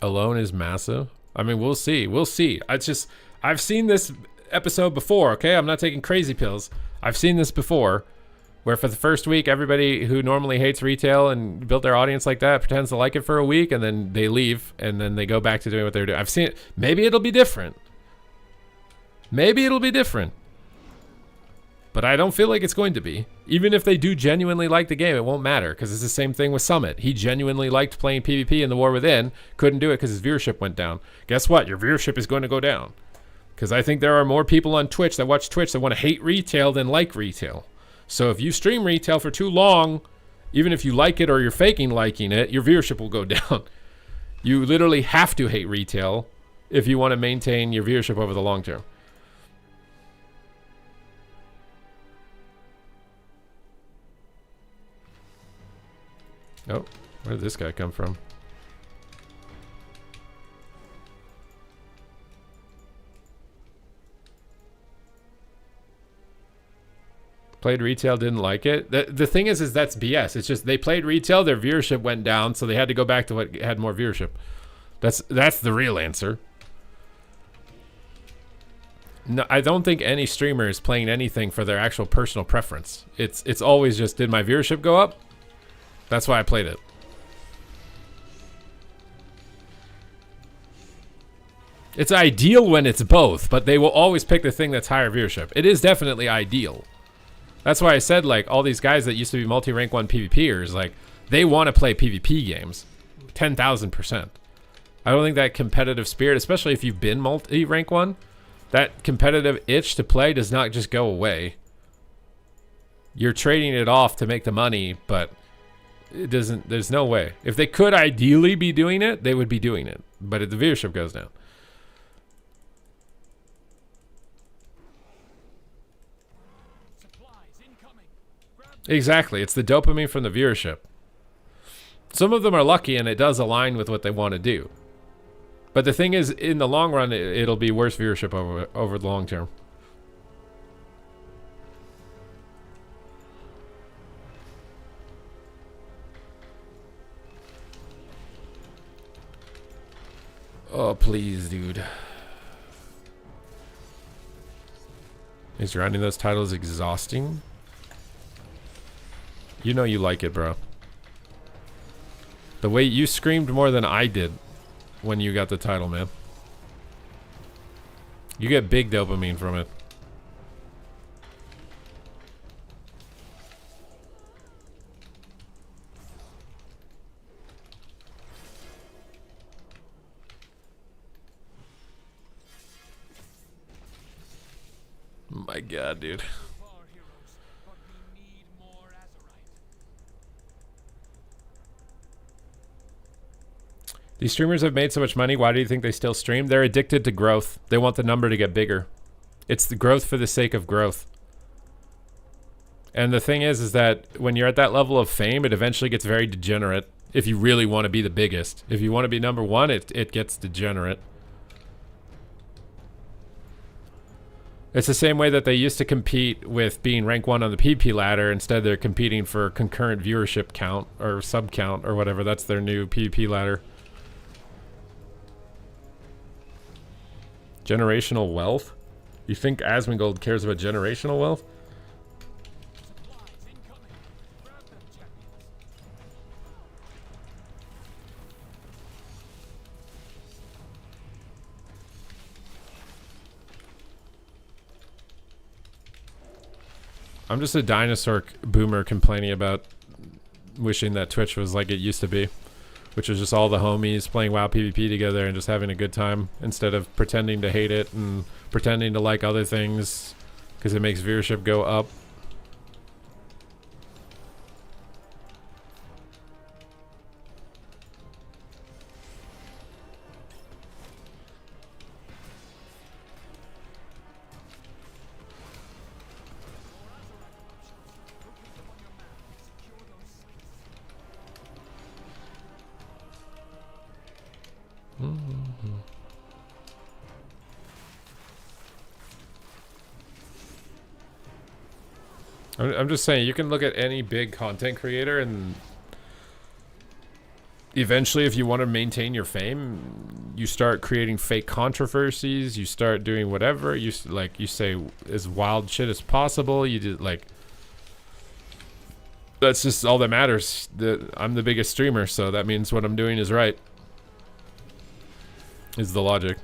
[SPEAKER 1] Alone is massive. I mean, we'll see. We'll see. I've seen this episode before, okay? I'm not taking crazy pills. I've seen this before, where for the first week, everybody who normally hates retail and built their audience like that pretends to like it for a week, and then they leave, and then they go back to doing what they're doing. I've seen it. Maybe it'll be different. Maybe it'll be different. But I don't feel like it's going to be. Even if they do genuinely like the game, it won't matter, because it's the same thing with Summit. He genuinely liked playing PvP in the War Within, couldn't do it because his viewership went down. Guess what? Your viewership is going to go down. Because I think there are more people on Twitch that watch Twitch that want to hate retail than like retail. So if you stream retail for too long, even if you like it or you're faking liking it, your viewership will go down. You literally have to hate retail if you want to maintain your viewership over the long term. Oh, where did this guy come from? Played retail, didn't like it. The thing is that's BS. It's just they played retail, their viewership went down, so they had to go back to what had more viewership. That's the real answer. No, I don't think any streamer is playing anything for their actual personal preference. It's always just, did my viewership go up? That's why I played it. It's ideal when it's both, but they will always pick the thing that's higher viewership. It is definitely ideal. That's why I said, like, all these guys that used to be multi-rank 1 PvPers, like, they want to play PvP games. 10,000%. I don't think that competitive spirit, especially if you've been multi-rank 1, that competitive itch to play does not just go away. You're trading it off to make the money, but it doesn't, there's no way. If they could ideally be doing it, they would be doing it. But the viewership goes down. Exactly. It's the dopamine from the viewership. Some of them are lucky and it does align with what they want to do. But the thing is, in the long run, it'll be worse viewership over the long term. Oh, please, dude. Is grinding those titles exhausting? You know you like it, bro. The way you screamed more than I did when you got the title, man. You get big dopamine from it. My God, dude. These streamers have made so much money. Why do you think they still stream? They're addicted to growth. They want the number to get bigger. It's the growth for the sake of growth. And the thing is that when you're at that level of fame, it eventually gets very degenerate. If you really want to be the biggest. If you want to be number one, it gets degenerate. It's the same way that they used to compete with being rank 1 on the PvP ladder. Instead, they're competing for concurrent viewership count or sub count or whatever. That's their new PvP ladder. Generational wealth? You think Asmongold cares about generational wealth? I'm just a dinosaur boomer complaining about wishing that Twitch was like it used to be, which was just all the homies playing WoW PvP together and just having a good time instead of pretending to hate it and pretending to like other things because it makes viewership go up. I'm just saying, you can look at any big content creator and eventually if you want to maintain your fame, you start creating fake controversies. You start doing whatever. You say as wild shit as possible. You did like. That's just all that matters. I'm the biggest streamer, so that means what I'm doing is right. Is the logic.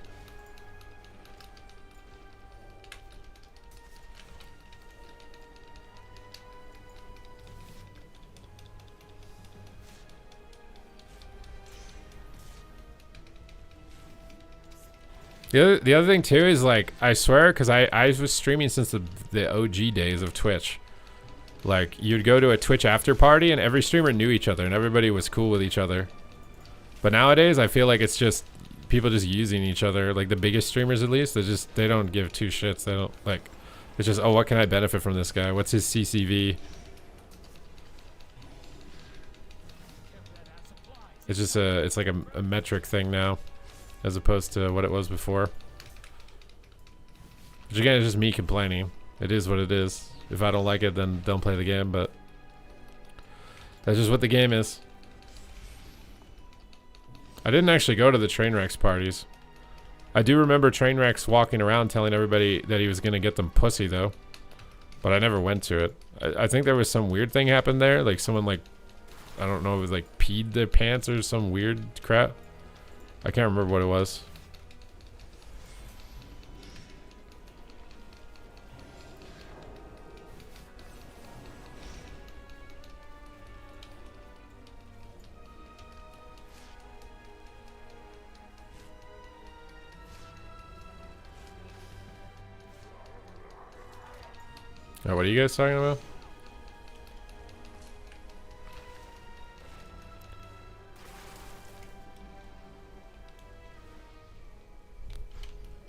[SPEAKER 1] The other thing too is like, I swear, because I was streaming since the OG days of Twitch. Like, you'd go to a Twitch after party and every streamer knew each other and everybody was cool with each other. But nowadays I feel like it's just people just using each other. Like the biggest streamers at least, they don't give two shits. They don't like, it's just, oh, what can I benefit from this guy? What's his CCV? It's just it's like a metric thing now, as opposed to what it was before. Which again is just me complaining. It is what it is. If I don't like it, then don't play the game, but that's just what the game is. I didn't actually go to the Trainwrecks parties. I do remember Trainwrecks walking around telling everybody that he was going to get them pussy, though. But I never went to it. I think there was some weird thing happened there. Like someone like, I don't know, it was like peed their pants or some weird crap. I can't remember what it was. Oh, what are you guys talking about?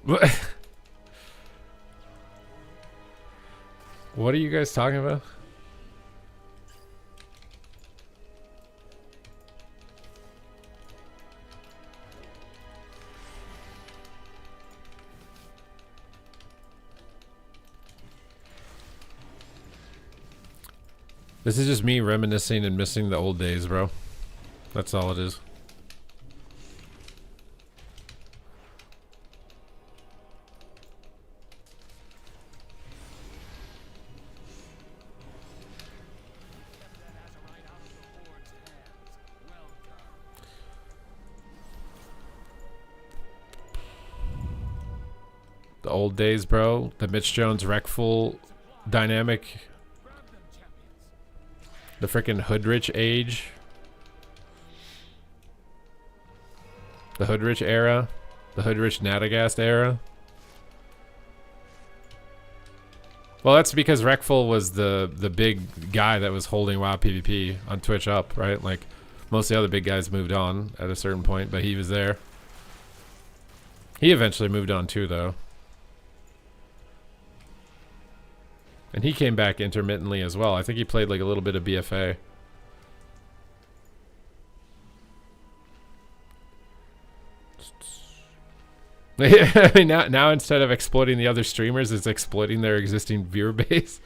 [SPEAKER 1] What? What are you guys talking about? This is just me reminiscing and missing the old days, bro. That's all it is. The old days, bro. The Mitch Jones Wreckful dynamic. The frickin' Hoodrich age. The Hoodrich era. The Hoodrich Nadagast era. Well, that's because Wreckful was the big guy that was holding WoW PvP on Twitch up, right? Like, most of the other big guys moved on at a certain point, but he was there. He eventually moved on too, though. And he came back intermittently as well. I think he played like a little bit of BFA. I mean, now instead of exploiting the other streamers, it's exploiting their existing viewer base.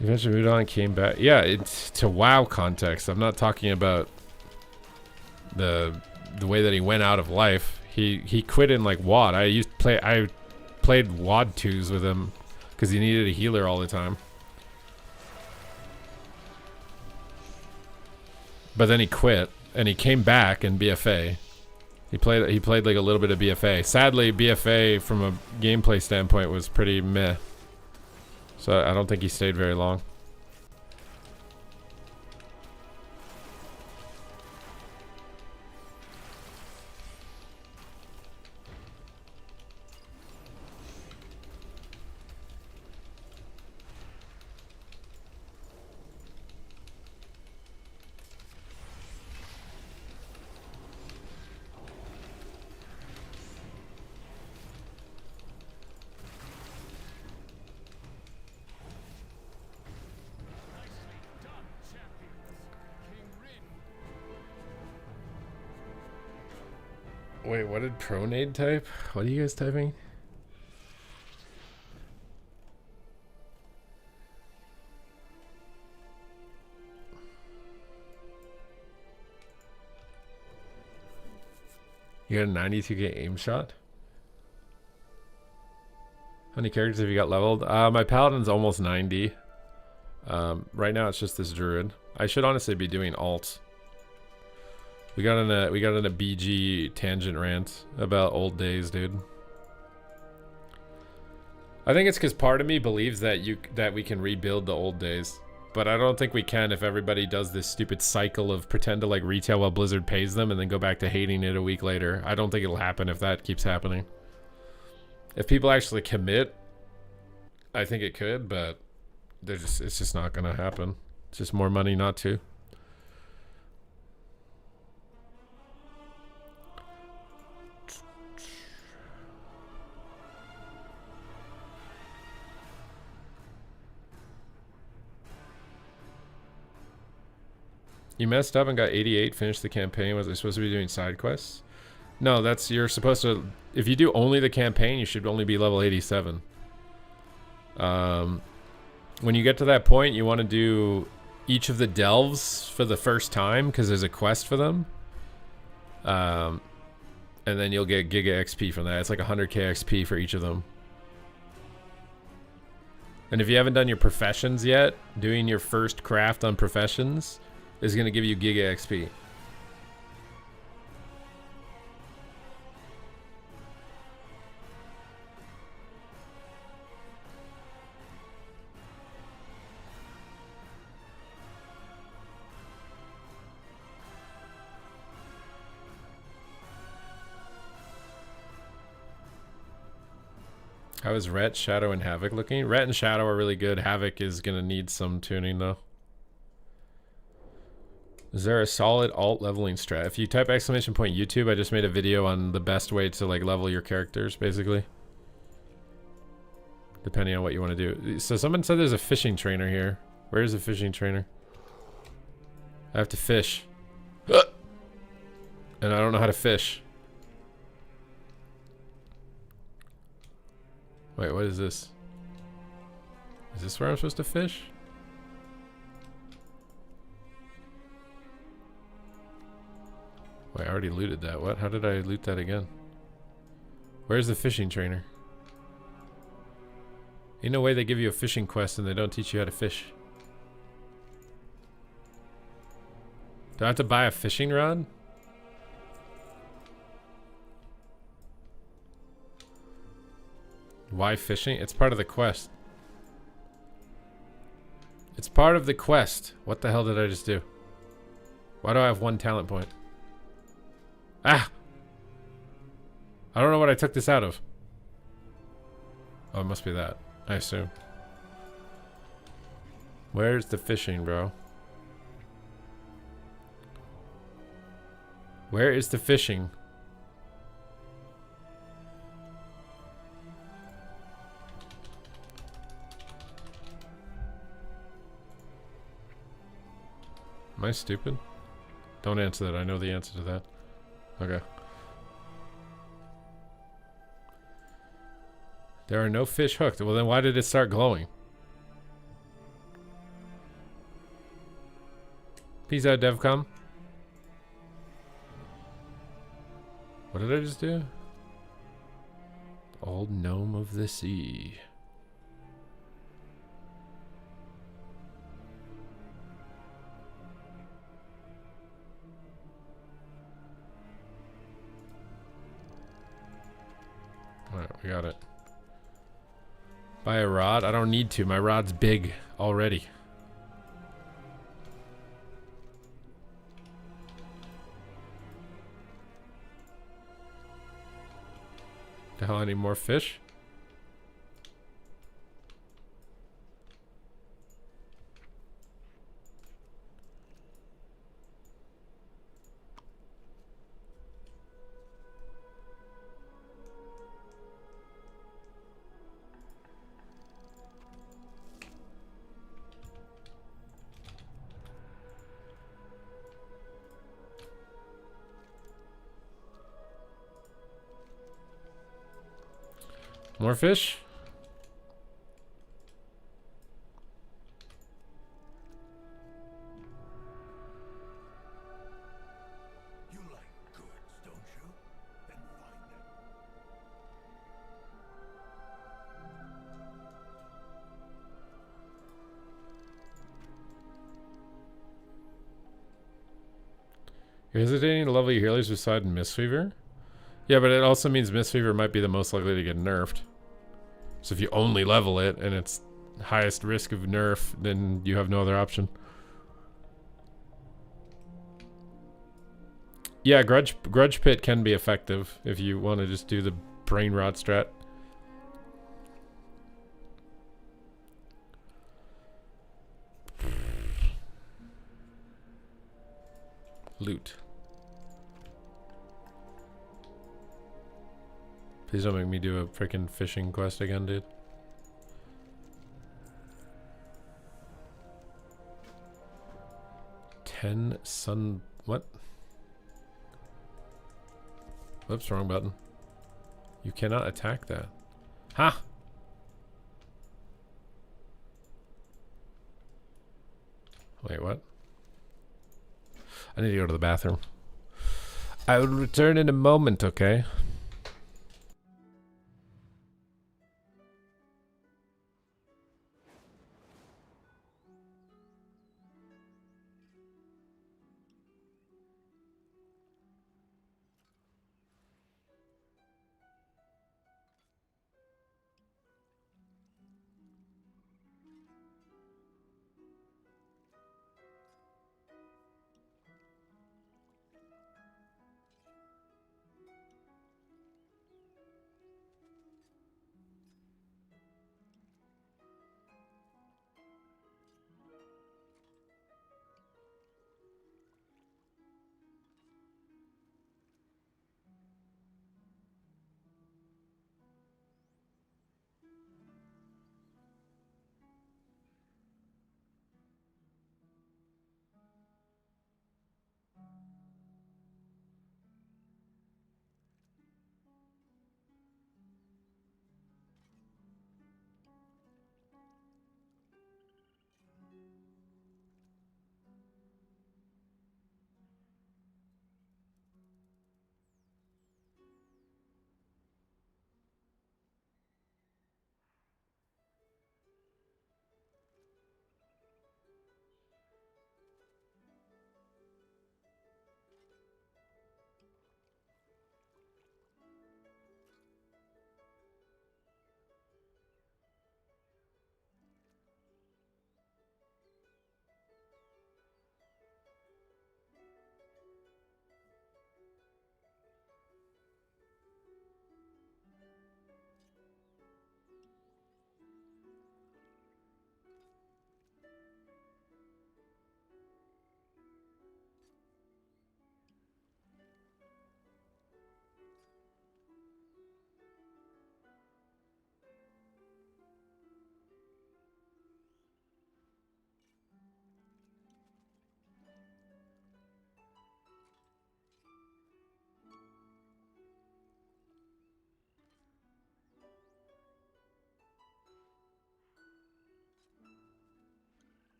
[SPEAKER 1] Eventually moved on and came back. Yeah, it's to WoW context. I'm not talking about the way that he went out of life. He quit in like WoD. I played WoD 2s with him because he needed a healer all the time. But then he quit and he came back in BFA. He played like a little bit of BFA. Sadly, BFA from a gameplay standpoint was pretty meh. So I don't think he stayed very long. Wait, what did Pronade type? What are you guys typing? You got a 92k aim shot? How many characters have you got leveled? My Paladin's almost 90. Right now it's just this Druid. I should honestly be doing alt. We got in a BG tangent rant about old days, dude. I think it's because part of me believes that we can rebuild the old days, but I don't think we can if everybody does this stupid cycle of pretend to like retail while Blizzard pays them and then go back to hating it a week later. I don't think it'll happen if that keeps happening. If people actually commit, I think it could, but it's just not gonna happen. It's just more money not to. You messed up and got 88, finished the campaign. Was I supposed to be doing side quests? No, you're supposed to, if you do only the campaign, you should only be level 87. When you get to that point, you want to do each of the delves for the first time because there's a quest for them. And then you'll get Giga XP from that. It's like 100k XP for each of them. And if you haven't done your professions yet, doing your first craft on professions is going to give you Giga XP. How is Ret, Shadow, and Havoc looking? Ret and Shadow are really good. Havoc is going to need some tuning though. Is there a solid alt leveling strat? If you type !YouTube, I just made a video on the best way to like level your characters, basically. Depending on what you want to do. So someone said there's a fishing trainer here. Where's the fishing trainer? I have to fish. And I don't know how to fish. Wait, what is this? Is this where I'm supposed to fish? Wait, I already looted that. What? How did I loot that again? Where's the fishing trainer? Ain't no way they give you a fishing quest and they don't teach you how to fish. Do I have to buy a fishing rod? Why fishing? It's part of the quest. It's part of the quest. What the hell did I just do? Why do I have 1 talent point? Ah! I don't know what I took this out of. Oh, it must be that, I assume. Where's the fishing, bro? Where is the fishing? Am I stupid? Don't answer that. I know the answer to that. Okay. There are no fish hooked. Well, then why did it start glowing? Peace out, Devcom. What did I just do? Old gnome of the sea. Alright, we got it. Buy a rod? I don't need to. My rod's big already. The hell, I need more fish? More fish?
[SPEAKER 2] You like goods, don't you? Then find them.
[SPEAKER 1] You're hesitating to level your healers beside Mistweaver? Yeah, but it also means Mistweaver might be the most likely to get nerfed. So if you only level it and it's highest risk of nerf, then you have no other option. Yeah, Grudge Pit can be effective if you want to just do the brain rot strat. Loot. Please don't make me do a freaking fishing quest again, dude. What? Whoops, wrong button. You cannot attack that. Ha! Wait, what? I need to go to the bathroom. I will return in a moment, okay?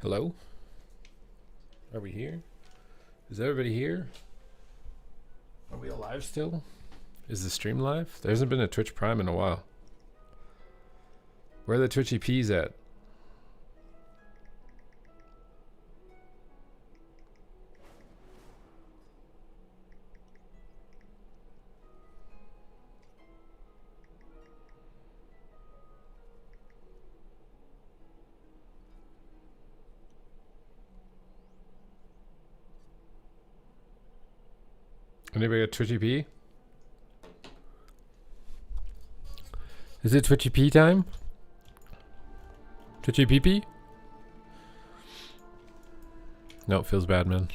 [SPEAKER 1] Hello? Are we here? Is everybody here? Are we alive still? Is the stream live? There hasn't been a Twitch Prime in a while. Where are the Twitchy P's at? Anybody got Twitchy P? Is it Twitchy P time? Twitchy Pee Pee? No, it feels bad, man.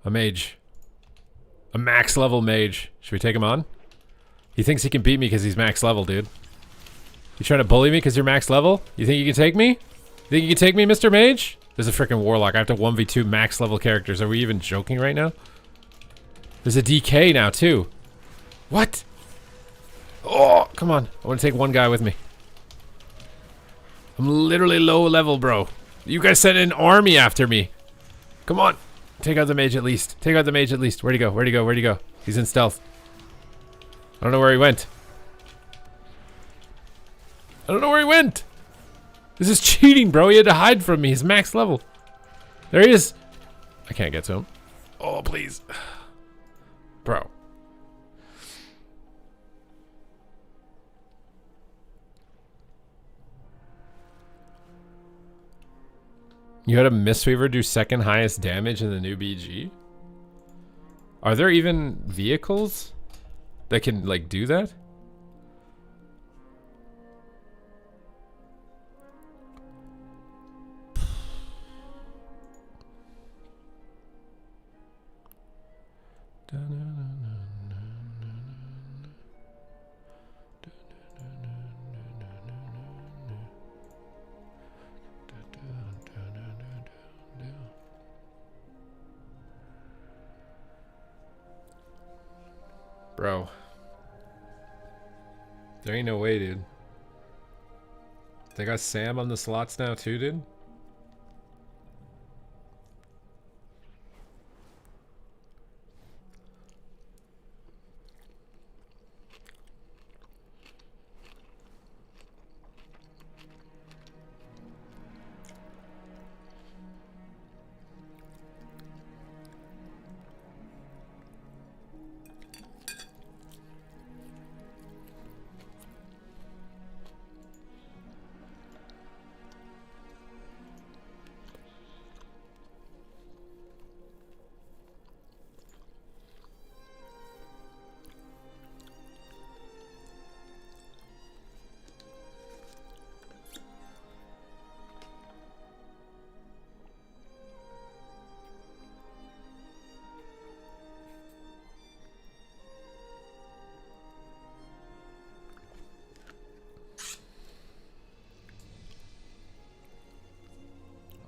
[SPEAKER 1] A mage. A max level mage. Should we take him on? He thinks he can beat me because he's max level, dude. You trying to bully me because you're max level? You think you can take me? You think you can take me, Mr. Mage? There's a freaking warlock. I have to 1v2 max level characters. Are we even joking right now? There's a DK now, too. What? Oh, come on. I want to take one guy with me. I'm literally low level, bro. You guys sent an army after me. Come on. Take out the mage at least. Take out the mage at least. Where'd he go? Where'd he go? Where'd he go? He's in stealth. I don't know where he went. I don't know where he went. This is cheating, bro. He had to hide from me. He's max level. There he is. I can't get to him. Oh, please. Bro. You had a Mistweaver do second highest damage in the new BG? Are there even vehicles that can, like, do that? Bro. There ain't no way, dude. They got Sam on the slots now too, dude?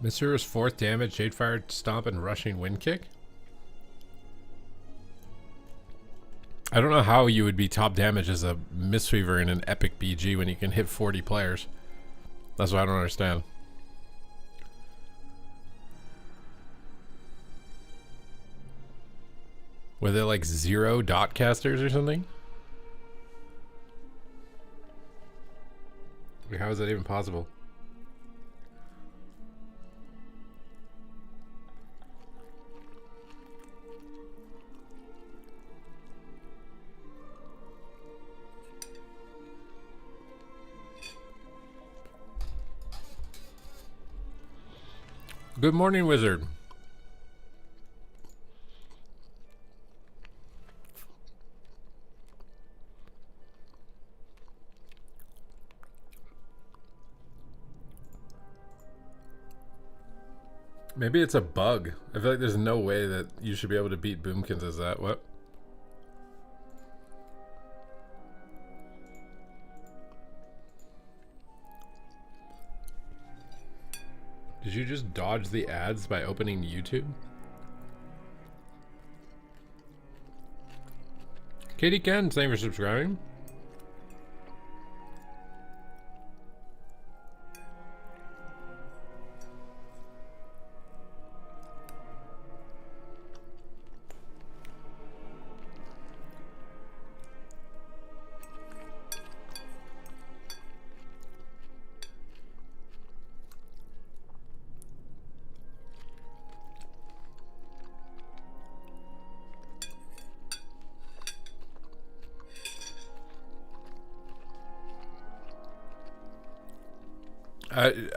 [SPEAKER 1] Mistweaver's 4th damage, Jadefire Stomp, and Rushing Wind Kick? I don't know how you would be top damage as a Mistweaver in an epic BG when you can hit 40 players. That's what I don't understand. Were there like 0 dot casters or something? Wait, how is that even possible? Good morning, wizard. Maybe it's a bug. I feel like there's no way that you should be able to beat Boomkins as that. What? Did you just dodge the ads by opening YouTube? Katie Ken, thank you for subscribing.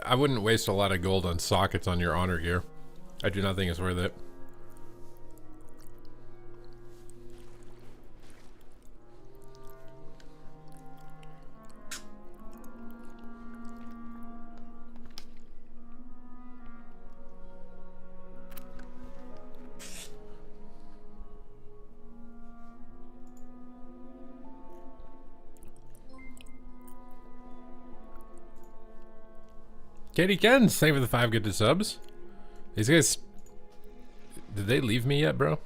[SPEAKER 1] I wouldn't waste a lot of gold on sockets on your honor gear. I do not think it's worth it. Katie Ken, thank you for the 5 gifted subs. These guys, did they leave me yet, bro?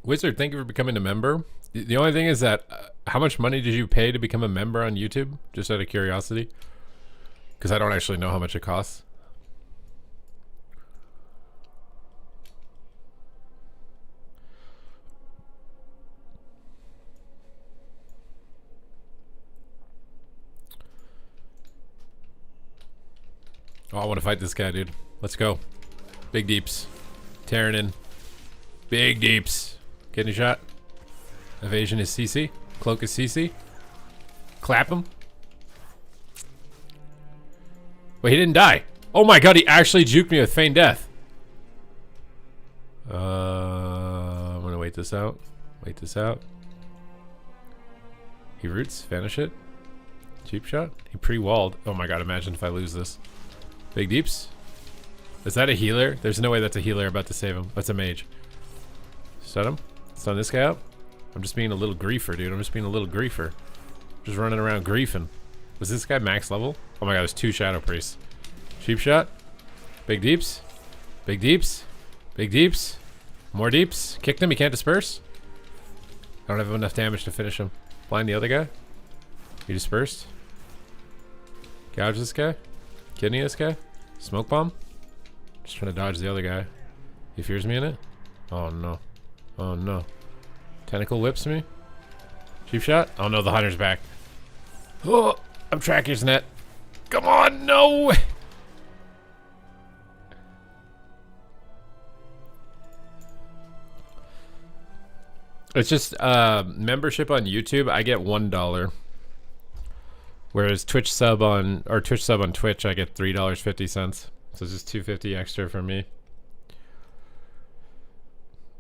[SPEAKER 1] Wizard, thank you for becoming a member. The only thing is that, how much money did you pay to become a member on YouTube? Just out of curiosity. Because I don't actually know how much it costs. Oh, I want to fight this guy, dude. Let's go. Big deeps. Tearing in. Big deeps. Getting a shot. Evasion is CC. Cloak is CC. Clap him. Wait, he didn't die. Oh my god, he actually juked me with feigned death. I'm gonna wait this out. Wait this out. He roots. Vanish it. Cheap shot. He pre-walled. Oh my god, imagine if I lose this. Big deeps. Is that a healer? There's no way that's a healer about to save him. That's a mage. Stun him. Stun this guy up. I'm just being a little griefer, dude. I'm just being a little griefer. Just running around griefing. Was this guy max level? Oh my god, there's 2 shadow priests. Cheap shot. Big deeps. Big deeps. Big deeps. More deeps. Kicked him. He can't disperse. I don't have enough damage to finish him. Blind the other guy. He dispersed. Gouge this guy. Kidney this guy. Smoke bomb. Just trying to dodge the other guy. He fears me in it. Oh no. Oh no. Tentacle whips me. Cheap shot. Oh no, the hunter's back. Oh, I'm tracking his net. Come on, no. It's just membership on YouTube. I get $1. Whereas Twitch sub on Twitch, I get $3.50. So it's just $2.50 extra for me.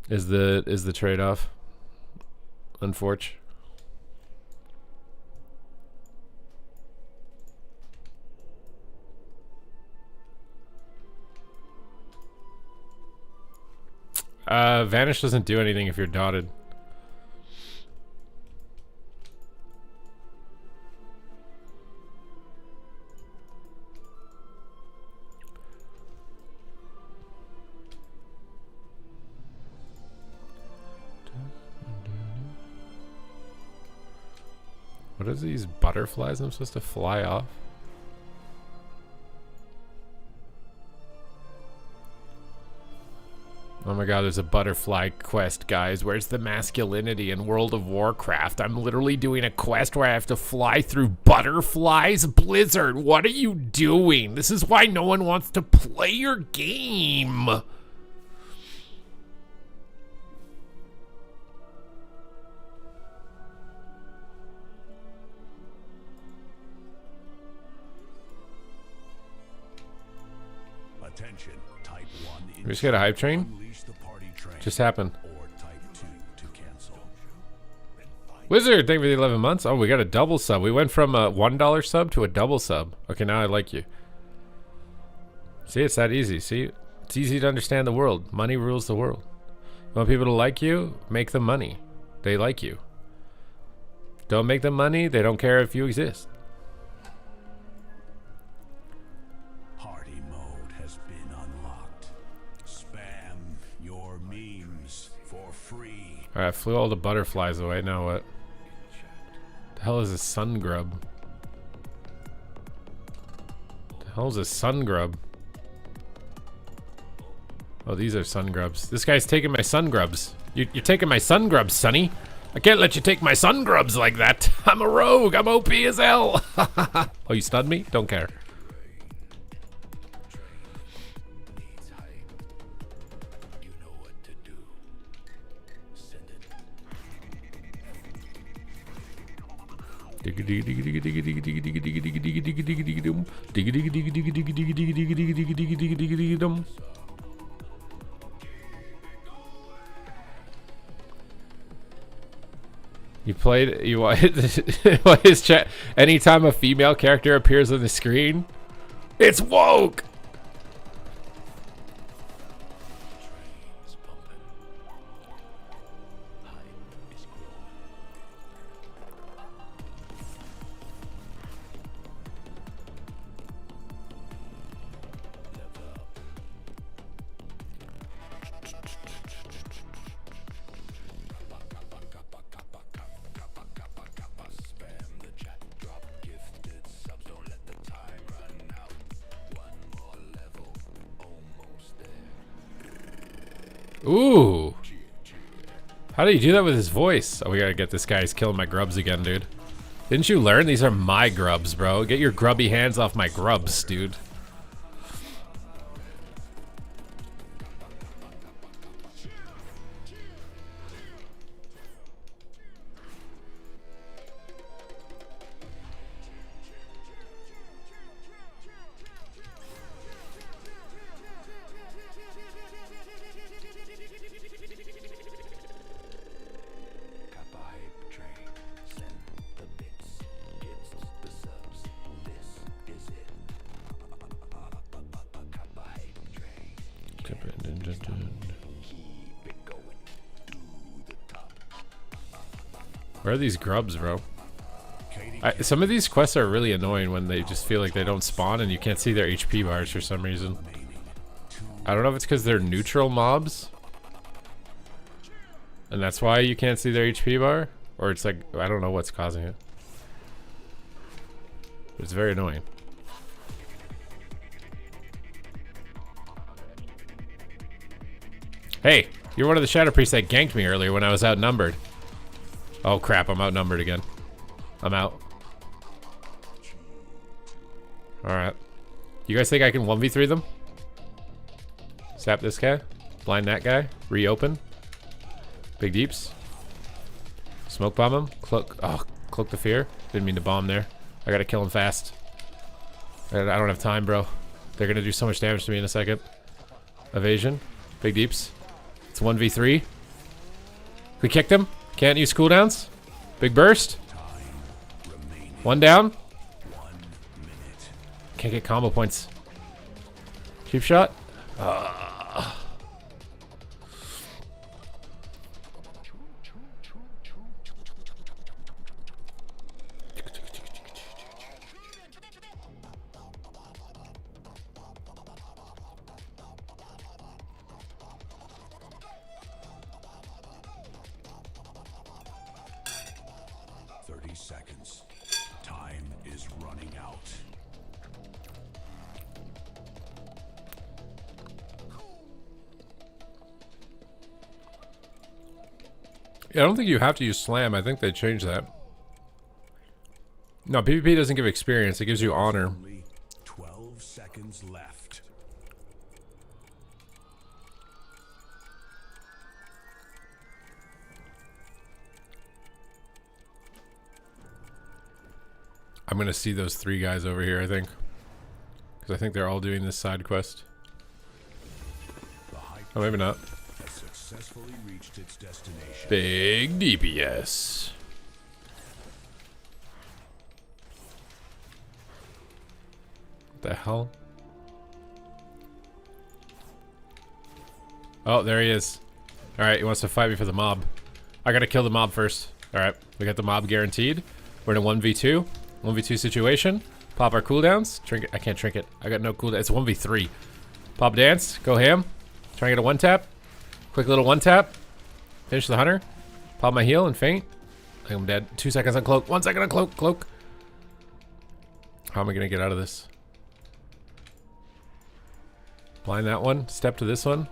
[SPEAKER 1] Is the trade-off? Unfortunate. Vanish doesn't do anything if you're dotted. What are these butterflies I'm supposed to fly off? Oh my god, there's a butterfly quest, guys. Where's the masculinity in World of Warcraft? I'm literally doing a quest where I have to fly through butterflies? Blizzard, what are you doing? This is why no one wants to play your game.
[SPEAKER 2] Attention, type 1.
[SPEAKER 1] We just got a hype train?
[SPEAKER 2] Unleash the party train.
[SPEAKER 1] Just happened.
[SPEAKER 2] Or type 2 to cancel.
[SPEAKER 1] Wizard, thank you for the 11 months. Oh, we got a double sub. We went from a $1 sub to a double sub. Okay, now I like you. See, it's that easy. See, it's easy to understand the world. Money rules the world. You want people to like you? Make them money. They like you. Don't make them money. They don't care if you exist.
[SPEAKER 2] Party mode has been unlocked. Spam your memes for free.
[SPEAKER 1] All right, I flew all the butterflies away. Now what? The hell is a sun grub? The hell is a sun grub? Oh, these are sun grubs. This guy's taking my sun grubs. You're taking my sun grubs, Sonny. I can't let you take my sun grubs like that. I'm a rogue. I'm OP as hell. Oh, you stunned me? Don't care. You played, you what is chat? Anytime a female character appears on the screen, it's woke. Ooh. How do you do that with his voice? Oh, we gotta get this guy. He's killing my grubs again, dude. Didn't you learn? These are my grubs, bro. Get your grubby hands off my grubs, dude. Where are these grubs, bro? Some of these quests are really annoying when they just feel like they don't spawn and you can't see their HP bars for some reason. I don't know if it's because they're neutral mobs and that's why you can't see their HP bar, or it's like, I don't know what's causing it. It's very annoying. Hey, you're one of the Shadow Priests that ganked me earlier when I was outnumbered. Oh crap, I'm outnumbered again. I'm out. Alright. You guys think I can 1v3 them? Sap this guy. Blind that guy. Reopen. Big deeps. Smoke bomb him. Cloak the fear. Didn't mean to bomb there. I gotta kill him fast. I don't have time, bro. They're gonna do so much damage to me in a second. Evasion. Big deeps. It's 1v3. We kicked him. Can't use cooldowns. Big burst. One down. Can't get combo points. Cheap shot.
[SPEAKER 2] Seconds. Time is running out.
[SPEAKER 1] Yeah, I don't think you have to use slam. I think they changed that. No, PvP doesn't give experience. It gives you honor.
[SPEAKER 2] Only 12 seconds left.
[SPEAKER 1] I'm gonna see those three guys over here, I think. Because I think they're all doing this side quest. Oh, maybe not.
[SPEAKER 2] Has successfully reached its destination.
[SPEAKER 1] Big DPS. What the hell? Oh, there he is. Alright, he wants to fight me for the mob. I gotta kill the mob first. Alright, we got the mob guaranteed. We're in a 1v2. 1v2 situation. Pop our cooldowns. Trinket. I can't trinket. I got no cooldown. It's a 1v3. Pop dance. Go ham. Try and get a one tap. Quick little one tap. Finish the hunter. Pop my heal and faint. I think I'm dead. 2 seconds on cloak. 1 second on cloak. Cloak. How am I gonna get out of this? Blind that one. Step to this one.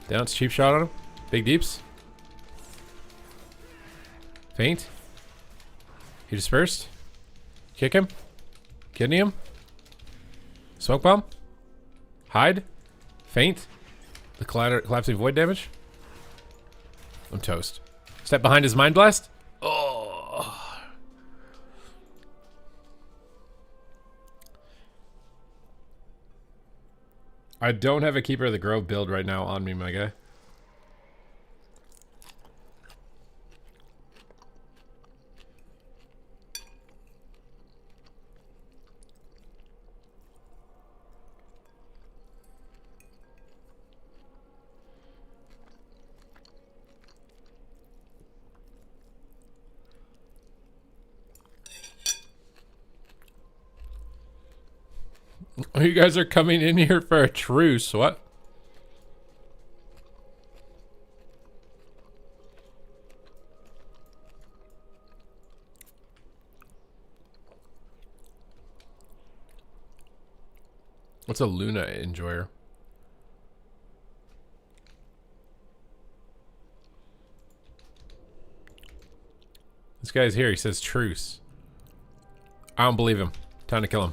[SPEAKER 1] Down. Cheap shot on him. Big deeps. Faint. He dispersed. Kick him. Kidney him. Smoke bomb. Hide. Faint. The collapsing void damage. I'm toast. Step behind his mind blast. Oh. I don't have a Keeper of the Grove build right now on me, my guy. You guys are coming in here for a truce. What? What's a Luna enjoyer? This guy's here. He says truce. I don't believe him. Time to kill him.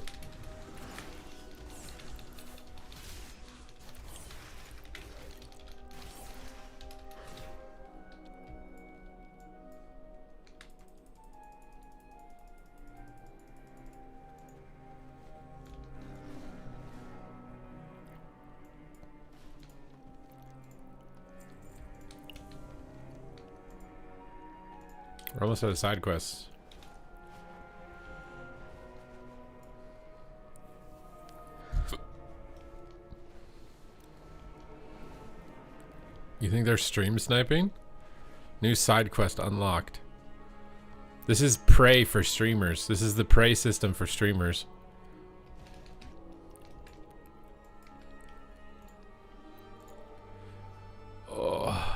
[SPEAKER 1] We're almost out of side quests. You think they're stream sniping? New side quest unlocked. This is prey for streamers. This is the prey system for streamers. Oh.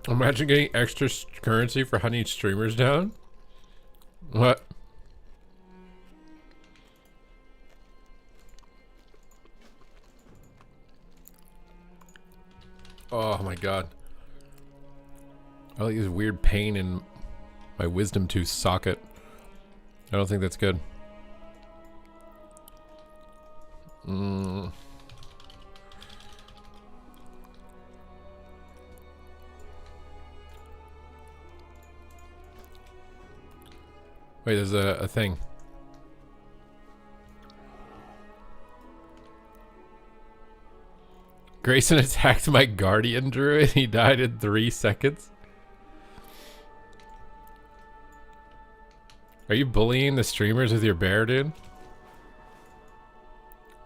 [SPEAKER 1] Imagine getting extra currency for hunting streamers down. What? Oh my god. I like this weird pain in my wisdom tooth socket. I don't think that's good. Wait, there's a thing. Grayson attacked my guardian druid. He died in 3 seconds. Are you bullying the streamers with your bear, dude?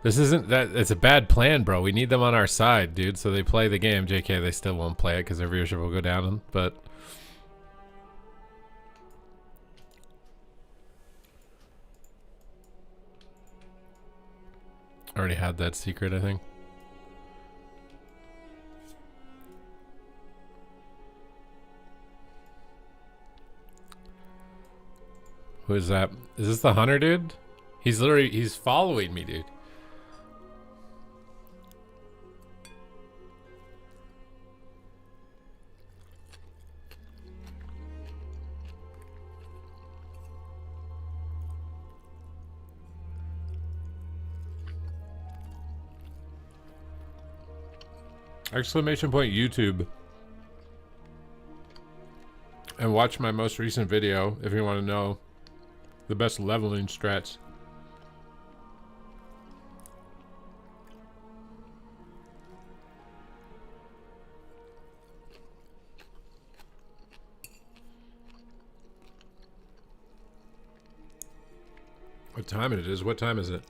[SPEAKER 1] This isn't that. It's a bad plan, bro. We need them on our side, dude. So they play the game. JK, they still won't play it because their viewership will go down. But I already had that secret, I think. Who is that? Is this the hunter dude? He's following me, dude. Exclamation point YouTube. And watch my most recent video if you want to know the best leveling strats. What time it is? What time is it?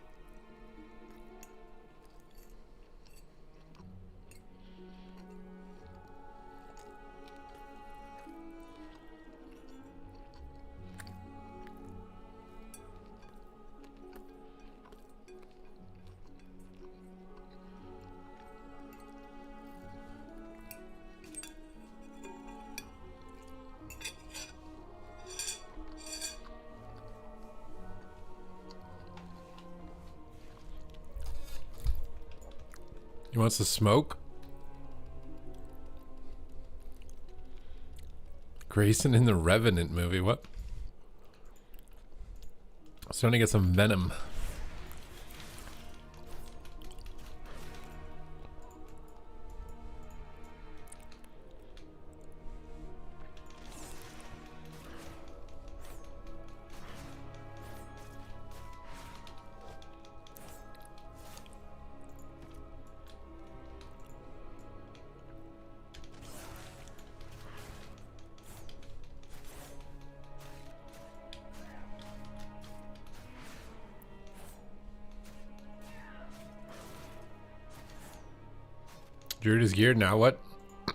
[SPEAKER 1] He wants to smoke? Grayson in the Revenant movie, what? Starting to get some venom. Druid is geared now. What?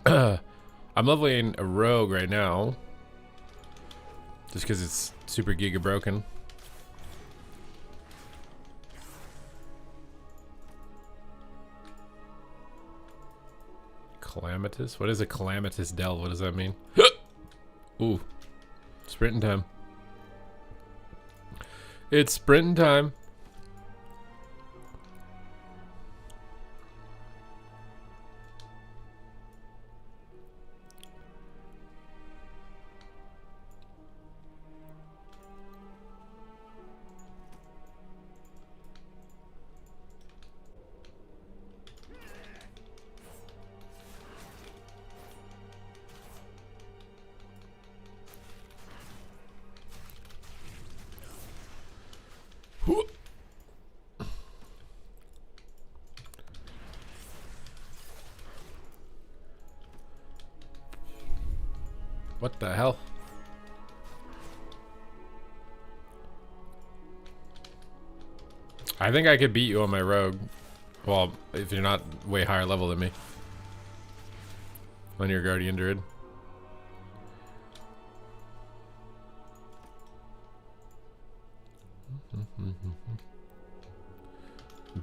[SPEAKER 1] I'm leveling a rogue right now. Just because it's super giga broken. Calamitous? What is a calamitous delve? What does that mean? Ooh. Sprinting time. It's sprinting time. What the hell? I think I could beat you on my rogue. Well, if you're not way higher level than me. On your guardian druid.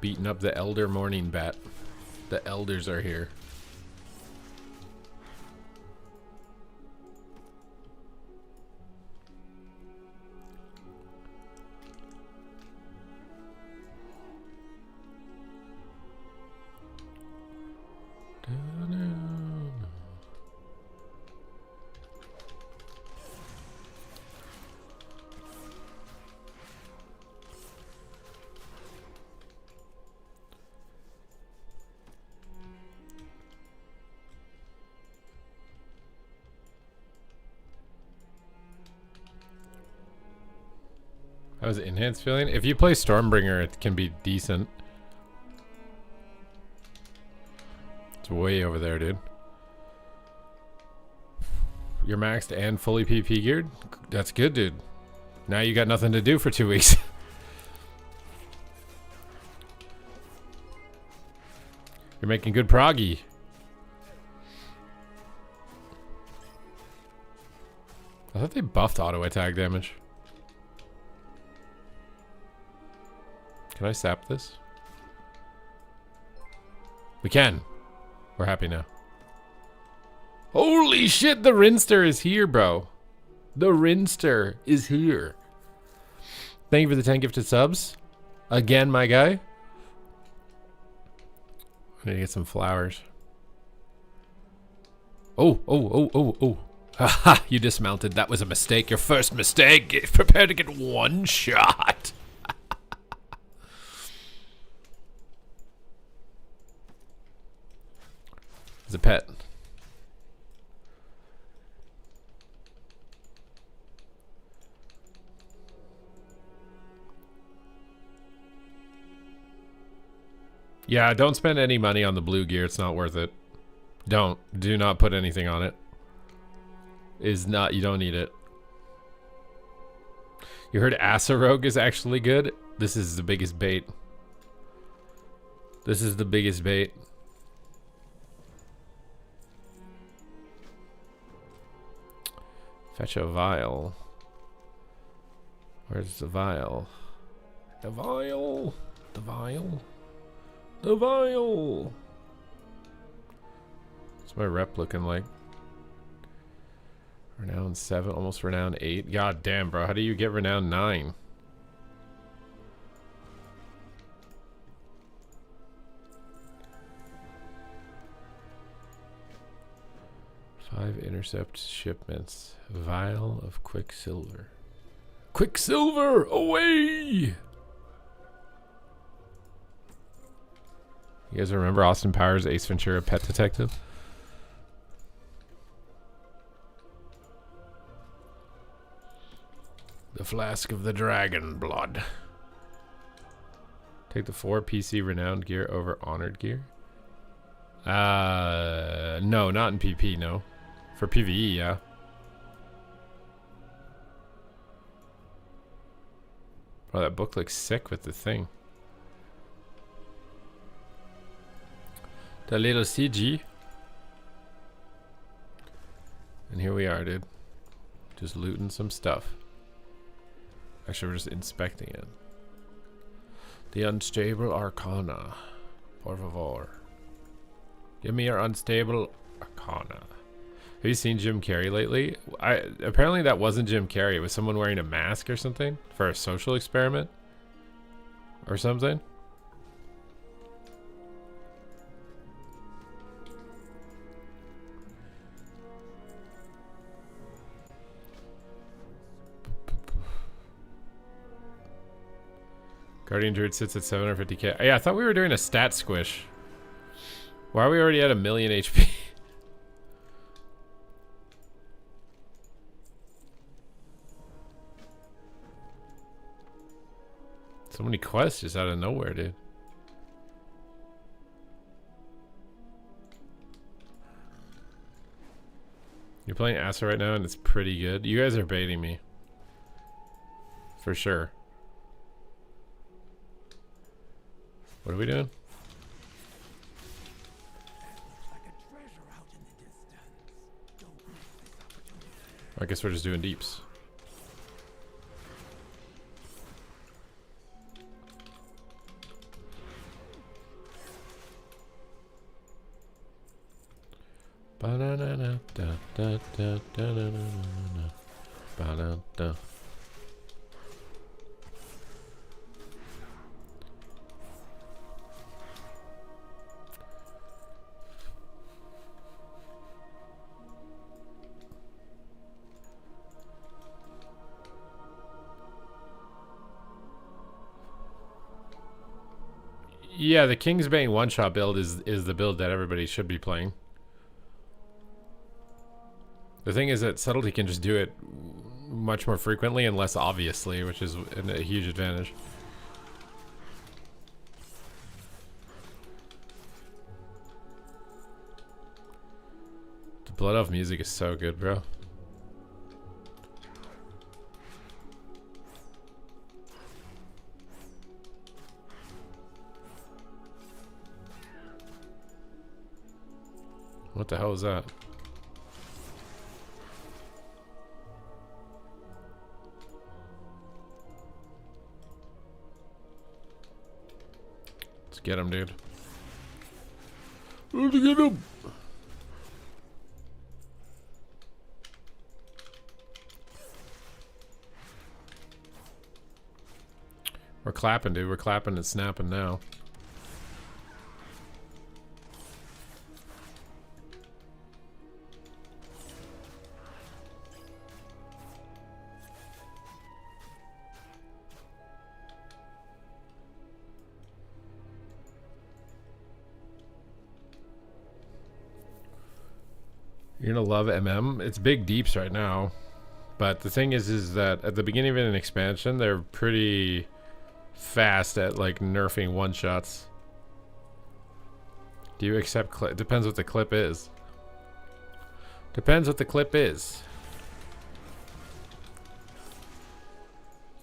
[SPEAKER 1] Beating up the elder morning bat. The elders are here. That was enhanced feeling. If you play Stormbringer, it can be decent. It's way over there, dude. You're maxed and fully PP geared? That's good, dude. Now you got nothing to do for 2 weeks. You're making good proggy. I thought they buffed auto attack damage. Can I sap this? We can. We're happy now. Holy shit, the Rinster is here, bro. The Rinster is here. Thank you for the 10 gifted subs. Again, my guy. I need to get some flowers. Oh. Haha, you dismounted. That was a mistake. Your first mistake. Prepare to get one shot. As a pet. Yeah, don't spend any money on the blue gear. It's not worth it. Do not put anything on it. You don't need it. You heard Rogue is actually good? This is the biggest bait. This is the biggest bait. Fetch a vial. Where's the vial? The vial. The vial. The vial. What's my rep looking like? Renown 7, almost Renown 8. God damn, bro. How do you get Renown 9? Five intercept shipments. Vial of Quicksilver. Quicksilver! Away! You guys remember Austin Powers' Ace Ventura Pet Detective? The Flask of the Dragon Blood. Take the 4 PC renowned gear over honored gear? No, not in PP, no. For PvE, yeah. Bro, that book looks sick with the thing. The little CG. And here we are, dude. Just looting some stuff. Actually, we're just inspecting it. The Unstable Arcana. Por favor. Give me your Unstable Arcana. Have you seen Jim Carrey lately? Apparently that wasn't Jim Carrey. It was someone wearing a mask or something for a social experiment or something. Guardian Druid sits at 750k. Yeah, I thought we were doing a stat squish. Why are we already at 1,000,000 HP? So many quests just out of nowhere, dude. You're playing Asa right now and it's pretty good. You guys are baiting me. For sure. What are we doing? I guess we're just doing deeps. Ba-da-da-da, da-da-da-da-da-da-da-da. Ba-da-da. Yeah, the Kingsbane one-shot build is the build that everybody should be playing. The thing is that Subtlety can just do it much more frequently and less obviously, which is a huge advantage. The Blood Elf music is so good, bro. What the hell is that? Let's get him, dude. Let's get him. We're clapping, dude. We're clapping and snapping now. You're gonna love MM. It's big deeps right now. But the thing is that at the beginning of an expansion, they're pretty fast at like nerfing one-shots. Do you accept clip? Depends what the clip is. Depends what the clip is.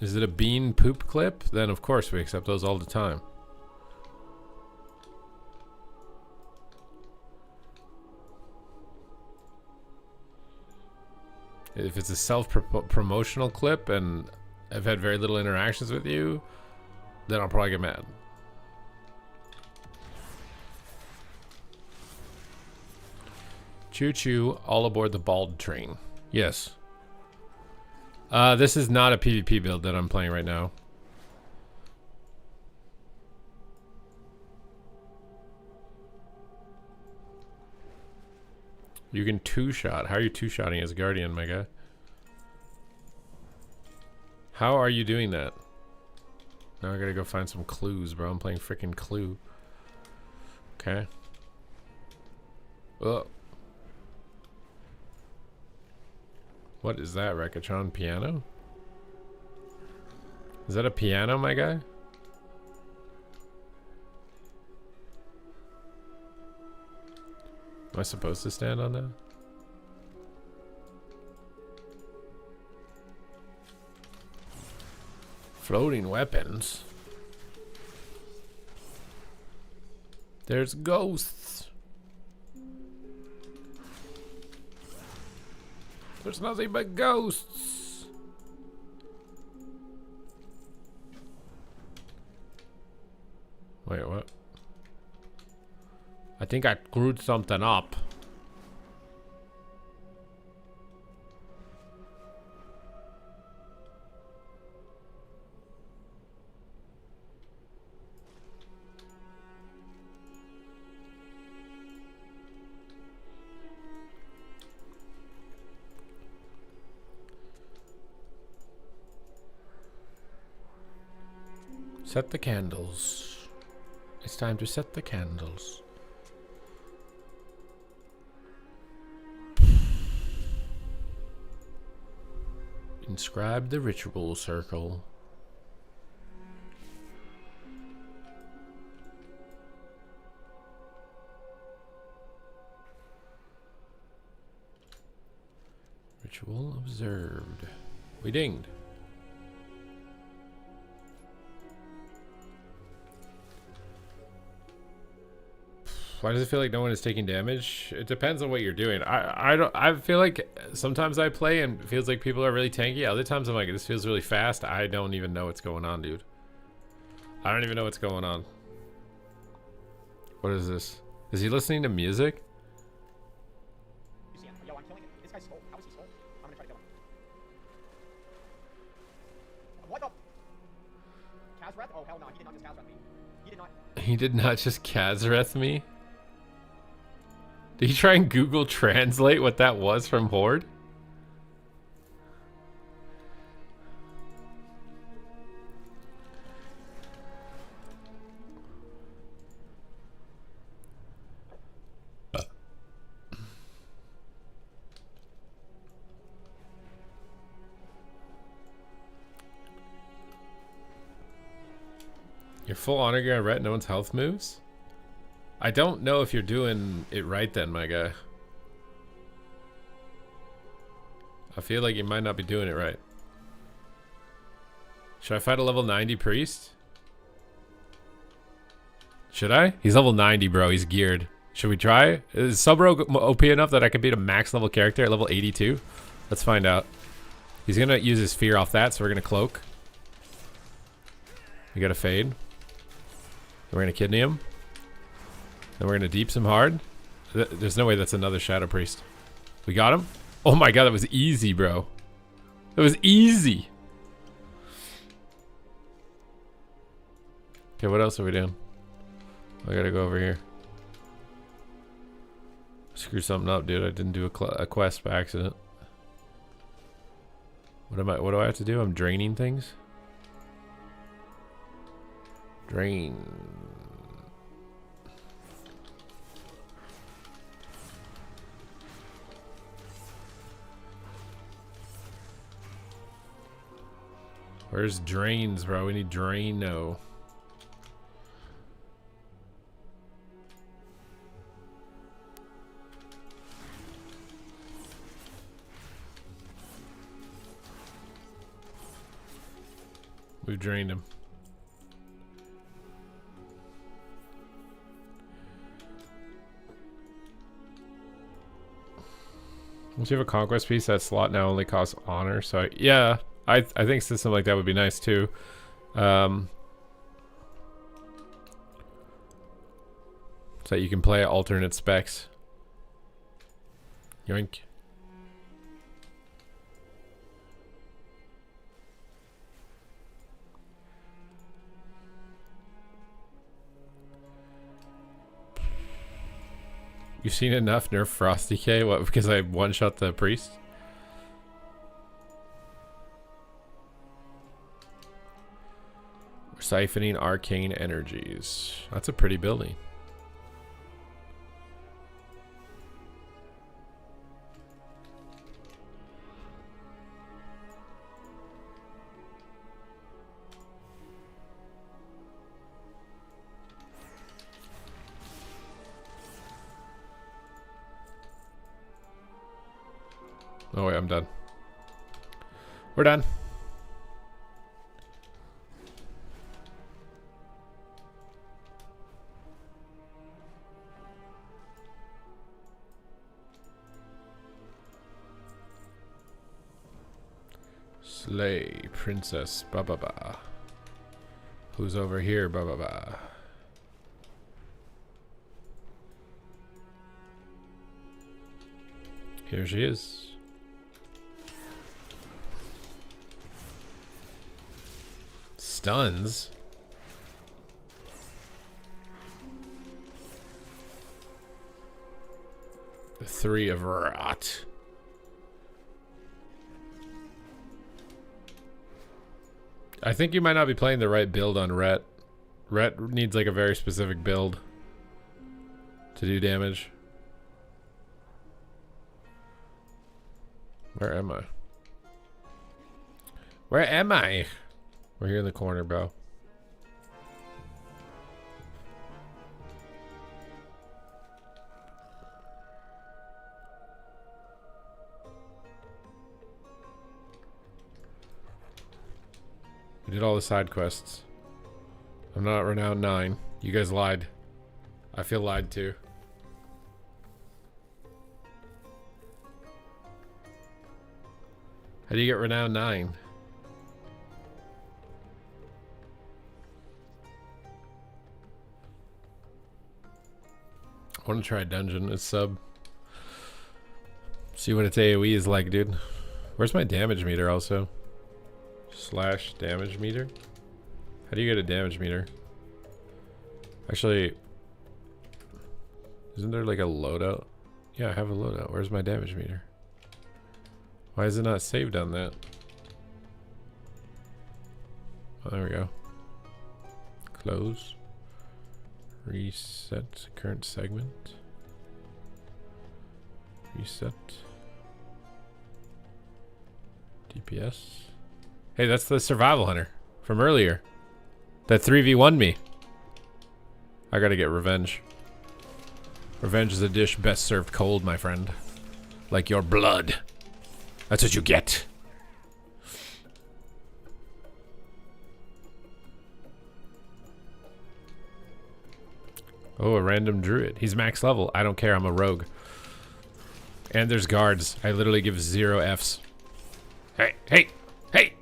[SPEAKER 1] Is it a bean poop clip? Then of course we accept those all the time. If it's a self-promotional clip and I've had very little interactions with you, then I'll probably get mad. Choo choo, all aboard the bald train. Yes. This is not a PvP build that I'm playing right now. You can two-shot. How are you two-shotting as Guardian, my guy? How are you doing that? Now I gotta go find some clues, bro. I'm playing freaking Clue. Okay. Oh. What is that, Rekachon? Piano? Is that a piano, my guy? Am I supposed to stand on that? Floating weapons. There's ghosts. There's nothing but ghosts. Wait, what? I think I screwed something up. Set the candles. It's time to set the candles. Inscribe the ritual circle. Ritual observed. We dinged. Why does it feel like no one is taking damage? It depends on what you're doing. I feel like sometimes I play and it feels like people are really tanky. Other times I'm like, this feels really fast. I don't even know what's going on, dude. I don't even know what's going on. What is this? Is he listening to music?
[SPEAKER 3] Yo, I'm killing it. This guy's slow. How is he slow? I'm gonna try to kill him. What the? Kazreth? Oh, hell no. He did not just Kazreth me. He did not.
[SPEAKER 1] He did not just Kazreth me? Did he try and Google translate what that was from Horde? You're full honor gear on Ret, no one's health moves? I don't know if you're doing it right then, my guy. I feel like you might not be doing it right. Should I fight a level 90 priest? Should I? He's level 90, bro. He's geared. Should we try? Is Sub-Rogue OP enough that I can beat a max level character at level 82? Let's find out. He's gonna use his fear off that, so we're gonna cloak. We got a fade. We're gonna kidney him. Then we're gonna deeps him hard. There's no way that's another Shadow Priest. We got him. Oh my god, that was easy, bro. That was easy. Okay, what else are we doing? I gotta go over here. Screw something up, dude. I didn't do a quest by accident. What do I have to do? I'm draining things. Drain. Where's drains, bro? We need Drano. We've drained him. Once you have a conquest piece, that slot now only costs honor. So yeah, I think system like that would be nice too. So that you can play alternate specs. Yoink. You've seen enough nerf Frost Decay? What, because I one-shot the priest? We're siphoning arcane energies. That's a pretty building. Oh wait, I'm done. We're done. Slay princess ba ba ba. Who's over here ba ba ba? Here she is. Stuns. The 3 of rot. I think you might not be playing the right build on Ret. Ret needs like a very specific build to do damage. Where am I? Where am I? We're here in the corner, bro. We did all the side quests. I'm not Renown 9. You guys lied. I feel lied to. How do you get Renown 9? I want to try dungeon as sub. See what its AoE is like, dude. Where's my damage meter also? Slash damage meter? How do you get a damage meter? Actually, isn't there like a loadout? Yeah, I have a loadout. Where's my damage meter? Why is it not saved on that? Oh, there we go. Close. Reset current segment. Reset. DPS. Hey, that's the survival hunter from earlier. That 3v1 me. I gotta get revenge. Revenge is a dish best served cold, my friend. Like your blood. That's what you get. Oh, a random druid. He's max level. I don't care. I'm a rogue. And there's guards. I literally give 0 Fs. Hey, hey, hey!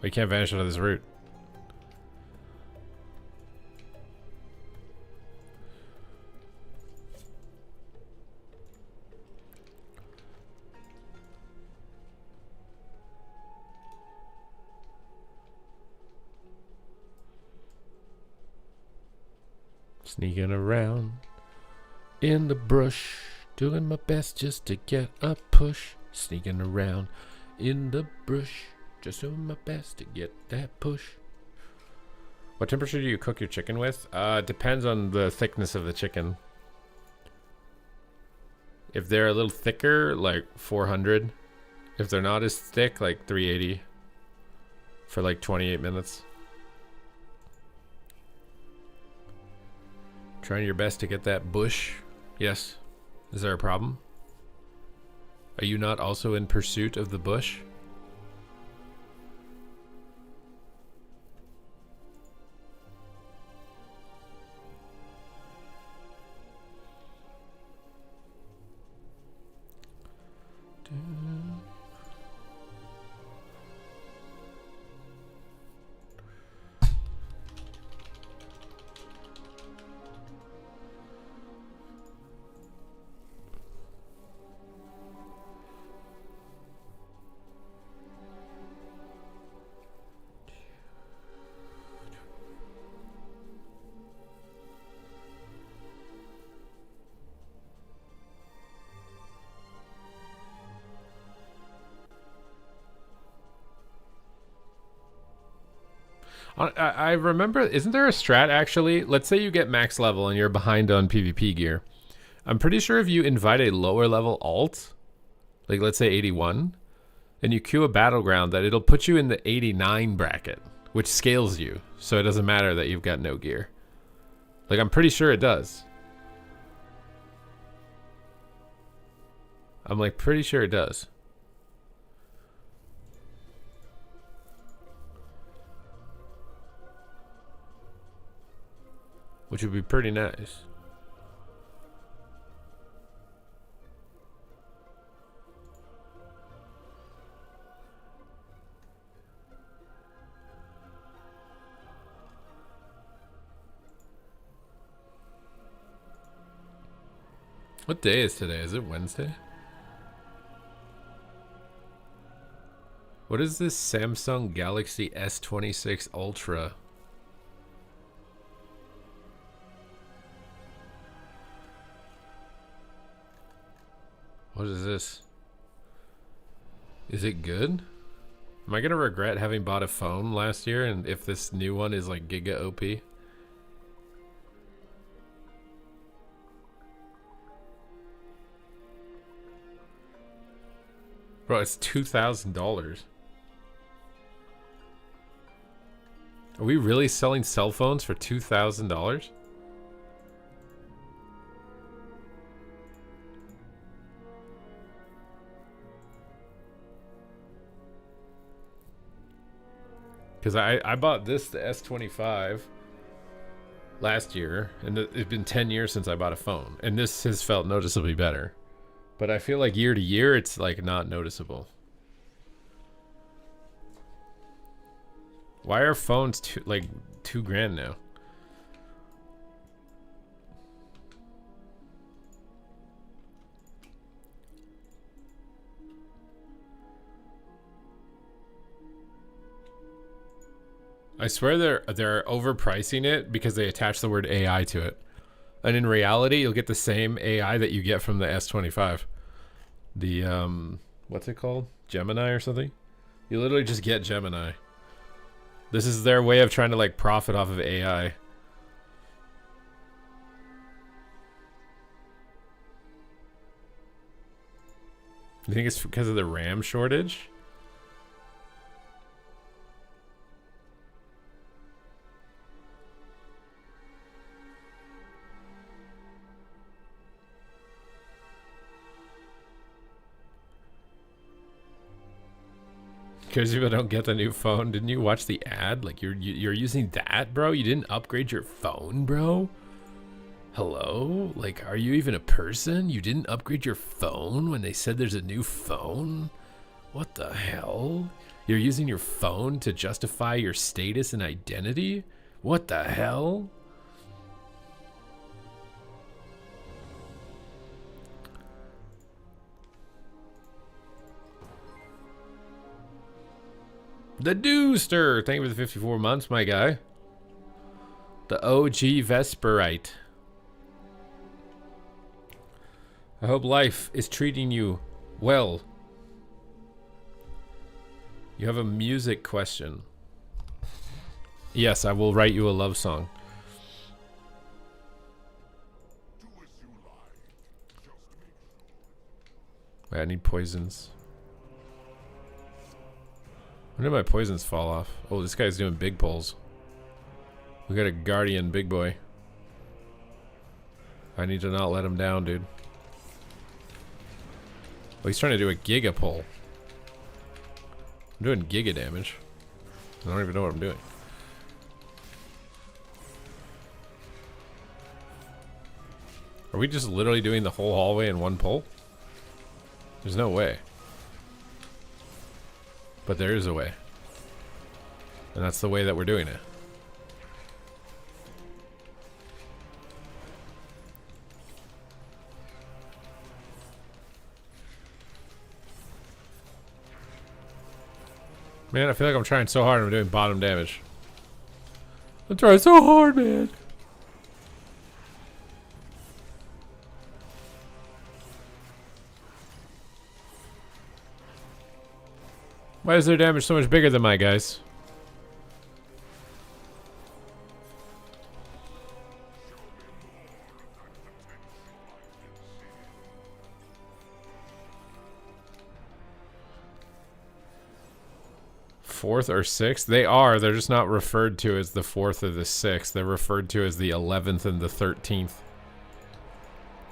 [SPEAKER 1] We can't vanish out of this route. Sneaking around in the brush, doing my best just to get a push. Sneaking around in the brush, just doing my best to get that push. What temperature do you cook your chicken with? Depends on the thickness of the chicken. If they're a little thicker, like 400. If they're not as thick, like 380. for like 28 minutes. Trying your best to get that bush. Yes. Is there a problem? Are you not also in pursuit of the bush? I remember, isn't there a strat actually? Let's say you get max level and you're behind on PvP gear. I'm pretty sure if you invite a lower level alt, like let's say 81, and you queue a Battleground, that it'll put you in the 89 bracket, which scales you. So it doesn't matter that you've got no gear. Like, I'm pretty sure it does. I'm like pretty sure it does. Which would be pretty nice. What day is today? Is it Wednesday? What is this Samsung Galaxy S26 Ultra? What is this? Is it good? Am I gonna regret having bought a phone last year and if this new one is like Giga OP? Bro, it's $2,000. Are we really selling cell phones for $2,000? Because I bought this, the S25, last year, and it's been 10 years since I bought a phone, and this has felt noticeably better. But I feel like year to year, it's like not noticeable. Why are phones like $2,000 now? I swear they're overpricing it because they attach the word AI to it. And in reality, you'll get the same AI that you get from the S25. The what's it called? Gemini or something? You literally just get Gemini. This is their way of trying to like profit off of AI. You think it's because of the RAM shortage? Because people don't get the new phone. Didn't you watch the ad? Like you're using that, bro? You didn't upgrade your phone, bro? Hello? Like, are you even a person? You didn't upgrade your phone when they said there's a new phone? What the hell? You're using your phone to justify your status and identity? What the hell? The Dooster! Thank you for the 54 months, my guy. The OG Vesperite. I hope life is treating you well. You have a music question. Yes, I will write you a love song. Wait, I need poisons. When did my poisons fall off? Oh, this guy's doing big pulls. We got a guardian big boy. I need to not let him down, dude. Oh, he's trying to do a giga pull. I'm doing giga damage. I don't even know what I'm doing. Are we just literally doing the whole hallway in one pull? There's no way. But there is a way. And that's the way that we're doing it. Man, I feel like I'm trying so hard and I'm doing bottom damage. I'm trying so hard, man. Why is their damage so much bigger than my guys? Fourth or sixth? They are. They're just not referred to as the fourth or the sixth. They're referred to as the 11th and the 13th.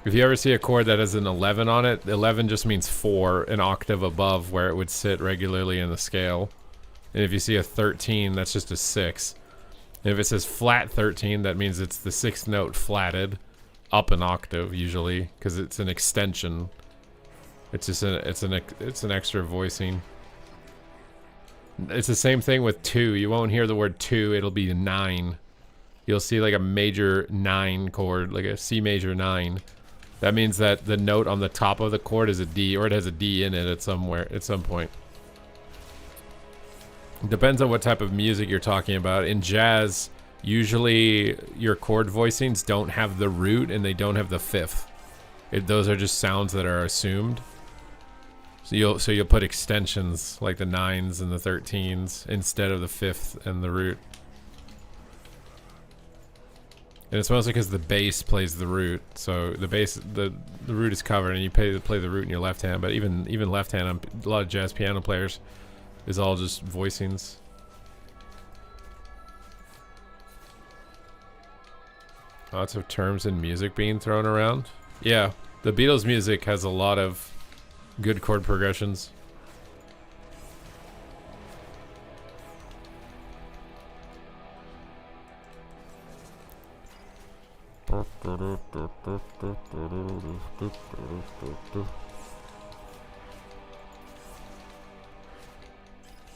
[SPEAKER 1] If you ever see a chord that has an 11 on it, 11 just means 4, an octave above where it would sit regularly in the scale. And if you see a 13, that's just a 6. And if it says flat 13, that means it's the 6th note flatted up an octave usually, because it's an extension. It's just it's an extra voicing. It's the same thing with 2. You won't hear the word 2, it'll be 9. You'll see like a major 9 chord, like a C major 9. That means that the note on the top of the chord is a D, or it has a D in it at some point. It depends on what type of music you're talking about. In jazz, usually your chord voicings don't have the root and they don't have the fifth. Those are just sounds that are assumed. So you'll put extensions like the 9s and the 13s instead of the fifth and the root. And it's mostly because the bass plays the root, so the bass, the root is covered, and you play the root in your left hand. But even left hand, a lot of jazz piano players is all just voicings. Lots of terms in music being thrown around. Yeah, the Beatles music has a lot of good chord progressions.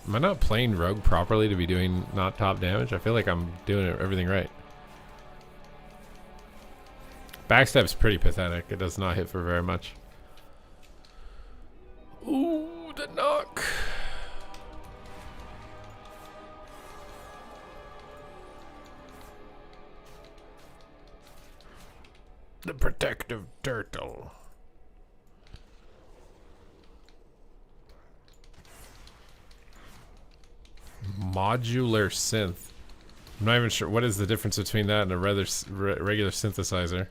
[SPEAKER 1] Am I not playing Rogue properly to be doing not top damage? I feel like I'm doing everything right. Backstep's pretty pathetic. It does not hit for very much. Ooh, the knock. The protective turtle. Modular synth. I'm not even sure what is the difference between that and a regular synthesizer.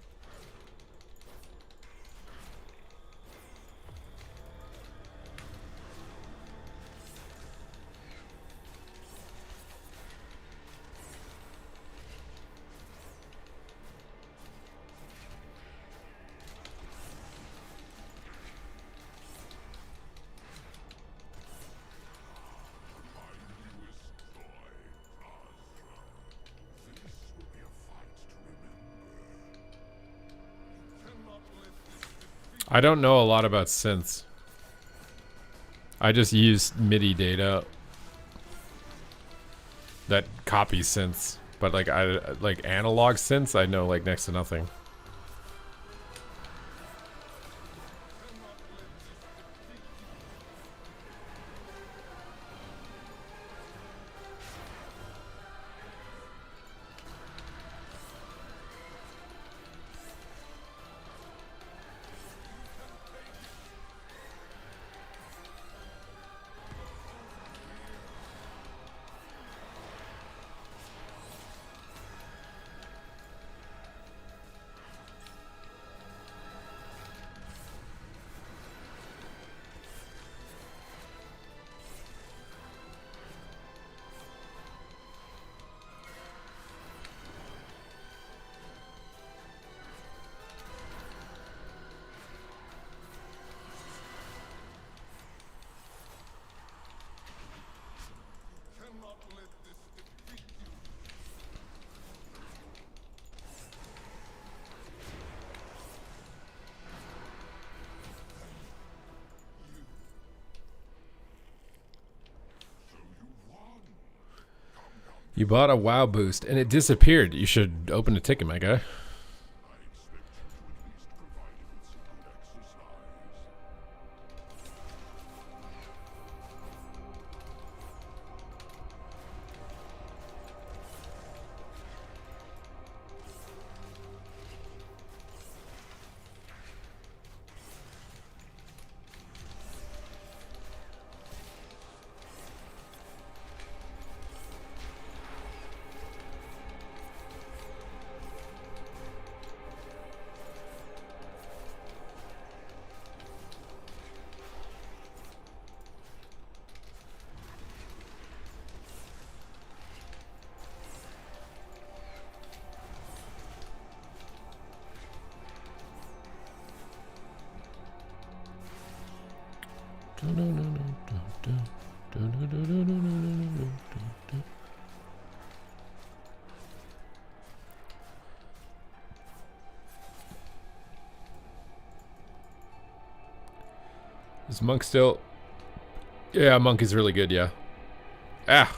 [SPEAKER 1] I don't know a lot about synths. I just use MIDI data that copies synths, but like analog synths, I know like next to nothing. You bought a WoW boost and it disappeared. You should open a ticket, my guy. Is Monk still? Yeah, Monk is really good, yeah. Ah!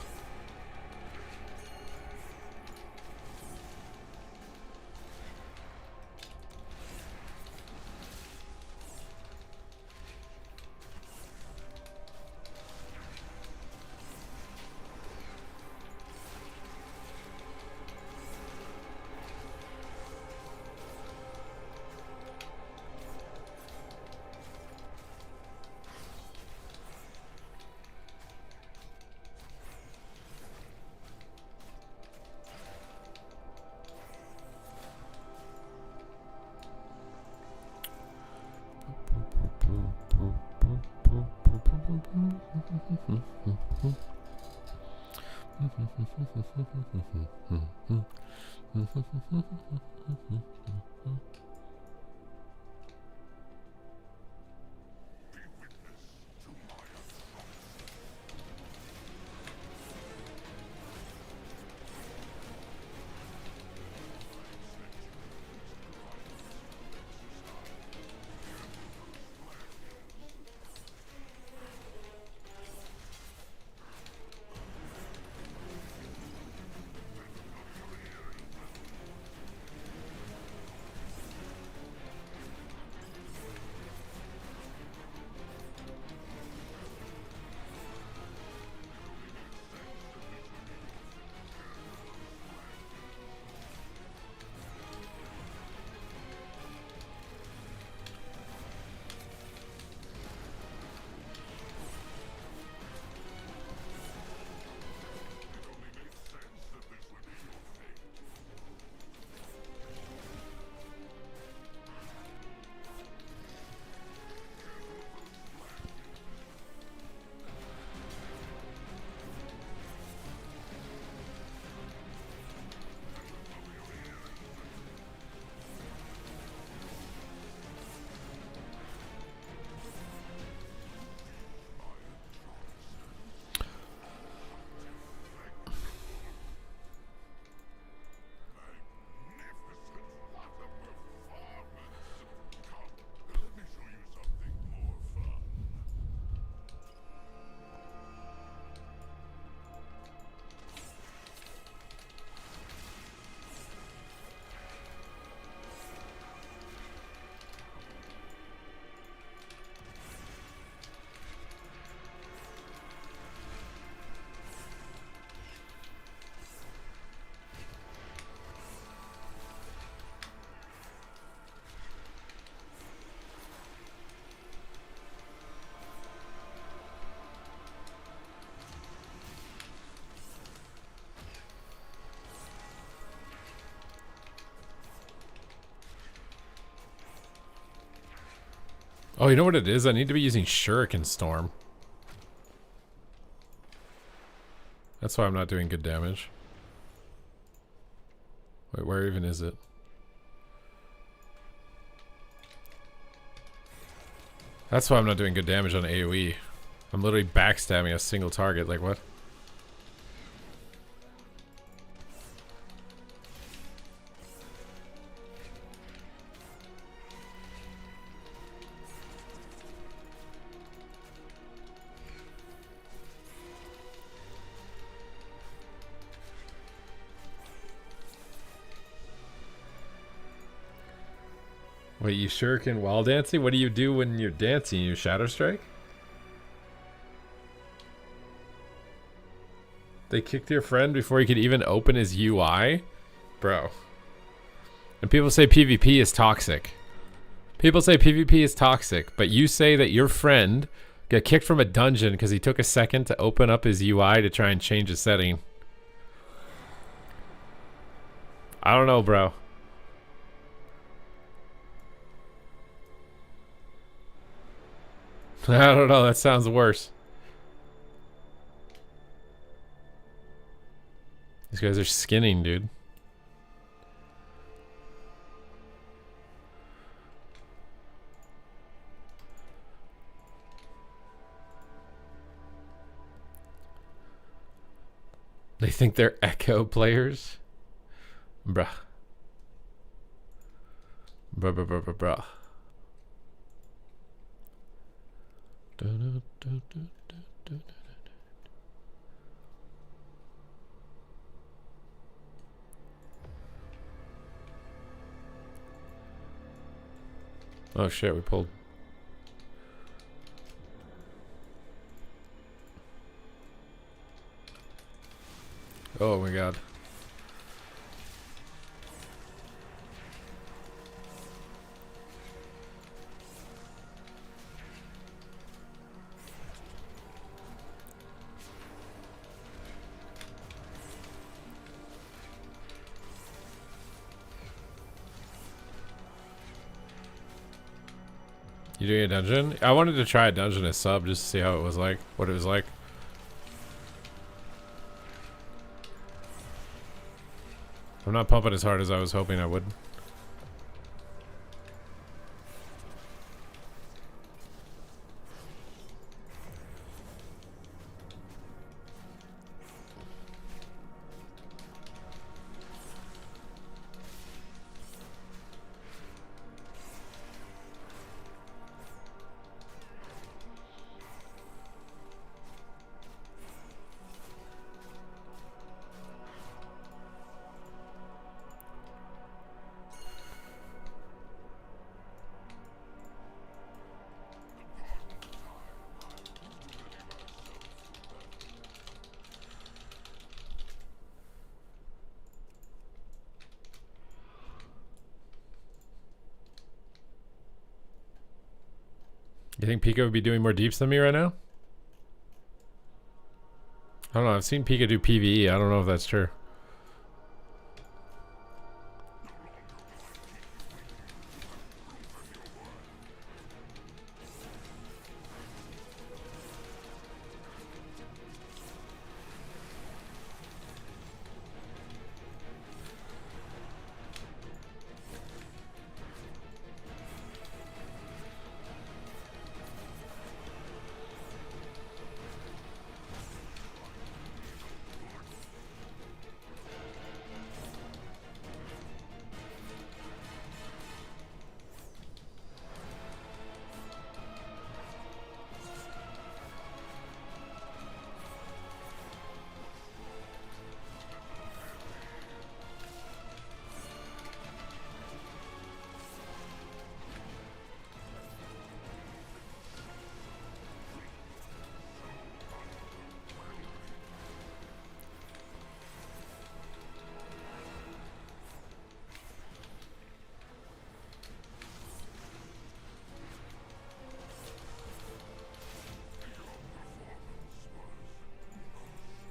[SPEAKER 1] Oh, you know what it is? I need to be using Shuriken Storm. That's why I'm not doing good damage. Wait, where even is it? That's why I'm not doing good damage on AoE. I'm literally backstabbing a single target. Like, what? Wait, you shuriken while dancing? What do you do when you're dancing? You shadow strike? They kicked your friend before he could even open his UI? Bro. And people say PvP is toxic. People say PvP is toxic, but you say that your friend got kicked from a dungeon because he took a second to open up his UI to try and change a setting. I don't know, bro. I don't know, that sounds worse. These guys are skinning, dude. They think they're Echo players? Bruh. Bruh. Oh shit, we pulled. Oh my god. You doing a dungeon? I wanted to try a dungeon as sub just to see how it was like, what it was like. I'm not pumping as hard as I was hoping I would. You think Pika would be doing more deeps than me right now? I don't know. I've seen Pika do PvE. I don't know if that's true.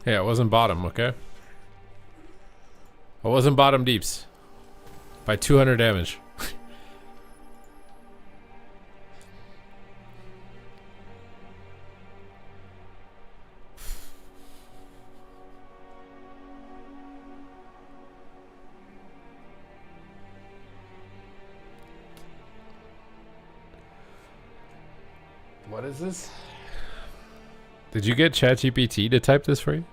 [SPEAKER 1] Yeah, it wasn't bottom, okay? It wasn't bottom deeps. By 200 damage. What is this? Did you get ChatGPT to type this for you?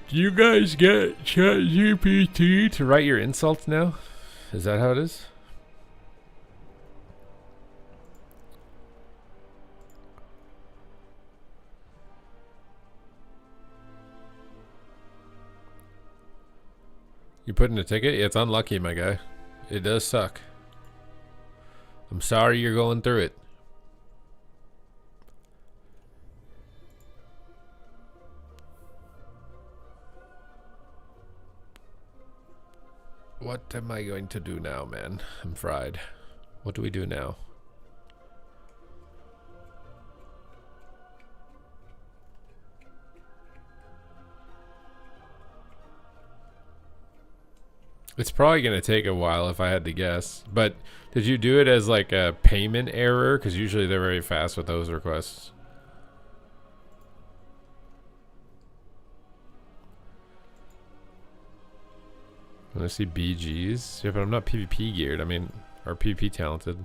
[SPEAKER 1] Do you guys get ChatGPT to write your insults now? Is that how it is? You put in a ticket? It's unlucky, my guy. It does suck. I'm sorry you're going through it. What am I going to do now, man? I'm fried. What do we do now? It's probably going to take a while if I had to guess. But did you do it as like a payment error? Because usually they're very fast with those requests. I want to see BGs. Yeah, but I'm not PvP geared. I mean, or PvP talented.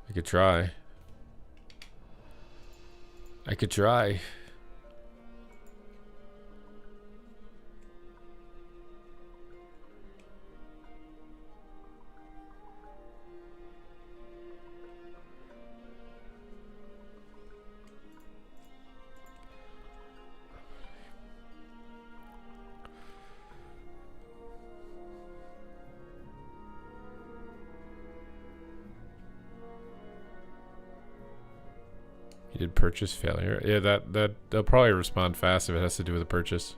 [SPEAKER 1] I could try. I could try. You did purchase failure. Yeah, that they'll probably respond fast if it has to do with a purchase.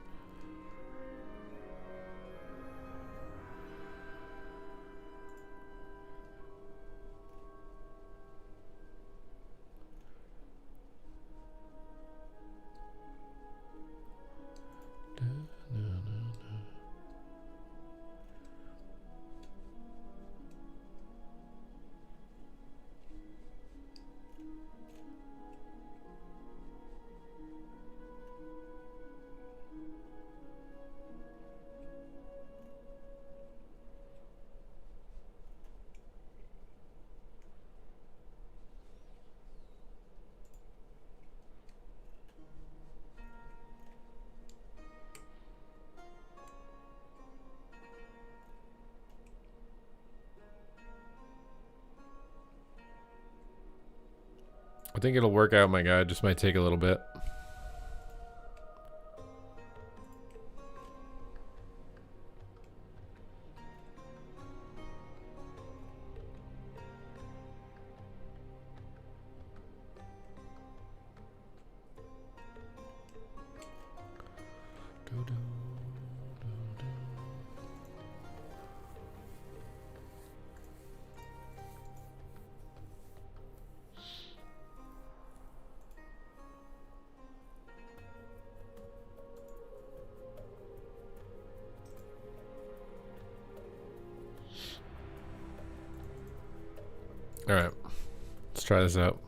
[SPEAKER 1] I think it'll work out, my guy. It just might take a little bit. All right, let's try this out.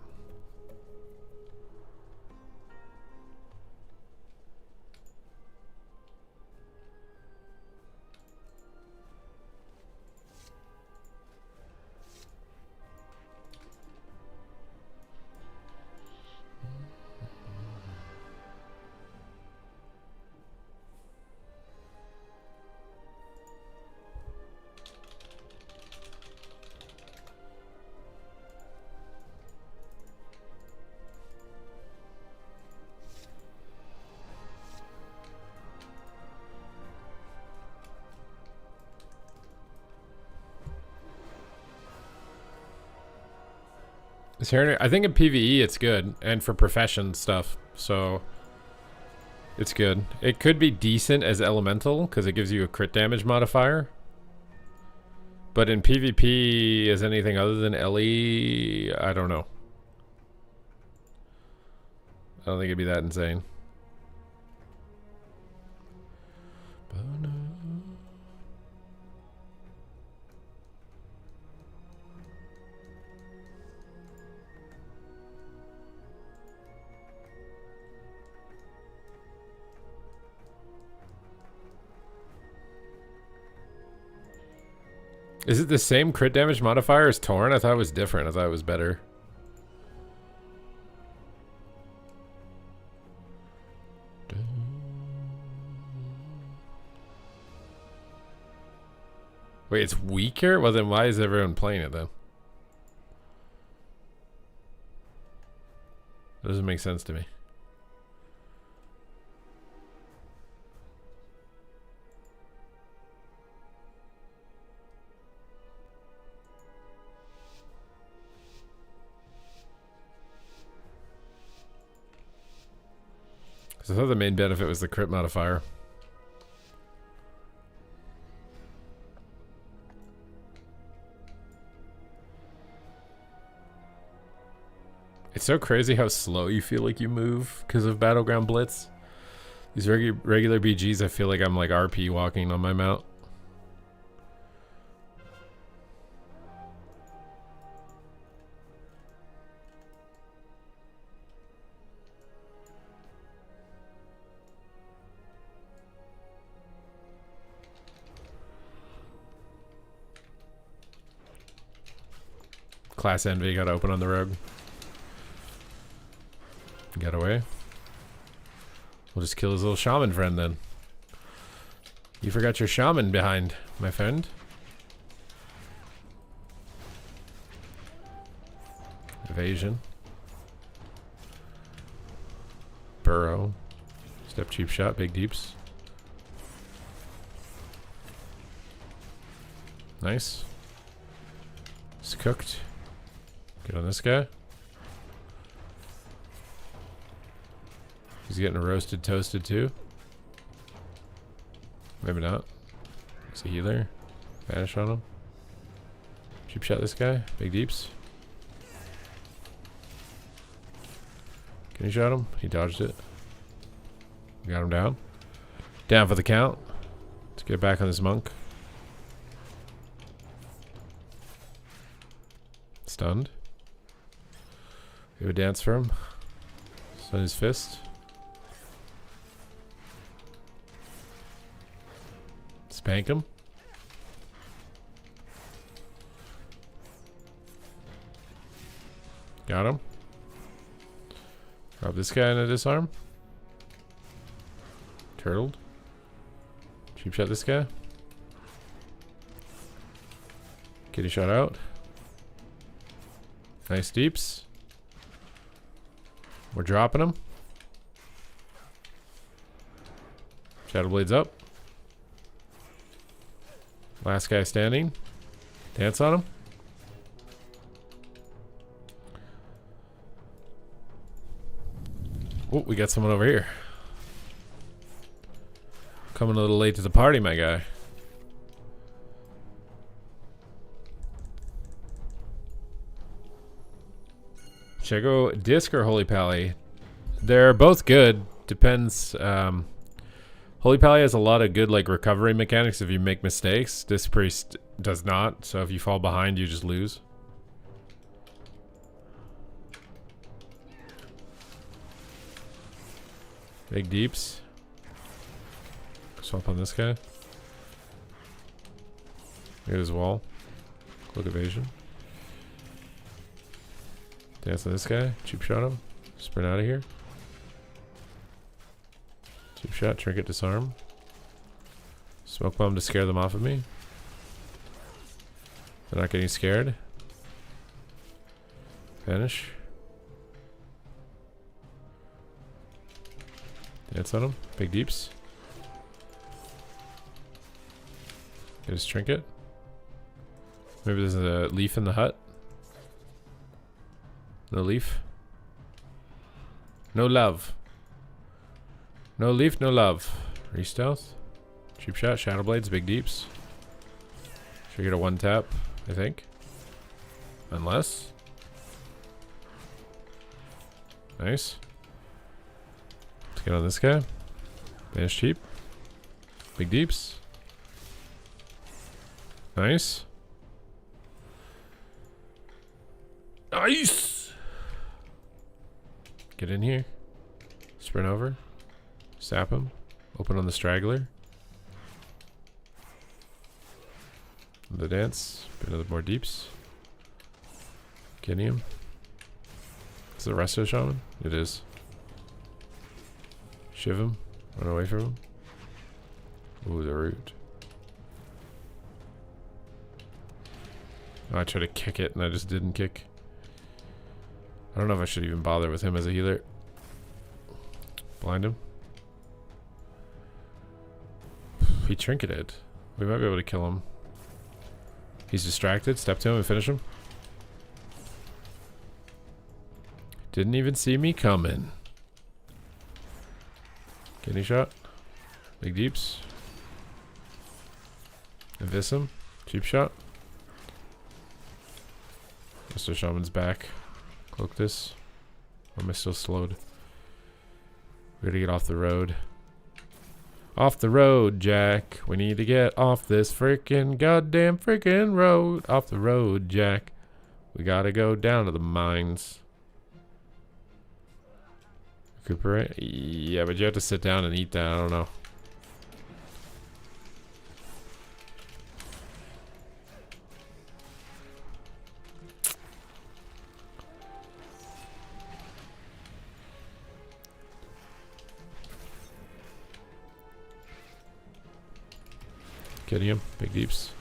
[SPEAKER 1] Is here? I think in PvE it's good, and for profession stuff, so it's good. It could be decent as elemental because it gives you a crit damage modifier. But in PvP, as anything other than LE, I don't know. I don't think it'd be that insane. Is it the same crit damage modifier as Torn? I thought it was different. I thought it was better. Wait, it's weaker? Well, then why is everyone playing it then? That doesn't make sense to me. Because I thought the main benefit was the crit modifier. It's so crazy how slow you feel like you move because of Battleground Blitz. These regular BGs, I feel like I'm like RP walking on my mount. Class Envy got to open on the rogue. Get away. We'll just kill his little shaman friend then. You forgot your shaman behind, my friend. Evasion. Burrow. Step cheap shot, big deeps. Nice. It's cooked. Get on this guy. He's getting roasted, toasted too. Maybe not. It's a healer. Vanish on him. Cheap shot this guy. Big deeps. Can you shot him? He dodged it. Got him down. Down for the count. Let's get back on this monk. Stunned. We have a dance for him. Stun his fist. Spank him. Got him. Drop this guy in a disarm. Turtled. Cheap shot this guy. Kitty shot out. Nice deeps. We're dropping him. Shadow Blade's up. Last guy standing. Dance on him. Oh, we got someone over here. Coming a little late to the party, my guy. Should I go disc or Holy Pally? They're both good. Depends. Holy Pally has a lot of good like recovery mechanics if you make mistakes. Disc Priest does not. So if you fall behind, you just lose. Big deeps. Swap on this guy. Look at his wall. Cloak evasion. Dance on this guy. Cheap shot him. Sprint out of here. Cheap shot. Trinket disarm. Smoke bomb to scare them off of me. They're not getting scared. Vanish. Dance on him. Big deeps. Get his trinket. Maybe there's a leaf in the hut. No leaf. No love. No leaf, no love. Re-stealth. Cheap shot. Shadow Blades. Big deeps. Should get a one tap, I think. Unless. Nice. Let's get on this guy. Vanish cheap. Big deeps. Nice. Nice. Get in here. Sprint over. Sap him. Open on the straggler. The dance. Another more deeps. Getting him. Is the rest of the shaman? It is. Shiv him. Run away from him. Ooh, the root. Oh, I tried to kick it and I just didn't kick. I don't know if I should even bother with him as a healer. Blind him. He trinketed. We might be able to kill him. He's distracted. Step to him and finish him. Didn't even see me coming. Kidney shot. Big deeps. Invis him. Cheap shot. Mr. Shaman's back. Cloak this. Or am I still slowed? We gotta get off the road. Off the road, Jack. We need to get off this freaking goddamn freaking road. Off the road, Jack. We gotta go down to the mines. Recuperate? Yeah, but you have to sit down and eat that. I don't know. Getting him. Big deeps.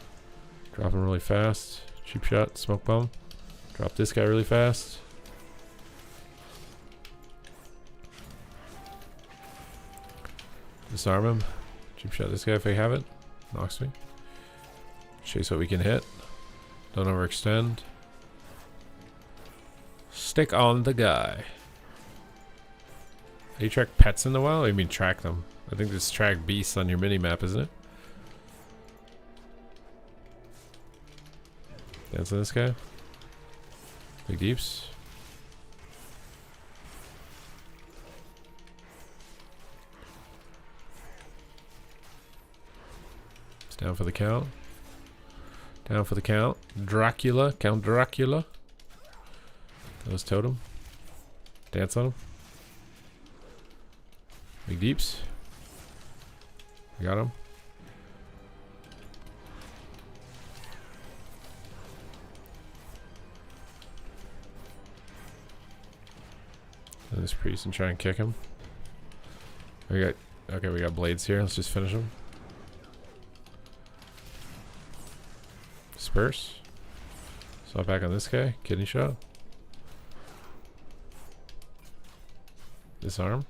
[SPEAKER 1] Drop him really fast. Cheap shot. Smoke bomb. Drop this guy really fast. Disarm him. Cheap shot this guy if I have it. Knocks me. Chase what we can hit. Don't overextend. Stick on the guy. Do you track pets in the wild? Or you mean track them? I think there's track beasts on your mini-map, isn't it? Dance on this guy. Big deeps. It's down for the count. Down for the count. Dracula. Count Dracula. That was totem. Dance on him. Big deeps. I got him. This priest and try and kick him. We got blades here. Let's just finish him. Disperse. Swap back on this guy. Kidney shot. Disarm.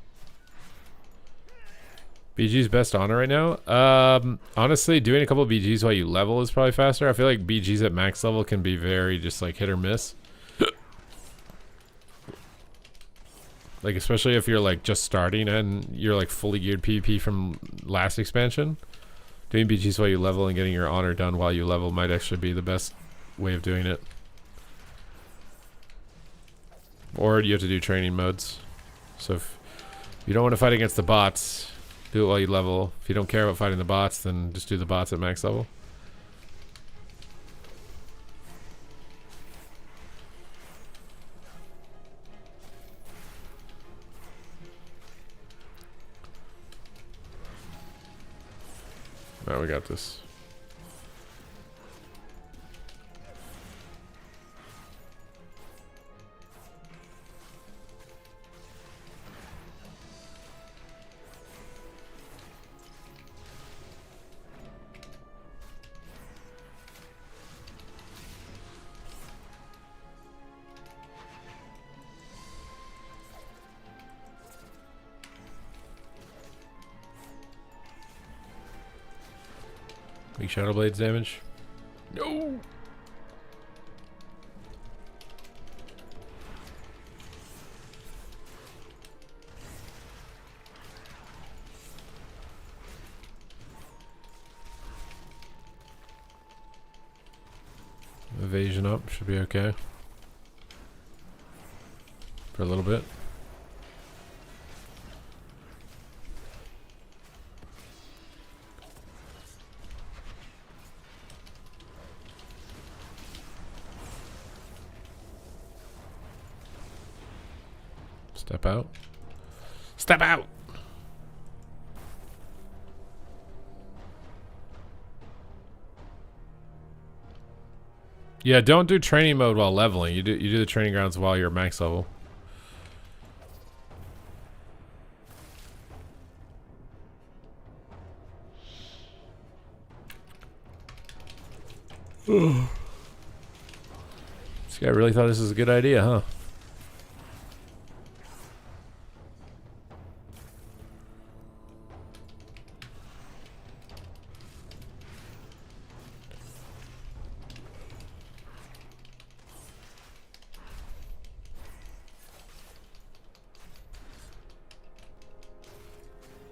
[SPEAKER 1] BG's best honor right now. Honestly, doing a couple of BGs while you level is probably faster. I feel like BGs at max level can be very just like hit or miss. Like, especially if you're like just starting and you're like fully geared PvP from last expansion. Doing BGs while you level and getting your honor done while you level might actually be the best way of doing it. Or you have to do training modes. So if you don't want to fight against the bots, do it while you level. If you don't care about fighting the bots, then just do the bots at max level. Alright, we got this. Big Shadow Blades damage. No! Evasion up, should be okay. For a little bit. Step out. Step out! Yeah, don't do training mode while leveling. You do the training grounds while you're max level. guy really thought this was a good idea, huh?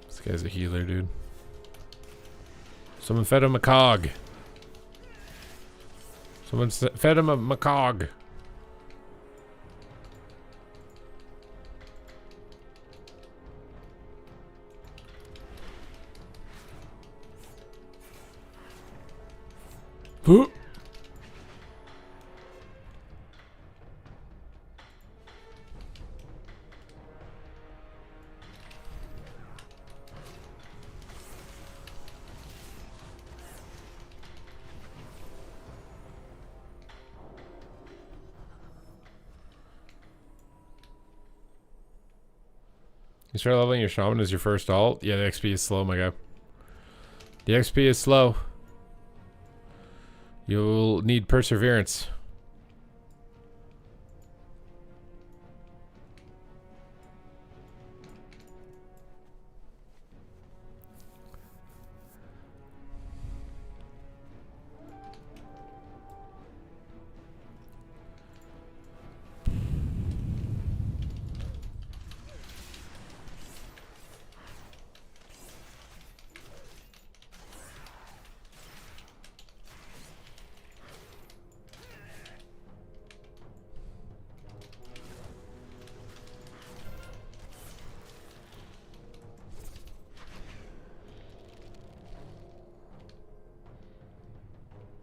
[SPEAKER 1] This guy's a healer, dude. Someone fed him a cog. Someone fed him a macog. Huh? You start leveling your shaman as your first alt? Yeah, the XP is slow, my guy. The XP is slow. You'll need perseverance.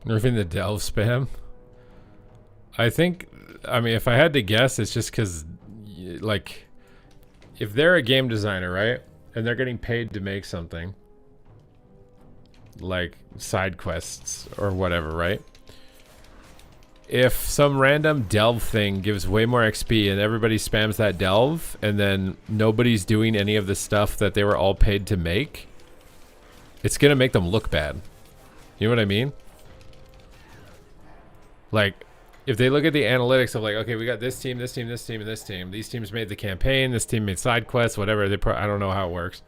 [SPEAKER 1] Nerfing the delve spam? I think, I mean, if I had to guess, it's just because, like, if they're a game designer, right? And they're getting paid to make something, like side quests or whatever, right? If some random delve thing gives way more XP and everybody spams that delve, and then nobody's doing any of the stuff that they were all paid to make, it's gonna make them look bad. You know what I mean? Like, if they look at the analytics of like, okay, we got this team, this team, this team, and this team. These teams made the campaign, this team made side quests, whatever. I don't know how it works.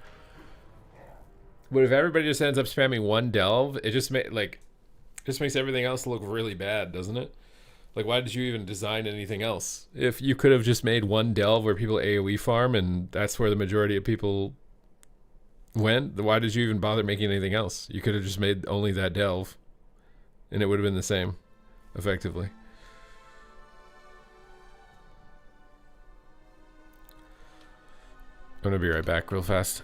[SPEAKER 1] But if everybody just ends up spamming one delve, it just makes everything else look really bad, doesn't it? Like, why did you even design anything else? If you could have just made one delve where people AoE farm and that's where the majority of people went, why did you even bother making anything else? You could have just made only that delve and it would have been the same, effectively. I'm gonna be right back real fast.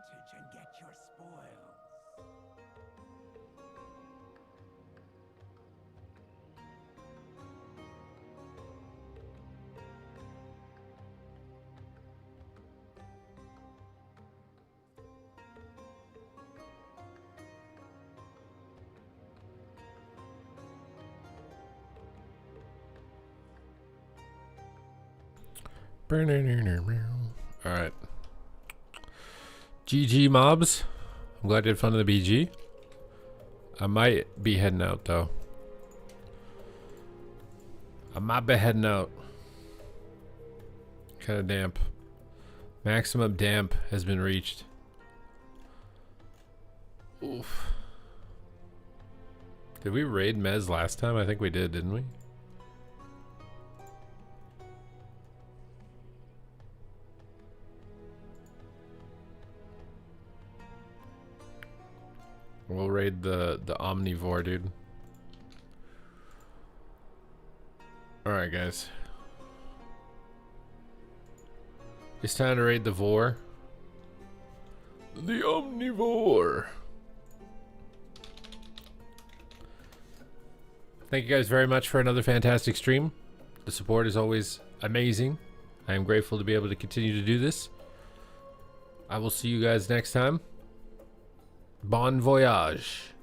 [SPEAKER 4] advantage and get your spoils.
[SPEAKER 1] All right. GG mobs. I'm glad you had fun in the BG. I might be heading out though. I might be heading out. Kind of damp. Maximum damp has been reached. Oof. Did we raid Mez last time? I think we did, didn't we? We'll raid the omnivore, dude. Alright, guys. It's time to raid the Vor. The omnivore. Thank you guys very much for another fantastic stream. The support is always amazing. I am grateful to be able to continue to do this. I will see you guys next time. Bon voyage.